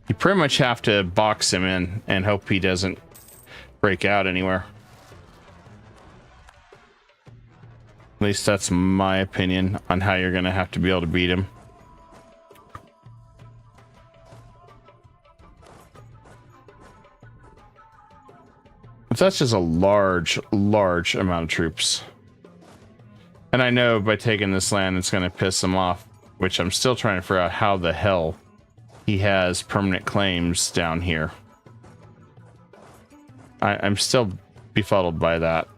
You pretty much have to box him in and hope he doesn't break out anywhere. At least that's my opinion on how you're going to have to be able to beat him. But that's just a large amount of troops. And I know by taking this land, it's going to piss him off, which I'm still trying to figure out how the hell he has permanent claims down here. I'm still befuddled by that.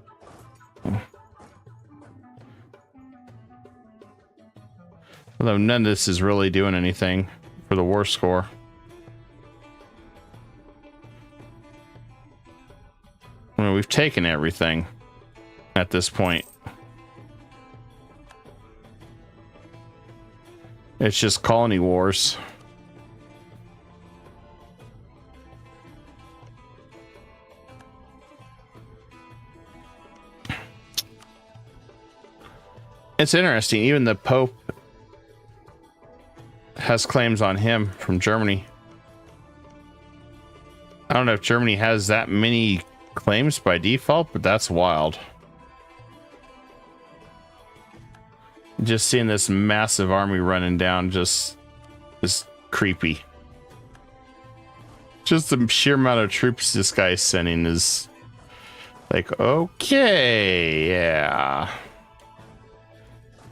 Although none of this is really doing anything for the war score. I mean, we've taken everything at this point. It's just colony wars. It's interesting, even the Pope has claims on him from Germany. I don't know if Germany has that many claims by default, but that's wild. Just seeing this massive army running down just is creepy. Just the sheer amount of troops this guy's sending is like, okay, yeah.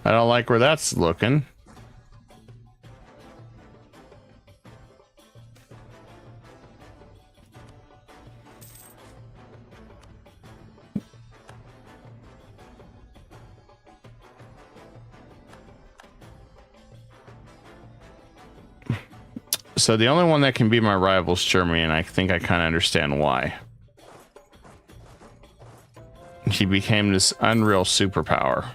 I don't like where that's looking. So the only one that can be my rival is Germany, and I think I kind of understand why. He became this unreal superpower.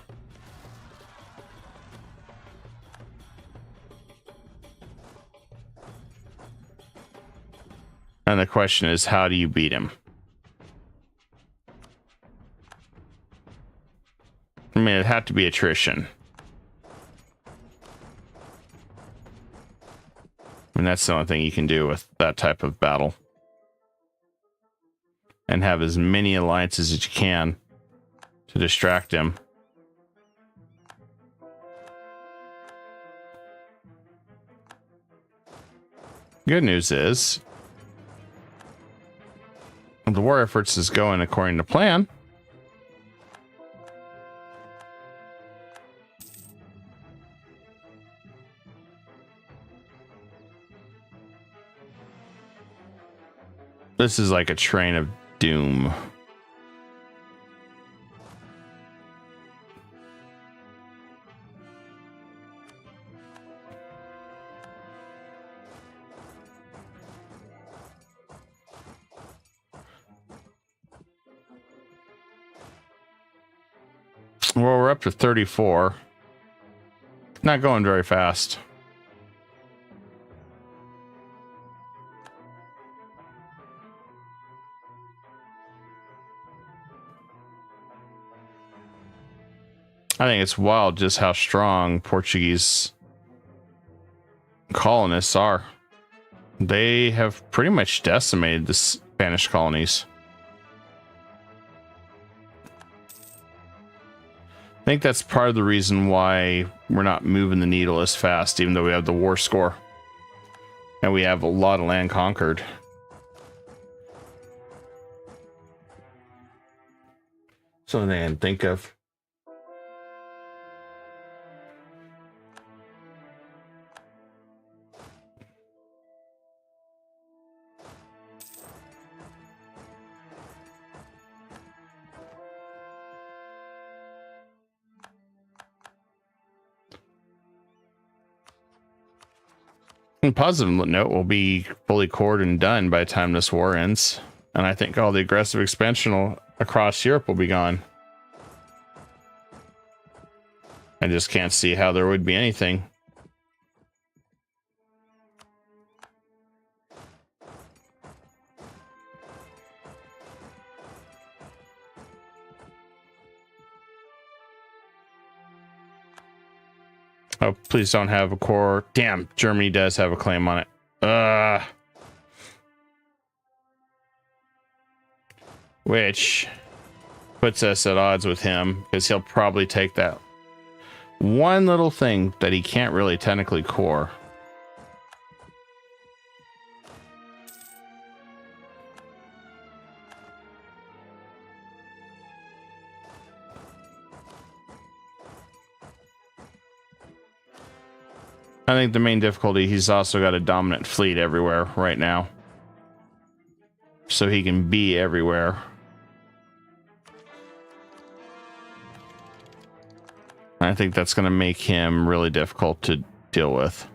And the question is, how do you beat him? I mean, it'd have to be attrition. And that's the only thing you can do with that type of battle. And have as many alliances as you can to distract him. Good news is the war efforts is going according to plan. This is like a train of doom. Well, we're up to 34. Not going very fast. I think it's wild just how strong Portuguese colonists are. They have pretty much decimated the Spanish colonies. I think that's part of the reason why we're not moving the needle as fast, even though we have the war score. And we have a lot of land conquered. Something I can think of. On a positive note, we'll be fully cored and done by the time this war ends. And I think all the aggressive expansion across Europe will be gone. I just can't see how there would be anything. Oh, please don't have a core. Damn, Germany does have a claim on it. Which puts us at odds with him, because he'll probably take that one little thing that he can't really technically core. I think the main difficulty, he's also got a dominant fleet everywhere right now. So he can be everywhere. I think that's going to make him really difficult to deal with.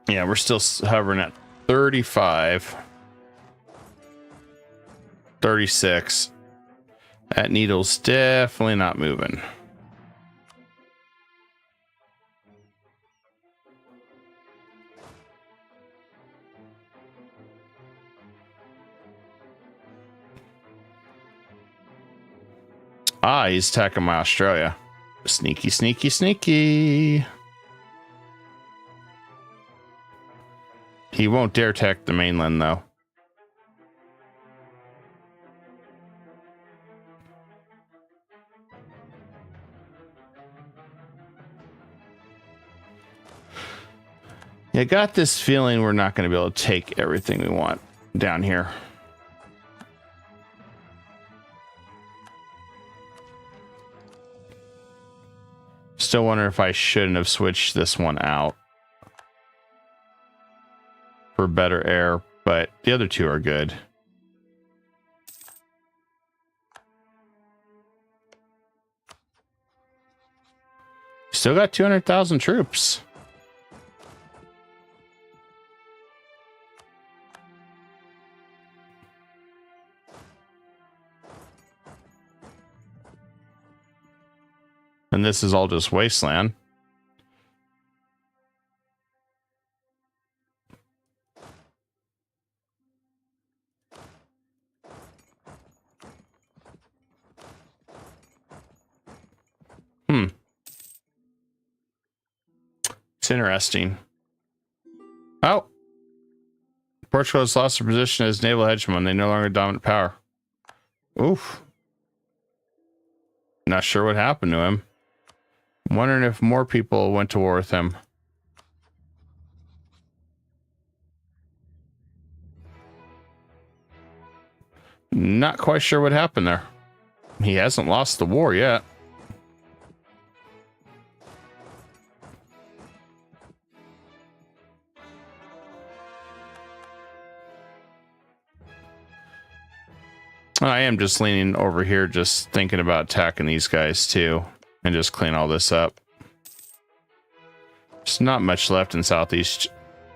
Yeah, we're still hovering at 35. 36. That needle's definitely not moving. Ah, he's attacking my Australia. Sneaky, sneaky, sneaky. He won't dare attack the mainland, though. I got this feeling we're not going to be able to take everything we want down here. Still wonder if I shouldn't have switched this one out for better air, but the other two are good. Still got 200,000 troops. And this is all just wasteland. It's interesting. Oh. Portugal has lost their position as naval hegemon. They no longer dominant power. Oof. Not sure what happened to him. I'm wondering if more people went to war with him. Not quite sure what happened there. He hasn't lost the war yet. I am just leaning over here, just thinking about attacking these guys too, and just clean all this up. There's not much left in Southeast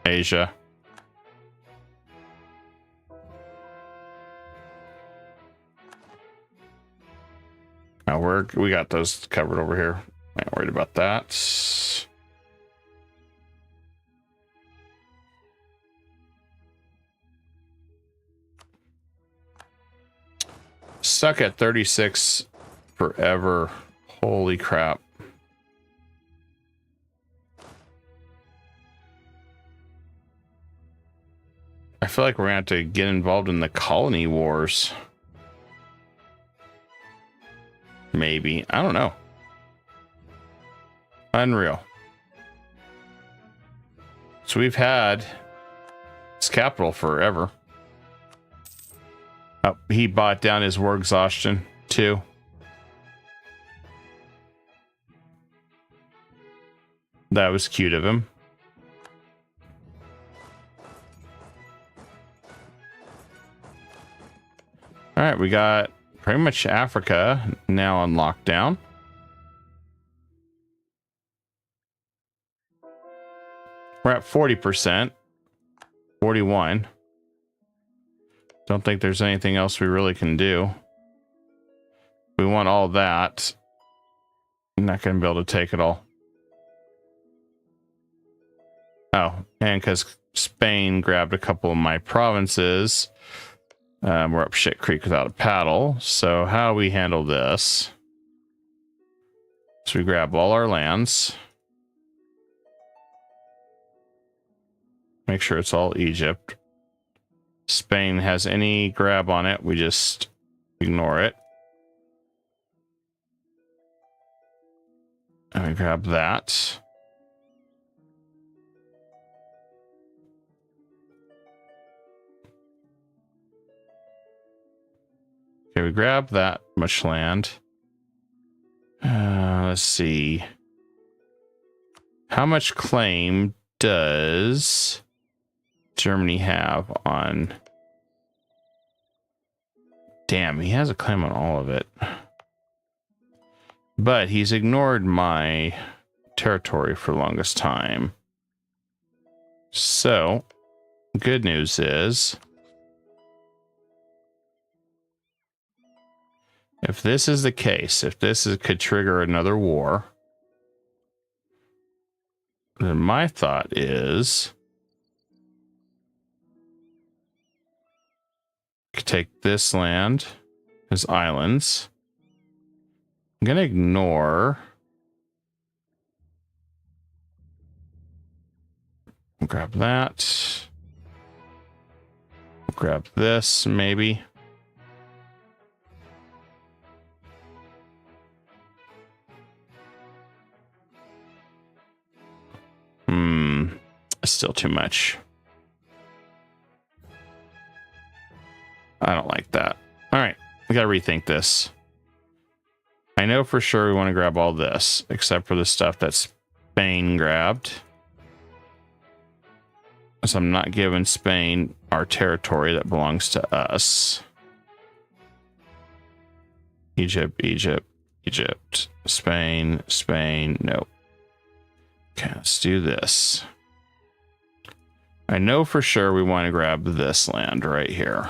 Asia. Now we got those covered over here. I ain't worried about that. Stuck at 36 forever. Holy crap. I feel like we're gonna have to get involved in the colony wars. Maybe. I don't know. Unreal. So we've had its capital forever. Oh, he bought down his war exhaustion too. That was cute of him. All right, we got pretty much Africa now on lockdown. We're at 40%, 41. Don't think there's anything else we really can do. We want all that. I'm not going to be able to take it all. Oh, and because Spain grabbed a couple of my provinces, we're up shit creek without a paddle. So how we handle this? So we grab all our lands. Make sure it's all Egypt. Spain has any grab on it, we just ignore it. And we grab that. Okay, we grab that much land. Let's see. How much claim does Germany have on... Damn, he has a claim on all of it. But he's ignored my territory for the longest time. So, good news is... if this is the case, if this could trigger another war, then my thought is... take this land as islands. I'm gonna ignore. Grab that. grab this, maybe. Still too much. I don't like that. All right, we gotta rethink this. I know for sure we want to grab all this, except for the stuff that Spain grabbed. So I'm not giving Spain our territory that belongs to us. Egypt, Spain, nope. Okay, let's do this. I know for sure we want to grab this land right here.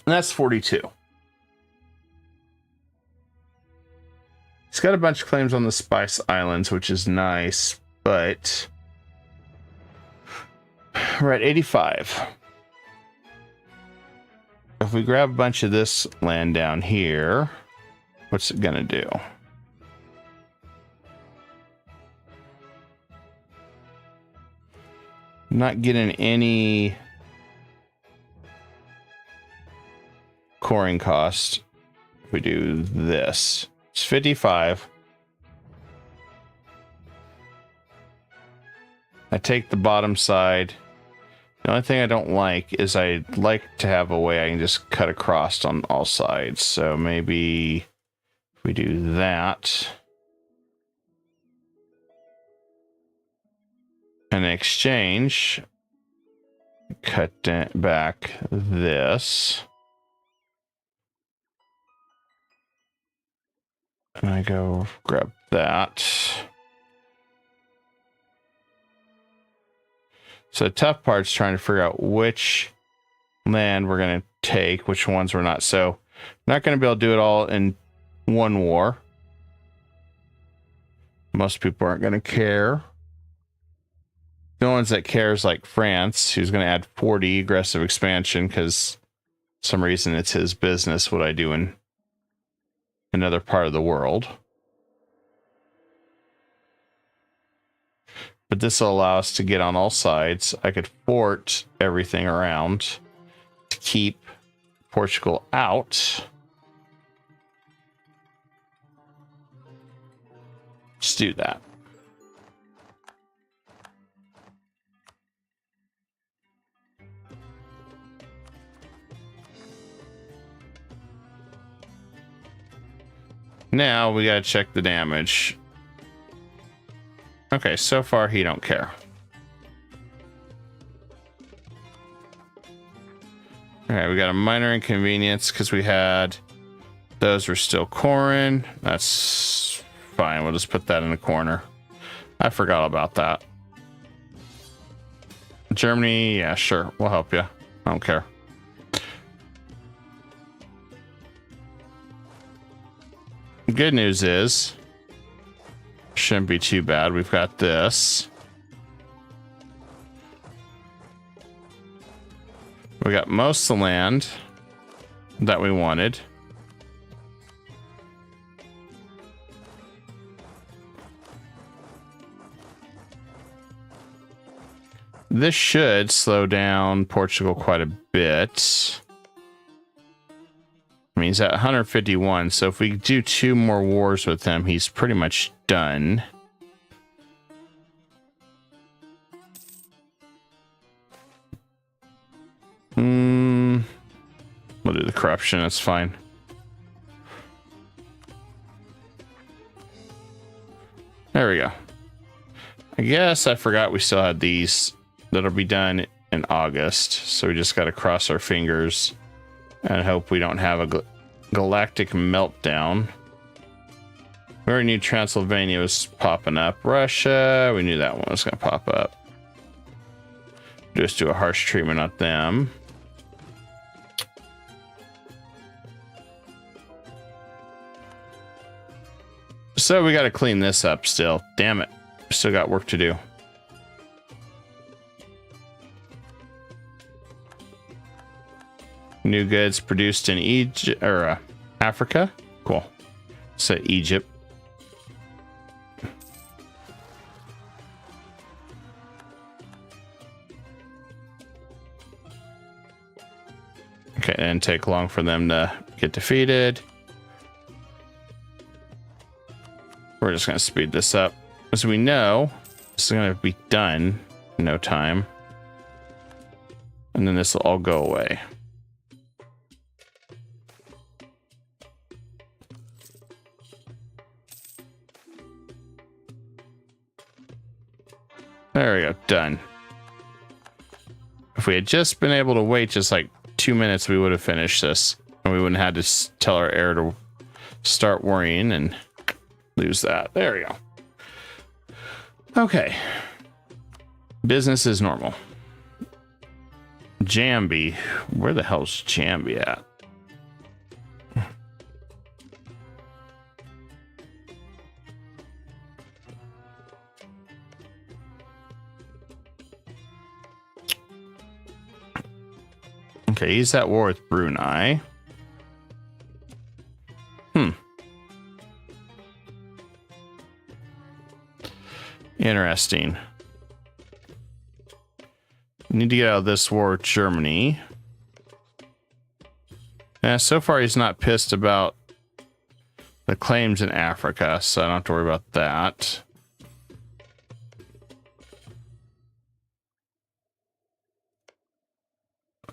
And that's 42. He's got a bunch of claims on the Spice Islands, which is nice, but we're at 85. If we grab a bunch of this land down here, what's it gonna do? Not getting any coring cost. If we do this, it's 55. I take the bottom side. The only thing I don't like is I'd like to have a way I can just cut across on all sides. So maybe if we do that. In exchange, cut back this. And I go grab that. So the tough part's trying to figure out which land we're going to take, which ones we're not. So not going to be able to do it all in one war. Most people aren't going to care. The ones that cares, like France, who's going to add 40 aggressive expansion because for some reason it's his business what I do in another part of the world. But this will allow us to get on all sides. I could fort everything around to keep Portugal out. Just do that. Now we gotta check the damage. Okay, so far he don't care. Okay, we got a minor inconvenience because we had those were still coring. That's fine. We'll just put that in the corner. I forgot about that. Germany, yeah, sure. We'll help you. I don't care. Good news is, shouldn't be too bad. We've got this. We got most of the land that we wanted. This should slow down Portugal quite a bit. I mean, he's at 151, so if we do 2 more wars with him, he's pretty much done. We'll do the corruption, that's fine. There we go. I guess I forgot we still had these that'll be done in August, so we just got to cross our fingers and hope we don't have a galactic meltdown. We already knew Transylvania was popping up. Russia, we knew that one was going to pop up. Just do a harsh treatment on them. So we got to clean this up still. Damn it. Still got work to do. New goods produced in Egypt or Africa. Cool. So Egypt. doesn't take long for them to get defeated. We're just going to speed this up. As we know, this is going to be done in no time. And then this will all go away. There we go, done. If we had just been able to wait just like 2 minutes, we would have finished this. And we wouldn't have had to tell our heir to start worrying and lose that. There we go. Okay. Business is normal. Jambi. Where the hell's Jambi at? Okay, he's at war with Brunei. Interesting. Need to get out of this war with Germany. Yeah, so far he's not pissed about the claims in Africa, so I don't have to worry about that.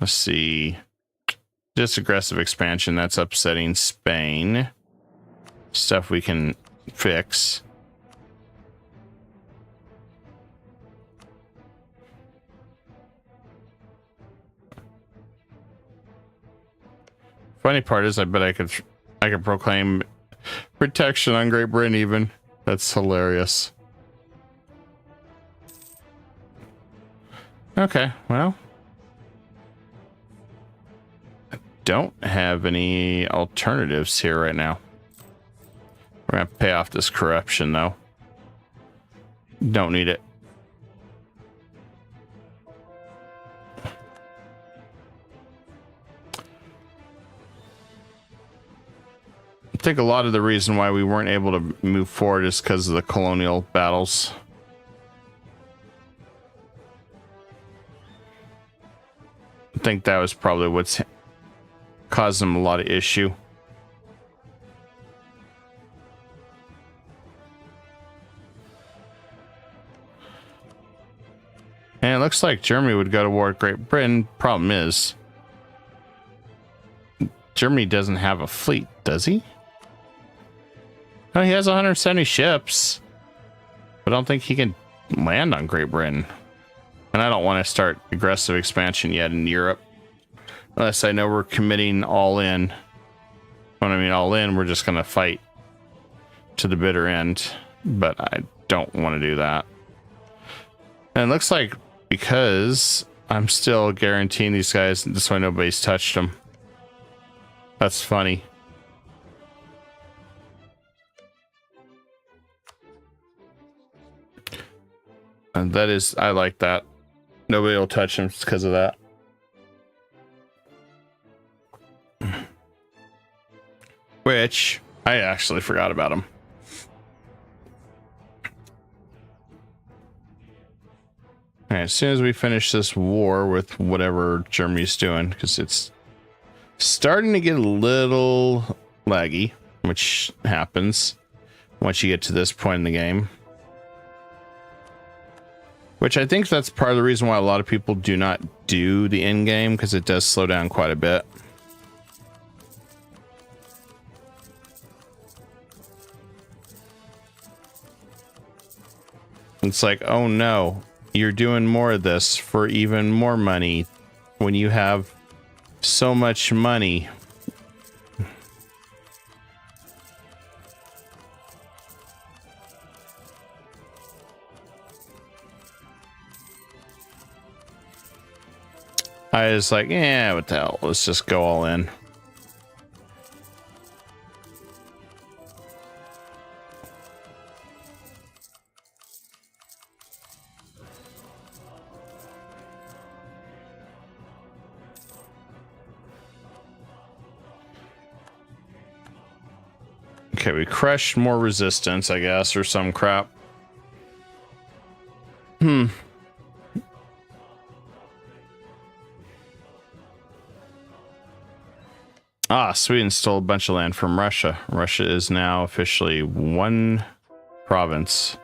Let's see. Just aggressive expansion, that's upsetting Spain. Stuff we can fix. Funny part is I bet I could proclaim protection on Great Britain even. That's hilarious. Okay, well. Don't have any alternatives here right now. We're gonna pay off this corruption though. Don't need it. I think a lot of the reason why we weren't able to move forward is because of the colonial battles. I think that was probably what's caused them a lot of issue. And it looks like Germany would go to war with Great Britain. Problem is, Germany doesn't have a fleet, does he? Oh, he has 170 ships, but I don't think he can land on Great Britain. And I don't want to start aggressive expansion yet in Europe. Unless I know we're committing all in. When I mean all in, we're just going to fight to the bitter end. But I don't want to do that. And it looks like because I'm still guaranteeing these guys, this way nobody's touched them. That's funny. And that is, I like that. Nobody will touch them because of that. Which, I actually forgot about them. Alright, as soon as we finish this war with whatever Germany's doing, because it's starting to get a little laggy, which happens once you get to this point in the game. Which I think that's part of the reason why a lot of people do not do the end game, because it does slow down quite a bit. It's like, oh no, you're doing more of this for even more money when you have so much money. I was like, yeah, what the hell? Let's just go all in. Okay, we crushed more resistance, I guess, or some crap. Ah, Sweden stole a bunch of land from Russia. Russia is now officially one province.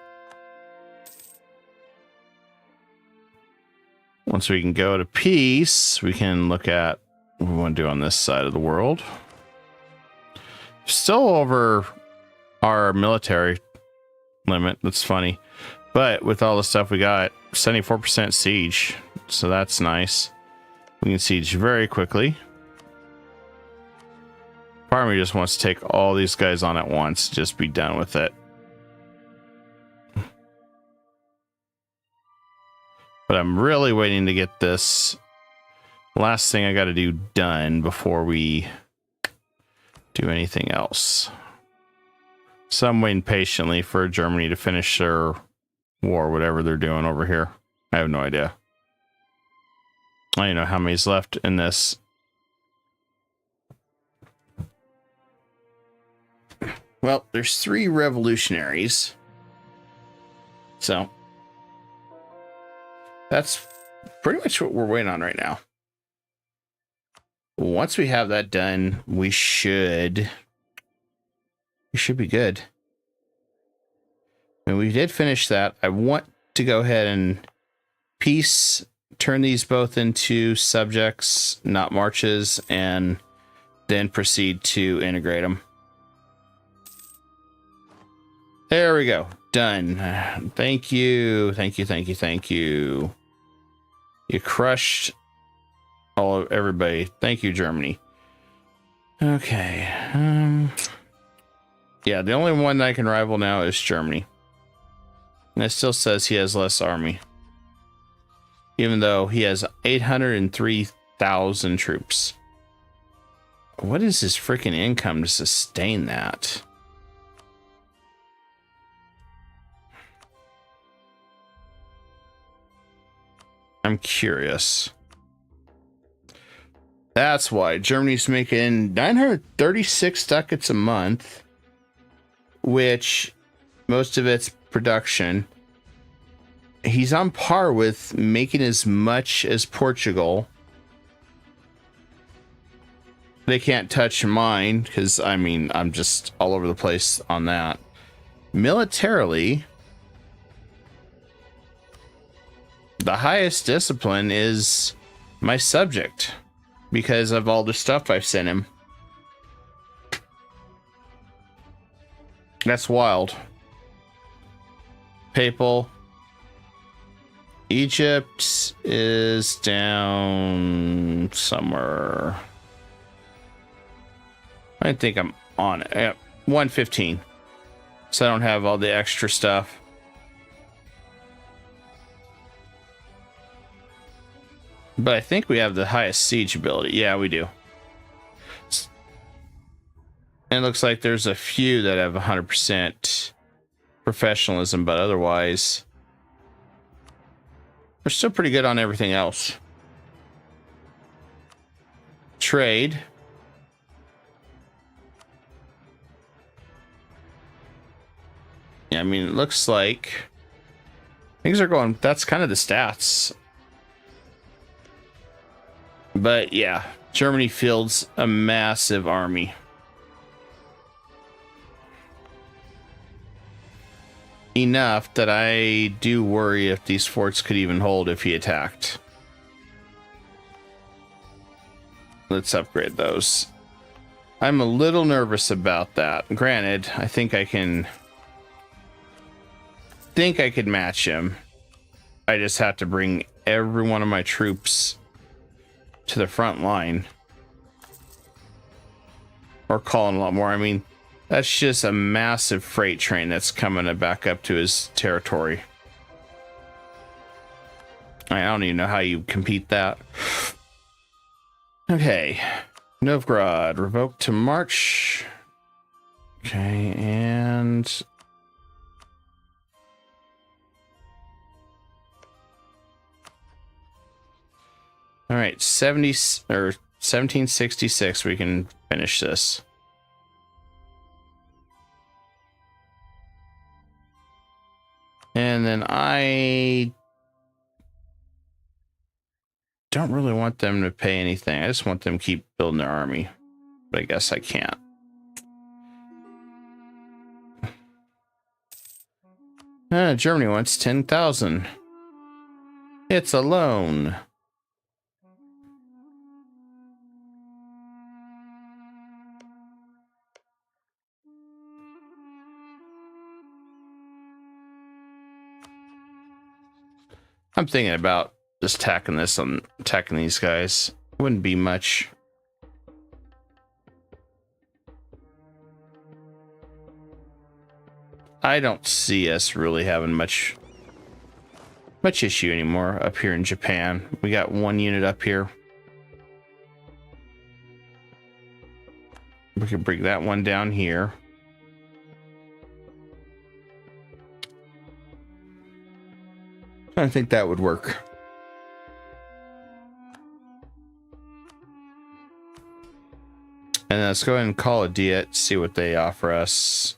Once we can go to peace, we can look at what we want to do on this side of the world. Still over our military limit. That's funny. But with all the stuff we got, 74% siege. So that's nice. We can siege very quickly. Part of me just wants to take all these guys on at once. Just be done with it. But I'm really waiting to get this last thing I got to do done before we do anything else. So I'm waiting patiently for Germany to finish their war, whatever they're doing over here. I have no idea. I don't know how many's left in this. Well, there's 3 revolutionaries. So that's pretty much what we're waiting on right now. Once we have that done, we should be good. And we did finish that. I want to go ahead and turn these both into subjects, not marches, and then proceed to integrate them. There we go. Done. Thank you. Thank you. Thank you. Thank you. You crushed everybody. Thank you, Germany. Okay. Yeah, the only one that I can rival now is Germany. And it still says he has less army. Even though he has 803,000 troops. What is his freaking income to sustain that? I'm curious. That's why Germany's making 936 ducats a month, which most of it's production. He's on par with making as much as Portugal. They can't touch mine because, I mean, I'm just all over the place on that. Militarily, the highest discipline is my subject because of all the stuff I've sent him. That's wild. Papal. Egypt is down somewhere. I think I'm on it. Yeah, 115. So I don't have all the extra stuff. But I think we have the highest siege ability. Yeah, we do. And it looks like there's a few that have 100% professionalism, but otherwise, we're still pretty good on everything else. Trade. Yeah, I mean, it looks like things are going, that's kind of the stats. But yeah, Germany fields a massive army. Enough that I do worry if these forts could even hold if he attacked. Let's upgrade those. I'm a little nervous about that. Granted, I think I could match him. I just have to bring every one of my troops to the front line. Or call in a lot more. I mean, that's just a massive freight train that's coming to back up to his territory. I don't even know how you compete that. Okay. Novgorod, revoked to March. Okay, and all right, 1766, we can finish this. And then I don't really want them to pay anything. I just want them to keep building their army. but I guess I can't. Germany wants 10,000. It's a loan. I'm thinking about just tacking these guys. Wouldn't be much. I don't see us really having much issue anymore up here in Japan. We got one unit up here. We could bring that one down here. I think that would work. And let's go ahead and call a diet, see what they offer us.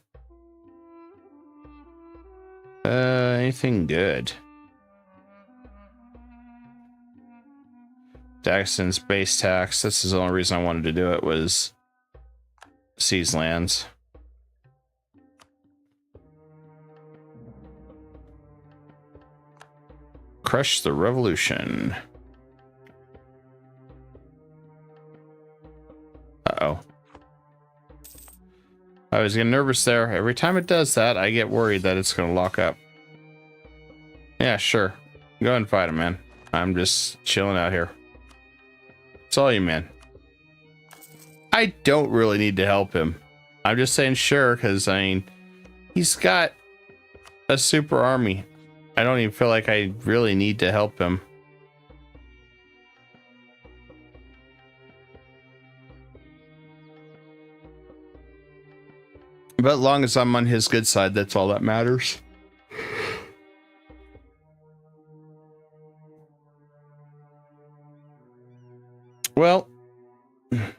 Anything good? Dagestan space tax. This is the only reason I wanted to do it, was seize lands. Crush the revolution. Uh-oh. I was getting nervous there. Every time it does that, I get worried that it's going to lock up. Yeah, sure. Go ahead and fight him, man. I'm just chilling out here. It's all you, man. I don't really need to help him. I'm just saying sure, because, I mean, he's got a super army. I don't even feel like I really need to help him. But as long as I'm on his good side, that's all that matters. Well, the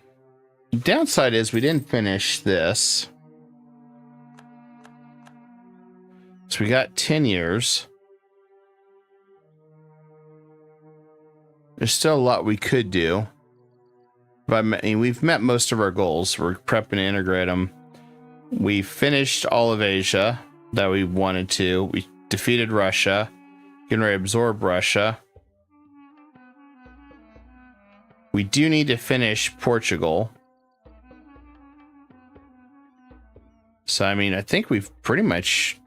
downside is we didn't finish this. So we got 10 years. There's still a lot we could do. But I mean, we've met most of our goals. We're prepping to integrate them. We finished all of Asia that we wanted to. We defeated Russia. Getting ready to absorb Russia. We do need to finish Portugal. So, I mean, I think we've pretty much...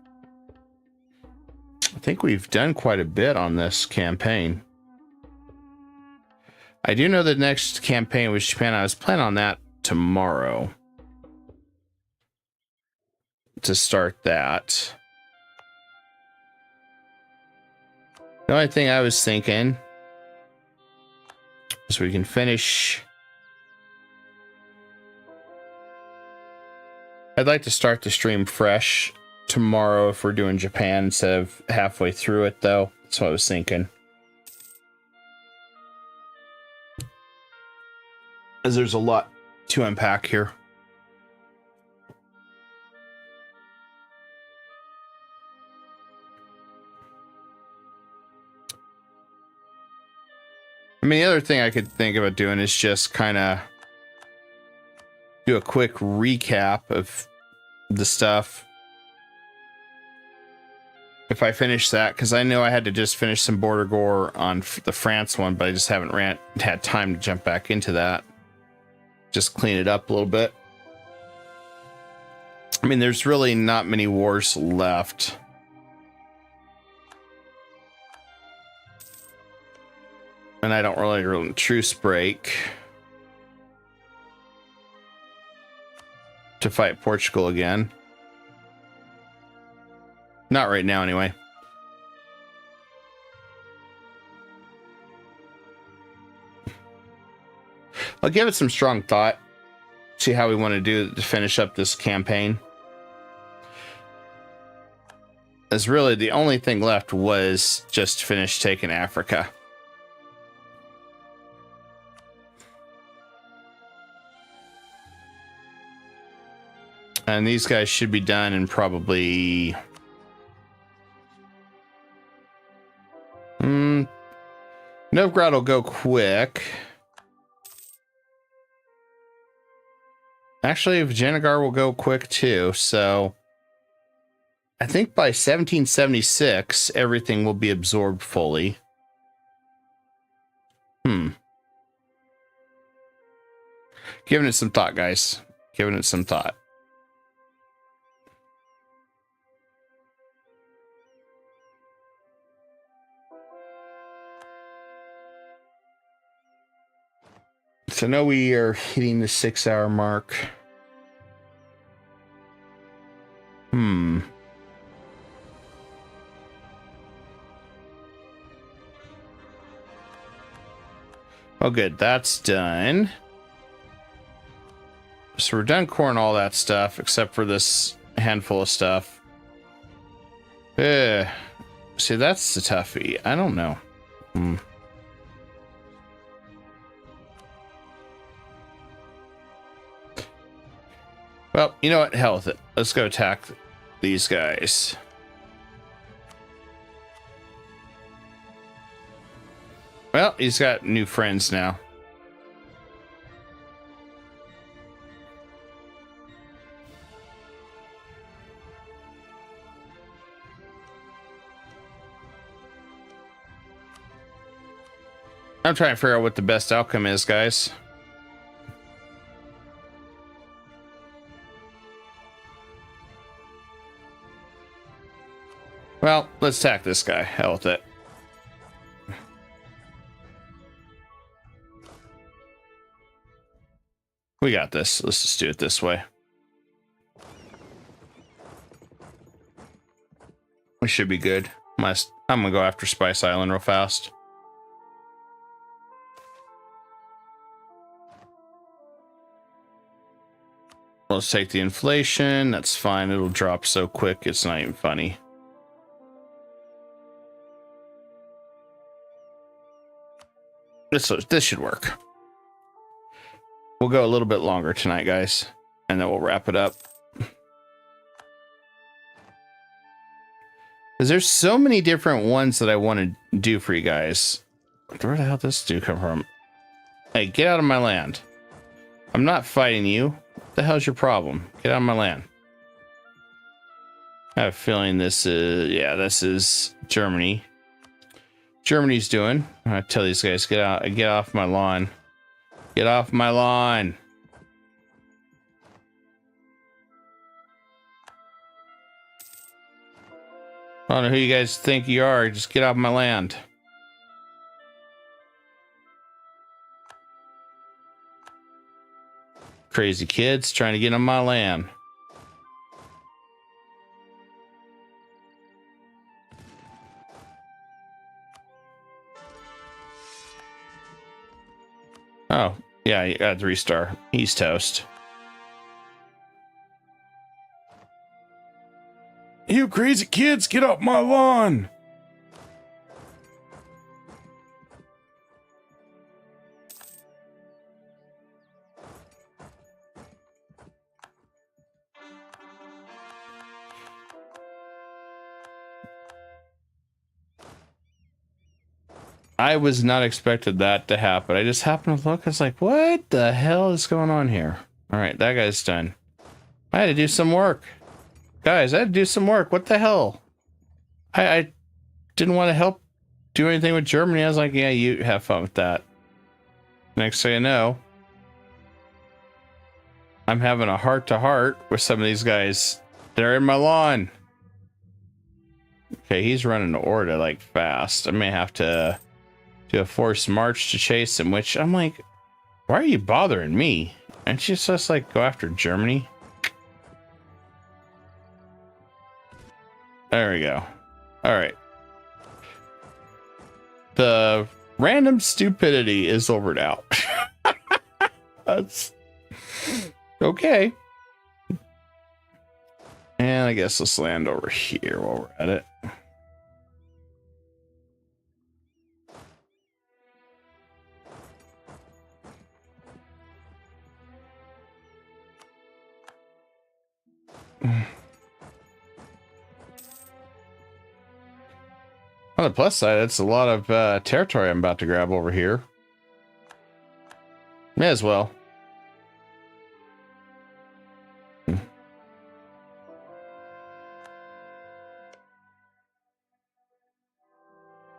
I think we've done quite a bit on this campaign. I do know the next campaign was Japan. I was planning on that tomorrow. To start that. The only thing I was thinking is we can finish. I'd like to start the stream fresh tomorrow if we're doing Japan instead of halfway through it, though. That's what I was thinking. As there's a lot to unpack here. I mean, the other thing I could think about doing is just kind of do a quick recap of the stuff. If I finish that, because I know I had to just finish some border gore on the France one, but I just haven't had time to jump back into that. Just clean it up a little bit. I mean, there's really not many wars left. And I don't really truce break to fight Portugal again. Not right now, anyway. I'll give it some strong thought. See how we want to do to finish up this campaign. As really the only thing left was just finish taking Africa. And these guys should be done in probably... Novgorod will go quick. Actually, Vijayanagar will go quick too, so I think by 1776, everything will be absorbed fully. Giving it some thought, guys. Giving it some thought. So now we are hitting the 6-hour mark. Oh, good. That's done. So we're done coring all that stuff, except for this handful of stuff. See, that's the toughie. I don't know. Well, you know what? Hell with it. Let's go attack these guys. Well, he's got new friends now. I'm trying to figure out what the best outcome is, guys. Well, let's attack this guy. Hell with it. We got this. Let's just do it this way. We should be good. I'm gonna go after Spice Island real fast. Let's take the inflation. That's fine. It'll drop so quick, it's not even funny. This should work. We'll go a little bit longer tonight, guys, and then we'll wrap it up. Because there's so many different ones that I want to do for you guys. Where the hell did this dude come from? Hey, get out of my land. I'm not fighting you. What the hell's your problem? Get out of my land. I have a feeling this is, yeah, this is Germany. Germany's doing. I tell these guys, get out, get off my lawn. Get off my lawn. I don't know who you guys think you are. Just get off my land. Crazy kids trying to get on my land. Oh, yeah, he got 3-star. He's toast. You crazy kids, get off my lawn! I was not expected that to happen. I just happened to look. I was like, what the hell is going on here? All right, that guy's done. I had to do some work. Guys, I had to do some work. What the hell? I didn't want to help do anything with Germany. I was like, yeah, you have fun with that. Next thing I know, I'm having a heart-to-heart with some of these guys. They're in my lawn. Okay, he's running to Orda like fast. I may have to do a forced march to chase him, which I'm like, why are you bothering me? And she's just like, go after Germany. There we go. All right. The random stupidity is over now. That's okay. And I guess let's land over here while we're at it. On the plus side, it's a lot of territory I'm about to grab over here. May as well.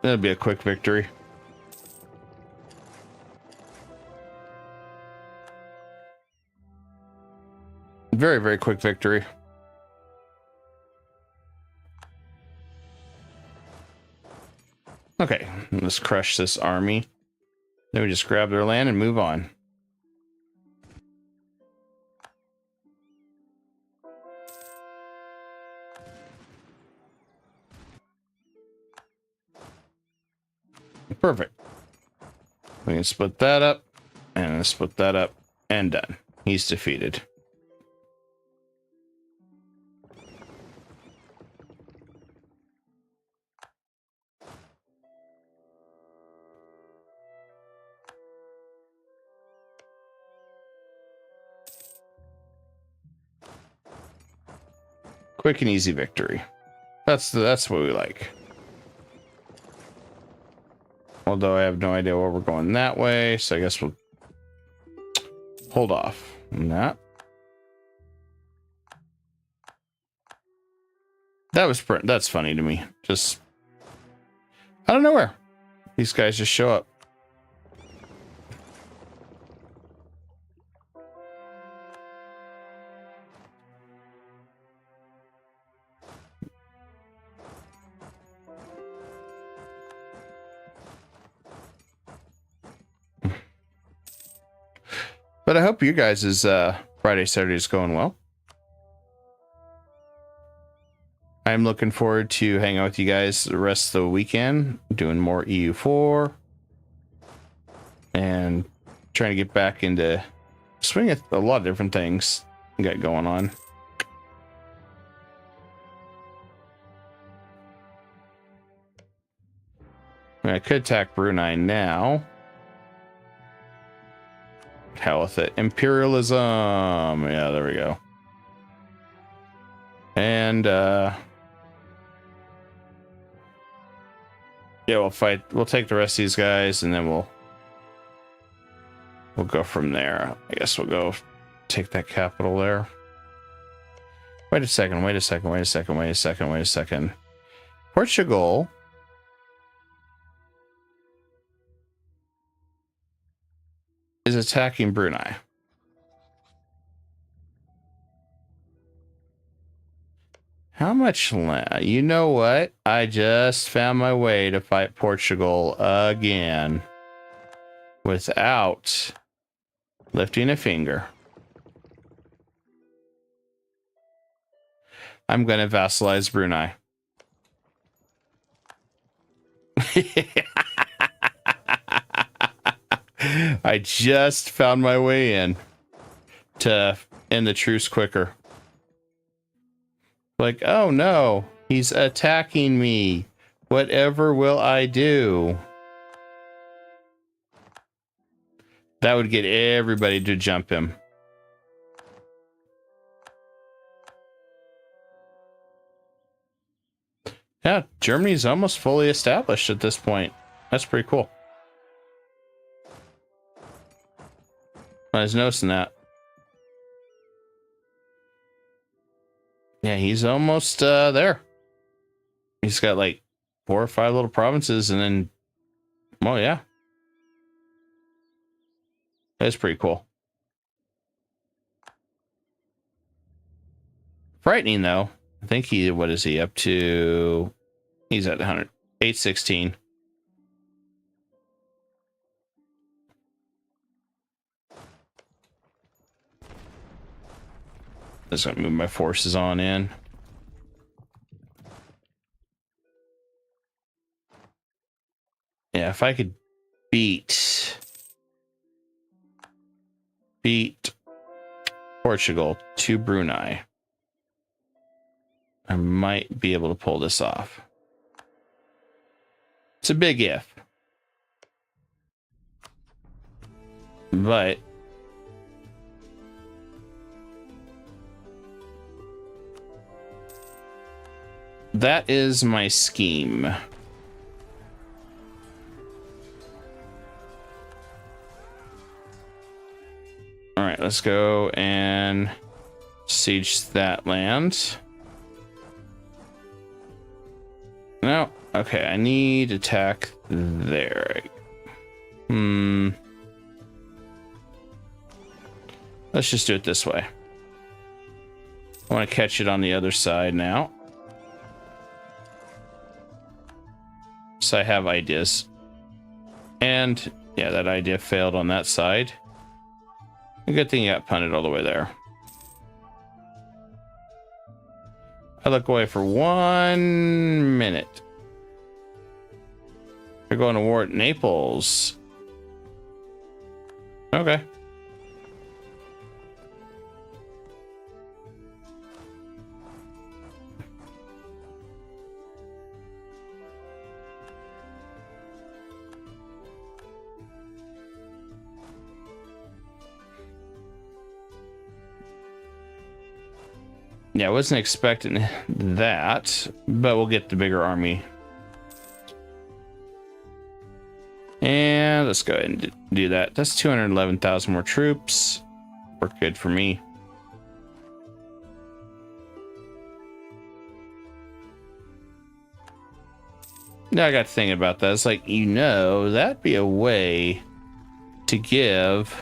That'll be a quick victory. Very, very quick victory. Okay, let's crush this army. Then we just grab their land and move on. Perfect. We can split that up, and split that up, and done. He's defeated. Quick and easy victory. That's what we like. Although I have no idea where we're going that way, so I guess we'll hold off on that. That's funny to me. Just out of nowhere, these guys just show up. But I hope you guys' Friday, Saturday is going well. I'm looking forward to hanging out with you guys the rest of the weekend, doing more EU4, and trying to get back into swing at a lot of different things we got going on. I could attack Brunei now. Hell with it. Imperialism. Yeah, there we go. And yeah, we'll fight. We'll take the rest of these guys, and then we'll go from there. I guess we'll go take that capital there. Wait a second. Portugal is attacking Brunei. How much land? You know what? I just found my way to fight Portugal again without lifting a finger. I'm going to vassalize Brunei. I just found my way in to end the truce quicker. Like, oh no, he's attacking me. Whatever will I do? That would get everybody to jump him. Yeah, Germany's almost fully established at this point. That's pretty cool. I was noticing that. Yeah, he's almost there. He's got like 4 or 5 little provinces, and then, oh yeah, that's pretty cool. Frightening though. I think what is he up to? He's at 816. Just gonna move my forces on in. Yeah, if I could beat Portugal to Brunei, I might be able to pull this off. It's a big if. But that is my scheme. All right, let's go and siege that land. No, Okay, I need attack there. Let's just do it this way. I want to catch it on the other side now. So I have ideas. And yeah, that idea failed on that side. A good thing you got punted all the way there. I look away for 1 minute. We're going to war at Naples. Okay. Yeah, I wasn't expecting that, but we'll get the bigger army. And let's go ahead and do that. That's 211,000 more troops. Work good for me. Now I got to think about that. It's like, you know, that'd be a way to give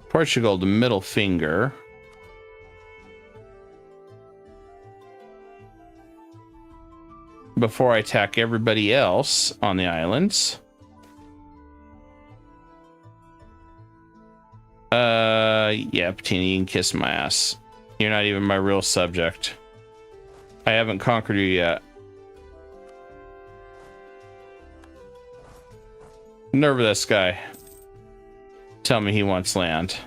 Portugal the middle finger. Before I attack everybody else on the islands. Yeah, Patina, you can kiss my ass. You're not even my real subject. I haven't conquered you yet. Nerve this guy. Tell me he wants land.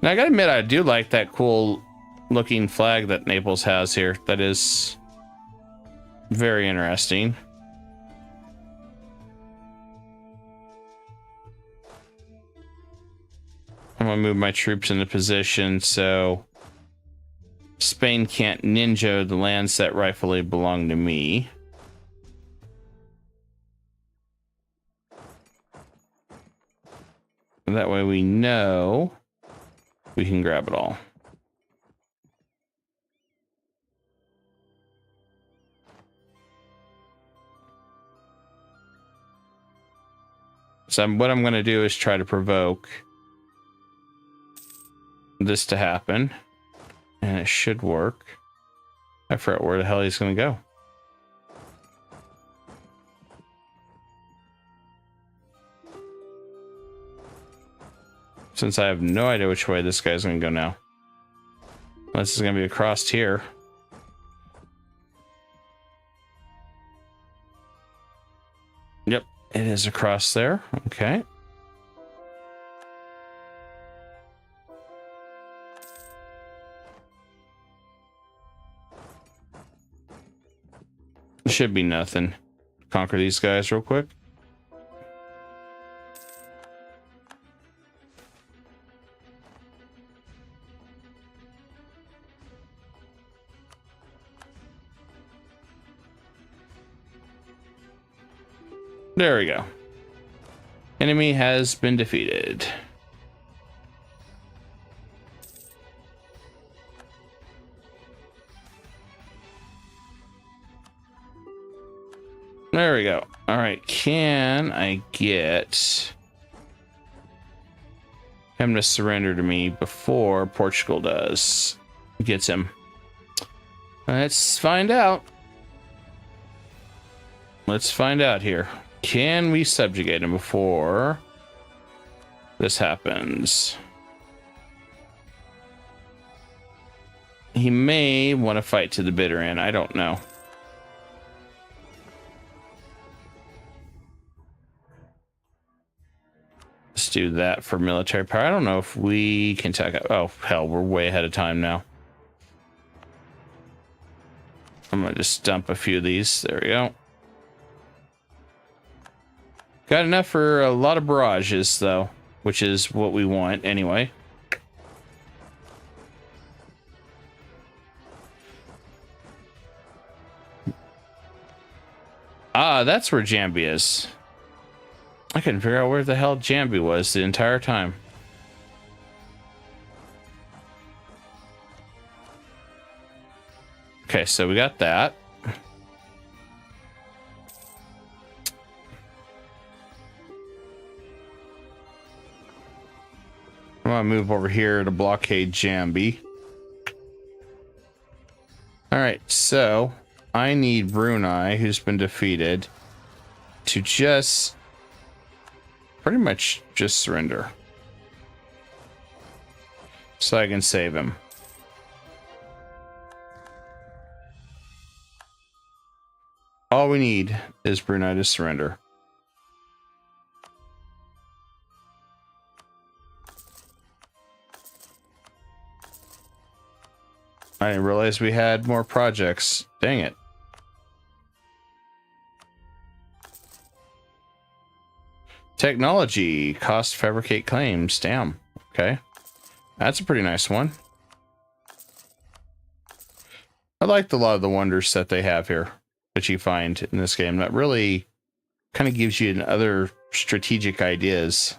Now, I gotta admit, I do like that cool looking flag that Naples has here. That is very interesting. I'm gonna move my troops into position so Spain can't ninja the lands that rightfully belong to me. That way we know we can grab it all. So what I'm going to do is try to provoke this to happen. And it should work. I forgot where the hell he's going to go. Since I have no idea which way this guy's going to go now. Unless it's going to be across here. Yep, it is across there. Okay. Should be nothing. Conquer these guys real quick. There we go. Enemy has been defeated. There we go. All right, can I get him to surrender to me before Portugal gets him? Let's find out. Let's find out here. Can we subjugate him before this happens? He may want to fight to the bitter end. I don't know. Let's do that for military power. I don't know if we can take out. Oh, hell, we're way ahead of time now. I'm going to just dump a few of these. There we go. Got enough for a lot of barrages, though, which is what we want anyway. Ah, that's where Jambi is. I couldn't figure out where the hell Jambi was the entire time. Okay, so we got that. I'm gonna move over here to blockade Jambi. Alright, so I need Brunei, who's been defeated, to just pretty much just surrender. So I can save him. All we need is Brunei to surrender. I didn't realize we had more projects. Dang it. Technology. Cost fabricate claims. Damn. Okay. That's a pretty nice one. I liked a lot of the wonders that they have here that you find in this game. That really kind of gives you other strategic ideas.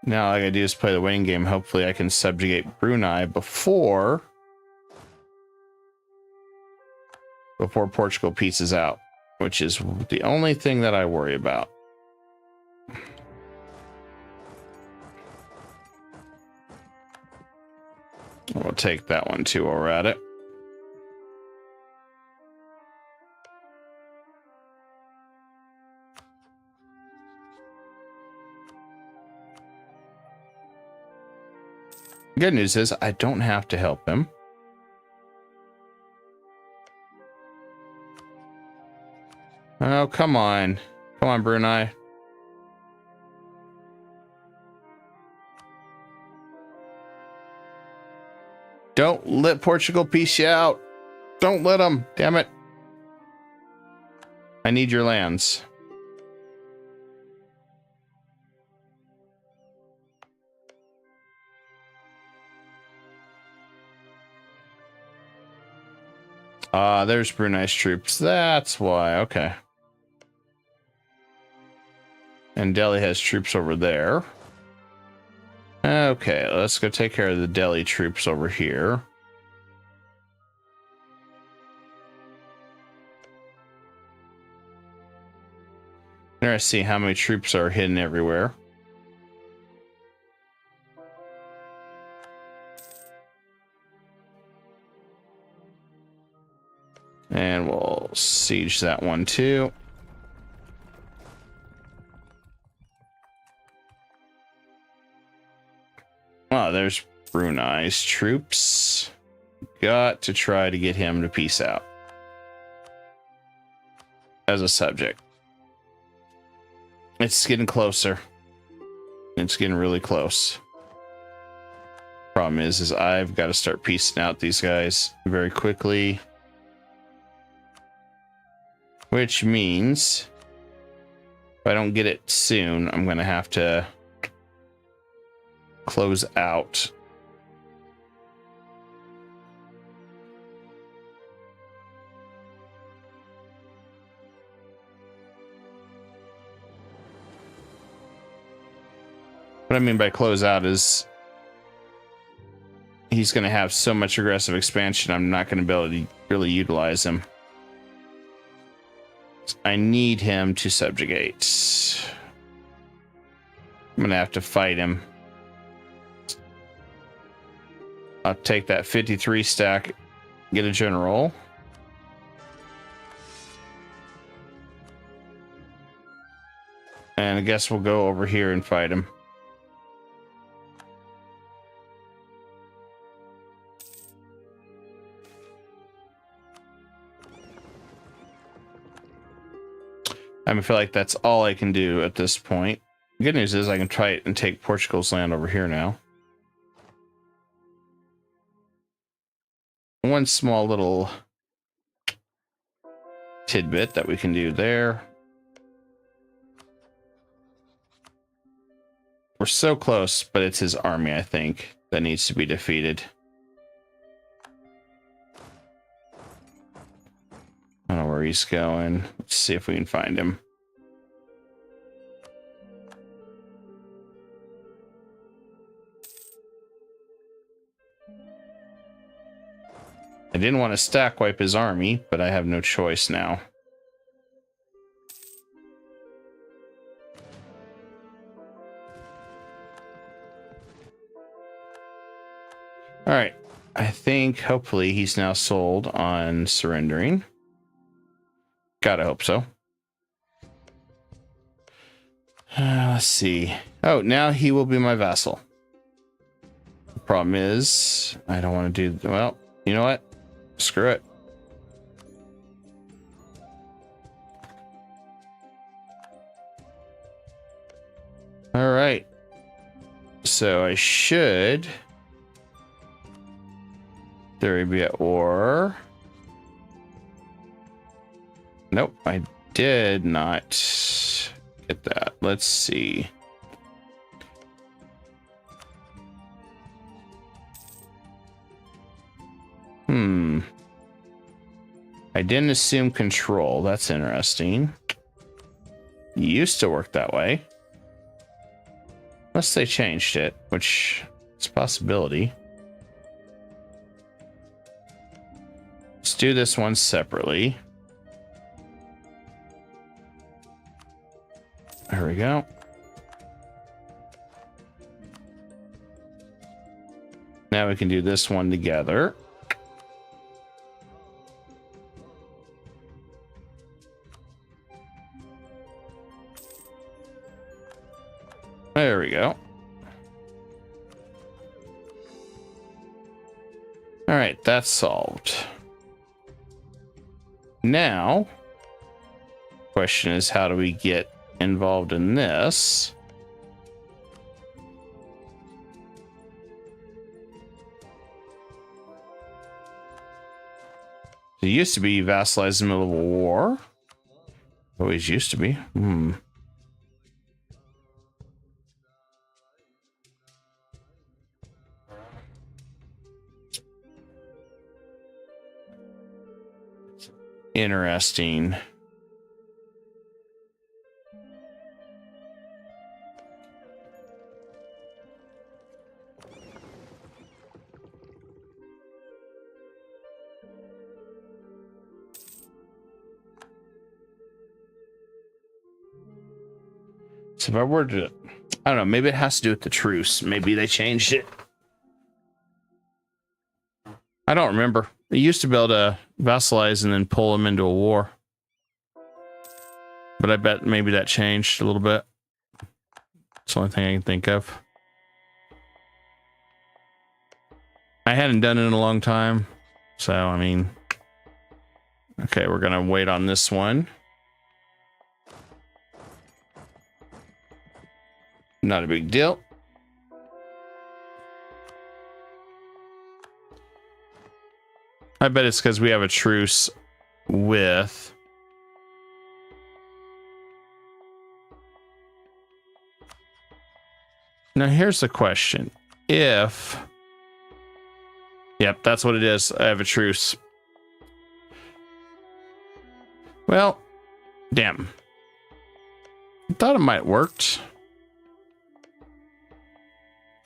Now all I gotta do is play the waiting game. Hopefully I can subjugate Brunei before Portugal pieces out, which is the only thing that I worry about. We'll take that one too while we're at it. Good news is I don't have to help him. Oh, come on. Come on, Brunei. Don't let Portugal piece you out. Don't let them. Damn it. I need your lands. There's Brunei's troops. That's why. Okay. And Delhi has troops over there. Okay, let's go take care of the Delhi troops over here. There I see how many troops are hidden everywhere. And we'll siege that one too. Oh, there's Brunei's troops. Got to try to get him to peace out as a subject. It's getting closer. It's getting really close. Problem is I've got to start piecing out these guys very quickly. Which means if I don't get it soon, I'm going to have to close out. What I mean by close out is he's going to have so much aggressive expansion, I'm not going to be able to really utilize him. I need him to subjugate. I'm going to have to fight him. I'll take that 53 stack, get a general. And I guess we'll go over here and fight him. I feel like that's all I can do at this point. The good news is I can try it and take Portugal's land over here now. One small little tidbit that we can do there. We're so close, but it's his army, I think, that needs to be defeated. I don't know where where he's going. Let's see if we can find him. I didn't want to stack wipe his army, but I have no choice now. All right. I think hopefully he's now sold on surrendering. Gotta hope so. Let's see. Oh, now he will be my vassal. The problem is, I don't want to do... Well, you know what? Screw it. All right. So I should... There would be at war. Nope, I did not get that. Let's see. I didn't assume control. That's interesting. Used to work that way. Unless they changed it, which is a possibility. Let's do this one separately. There we go. Now we can do this one together. There we go. All right, that's solved. Now, question is, how do we get involved in this? It used to be vassalized in the middle of a war. Always used to be. Interesting. So if I were to, I don't know, maybe it has to do with the truce. Maybe they changed it. I don't remember. They used to be able to vassalize and then pull them into a war. But I bet maybe that changed a little bit. It's the only thing I can think of. I hadn't done it in a long time. So, I mean... Okay, we're going to wait on this one. Not a big deal. I bet it's because we have a truce with... Now here's the question. If... Yep, that's what it is. I have a truce. Well, damn. I thought it might have worked.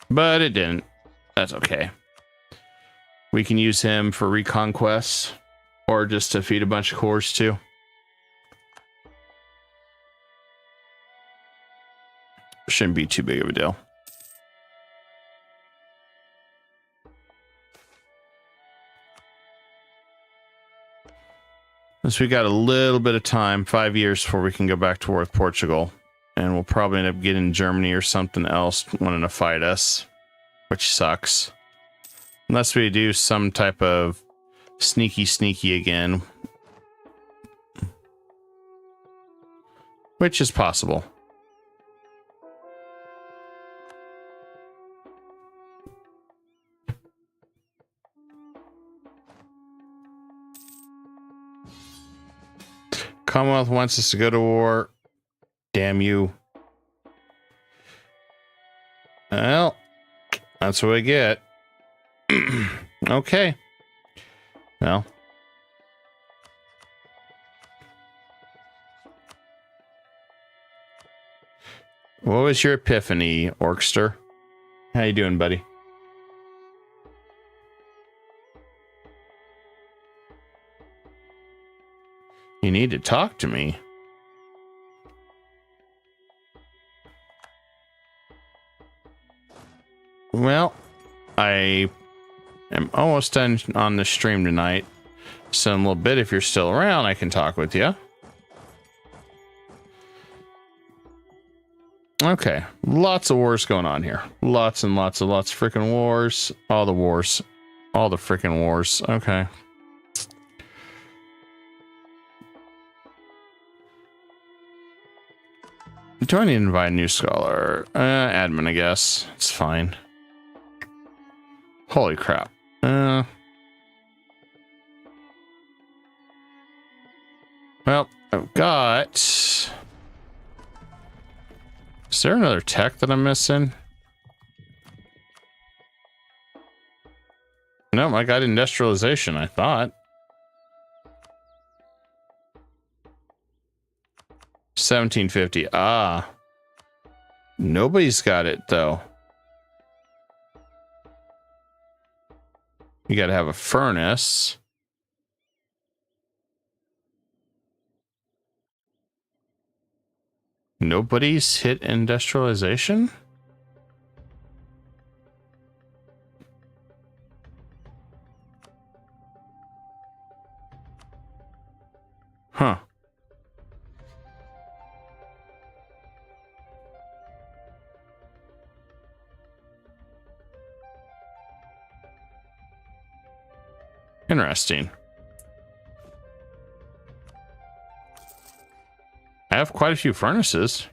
But it didn't. That's okay. We can use him for reconquest or just to feed a bunch of cores too. Shouldn't be too big of a deal. So we got a little bit of time, 5 years before we can go back to war with Portugal. And we'll probably end up getting Germany or something else wanting to fight us, which sucks. Unless we do some type of sneaky again. Which is possible. Commonwealth wants us to go to war. Damn you. Well, that's what we get. Okay. Well. What was your epiphany, Orkster? How you doing, buddy? You need to talk to me. Well, I am almost done on the stream tonight. So in a little bit, if you're still around, I can talk with you. Okay, lots of wars going on here. Lots and lots of freaking wars. All the wars. All the freaking wars. Okay. Do I need to invite a new scholar? Admin, I guess. It's fine. Holy crap. Well, I've got... Is there another tech that I'm missing? No, I got industrialization, I thought. 1750. Ah. Nobody's got it, though. You gotta have a furnace. Nobody's hit industrialization? Huh. Interesting. I have quite a few furnaces.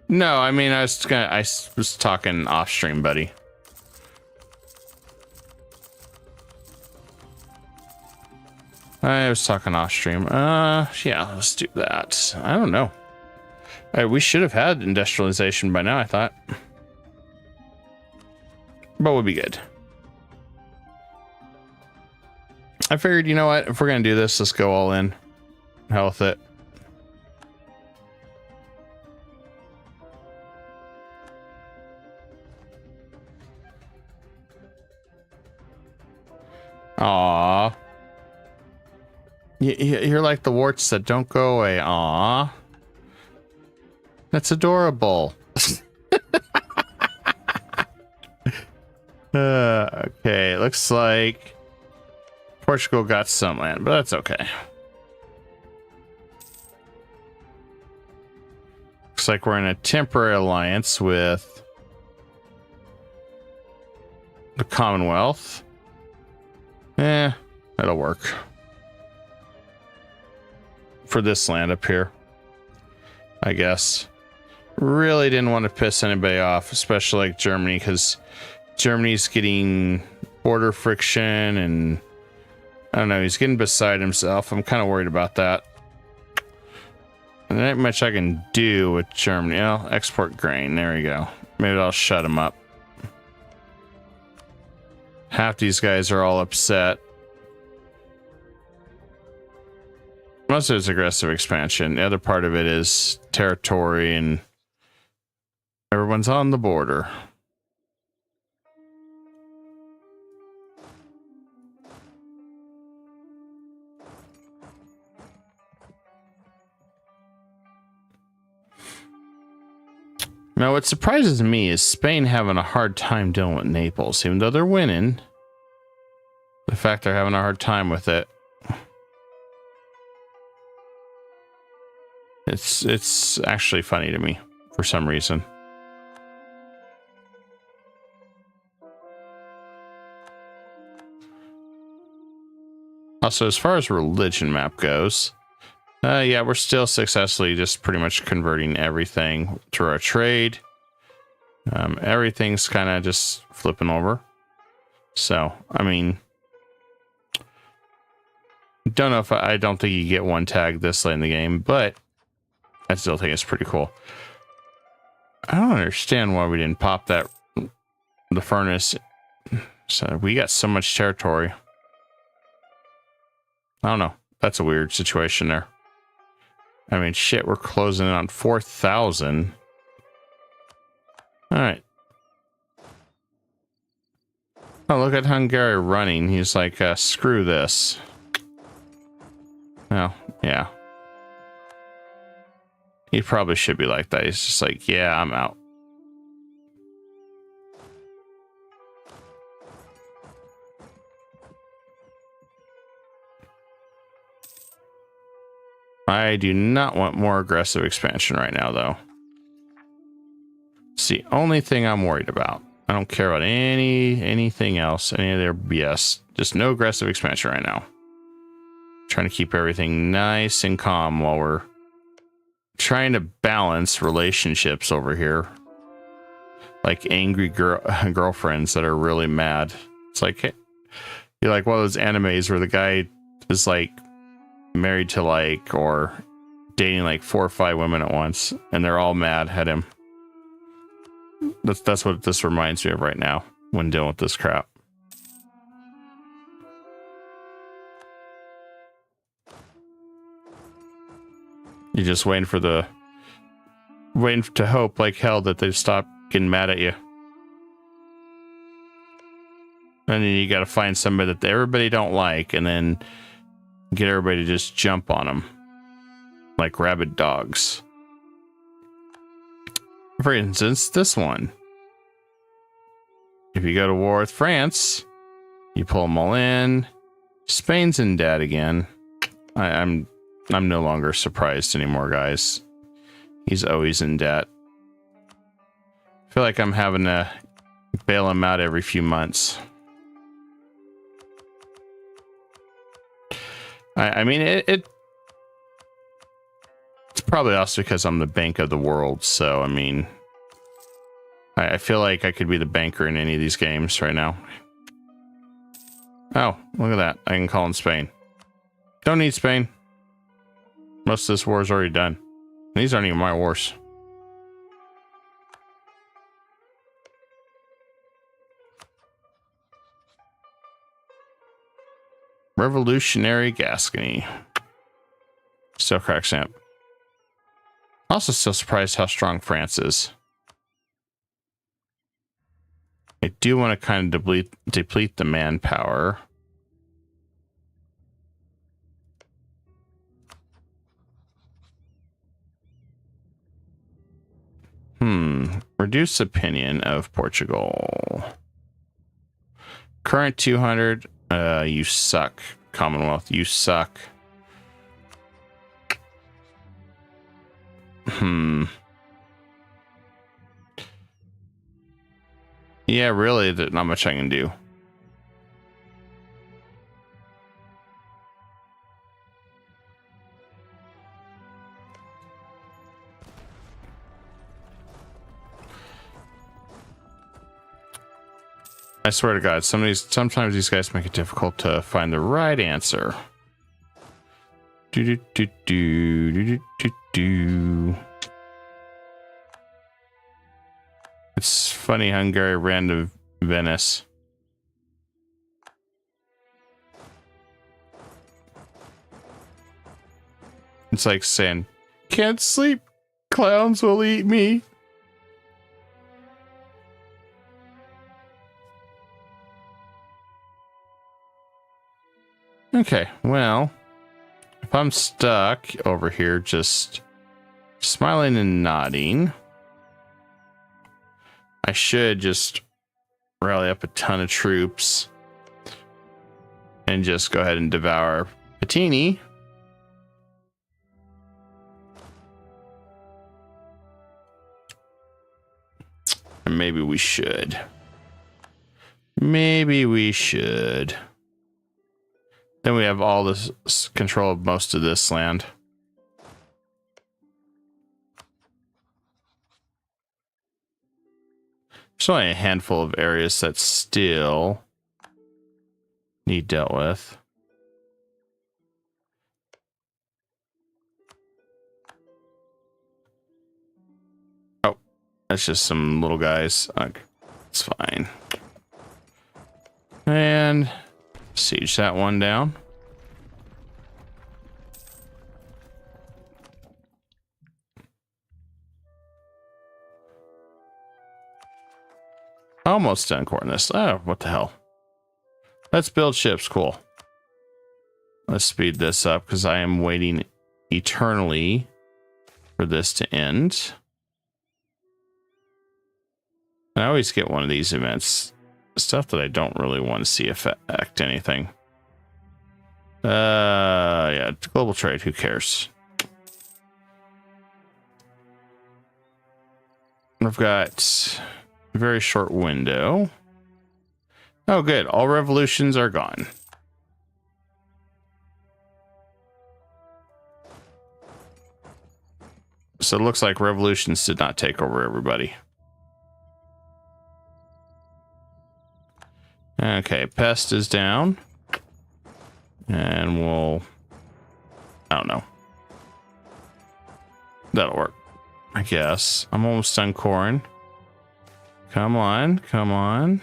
No, I mean, I was talking off stream, buddy. I was talking off stream. Yeah, let's do that. I don't know. We should have had industrialization by now, I thought. But we'll be good. I figured, you know what? If we're going to do this, let's go all in. Hell with it. Aww. You're like the warts that don't go away. Aww. That's adorable. Okay, looks like Portugal got some land, but that's okay. Looks like we're in a temporary alliance with the Commonwealth. That'll work. For this land up here, I guess. Really didn't want to piss anybody off, especially like Germany, because Germany's getting border friction and I don't know, he's getting beside himself. I'm kind of worried about that. And there ain't much I can do with Germany. I'll export grain. There we go. Maybe I'll shut him up. Half these guys are all upset. Most of it's aggressive expansion. The other part of it is territory and everyone's on the border. Now, what surprises me is Spain having a hard time dealing with Naples, even though they're winning. The fact they're having a hard time with it. It's actually funny to me for some reason. Also, as far as religion map goes, yeah, we're still successfully just pretty much converting everything through our trade. Everything's kind of just flipping over. So, I mean, don't know if I don't think you get one tag this late in the game, but I still think it's pretty cool. I don't understand why we didn't pop the furnace. So we got so much territory. I don't know. That's a weird situation there. I mean, shit, we're closing in on 4,000. All right. Oh, look at Hungary running. He's like, screw this. Oh, yeah. He probably should be like that. He's just like, yeah, I'm out. I do not want more aggressive expansion right now, though. It's the only thing I'm worried about. I don't care about anything else, any of their BS. Just no aggressive expansion right now. Trying to keep everything nice and calm while we're trying to balance relationships over here. Like angry girlfriends that are really mad. It's like, you're like one of those animes where the guy is like married to like, or dating like 4 or 5 women at once, and they're all mad at him. That's what this reminds me of right now when dealing with this crap. You're just waiting to hope like hell that they stop getting mad at you. And then you got to find somebody that everybody don't like, and then get everybody to just jump on them like rabid dogs. For instance, this one. If you go to war with France, you pull them all in. Spain's in debt again. I'm no longer surprised anymore, guys. He's always in debt. I feel like I'm having to bail him out every few months. I mean, it's probably also because I'm the bank of the world. So, I mean, I feel like I could be the banker in any of these games right now. Oh, look at that. I can call in Spain. Don't need Spain. Most of this war is already done. These aren't even my wars. Revolutionary Gascony. Still cracks up. Also still surprised how strong France is. I do want to kind of deplete the manpower. Reduce opinion of Portugal. Current 200. You suck. Commonwealth, you suck. Yeah, really, there's not much I can do. I swear to God, sometimes these guys make it difficult to find the right answer. It's funny, Hungary ran to Venice. It's like saying, can't sleep, clowns will eat me. Okay, well, if I'm stuck over here just smiling and nodding, I should just rally up a ton of troops and just go ahead and devour Patini. And maybe we should. Maybe we should. Then we have all this control of most of this land. There's only a handful of areas that still need dealt with. Oh, that's just some little guys. Okay, it's fine. And siege that one down. Almost done courting this. Oh, what the hell? Let's build ships. Cool. Let's speed this up because I am waiting eternally for this to end. I always get one of these events. Stuff that I don't really want to see affect anything. Yeah, global trade. Who cares? I've got a very short window. Oh, good. All revolutions are gone. So it looks like revolutions did not take over everybody. Okay, pest is down. And we'll... I don't know. That'll work, I guess. I'm almost done corn. Come on, come on.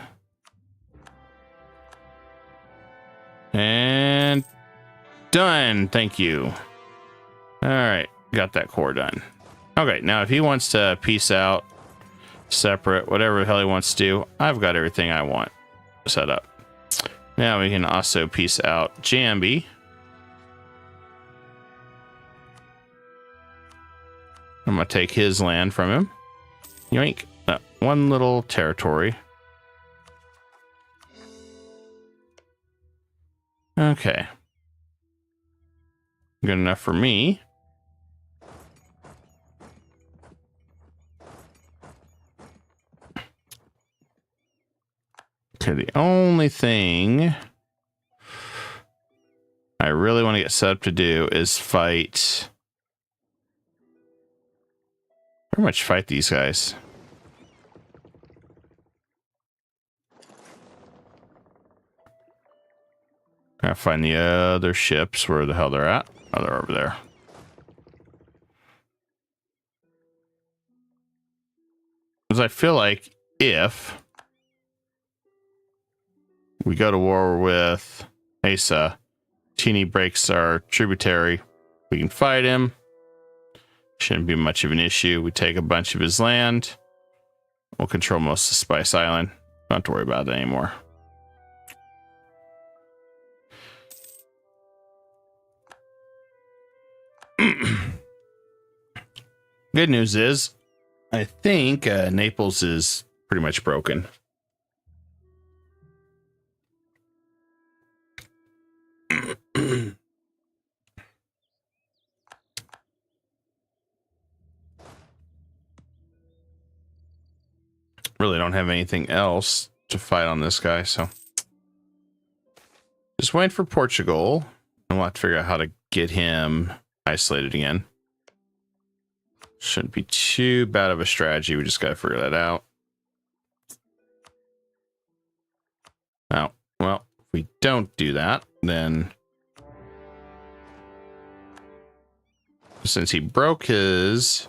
And... done! Thank you. Alright, got that core done. Okay, now if he wants to peace out, separate, whatever the hell he wants to do, I've got everything I want set up. Now we can also peace out Jambi. I'm gonna take his land from him. Yoink. That one little territory. Okay. Good enough for me. Okay, the only thing I really want to get set up to do is fight. Pretty much fight these guys. Gotta find the other ships, where the hell they're at. Oh, they're over there. Because I feel like if we go to war with Asa, Teeny breaks our tributary, we can fight him. Shouldn't be much of an issue. We take a bunch of his land. We'll control most of Spice Island. Don't have to worry about it anymore. Good news is, I think Naples is pretty much broken. Really don't have anything else to fight on this guy, so just waiting for Portugal, and we'll have to figure out how to get him isolated again. Shouldn't be too bad of a strategy. We just got to figure that out. Oh, well, if we don't do that, then since he broke his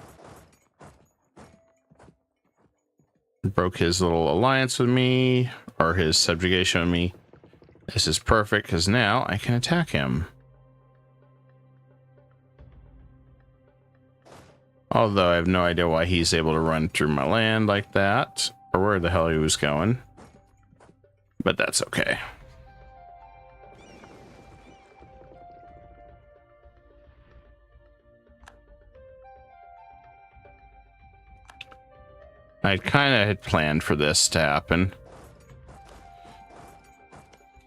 little alliance with me, or his subjugation with me, this is perfect because now I can attack him. Although I have no idea why he's able to run through my land like that, or where the hell he was going. But that's okay. I kind of had planned for this to happen.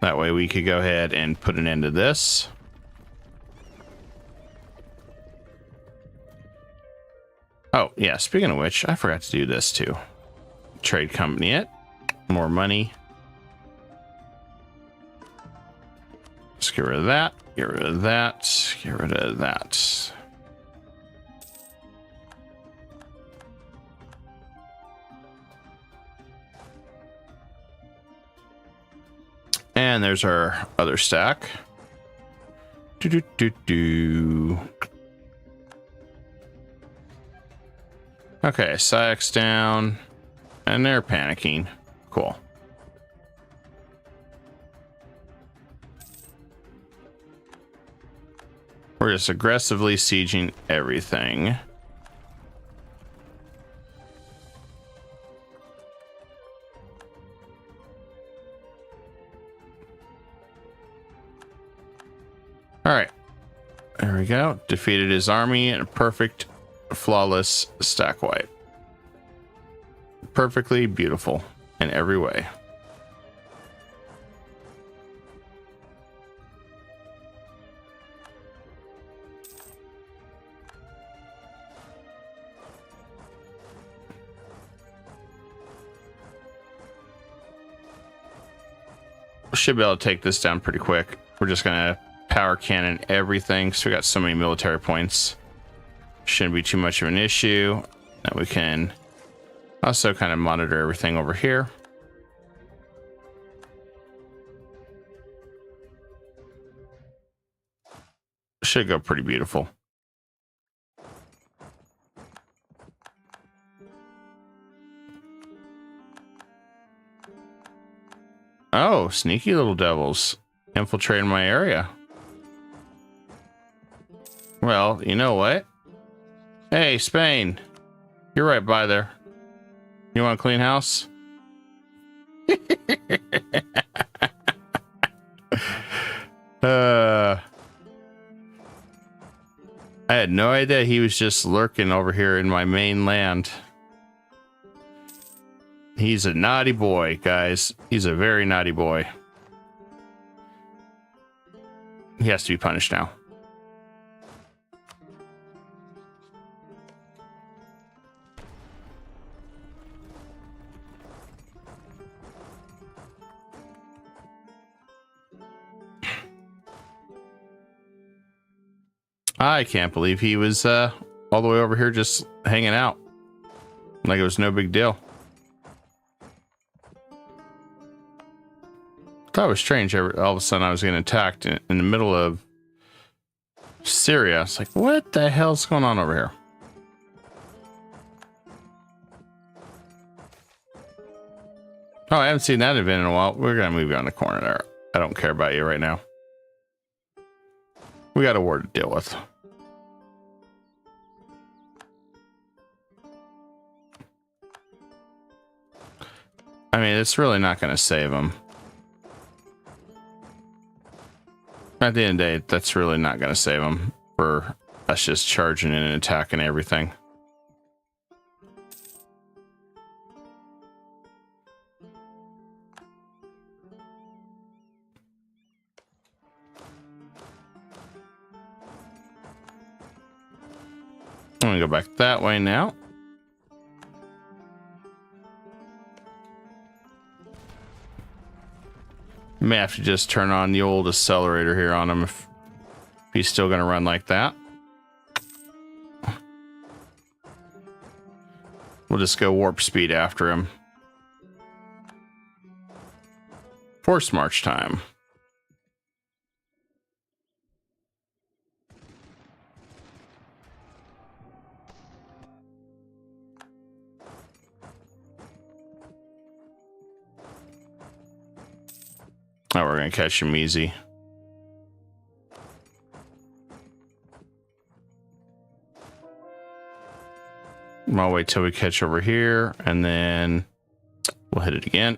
That way we could go ahead and put an end to this. Oh, yeah, speaking of which, I forgot to do this too. Trade company it. More money. Let's get rid of that. Get rid of that. Get rid of that. And there's our other stack. Okay, Syak's down, and they're panicking. Cool. We're just aggressively sieging everything. There we go. Defeated his army in a perfect, flawless stack wipe. Perfectly beautiful in every way. Should be able to take this down pretty quick. We're just gonna power cannon everything, so we got so many military points. Shouldn't be too much of an issue. Now we can also kind of monitor everything over here. Should go pretty beautiful. Oh, sneaky little devils infiltrating my area. Well, you know what? Hey, Spain, you're right by there. You want a clean house? I had no idea he was just lurking over here in my main land. He's a naughty boy, guys. He's a very naughty boy. He has to be punished now. I can't believe he was all the way over here just hanging out. Like it was no big deal. Thought it was strange. All of a sudden I was getting attacked in the middle of Syria. It's like, what the hell's going on over here? Oh, I haven't seen that event in a while. We're going to move you on the corner there. I don't care about you right now. We got a war to deal with. I mean, it's really not going to save him. At the end of the day, that's really not going to save him for us just charging in and attacking everything. I'm going to go back that way now. May have to just turn on the old accelerator here on him if he's still going to run like that. We'll just go warp speed after him. Force march time. Oh, we're gonna catch him easy. I'll wait till we catch over here, and then we'll hit it again.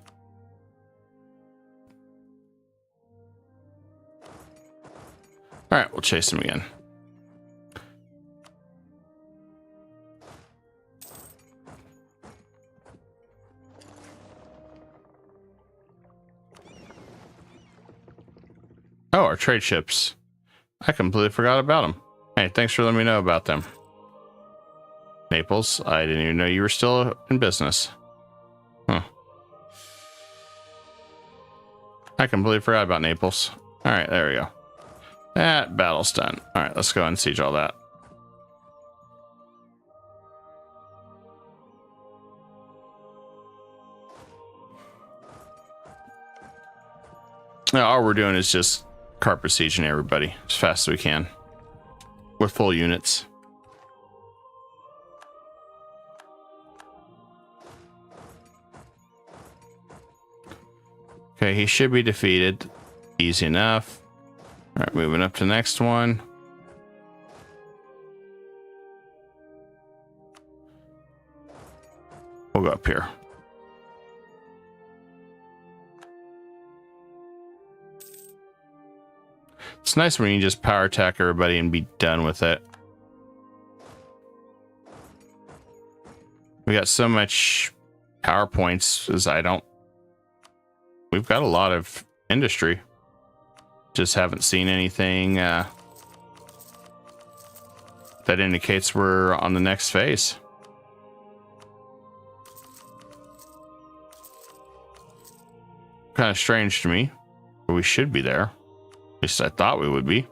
All right, we'll chase him again. Oh, our trade ships. I completely forgot about them. Hey, thanks for letting me know about them. Naples, I didn't even know you were still in business. Huh. I completely forgot about Naples. All right, there we go. That battle's done. All right, let's go and siege all that. Now, all we're doing is just carpet sieging everybody as fast as we can with full units. Okay, he should be defeated. Easy enough. All right, moving up to the next one. We'll go up here. It's nice when you just power attack everybody and be done with it. We got so much PowerPoints as I don't... We've got a lot of industry. Just haven't seen anything that indicates we're on the next phase. Kind of strange to me, but we should be there. At least I thought we would be.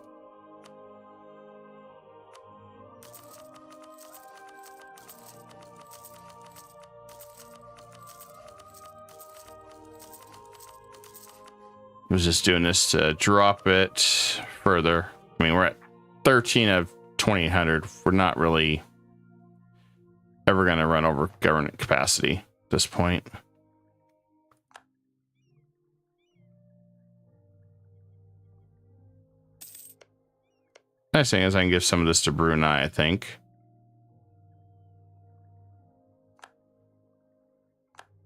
I was just doing this to drop it further. I mean, we're at 13 of 2800. We're not really ever going to run over government capacity at this point. Nice thing is I can give some of this to Brunei, I think.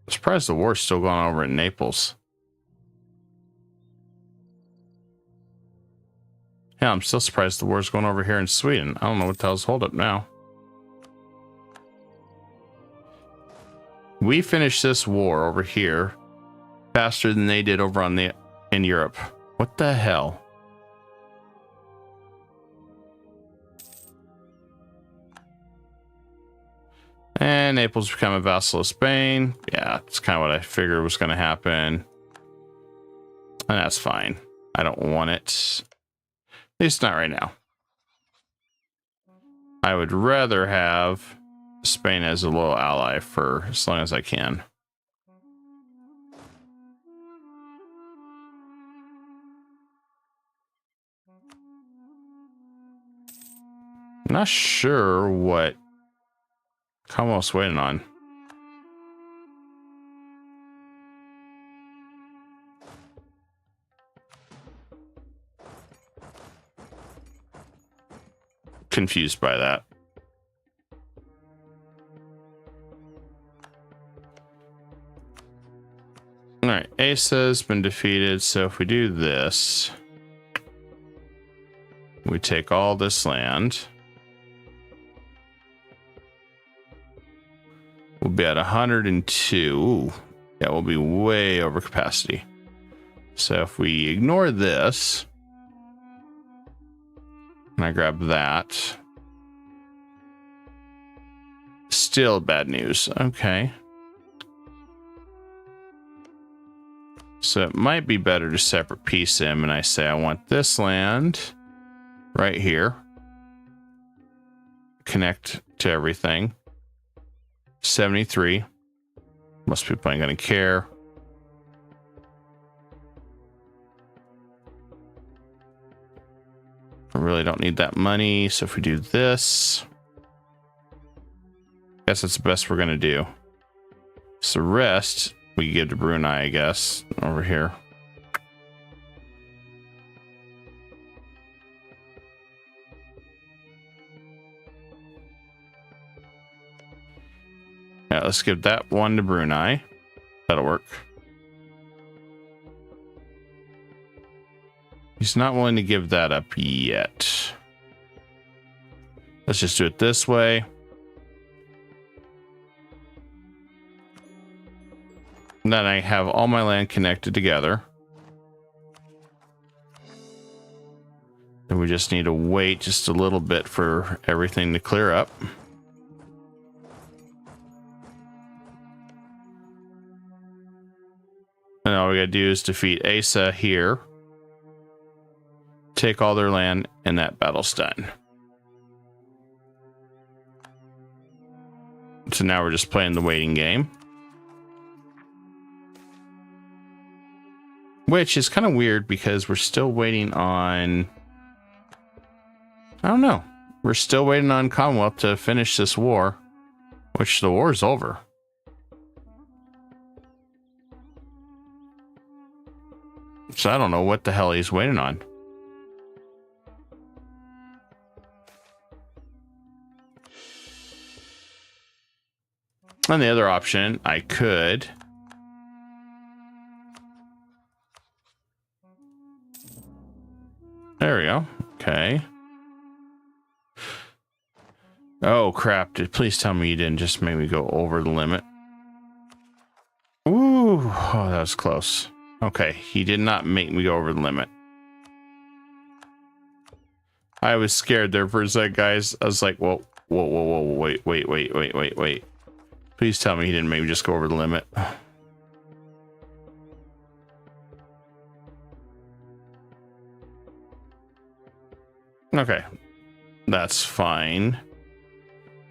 I'm surprised the war's still going over in Naples. Yeah, I'm still surprised the war's going over here in Sweden. I don't know what the hell's hold up now. We finished this war over here faster than they did over in Europe. What the hell? And Naples become a vassal of Spain. Yeah, that's kind of what I figured was going to happen. And that's fine. I don't want it. At least not right now. I would rather have Spain as a loyal ally for as long as I can. I'm not sure what Commonwealth's waiting on. Confused by that. All right, Asa has been defeated, so if we do this, we take all this land. We'll be at 102. Ooh, yeah, we'll be way over capacity. So if we ignore this, and I grab that, still bad news. Okay. So it might be better to separate piece him, and I say I want this land right here. Connect to everything. 73. Most people ain't gonna care. I really don't need that money, so if we do this, I guess that's the best we're gonna do. So the rest we give to Brunei, I guess, over here. Yeah, let's give that one to Brunei. That'll work. He's not willing to give that up yet. Let's just do it this way. And then I have all my land connected together. And we just need to wait just a little bit for everything to clear up. And all we gotta do is defeat Asa here. Take all their land, and that battle's done. So now we're just playing the waiting game. Which is kind of weird because we're still waiting on... I don't know. We're still waiting on Commonwealth to finish this war. Which the war is over. So I don't know what the hell he's waiting on. And the other option, I could There we go. Okay. Oh, crap. Please tell me you didn't just make me go over the limit. Ooh. Oh, that was close. Okay. He did not make me go over the limit. I was scared there for a sec, guys. I was like, whoa, wait. Please tell me he didn't make me just go over the limit. Okay. That's fine.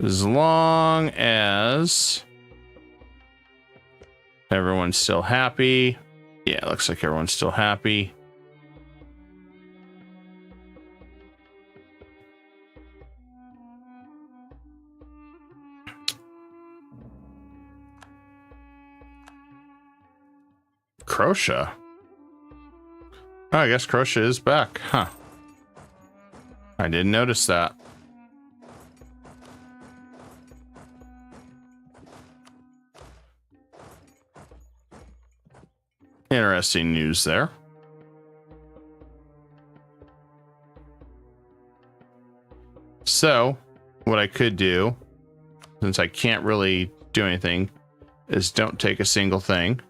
As long as everyone's still happy. Yeah, it looks like everyone's still happy. Croatia? Oh, I guess Croatia is back, huh? I didn't notice that. Interesting news there. So, what I could do, since I can't really do anything, is don't take a single thing.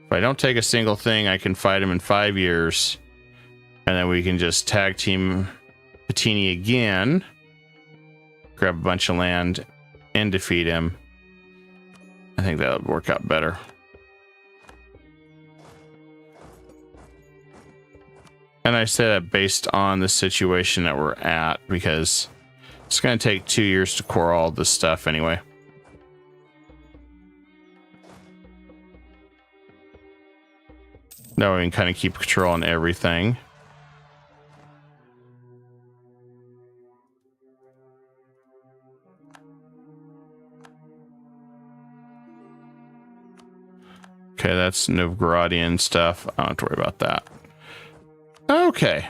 If I don't take a single thing, I can fight him in 5 years. And then we can just tag team Patini again. Grab a bunch of land and defeat him. I think that would work out better. And I say that based on the situation that we're at, because it's going to take 2 years to core all this stuff anyway. That way we can kind of keep control on everything. Okay, that's Novgorodian stuff. I don't have to worry about that. Okay.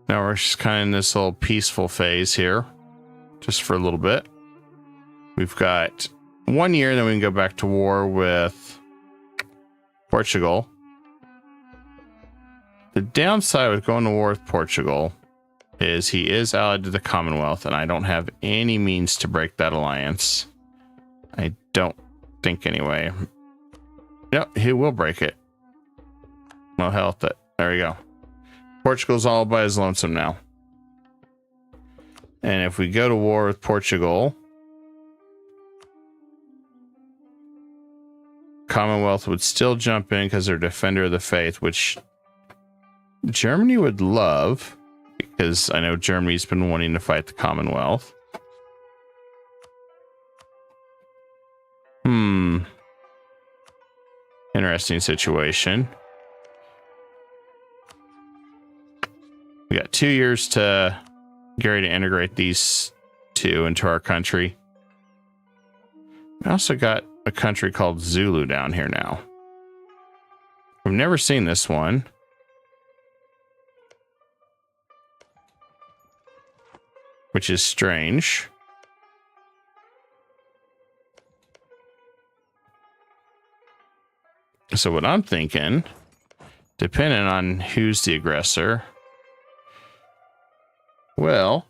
Now we're just kind of in this little peaceful phase here. Just for a little bit. We've got 1 year, then we can go back to war with Portugal. The downside with going to war with Portugal is he is allied to the Commonwealth, and I don't have any means to break that alliance. I don't think anyway. Yep, he will break it. No health. There we go. Portugal's all by his lonesome now. And if we go to war with Portugal, Commonwealth would still jump in because they're defender of the faith, which Germany would love, because I know Germany's been wanting to fight the Commonwealth. Interesting situation. We got 2 years to get ready to integrate these two into our country. We also got a country called Zulu down here now. I've never seen this one. Which is strange. So what I'm thinking, depending on who's the aggressor, well,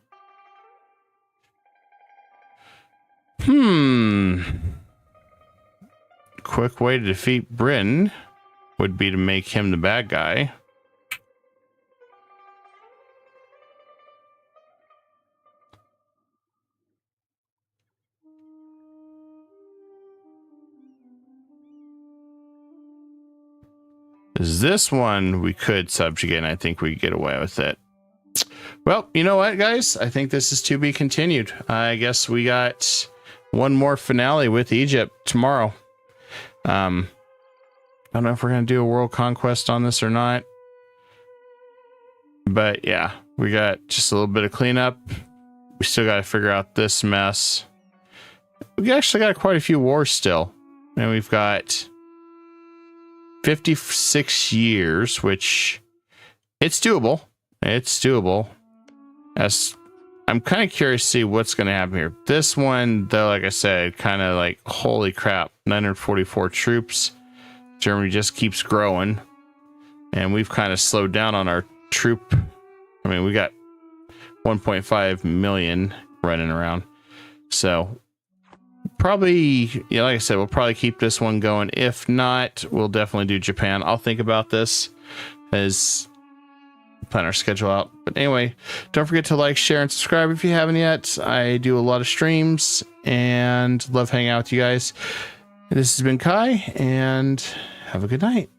quick way to defeat Britain would be to make him the bad guy. This one we could subjugate, and I think we could get away with it. Well, you know what, guys? I think this is to be continued. I guess we got one more finale with Egypt tomorrow. I don't know if we're going to do a world conquest on this or not. But yeah, we got just a little bit of cleanup. We still got to figure out this mess. We actually got quite a few wars still. And we've got 56 years, which it's doable. It's doable. As I'm kind of curious to see what's going to happen here. This one, though, like I said, kind of like, holy crap, 944 troops. Germany just keeps growing. And we've kind of slowed down on our troop. I mean, we got 1.5 million running around. So probably, yeah, like I said, we'll probably keep this one going. If not, we'll definitely do Japan. I'll think about this as plan our schedule out. But anyway, don't forget to like, share, and subscribe if you haven't yet. I do a lot of streams and love hanging out with you guys. This has been Kai, and have a good night.